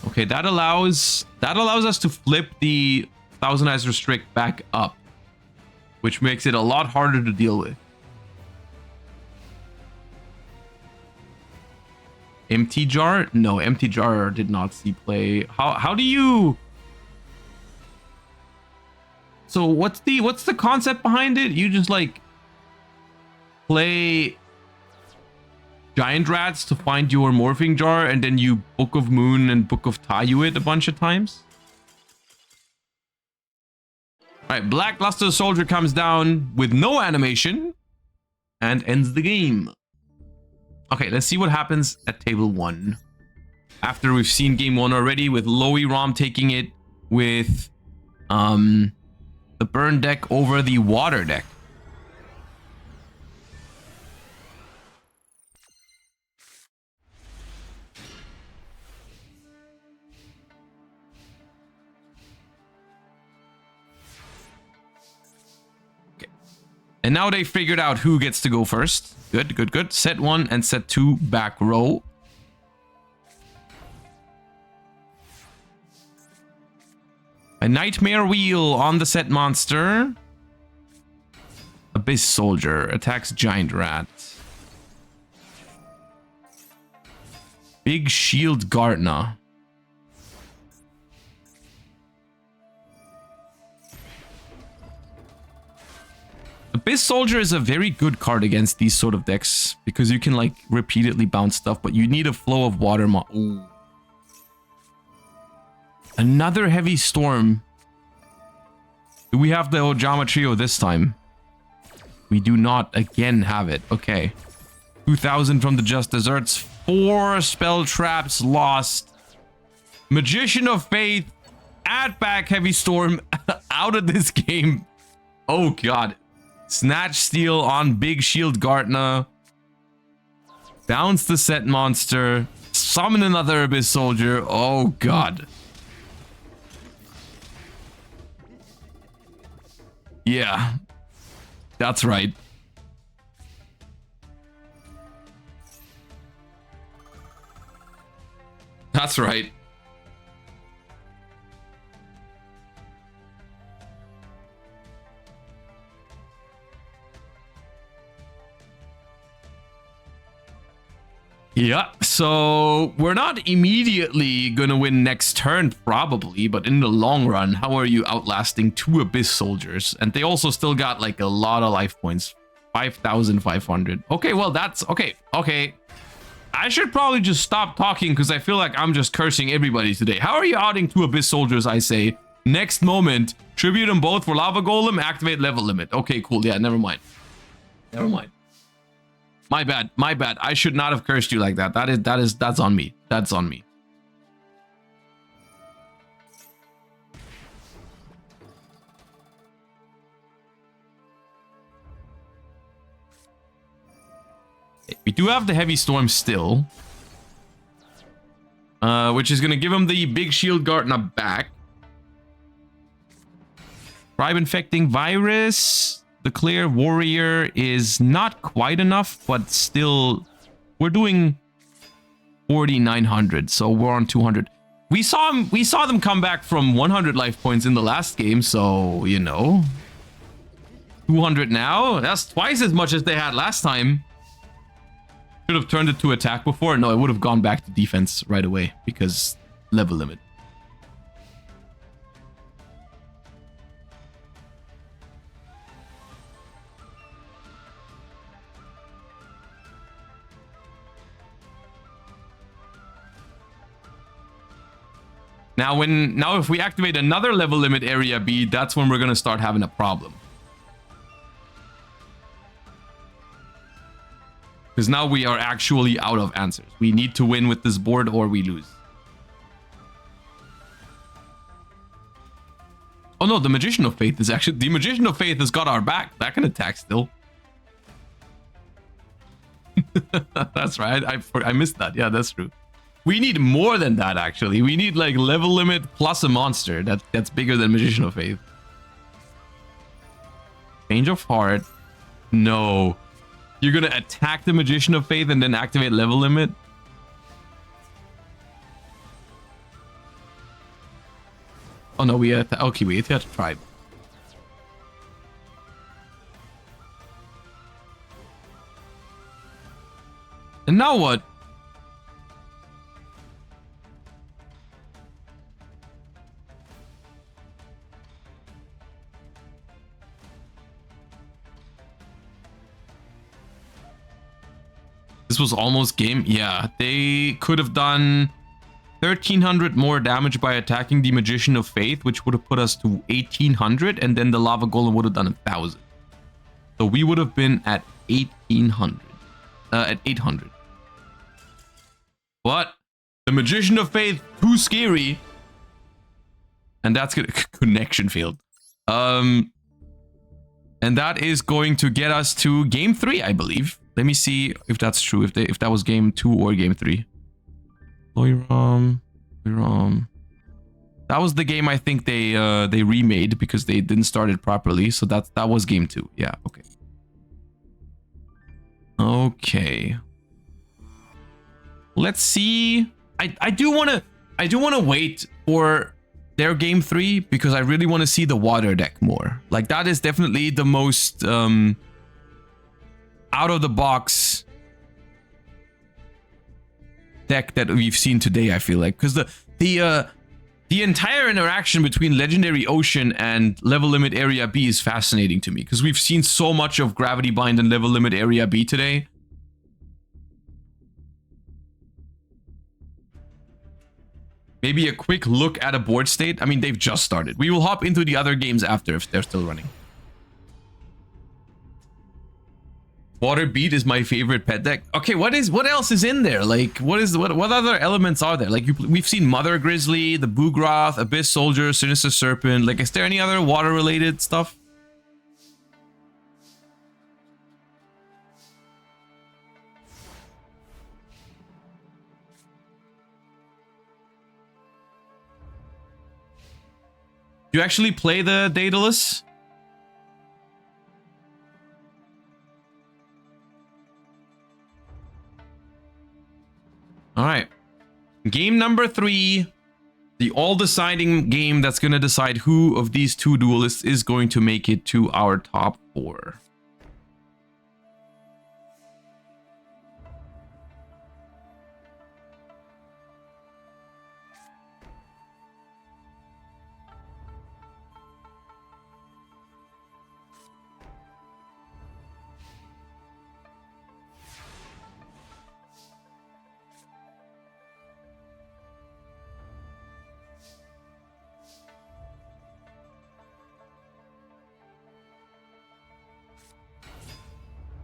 Okay, that allows us to flip the Thousand Eyes Restrict back up, which makes it a lot harder to deal with. Empty Jar? No, Empty Jar did not see play. How do you? So what's the concept behind it? You just like play Giant Rats to find your Morphing Jar, and then you Book of Moon and Book of Tayu it a bunch of times. Alright, Black Luster Soldier comes down with no animation and ends the game. Okay, let's see what happens at table 1. After we've seen game 1 already, with Lowy Rom taking it with the burn deck over the water deck. And now they figured out who gets to go first. Good, good, good. Set 1 and set 2 back row. A Nightmare Wheel on the set monster. Abyss Soldier attacks Giant Rat. Big Shield Gardener. Abyss Soldier is a very good card against these sort of decks because you can like repeatedly bounce stuff, but you need a flow of water. Ooh. Another Heavy Storm. Do we have the Ojama Trio this time? We do not again have it. Okay. 2000 from the Just Desserts. 4 spell traps lost. Magician of Faith. Add back Heavy Storm out of this game. Oh god. Snatch Steal on Big Shield Gartner. Bounce the set monster. Summon another Abyss Soldier. Oh god. Yeah. That's right. That's right. Yeah, so we're not immediately gonna win next turn, probably, but in the long run, how are you outlasting 2 Abyss Soldiers? And they also still got like a lot of life points. 5,500. Okay, well, that's... Okay. I should probably just stop talking because I feel like I'm just cursing everybody today. How are you outing 2 Abyss Soldiers, I say? Next moment, tribute them both for Lava Golem, activate level limit. Okay, cool. Yeah, never mind. Never mind. My bad. My bad. I should not have cursed you like that. That's on me. That's on me. We do have the Heavy Storm still. Which is going to give him the Big Shield Gartner back. Tribe Infecting Virus. The Clear Warrior is not quite enough, but still, we're doing 4,900, so we're on 200. We saw them come back from 100 life points in the last game, so you know, 200 now. That's twice as much as they had last time. Should have turned it to attack before. No, it would have gone back to defense right away because level limit. Now if we activate another level limit area B, that's when we're going to start having a problem. Because now we are actually out of answers. We need to win with this board or we lose. Oh no, the Magician of Faith is actually... The Magician of Faith has got our back. That can attack still. That's right. I missed that. Yeah, that's true. We need more than that, actually. We need, like, level limit plus a monster that's bigger than Magician of Faith. Change of Heart. No. You're gonna attack the Magician of Faith and then activate level limit? Oh, no, we have to... Okay, we have to Tribe. And now what? This was almost game. Yeah, they could have done 1,300 more damage by attacking the Magician of Faith, which would have put us to 1,800, and then the Lava Golem would have done 1,000. So we would have been at 1,800. At 800. What? The Magician of Faith, too scary. And that's gonna... Connection failed. And that is going to get us to game 3, I believe. Let me see if that's true. If that was game 2 or game 3. Loiram. That was the game I think they remade because they didn't start it properly. So that was game 2. Yeah, okay. Okay. Let's see. I do wanna wait for their game 3 because I really want to see the water deck more. Like that is definitely the most out of the box deck that we've seen today, I feel like, because the The entire interaction between Legendary Ocean and Level Limit Area B is fascinating to me, because we've seen so much of Gravity Bind and Level Limit Area B today. Maybe a quick look at a board state. I mean, they've just started. We will hop into the other games after if they're still running. Water Beat is my favorite pet deck. Okay, what else is in there? Like, what other elements are there? Like, we've seen Mother Grizzly, the Boogroth, Abyss Soldier, Sinister Serpent. Like, is there any other water-related stuff? Do you actually play the Daedalus? All right. Game number 3. The all-deciding game that's going to decide who of these two duelists is going to make it to our top 4.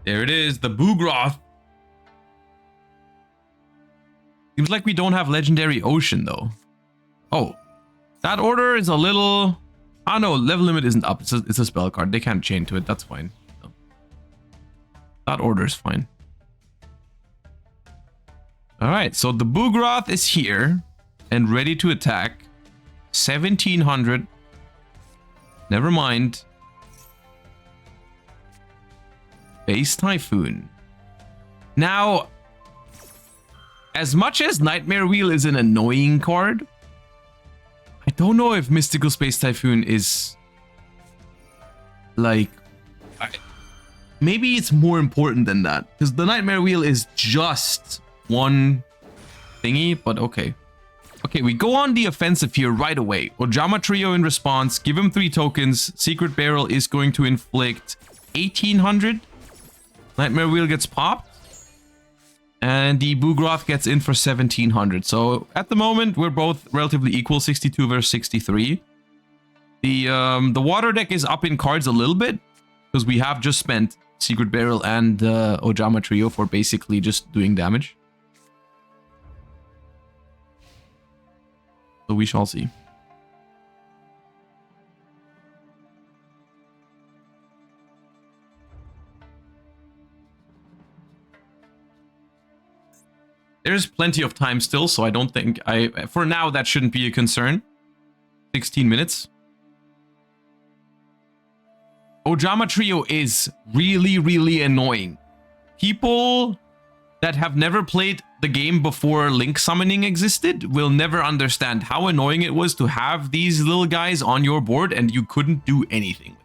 There it is, the Boogroth. Seems like we don't have Legendary Ocean, though. Oh, that order is a little... Ah, no, level limit isn't up. It's a spell card. They can't chain to it. That's fine. So, that order is fine. All right, so the Boogroth is here and ready to attack. 1700. Never mind. Base Typhoon. Now, as much as Nightmare Wheel is an annoying card, I don't know if Mystical Space Typhoon is like... maybe it's more important than that, because the Nightmare Wheel is just one thingy, but okay. Okay, we go on the offensive here right away. Ojama Trio in response, give him 3 tokens. Secret Barrel is going to inflict 1800. Nightmare Wheel gets popped. And the Boogroth gets in for 1700. So at the moment, we're both relatively equal, 62 versus 63. The water deck is up in cards a little bit, because we have just spent Secret Barrel and Ojama Trio for basically just doing damage. So we shall see. There's plenty of time still, so I don't think for now that shouldn't be a concern. 16 minutes. Ojama Trio is really, really annoying. People that have never played the game before Link Summoning existed will never understand how annoying it was to have these little guys on your board and you couldn't do anything.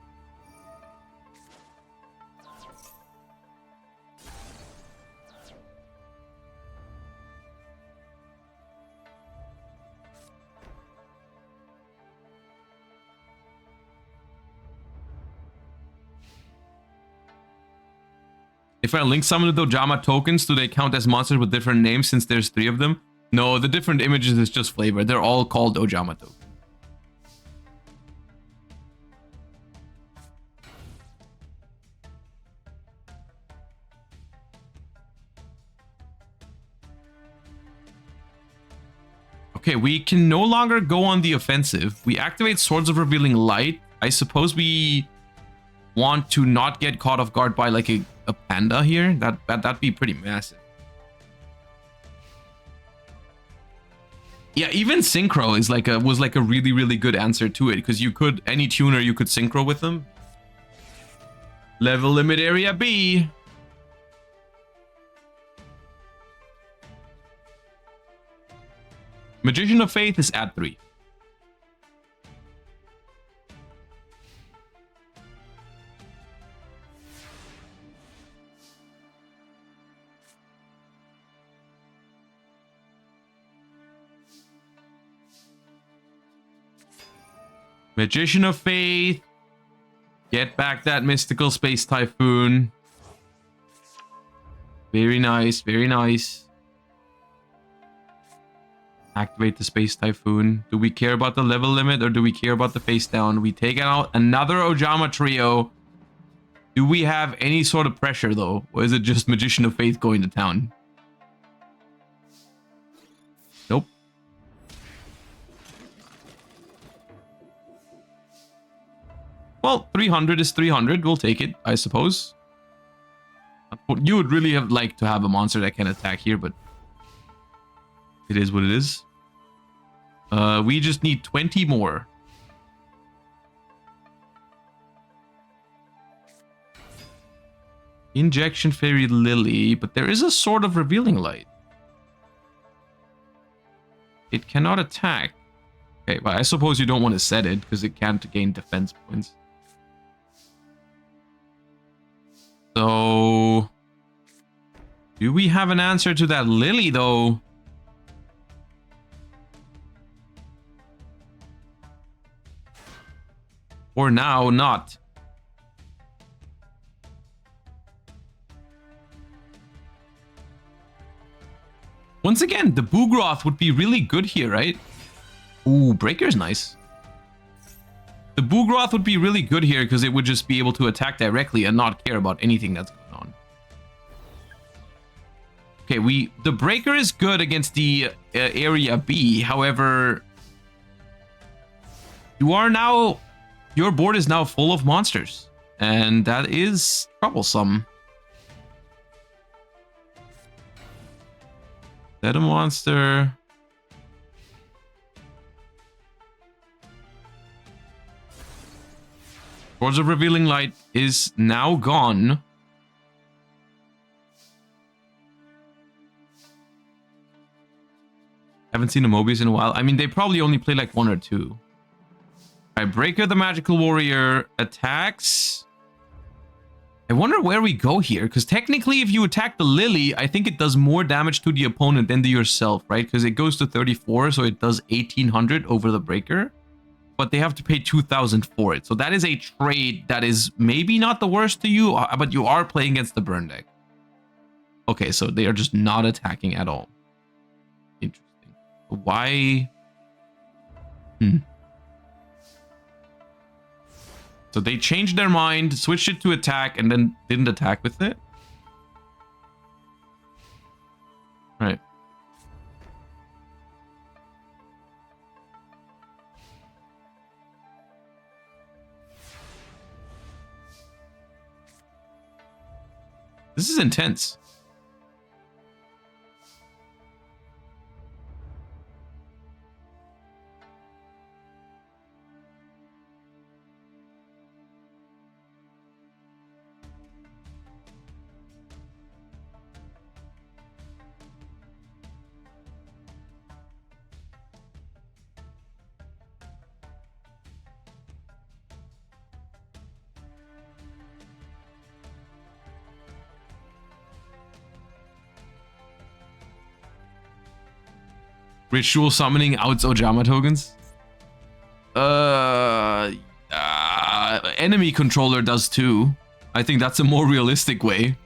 If I link summon with Ojama tokens, do they count as monsters with different names since there's 3 of them? No, the different images is just flavor. They're all called Ojama tokens. Okay, we can no longer go on the offensive. We activate Swords of Revealing Light. I suppose we want to not get caught off guard by like a panda here. That'd be pretty massive. Yeah, even Synchro is was like a really, really good answer to it, because you could, any tuner, you could Synchro with them. Level Limit Area B. Magician of Faith is at 3. Magician of Faith. Get back that Mystical Space Typhoon. Very nice, very nice. Activate the Space Typhoon. Do we care about the level limit or do we care about the face down? We take out another Ojama trio. Do we have any sort of pressure though? Or is it just Magician of Faith going to town? Nope. Well, 300 is 300. We'll take it, I suppose. You would really have liked to have a monster that can attack here, but it is what it is. We just need 20 more. Injection Fairy Lily, but there is a Sword of Revealing Light. It cannot attack. Okay, but I suppose you don't want to set it because it can't gain defense points. So, do we have an answer to that Lily though? Or now not. Once again, the Boogroth would be really good here, right? Ooh, Breaker's nice. The Boogroth would be really good here because it would just be able to attack directly and not care about anything that's going on. Okay, the Breaker is good against the Area B. However, your board is now full of monsters, and that is troublesome. Set a monster. Swords of Revealing Light is now gone. Haven't seen a Mobius in a while. I mean, they probably only play like 1 or 2. Alright, Breaker the Magical Warrior attacks. I wonder where we go here, because technically if you attack the Lily, I think it does more damage to the opponent than to yourself, right? Because it goes to 34, so it does 1800 over the Breaker. But they have to pay 2000 for it. So that is a trade that is maybe not the worst to you, but you are playing against the burn deck. Okay, so they are just not attacking at all. Interesting. Why? So they changed their mind, switched it to attack, and then didn't attack with it? Right. This is intense. Ritual summoning outs Ojama tokens? Enemy controller does too. I think that's a more realistic way.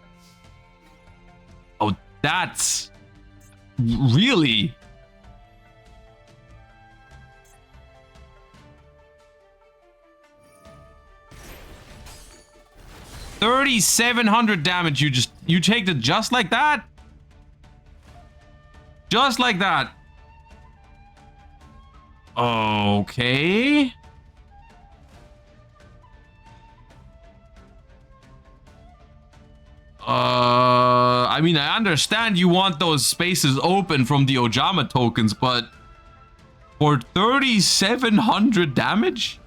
Oh, that's... Really? $3,700 damage. You take it just like that? Just like that. Okay. I mean, I understand you want those spaces open from the Ojama tokens, but for 3,700 damage?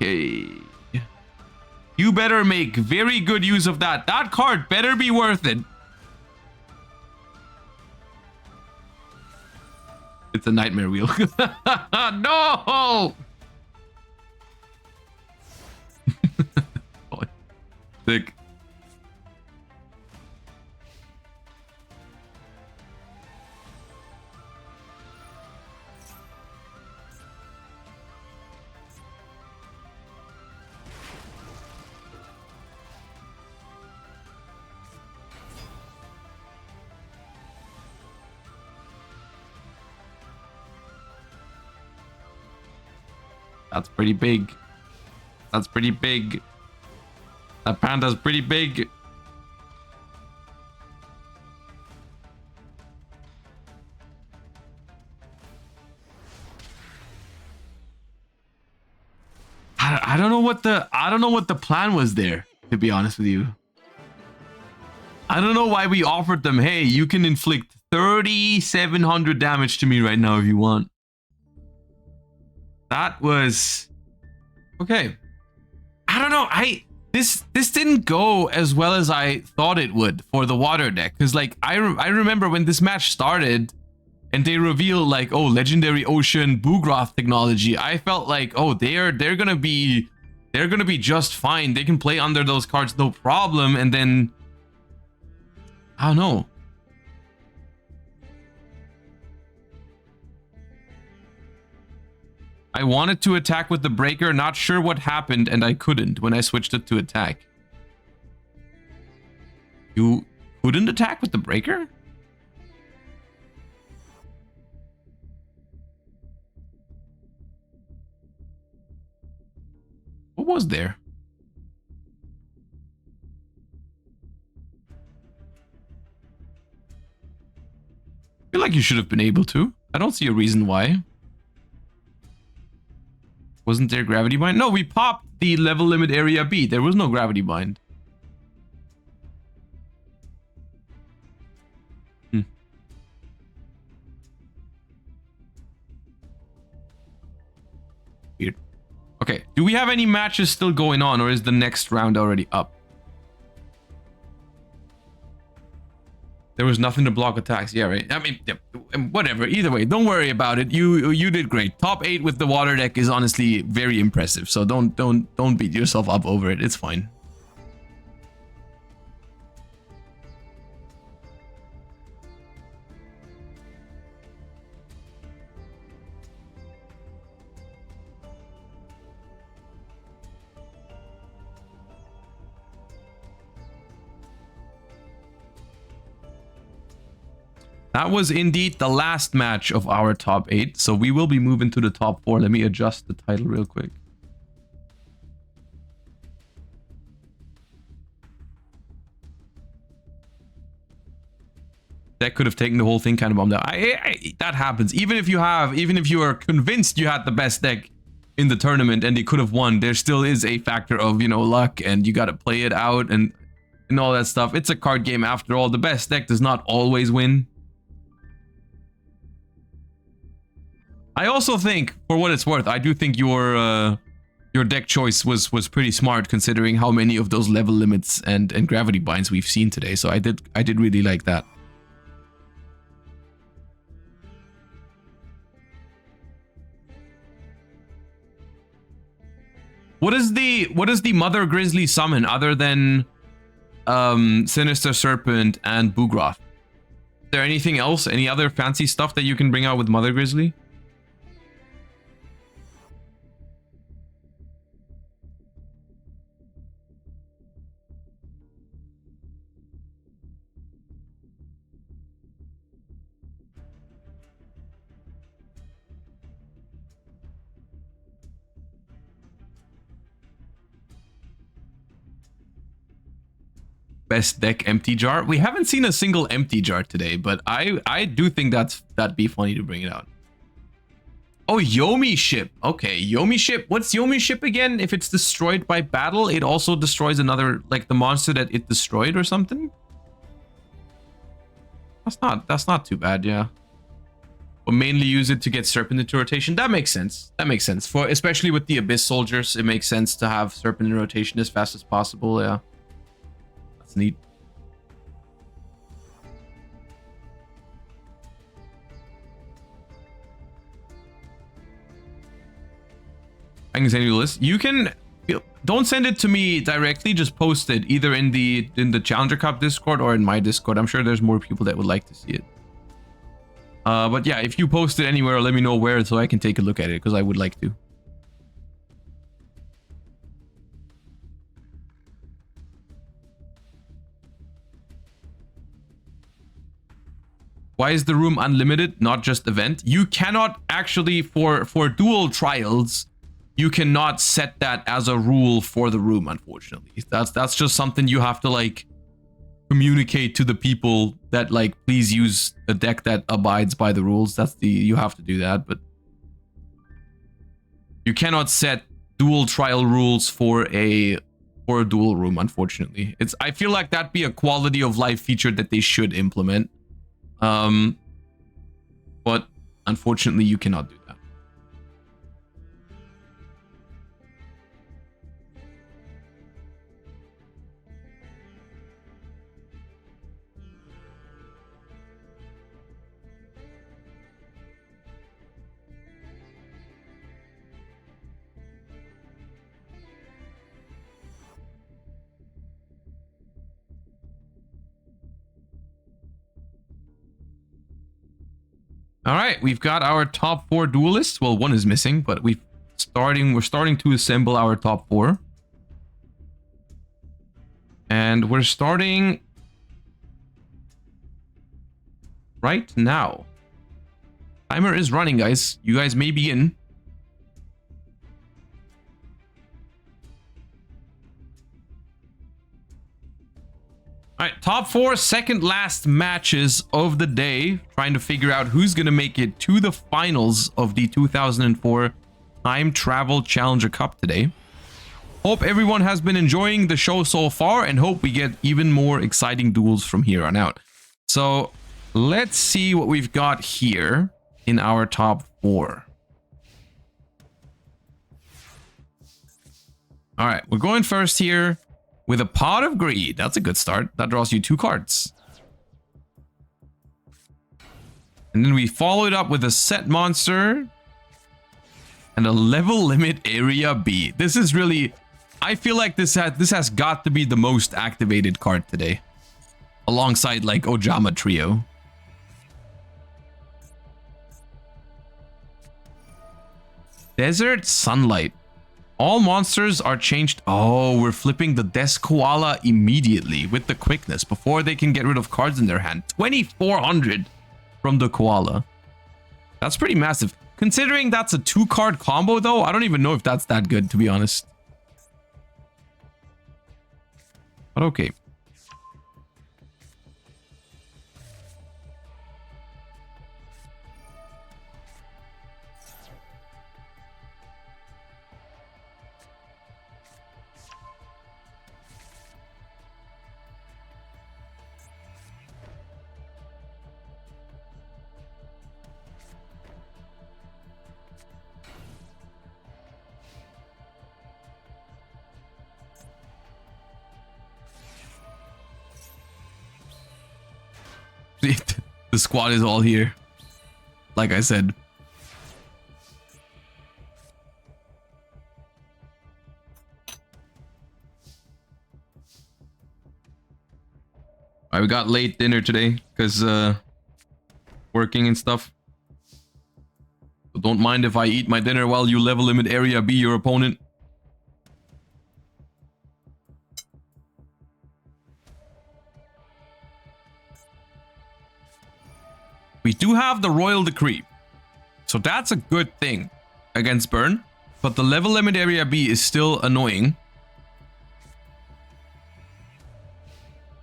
Okay. You better make very good use of that. That card better be worth it. It's a nightmare wheel. No! Sick. That's pretty big. That's pretty big. That panda's pretty big. I don't know what the plan was there, to be honest with you. I don't know why we offered them, hey, you can inflict 3,700 damage to me right now if you want. That was okay. I don't know. This didn't go as well as I thought it would for the water deck, because like I remember when this match started and they revealed like, oh, legendary ocean Boogroth technology. I felt like, oh, they're gonna be just fine. They can play under those cards no problem. And then I don't know. I wanted to attack with the breaker, not sure what happened, and I couldn't when I switched it to attack. You couldn't attack with the breaker? What was there? I feel like you should have been able to. I don't see a reason why. Wasn't there gravity bind? No, we popped the level limit area B. There was no gravity bind. Weird. Okay, do we have any matches still going on, or is the next round already up? There was nothing to block attacks. Yeah, right. I mean, yeah, whatever. Either way, don't worry about it. You did great. Top 8 with the water deck is honestly very impressive. So don't beat yourself up over it. It's fine. That was indeed the last match of our top 8. So we will be moving to the top 4. Let me adjust the title real quick. That could have taken the whole thing kind of bummed out. That happens. Even if you are convinced you had the best deck in the tournament and they could have won, there still is a factor of, you know, luck, and you got to play it out and all that stuff. It's a card game after all. The best deck does not always win. I also think, for what it's worth, I do think your deck choice was pretty smart, considering how many of those level limits and gravity binds we've seen today. So I did really like that. What is the Mother Grizzly summon other than Sinister Serpent and Boogroth? Is there anything else? Any other fancy stuff that you can bring out with Mother Grizzly? Best deck empty jar. We haven't seen a single empty jar today, but I do think that'd be funny to bring it out. Oh, Yomi ship. Okay, Yomi ship. What's Yomi ship again? If it's destroyed by battle, it also destroys another, like the monster that it destroyed or something. That's not too bad, yeah. But mainly use it to get Serpent into rotation. That makes sense. That makes sense. For especially with the Abyss soldiers, it makes sense to have Serpent in rotation as fast as possible, yeah. Neat. I can send you the list. You can don't send it to me directly, just post it either in the Challenger Cup Discord or in my Discord. I'm sure there's more people that would like to see it. But yeah, if you post it anywhere, let me know where so I can take a look at it, because I would like to. Why is the room unlimited, not just event? You cannot actually, for dual trials, you cannot set that as a rule for the room, unfortunately. That's just something you have to like communicate to the people that like please use a deck that abides by the rules. You have to do that, but you cannot set dual trial rules for a dual room, unfortunately. I feel like that'd be a quality of life feature that they should implement. But unfortunately you cannot do that. All right, we've got our top 4 duelists. Well, one is missing, but we're starting to assemble our top 4. And we're starting right now. Timer is running, guys. You guys may be in. All right, top 4 second last matches of the day. Trying to figure out who's going to make it to the finals of the 2004 Time Travel Challenger Cup today. Hope everyone has been enjoying the show so far and hope we get even more exciting duels from here on out. So let's see what we've got here in our top 4. All right, we're going first here with a Pot of Greed. That's a good start. That draws you 2 cards. And then we follow it up with a Set Monster and a Level Limit Area B. This is really... I feel like this has got to be the most activated card today. Alongside like Ojama Trio. Desert Sunlight. All monsters are changed. Oh, we're flipping the Desk Koala immediately with the quickness before they can get rid of cards in their hand. 2,400 from the Koala. That's pretty massive. Considering that's a 2-card combo though, I don't even know if that's that good, to be honest. But okay. The squad is all here. Like I said. Alright, we got late dinner today because working and stuff. So don't mind if I eat my dinner while you level limit area B your opponent. We do have the Royal Decree, so that's a good thing against Burn, but the level limit area B is still annoying.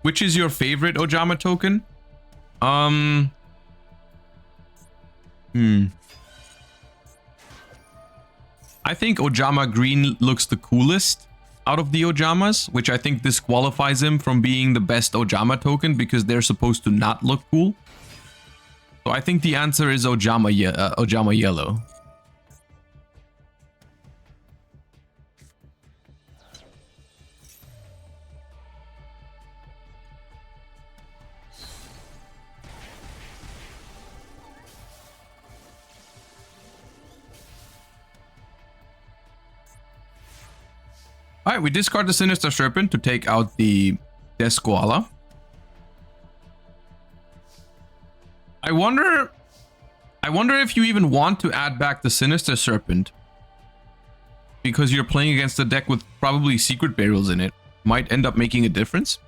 Which is your favorite Ojama token? I think Ojama Green looks the coolest out of the Ojamas, which I think disqualifies him from being the best Ojama token because they're supposed to not look cool. So I think the answer is Ojama Yellow. Alright, we discard the Sinister Serpent to take out the Desk Koala. I wonder if you even want to add back the Sinister Serpent. Because you're playing against a deck with probably Secret Burials in it. Might end up making a difference.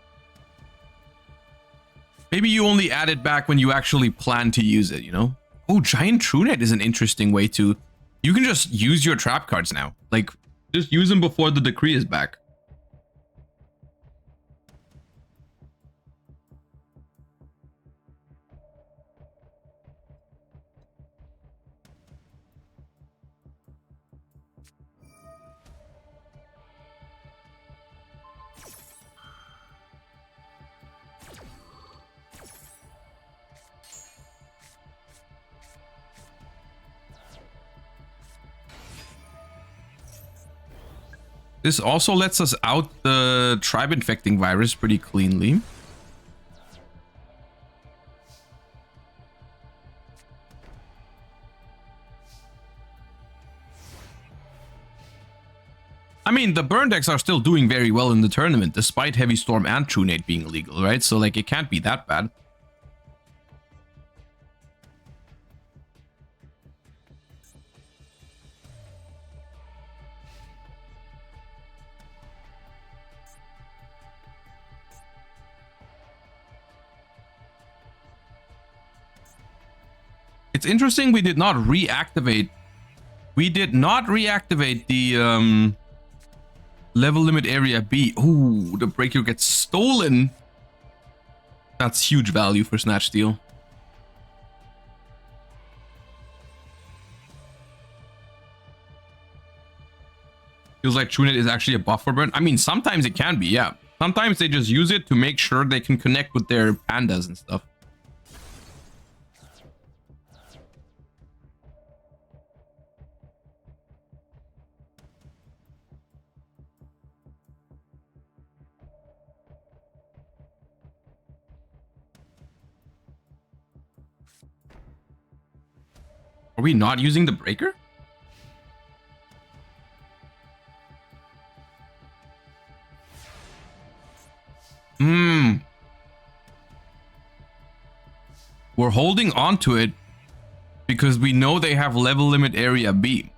Maybe you only add it back when you actually plan to use it, you know? Oh, Giant TrueNet is an interesting way to You can just use your trap cards now. Like, just use them before the decree is back. This also lets us out the tribe infecting virus pretty cleanly. I mean, the burn decks are still doing very well in the tournament, despite Heavy Storm and True Nate being illegal, right? So, like, it can't be that bad. It's interesting we did not reactivate. We did not reactivate the level limit area B. Ooh, the breaker gets stolen. That's huge value for Snatch Steal. Feels like TrueNet is actually a buff for burn. I mean, sometimes it can be, yeah. Sometimes they just use it to make sure they can connect with their pandas and stuff. Are we not using the breaker? We're holding on to it because we know they have level limit area B.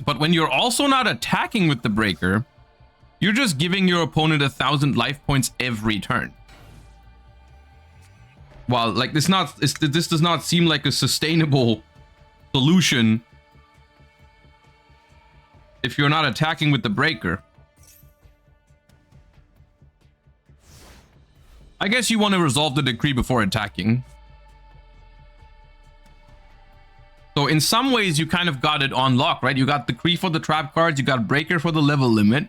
But when you're also not attacking with the breaker, you're just giving your opponent 1,000 life points every turn. Well, like this does not seem like a sustainable solution if you're not attacking with the breaker. I guess you want to resolve the decree before attacking. So in some ways, you kind of got it on lock, right? You got decree for the trap cards, you got breaker for the level limit.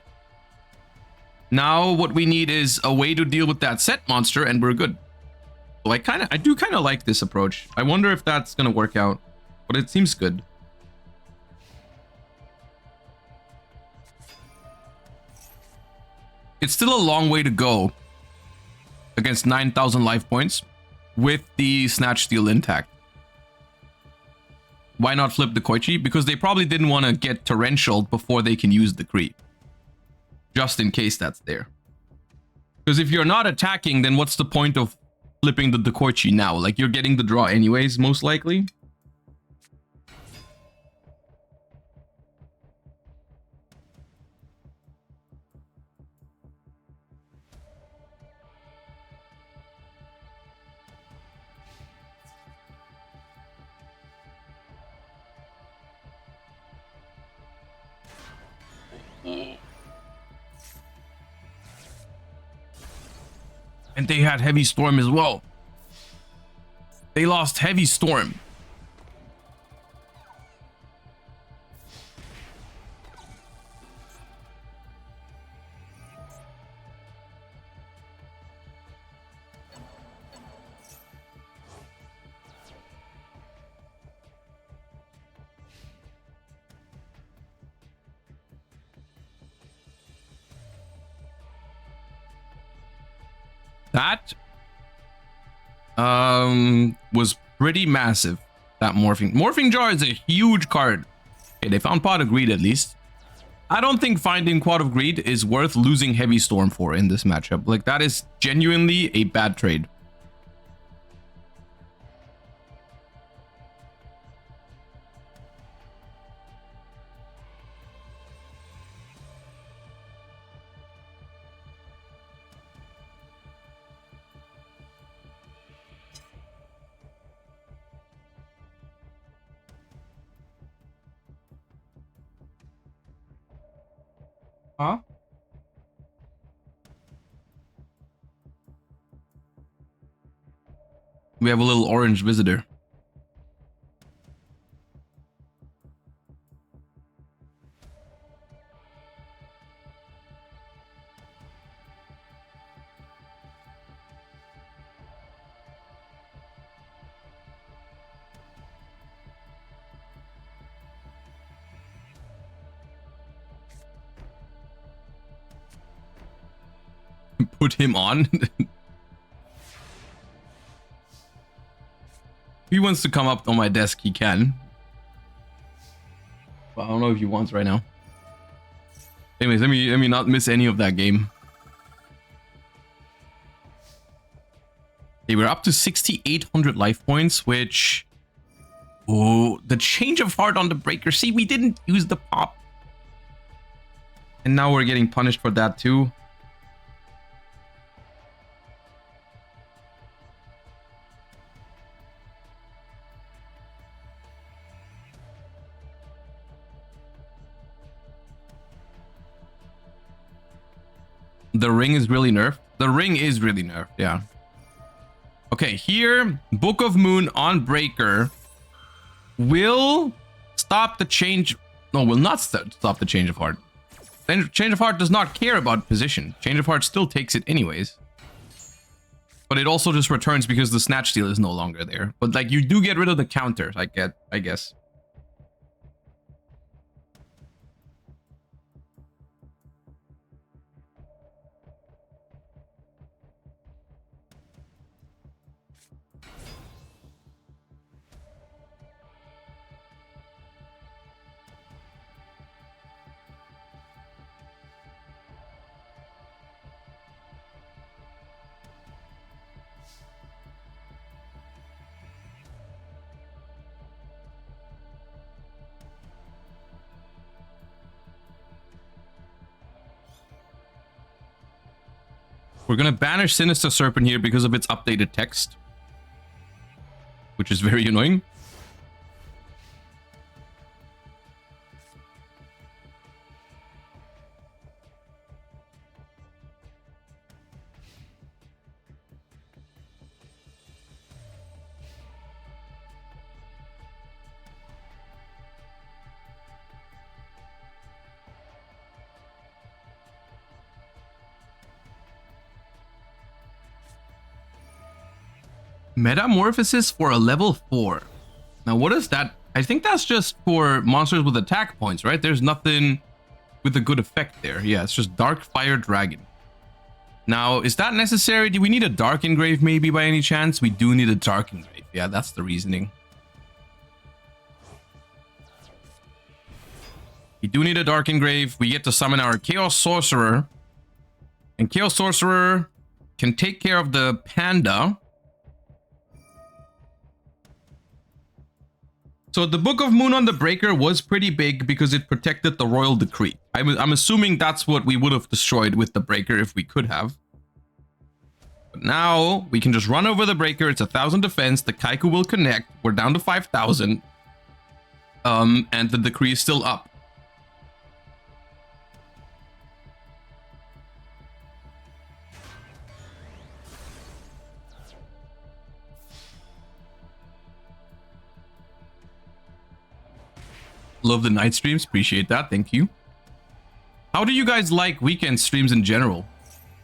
Now what we need is a way to deal with that set monster, and we're good. So I do kind of like this approach. I wonder if that's gonna work out, but it seems good. It's still a long way to go against 9,000 life points with the Snatch Steal intact. Why not flip the Koichi? Because they probably didn't want to get torrential before they can use the creep. Just in case that's there. Because if you're not attacking, then what's the point of flipping the Koichi now? Like, you're getting the draw anyways, most likely. And they had Heavy Storm as well. They lost Heavy Storm. That was pretty massive. That morphing jar is a huge card. Okay, they found Pot of Greed at least. I don't think finding Pot of Greed is worth losing Heavy Storm for in this matchup. Like, that is genuinely a bad trade. Huh? We have a little orange visitor. Put him on. If he wants to come up on my desk, he can. But I don't know if he wants right now. Anyways, let me not miss any of that game. Okay, we're up to 6,800 life points, which... Oh, the change of heart on the breaker. See, we didn't use the pop. And now we're getting punished for that too. The ring is really nerfed. The ring is really nerfed, yeah. Okay, here, Book of Moon on Breaker will stop the change. No, will not stop the change of heart. Change of heart does not care about position. Change of heart still takes it anyways. But it also just returns because the snatch steal is no longer there. But like, you do get rid of the counters, I guess. We're gonna banish Sinister Serpent here because of its updated text, which is very annoying. Metamorphosis for a level 4. Now, what is that? I think that's just for monsters with attack points, right? There's nothing with a good effect there. Yeah, it's just Dark Fire Dragon. Now, is that necessary? Do we need a Dark Engrave maybe by any chance? We do need a Dark Engrave. Yeah, that's the reasoning. We do need a Dark Engrave. We get to summon our Chaos Sorcerer. And Chaos Sorcerer can take care of the Panda. So the Book of Moon on the Breaker was pretty big because it protected the Royal Decree. I'm assuming that's what we would have destroyed with the Breaker if we could have. But now we can just run over the Breaker. It's 1,000 defense. The Kaiku will connect. We're down to 5,000. And the Decree is still up. Love the night streams. Appreciate that. Thank you. How do you guys like weekend streams in general?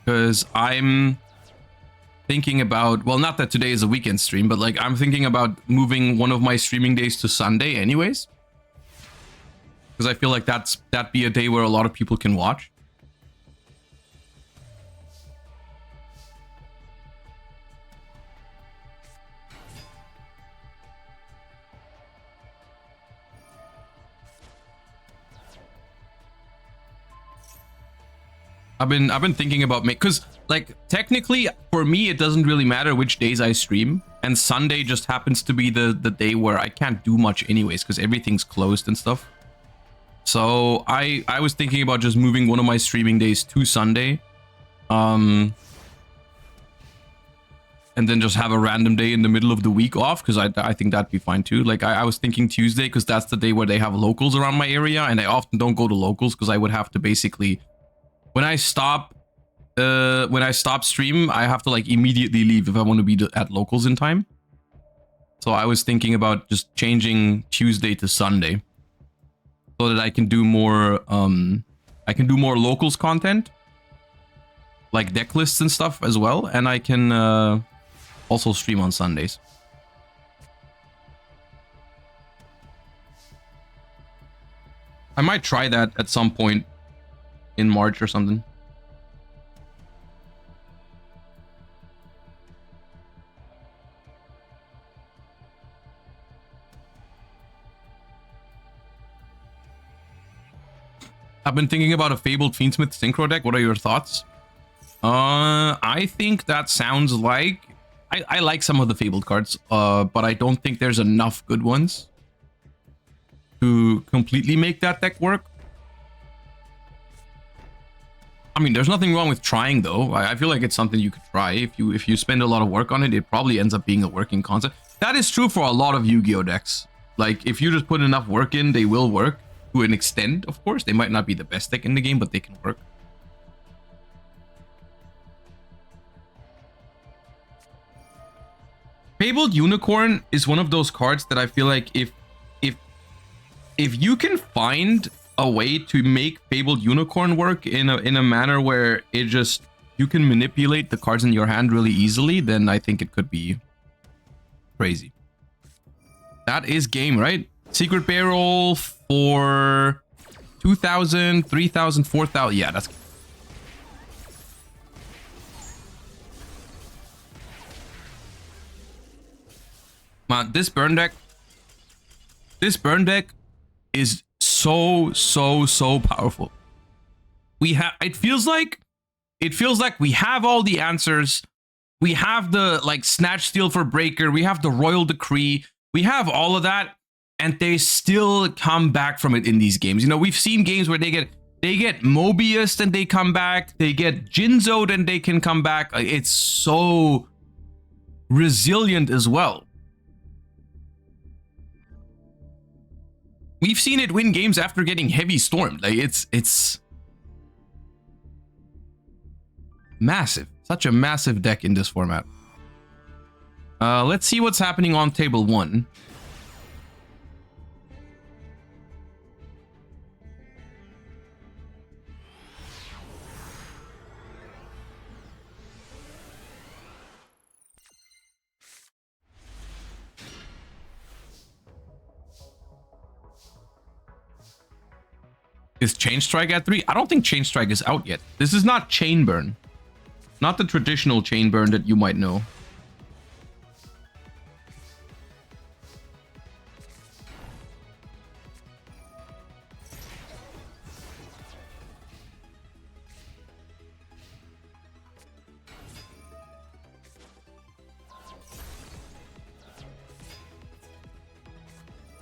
Because I'm thinking about, well, not that today is a weekend stream, but like I'm thinking about moving one of my streaming days to Sunday anyways. Because I feel like that'd be a day where a lot of people can watch. I've been thinking about because like technically for me it doesn't really matter which days I stream, and Sunday just happens to be the day where I can't do much anyways because everything's closed and stuff. So I was thinking about just moving one of my streaming days to Sunday, and then just have a random day in the middle of the week off because I think that'd be fine too. Like I was thinking Tuesday because that's the day where they have locals around my area, and I often don't go to locals because I would have to basically when I stop stream, I have to like immediately leave if I want to be at locals in time. So I was thinking about just changing Tuesday to Sunday so that I can do more locals content, like deck lists and stuff as well, and I can also stream on Sundays. I might try that at some point in March or something. I've been thinking about a Fabled Fiendsmith Synchro deck. What are your thoughts? I think that sounds like... I like some of the Fabled cards, but I don't think there's enough good ones to completely make that deck work. I mean, there's nothing wrong with trying, though. I feel like it's something you could try. If you spend a lot of work on it, it probably ends up being a working concept. That is true for a lot of Yu-Gi-Oh decks. Like, if you just put enough work in, they will work. To an extent, of course. They might not be the best deck in the game, but they can work. Fabled Unicorn is one of those cards that I feel like if you can find a way to make Fabled Unicorn work in a manner where it just you can manipulate the cards in your hand really easily, then I think it could be crazy. That is game, right? Secret Barrel for 2,000, 3,000, 4,000. Yeah, that's... Man, this burn deck is so powerful. It feels like we have all the answers. We have the like Snatch Steal for Breaker, we have the Royal Decree, we have all of that, and they still come back from it in these games. You know, we've seen games where they get Mobius and they come back, they get Jinzoed and they can come back. It's so resilient as well. We've seen it win games after getting heavy stormed. Like it's massive. Such a massive deck in this format. Let's see what's happening on table 1. Is Chain Strike at 3? I don't think Chain Strike is out yet. This is not Chain Burn. Not the traditional Chain Burn that you might know.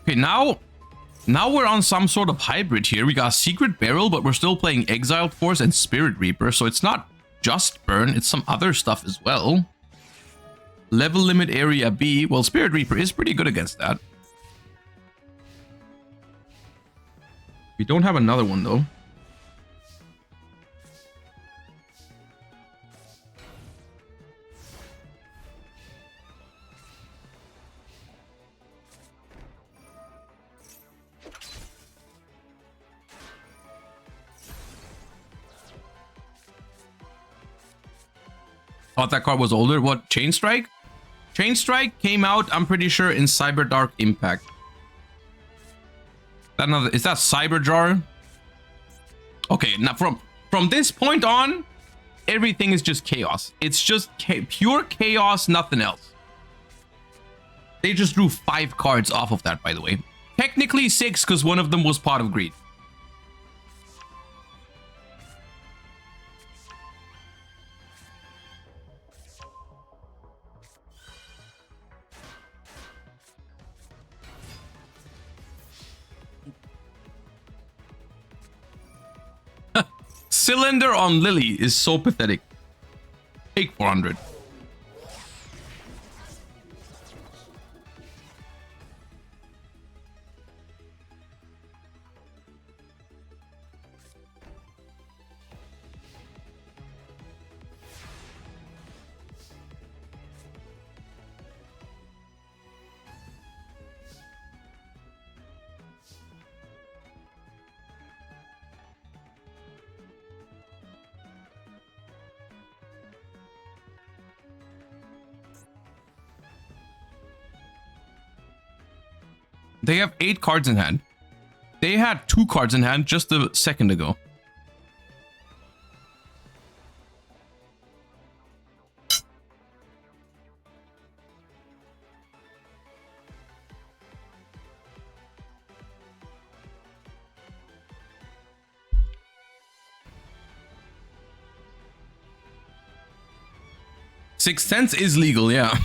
Okay, now we're on some sort of hybrid here. We got Secret Barrel, but we're still playing Exiled Force and Spirit Reaper, so it's not just burn, it's some other stuff as well. Level limit area B. Well, Spirit Reaper is pretty good against that. We don't have another one, though. Thought that card was older. What? Chain Strike? Chain Strike came out, I'm pretty sure, in Cyber Dark Impact. Is that Cyber Jar? Okay, now from this point on, everything is just chaos. It's just pure chaos, nothing else. They just drew 5 cards off of that, by the way. Technically 6, because one of them was Pot of Greed. Cylinder on Lily is so pathetic. Take 400. They have 8 cards in hand. They had 2 cards in hand just a second ago. Sixth Sense is legal, yeah.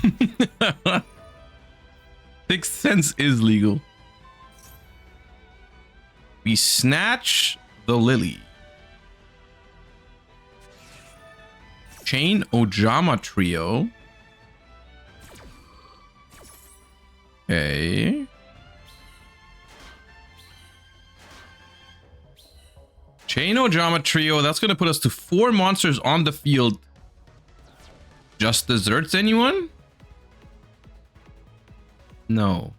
Sixth Sense is legal. We snatch the Lily. Chain Ojama Trio. Okay. Chain Ojama Trio. That's going to put us to 4 monsters on the field. Just desserts, anyone? No.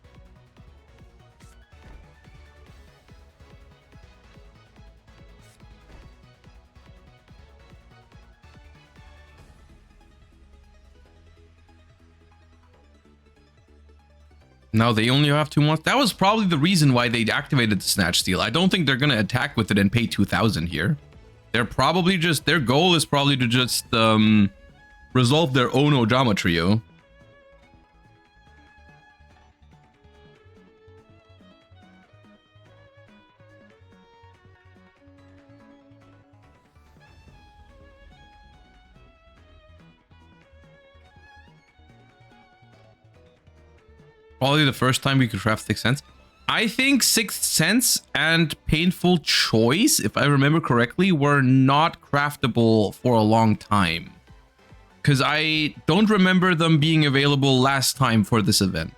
Now they only have 2 months. That was probably the reason why they activated the Snatch Steal. I don't think they're going to attack with it and pay 2,000 here. They're probably just... Their goal is probably to just resolve their own Ojama Trio. Probably the first time we could craft Sixth Sense. I think Sixth Sense and Painful Choice, if I remember correctly, were not craftable for a long time. Because I don't remember them being available last time for this event.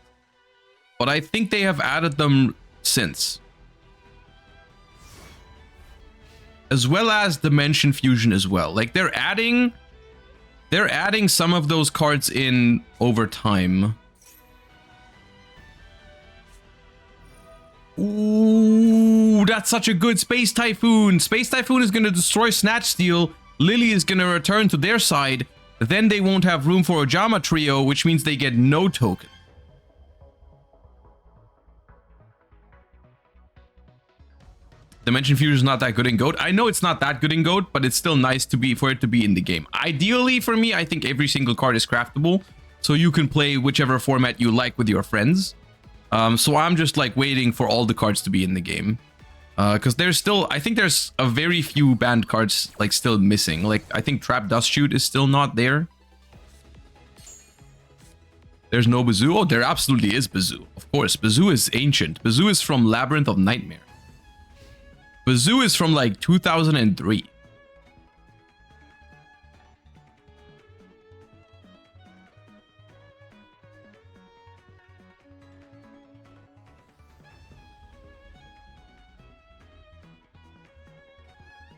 But I think they have added them since. As well as Dimension Fusion as well. Like they're adding some of those cards in over time. Ooh, that's such a good Space Typhoon. Space Typhoon is going to destroy Snatch Steal. Lily is going to return to their side. Then they won't have room for Ojama Trio, which means they get no token. Dimension Fusion is not that good in GOAT. I know it's not that good in GOAT, but it's still nice to be for it to be in the game. Ideally, for me, I think every single card is craftable, so you can play whichever format you like with your friends. So I'm just like waiting for all the cards to be in the game. Because there's still, I think there's a very few banned cards like still missing. Like I think Trap Dust Shoot is still not there. There's no Bazoo. Oh, there absolutely is Bazoo. Of course, Bazoo is ancient. Bazoo is from Labyrinth of Nightmare. Bazoo is from like 2003.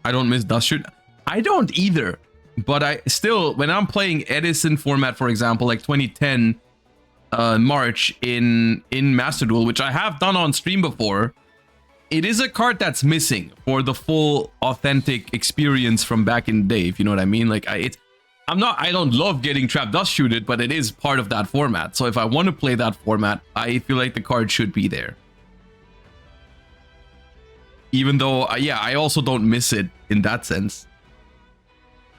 I don't miss Dust Shoot. I don't either. But I still, when I'm playing Edison format, for example, like 2010 March in Master Duel, which I have done on stream before, it is a card that's missing for the full authentic experience from back in the day, if you know what I mean. Like I don't love getting Trap Dust Shooted, but it is part of that format. So if I want to play that format, I feel like the card should be there. Even though, yeah, I also don't miss it in that sense.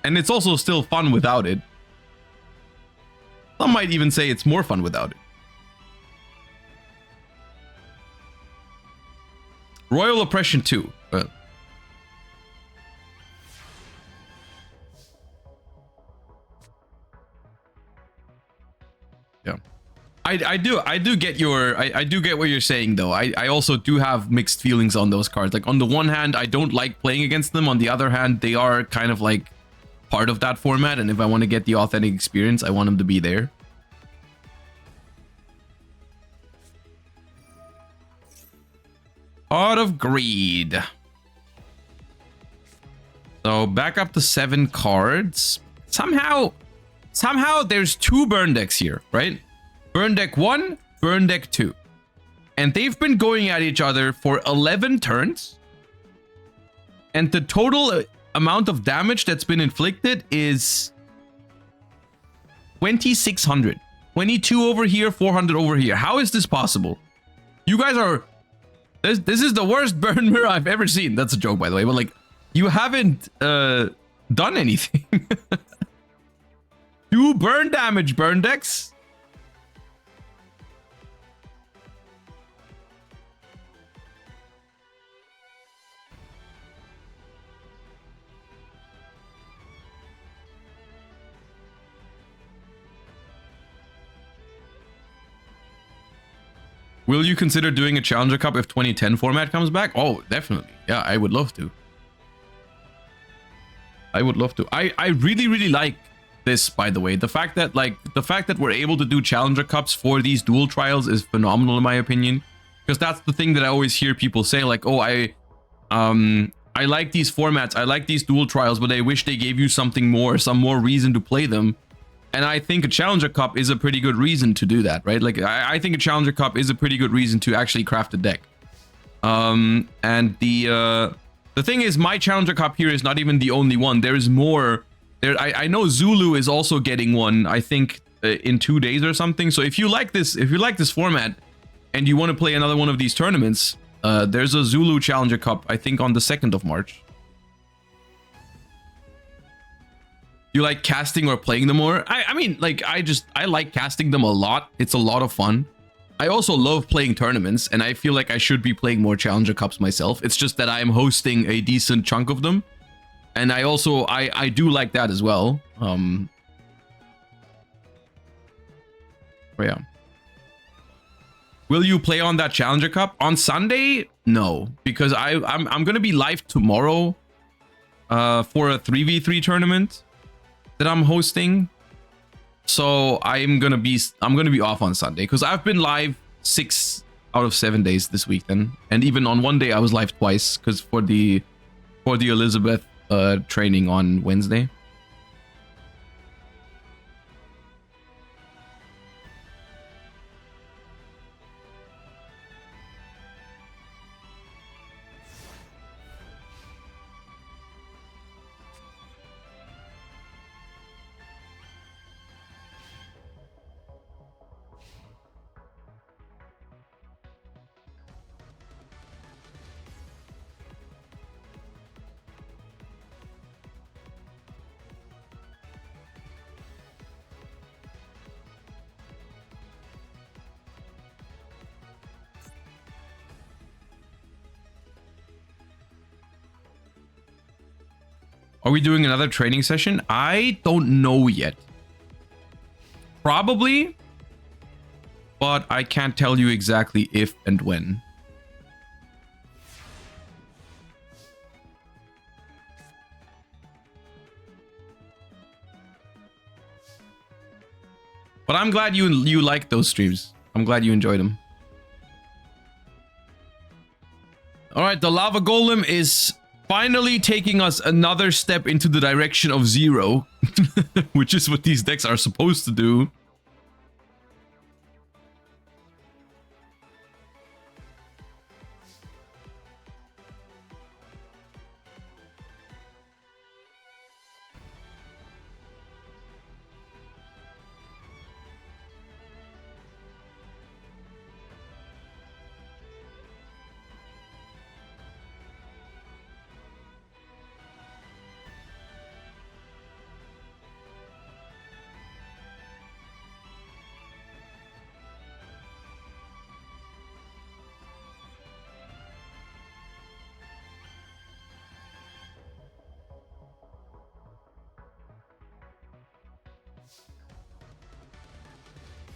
And it's also still fun without it. Some might even say it's more fun without it. Royal Oppression 2. Yeah. I do get your I do get what you're saying though. I also do have mixed feelings on those cards. Like on the one hand, I don't like playing against them. On the other hand, they are kind of like part of that format, and if I want to get the authentic experience, I want them to be there. Heart of Greed. So back up to 7 cards. Somehow there's 2 burn decks here, right? Burn deck 1, burn deck 2. And they've been going at each other for 11 turns. And the total amount of damage that's been inflicted is 2,600. 22 over here, 400 over here. How is this possible? You guys are... This is the worst burn mirror I've ever seen. That's a joke, by the way. But, like, you haven't done anything. 2 burn damage, burn decks. Will you consider doing a Challenger Cup if 2010 format comes back? Oh, definitely. Yeah, I would love to. I would love to. I really, really like this, by the way. The fact that we're able to do Challenger Cups for these dual trials is phenomenal in my opinion. Because that's the thing that I always hear people say, like, oh, I like these formats, I like these dual trials, but I wish they gave you something more, some more reason to play them. And I think a Challenger Cup is a pretty good reason to do that, right? Like, I think a Challenger Cup is a pretty good reason to actually craft a deck. And the thing is, my Challenger Cup here is not even the only one. There's more. I know Zulu is also getting one, I think, in 2 days or something. So if you like this format and you want to play another one of these tournaments, there's a Zulu Challenger Cup, I think, on the 2nd of March. You like casting or playing them more? I mean, like, I like casting them a lot. It's a lot of fun. I also love playing tournaments, and I feel like I should be playing more Challenger Cups myself. It's just that I'm hosting a decent chunk of them. And I also, I do like that as well. But yeah. Will you play on that Challenger Cup? On Sunday? No, because I'm going to be live tomorrow for a 3v3 tournament that I'm hosting. So I'm gonna be off on Sunday because I've been live 6 out of 7 days this week then, and even on one day I was live twice because for the Elizabeth training on Wednesday. Are we doing another training session? I don't know yet. Probably, but I can't tell you exactly if and when. But I'm glad you liked those streams. I'm glad you enjoyed them. All right, the lava golem is finally taking us another step into the direction of 0, which is what these decks are supposed to do.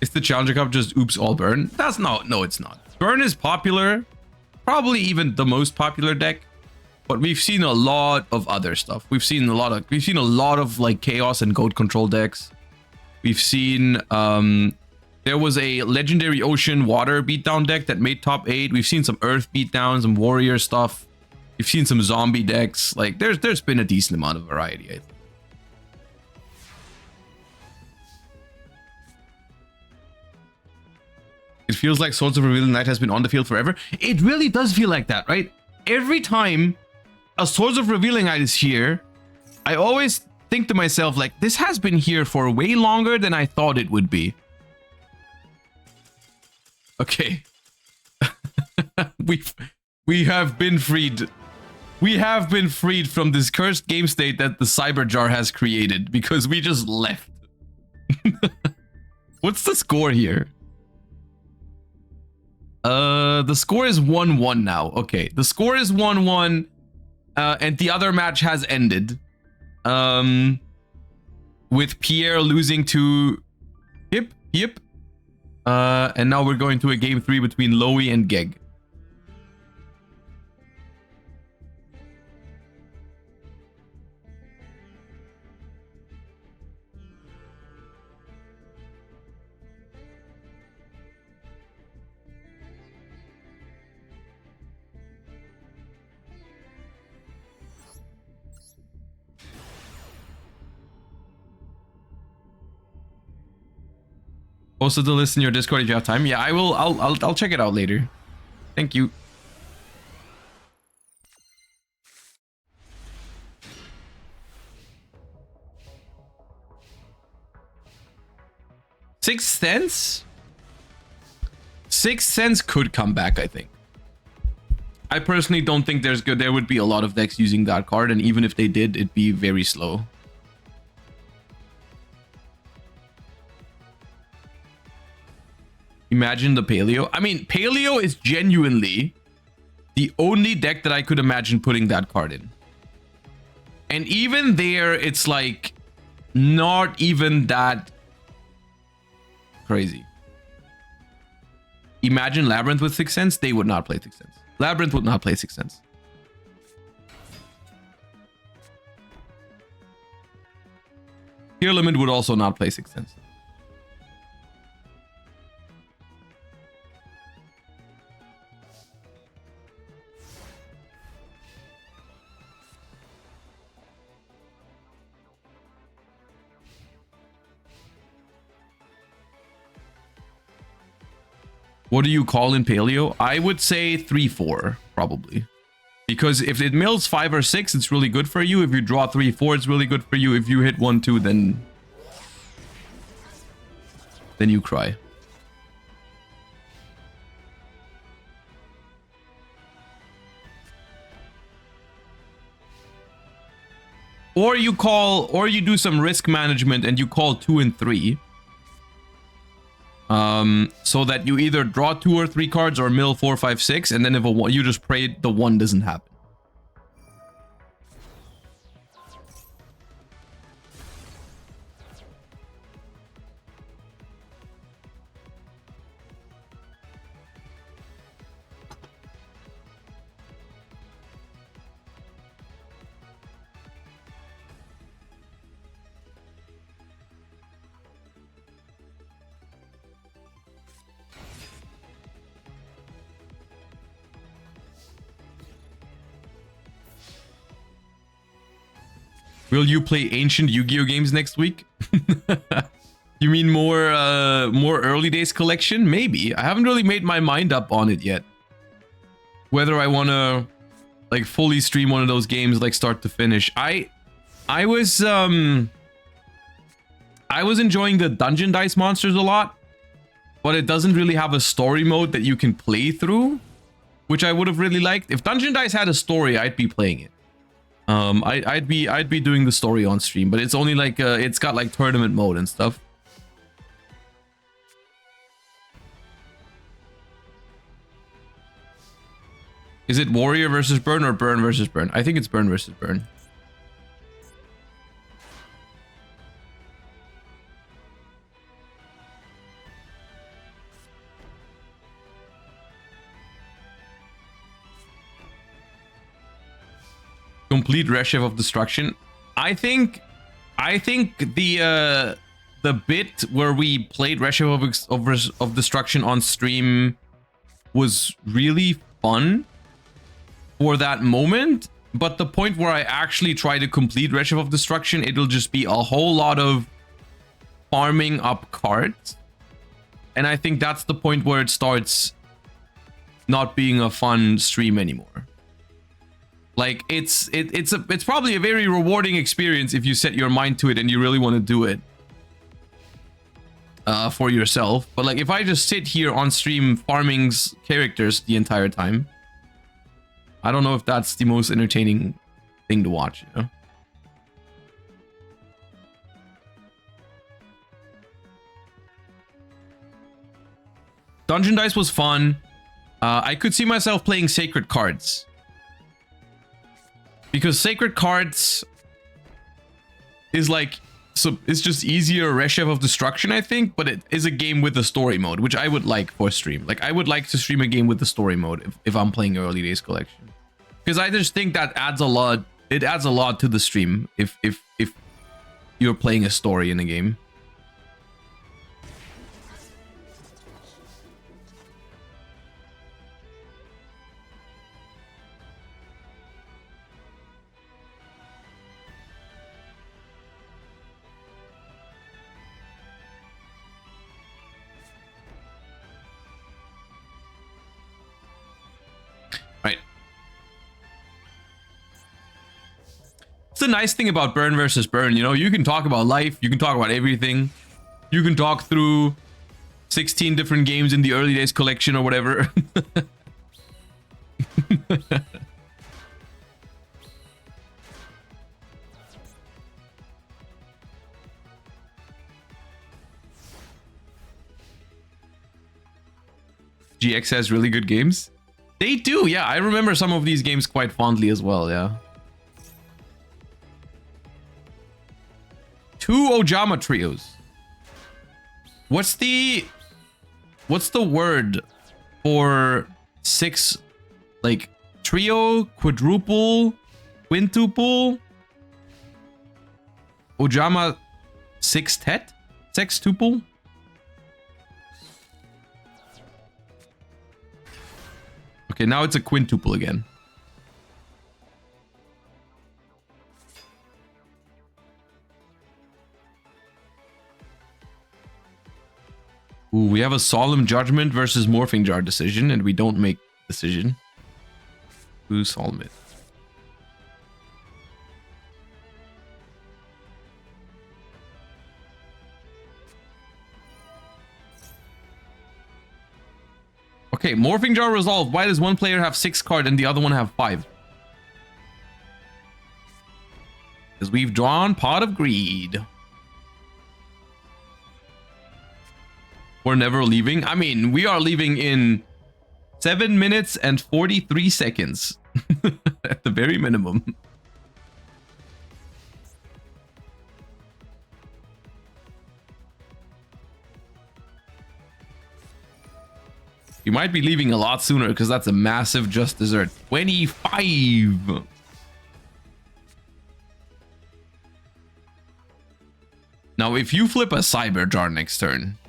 Is the Challenger Cup just oops all burn? That's not, no, it's not. Burn is popular, probably even the most popular deck, but we've seen a lot of other stuff. We've seen a lot of like chaos and goat control decks. We've seen there was a legendary ocean water beatdown deck that made top 8. We've seen some earth beatdowns, some warrior stuff. We've seen some zombie decks. Like there's been a decent amount of variety, I think. It feels like Swords of Revealing Light has been on the field forever. It really does feel like that, right? Every time a Swords of Revealing Light is here, I always think to myself, like, this has been here for way longer than I thought it would be. Okay. we have been freed. We have been freed from this cursed game state that the cyber jar has created because we just left. What's the score here? The score is 1-1 now. Okay, the score is 1-1, and the other match has ended. With Pierre losing to Yip. And now we're going to a game 3 between Loey and Geg. Posted the list in your Discord if you have time. Yeah, I will. I'll check it out later. Thank you. Sixth Sense? Sixth Sense could come back, I think. I personally don't think there would be a lot of decks using that card, and even if they did, it'd be very slow. Imagine the Paleo. I mean, Paleo is genuinely the only deck that I could imagine putting that card in. And even there, it's like not even that crazy. Imagine Labyrinth with Sixth Sense. They would not play Sixth Sense. Labyrinth would not play Sixth Sense. Tier Limit would also not play Sixth Sense. What do you call in Paleo? I would say 3-4, probably. Because if it mills 5 or 6, it's really good for you. If you draw 3-4, it's really good for you. If you hit 1-2, then you cry. Or you do some risk management and you call 2 and 3. So that you either draw 2 or 3 cards or mill 4, 5, 6, and then if you just pray the 1 doesn't happen. Will you play ancient Yu-Gi-Oh games next week? You mean more early days collection? Maybe. I haven't really made my mind up on it yet. Whether I want to like fully stream one of those games like start to finish. I was enjoying the Dungeon Dice Monsters a lot, but it doesn't really have a story mode that you can play through, which I would have really liked. If Dungeon Dice had a story, I'd be playing it. I'd be doing the story on stream, but it's only like it's got like tournament mode and stuff. Is it Warrior versus Burn or Burn versus Burn? I think it's Burn versus Burn. Complete Reshiv of Destruction. I think the bit where we played Reshiv of Destruction on stream was really fun for that moment, but the point where I actually try to complete Reshiv of Destruction, it'll just be a whole lot of farming up cards, and I think that's the point where it starts not being a fun stream anymore. Like it's probably a very rewarding experience if you set your mind to it and you really want to do it. for yourself. But like, if I just sit here on stream farming characters the entire time, I don't know if that's the most entertaining thing to watch, you know? Dungeon Dice was fun. I could see myself playing Sacred Cards. Because Sacred Cards is like, so it's just easier Reshev of Destruction, I think, but it is a game with a story mode, which I would like for stream. Like, I would like to stream a game with the story mode if I'm playing Early Days Collection. Because I just think that adds a lot. It adds a lot to the stream if you're playing a story in a game. Right. It's the nice thing about Burn versus Burn, you know, you can talk about life, you can talk about everything. You can talk through 16 different games in the Early Days Collection or whatever. GX has really good games. They do, yeah. I remember some of these games quite fondly as well, yeah. 2 Ojama trios. What's the word for 6, like, trio, quadruple, quintuple? Ojama sextet? Sextuple? Okay, now it's a quintuple again. Ooh, we have a Solemn Judgment versus Morphing Jar decision, and we don't make decision. Who's Solemn it? Okay, Morphing Jar resolved. Why does one player have 6 cards and the other one have 5? Because we've drawn Pot of Greed. We're never leaving. I mean, we are leaving in 7 minutes and 43 seconds. At the very minimum. You might be leaving a lot sooner because that's a massive just dessert. 25. Now, if you flip a Cyber Jar next turn,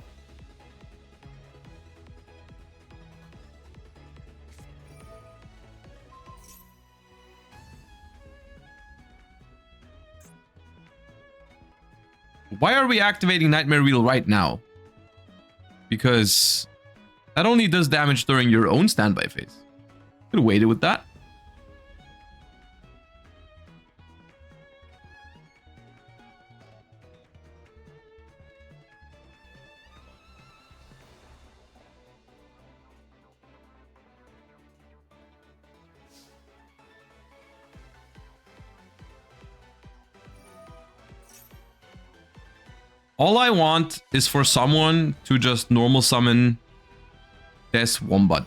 why are we activating Nightmare Wheel right now? Because that only does damage during your own standby phase. Could have waited with that. All I want is for someone to just normal summon Des Wombat.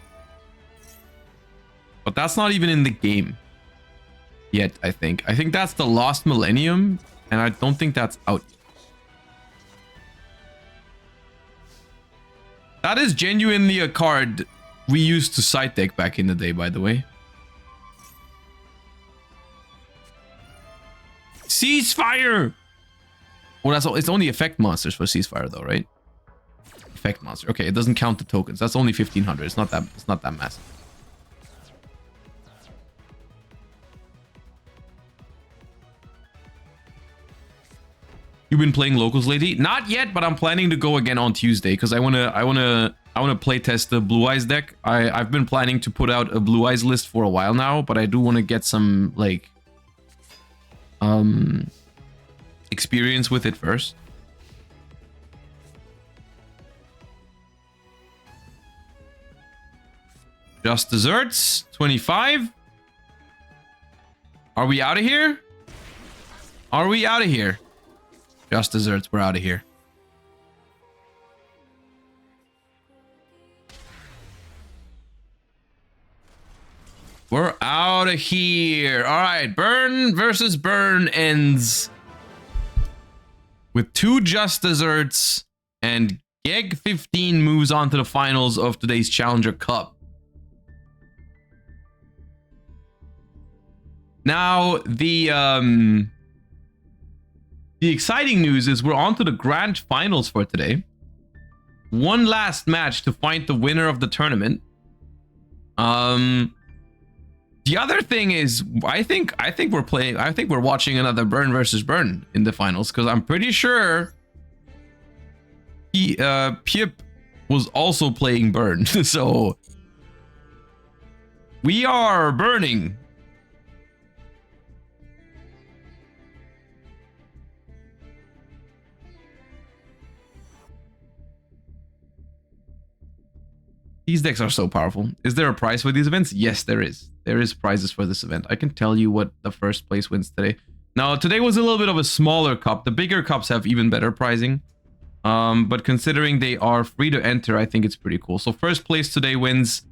But that's not even in the game yet, I think. I think that's the Lost Millennium, and I don't think that's out yet. That is genuinely a card we used to side deck back in the day, by the way. Ceasefire! Well, that's all. It's only effect monsters for Ceasefire, though, right? Effect monster. Okay, it doesn't count the tokens. That's only 1500. It's not that massive. You've been playing locals lately? Not yet, but I'm planning to go again on Tuesday because I wanna play test the Blue Eyes deck. I've been planning to put out a Blue Eyes list for a while now, but I do want to get some like experience with it first. Just desserts, 25. Are we out of here? Are we out of here? Just desserts, we're out of here. We're out of here. All right, Burn versus Burn ends with 2 just desserts, and Geg 15 moves on to the finals of today's Challenger Cup. Now, the exciting news is we're on to the grand finals for today. One last match to find the winner of the tournament. The other thing is, I think we're watching another Burn versus Burn in the finals, because I'm pretty sure Pip was also playing Burn. So we are burning. These decks are so powerful. Is there a prize for these events? Yes, there is. There is prizes for this event. I can tell you what the first place wins today. Now, today was a little bit of a smaller cup. The bigger cups have even better pricing. But considering they are free to enter, I think it's pretty cool. So first place today wins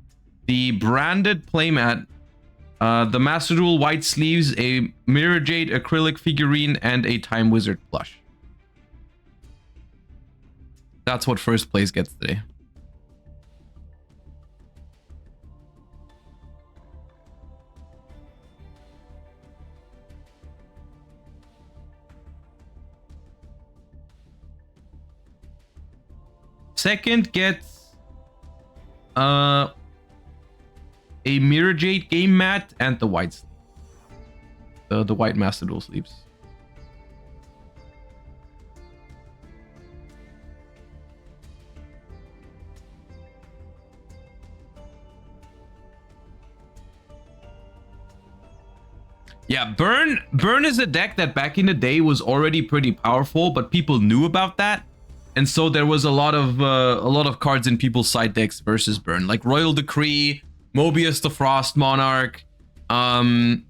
the branded playmat, the Master Duel white sleeves, a Mirror Jade acrylic figurine, and a Time Wizard plush. That's what first place gets today. Second gets a Mirror Jade game mat and the white sleeve. The white Master Duel sleeves. Yeah, Burn is a deck that back in the day was already pretty powerful, but people knew about that. And so there was a lot of cards in people's side decks versus Burn, like Royal Decree, Mobius the Frost Monarch, Dust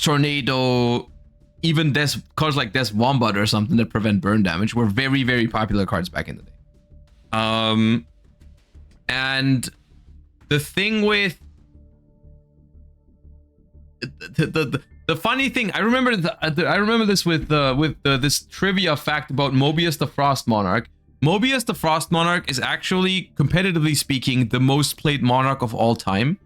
Tornado, even cards like Death Wombat or something that prevent burn damage were very, very popular cards back in the day. And the thing with the funny thing, I remember this with this trivia fact about Mobius the Frost Monarch. Mobius the Frost Monarch is actually, competitively speaking, the most played Monarch of all time.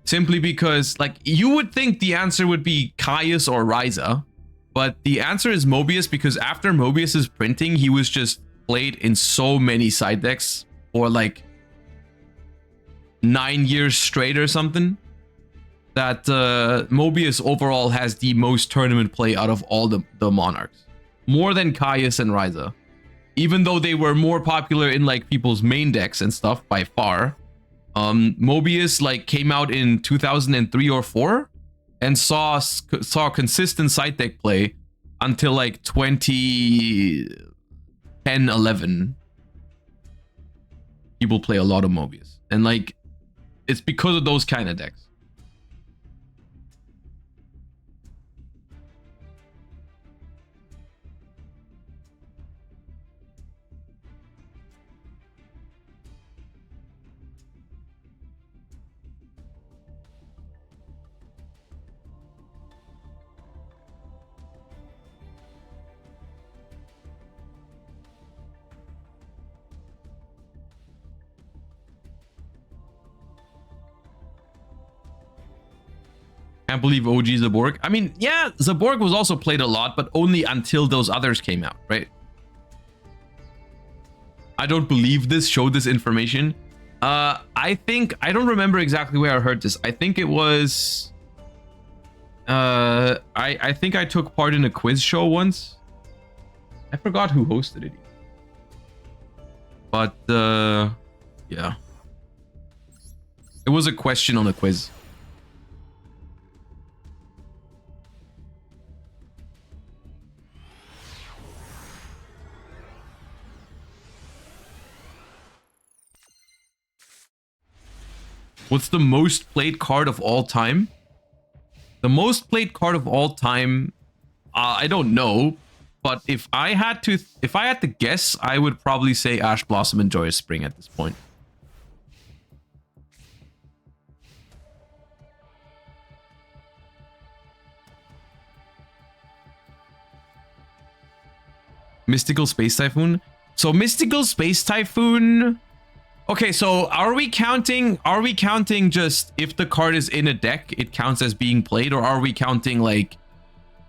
Simply because, like, you would think the answer would be Caius or Ryza, but the answer is Mobius, because after Mobius's printing, he was just played in so many side decks for like 9 years straight or something, that Mobius overall has the most tournament play out of all the Monarchs. More than Caius and Ryza. Even though they were more popular in like people's main decks and stuff by far. Mobius like came out in 2003 or 4 and saw consistent side deck play until like 2010, 11. People play a lot of Mobius. And like, it's because of those kind of decks. Can't believe OG Zaborg. I mean, yeah, Zaborg was also played a lot, but only until those others came out, right? I don't believe this, showed this information. I don't remember exactly where I heard this. I think it was... I think I took part in a quiz show once. I forgot who hosted it. But, yeah. It was a question on a quiz. What's the most played card of all time? The most played card of all time, I don't know. But if I had to guess, I would probably say Ash Blossom and Joyous Spring at this point. Mystical Space Typhoon. So Mystical Space Typhoon. Okay, so are we counting just if the card is in a deck, it counts as being played, or are we counting like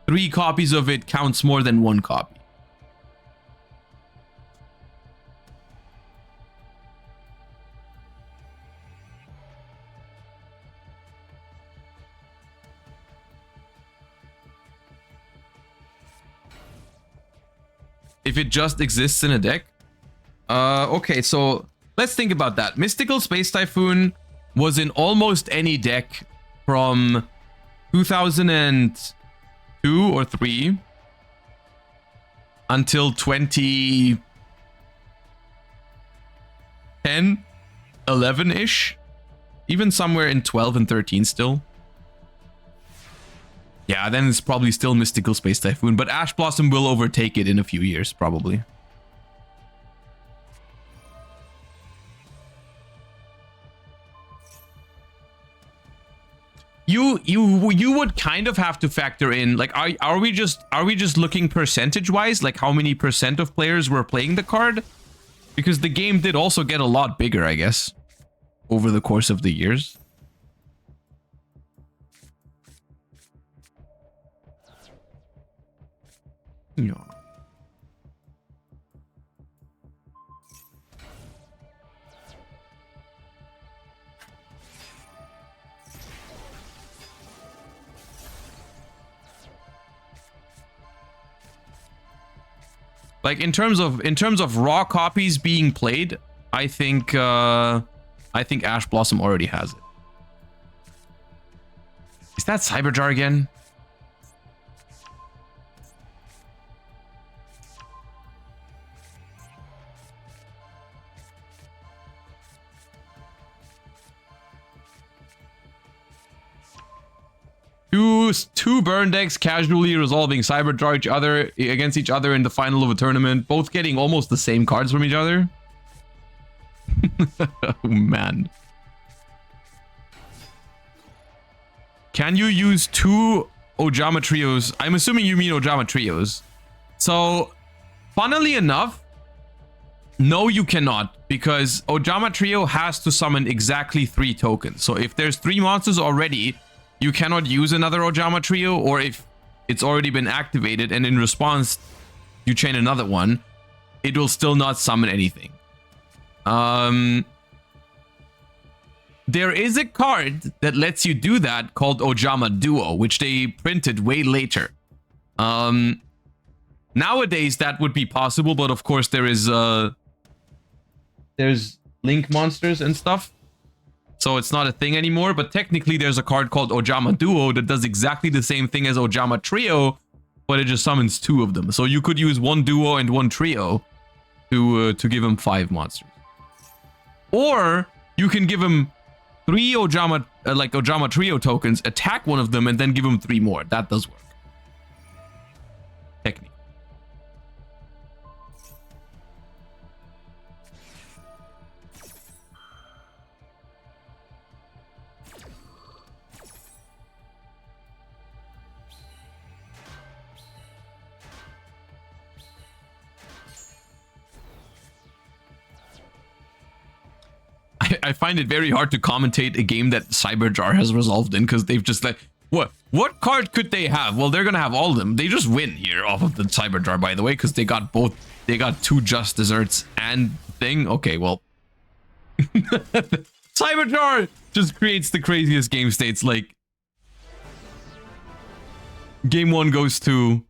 3 copies of it counts more than 1 copy? If it just exists in a deck? Okay, so let's think about that. Mystical Space Typhoon was in almost any deck from 2002 or 3 until 2010, 11-ish. Even somewhere in 12 and 13 still. Yeah, then it's probably still Mystical Space Typhoon, but Ash Blossom will overtake it in a few years, probably. You would kind of have to factor in, like, are we just looking percentage-wise, like how many % of players were playing the card? Because the game did also get a lot bigger, I guess, over the course of the years. Yeah. Like in terms of raw copies being played, I think Ash Blossom already has it. Is that Cyberjar again? Two burn decks casually resolving Cyberjar against each other in the final of a tournament, both getting almost the same cards from each other. Oh, man. Can you use 2 Ojama Trios? I'm assuming you mean Ojama Trios. So, funnily enough, no, you cannot, because Ojama Trio has to summon exactly 3 tokens. So if there's 3 monsters already, you cannot use another Ojama Trio, or if it's already been activated and in response you chain another one, it will still not summon anything. There is a card that lets you do that called Ojama Duo, which they printed way later. Nowadays that would be possible, but of course there's link monsters and stuff. So it's not a thing anymore, but technically there's a card called Ojama Duo that does exactly the same thing as Ojama Trio, but it just summons 2 of them. So you could use 1 Duo and 1 Trio to give him 5 monsters. Or you can give him 3 Ojama, Ojama Trio tokens, attack one of them, and then give him 3 more. That does work. Technically. I find it very hard to commentate a game that Cyberjar has resolved in, because they've just like, what card could they have? Well, they're gonna have all of them. They just win here off of the Cyberjar, by the way, because they got both. They got 2 Just Desserts and thing. Okay, well, Cyberjar just creates the craziest game states. Like, game 1 goes to,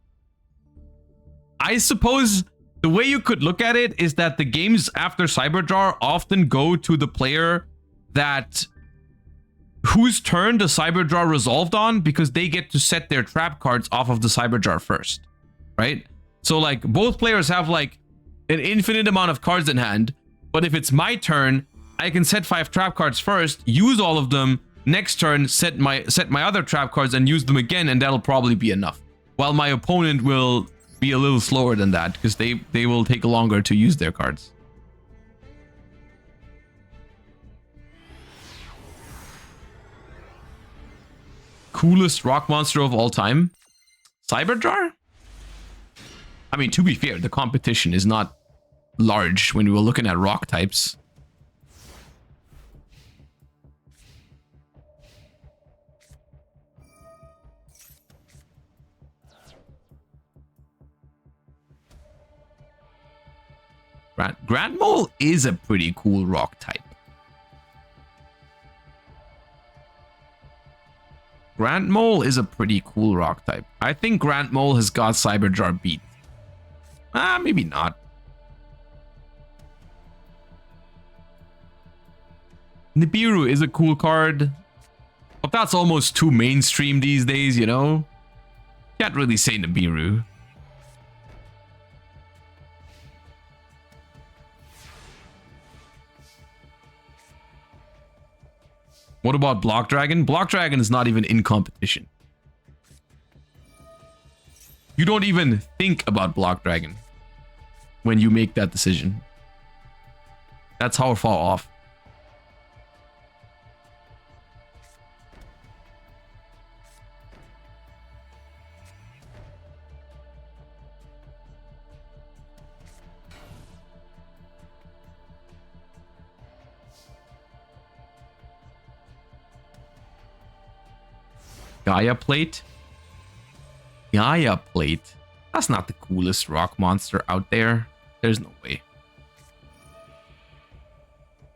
I suppose. The way you could look at it is that the games after Cyberjar often go to the player whose turn the Cyberjar resolved on, because they get to set their trap cards off of the Cyberjar first, right? So like both players have like an infinite amount of cards in hand, but if it's my turn, I can set 5 trap cards first, use all of them, next turn set my other trap cards and use them again, and that'll probably be enough. While my opponent will be a little slower than that, because they will take longer to use their cards. Coolest rock monster of all time? Cyberjar? I mean, to be fair, the competition is not large when we were looking at rock types. Grand Mole is a pretty cool rock type. Grand Mole is a pretty cool rock type. I think Grand Mole has got Cyberjar beat. Maybe not. Nibiru is a cool card, but that's almost too mainstream these days, you know? Can't really say Nibiru. What about Block Dragon? Block Dragon is not even in competition. You don't even think about Block Dragon when you make that decision. That's how far off. Gaia Plate? Gaia Plate? That's not the coolest rock monster out there. There's no way.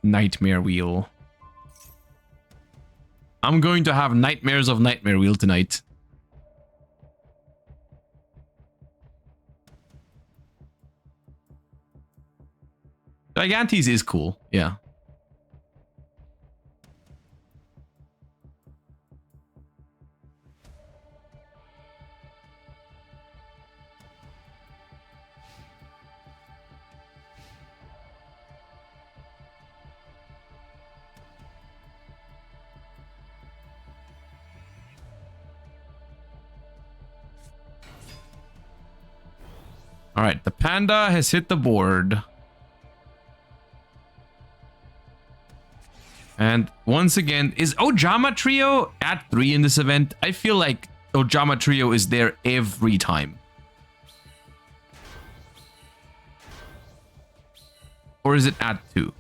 Nightmare Wheel. I'm going to have nightmares of Nightmare Wheel tonight. Gigantes is cool, yeah. All right, the panda has hit the board. And once again, is Ojama Trio at 3 in this event? I feel like Ojama Trio is there every time. Or is it at 2?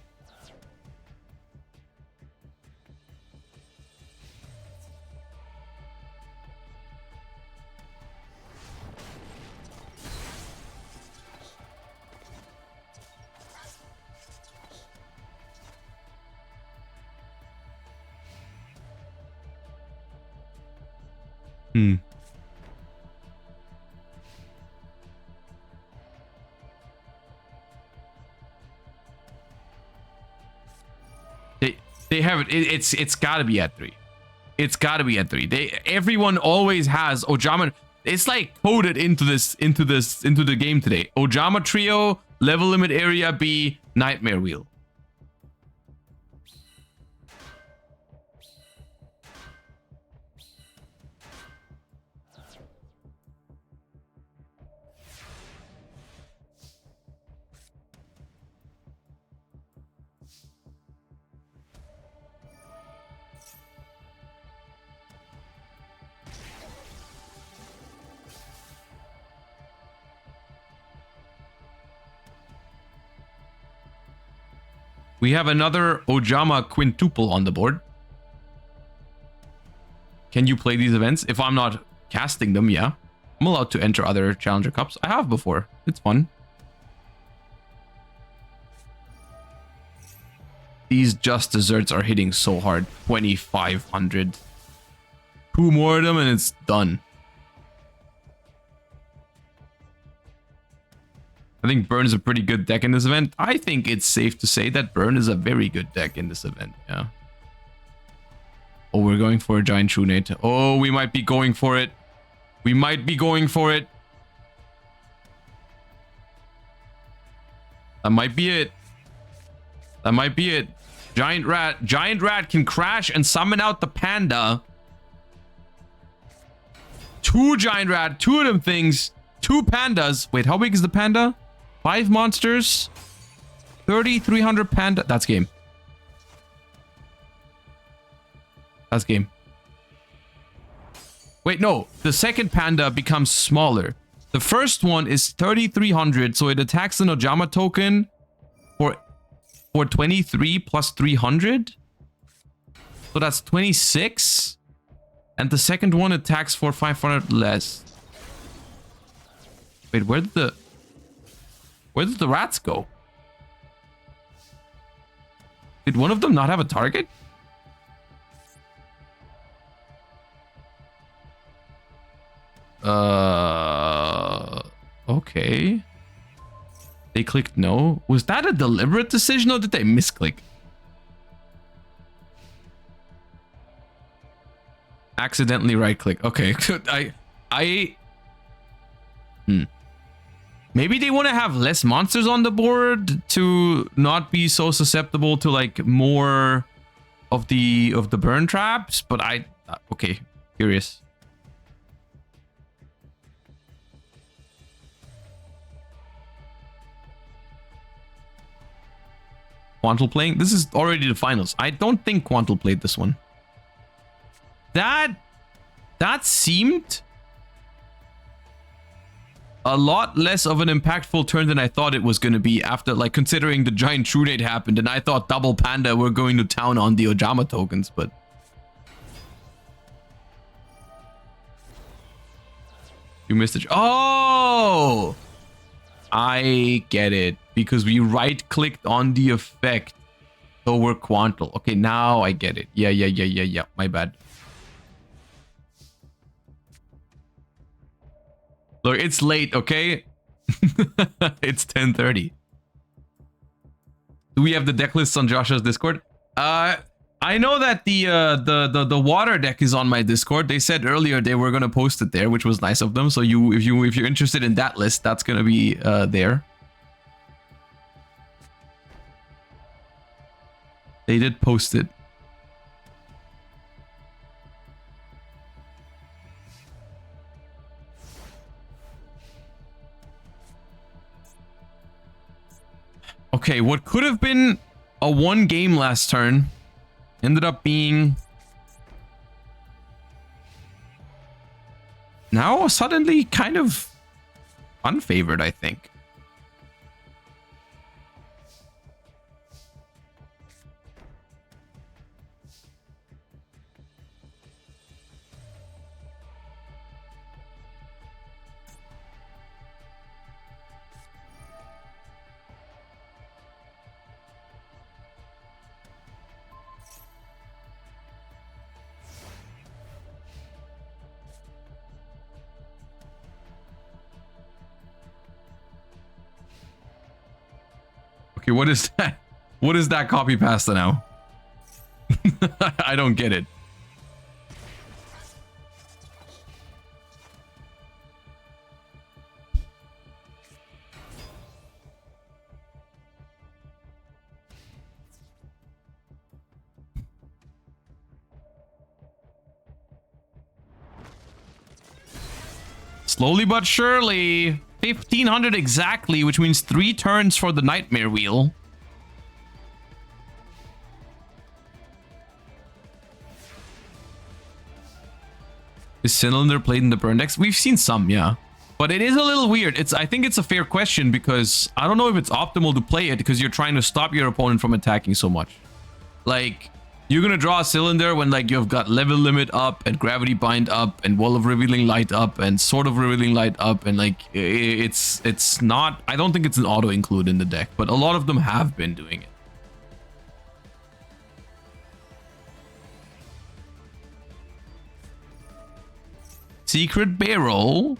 They have it. It's got to be at 3. It's got to be at 3. Everyone always has Ojama. It's like coded into the game today. Ojama Trio, level limit area B, Nightmare Wheel. We have another Ojama quintuple on the board. Can you play these events? If I'm not casting them, yeah. I'm allowed to enter other Challenger Cups. I have before. It's fun. These Just Desserts are hitting so hard. 2,500. 2 more of them and it's done. I think Burn is a pretty good deck in this event. I think it's safe to say that Burn is a very good deck in this event, yeah. Oh, we're going for a Giant Trunate. Oh, we might be going for it. We might be going for it. That might be it. That might be it. Giant rat can crash and summon out the panda. 2 giant rat, 2 of them things, 2 pandas. Wait, how big is the panda? 5 monsters, 300 panda. That's game. That's game. Wait, no. The second panda becomes smaller. The first one is 3,300, so it attacks the Nojama token for 23 plus 300. So that's 26. And the second one attacks for 500 less. Wait, where did the rats go? Did one of them not have a target? Okay. They clicked no. Was that a deliberate decision or did they misclick? Accidentally right click. Okay. Maybe they want to have less monsters on the board to not be so susceptible to like more of the burn traps, but okay, curious. Quantal playing? This is already the finals. I don't think Quantal played this one. That seemed a lot less of an impactful turn than I thought it was going to be after, like, considering the giant True Date happened and I thought double panda were going to town on the Ojama tokens, but you missed it. Oh, I get it, because we right clicked on the effect, so we're Quantal. Okay, now I get it. Yeah, my bad. Look, it's late, okay? It's 10:30. Do we have the deck lists on Joshua's Discord? I know that the water deck is on my Discord. They said earlier they were gonna post it there, which was nice of them. So if you're interested in that list, that's gonna be there. They did post it. Okay, what could have been a 1 game last turn ended up being now suddenly kind of unfavored, I think. Okay, what is that? What is that copy pasta now? I don't get it. Slowly but surely. 1,500 exactly, which means 3 turns for the Nightmare Wheel. Is Cylinder played in the burn decks? We've seen some, yeah. But it is a little weird. I think it's a fair question because I don't know if it's optimal to play it because you're trying to stop your opponent from attacking so much. Like, you're gonna draw a Cylinder when like you've got Level Limit up and Gravity Bind up and Wall of Revealing Light up and Sword of Revealing Light up, and like it's not, I don't think it's an auto include in the deck, but a lot of them have been doing it. Secret Barrel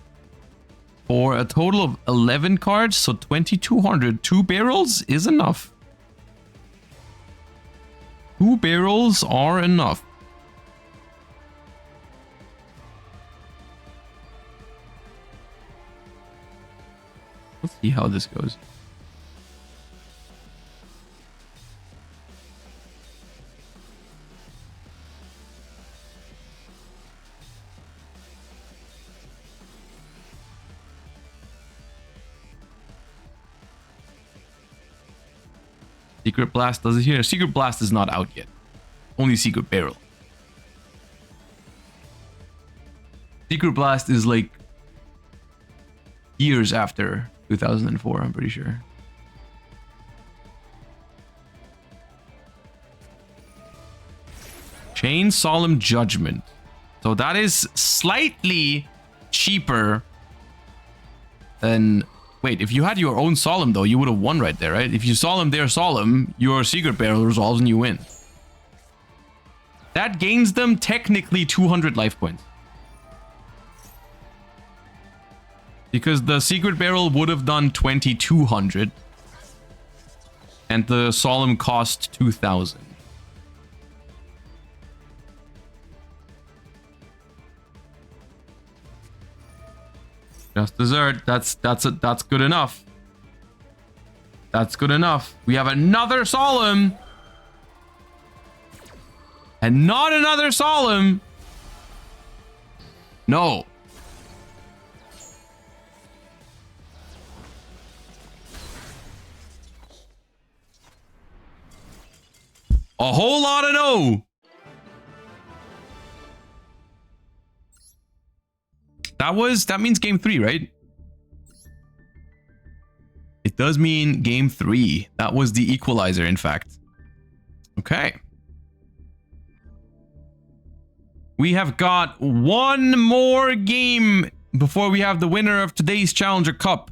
for a total of 11 cards, so 2,200. 2 barrels is enough. 2 barrels are enough. Let's see how this goes. Secret Blast does it here. Secret Blast is not out yet. Only Secret Barrel. Secret Blast is like years after 2004, I'm pretty sure. Chain Solemn Judgment. So that is slightly cheaper than... Wait, if you had your own Solemn though, you would have won right there, right? If you Solemn their Solemn, your Secret Barrel resolves and you win. That gains them technically 200 life points. Because the Secret Barrel would have done 2200. And the Solemn cost 2000. Just dessert. That's good enough. That's good enough. We have another Solemn. And not another Solemn. No. A whole lot of no. That means game 3, right? It does mean game 3. That was the equalizer, in fact. Okay. We have got one more game before we have the winner of today's Challenger Cup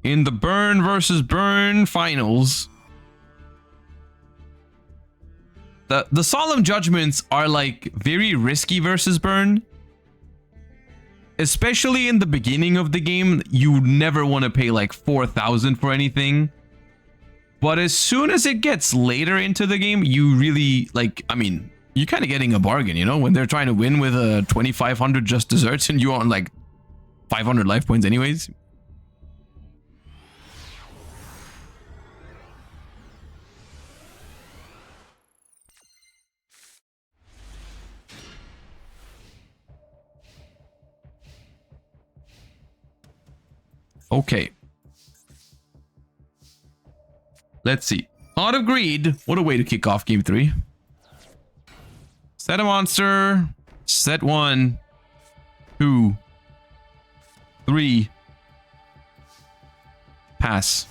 in the Burn versus Burn finals. The Solemn Judgments are like very risky versus Burn. Especially in the beginning of the game, you never want to pay like 4,000 for anything. But as soon as it gets later into the game, you really like, I mean, you're kind of getting a bargain, you know, when they're trying to win with a 2,500 just desserts and you on like 500 life points anyways. Okay. Let's see. Heart of Greed. What a way to kick off game 3. Set a monster. Set 1, 2, 3. Pass.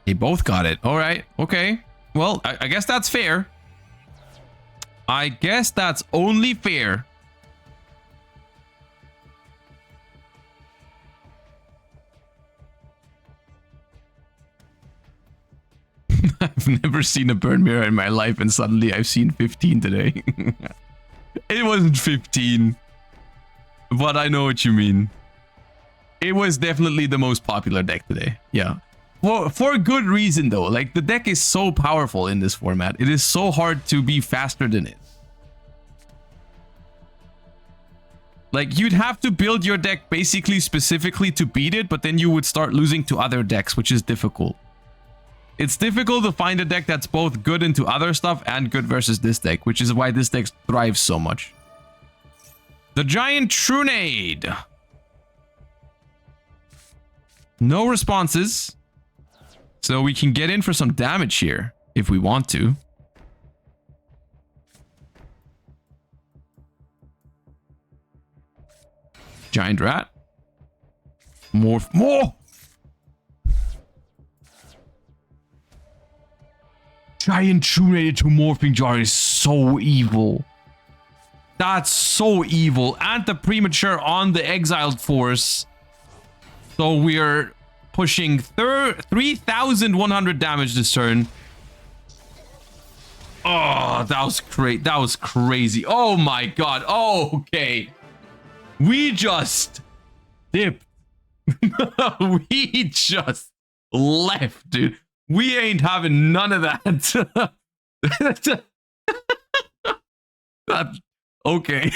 They both got it. All right. Okay. Well, I guess that's fair. I guess that's only fair. I've never seen a burn mirror in my life, and suddenly I've seen 15 today. It wasn't 15, but I know what you mean. It was definitely the most popular deck today. Yeah. For good reason though, like the deck is so powerful in this format. It is so hard to be faster than it. Like you'd have to build your deck basically specifically to beat it, but then you would start losing to other decks, which is difficult. It's difficult to find a deck that's both good into other stuff and good versus this deck, which is why this deck thrives so much. The Giant Trunade. No responses. So we can get in for some damage here, if we want to. Giant Rat. More. Giant Trunade to Morphing Jar is so evil. That's so evil. And the Premature on the Exiled Force. So we're pushing 3,100 damage this turn. Oh, that was great. That was crazy. Oh my god. Oh, okay. We just dipped. We just left, dude. We ain't having none of that. Okay.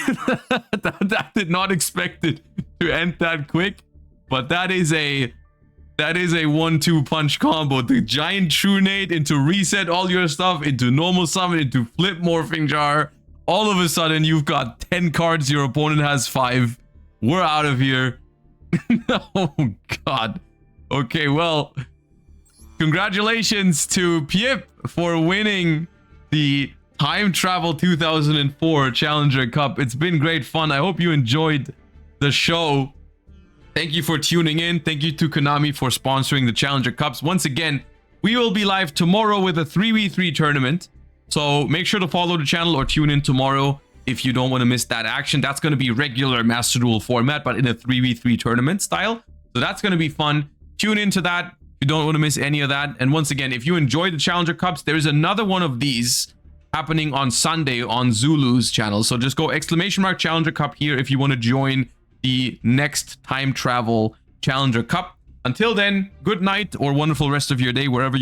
that did not expect it to end that quick. But that is a That is a 1-2 punch combo. The giant true nade into reset all your stuff, into normal summon, into flip morphing jar. All of a sudden, you've got 10 cards. Your opponent has 5. We're out of here. Oh, God. Okay, well, congratulations to Piep for winning the Time Travel 2004 Challenger Cup. It's been great fun. I hope you enjoyed the show. Thank you for tuning in. Thank you to Konami for sponsoring the Challenger Cups. Once again, we will be live tomorrow with a 3v3 tournament. So make sure to follow the channel or tune in tomorrow if you don't want to miss that action. That's going to be regular Master Duel format, but in a 3v3 tournament style. So that's going to be fun. Tune into that if you don't want to miss any of that. And once again, if you enjoyed the Challenger Cups, there's another one of these happening on Sunday on Zulu's channel. So just go !! Challenger Cup here if you want to join the next Time Travel Challenger Cup. Until then, good night or wonderful rest of your day wherever you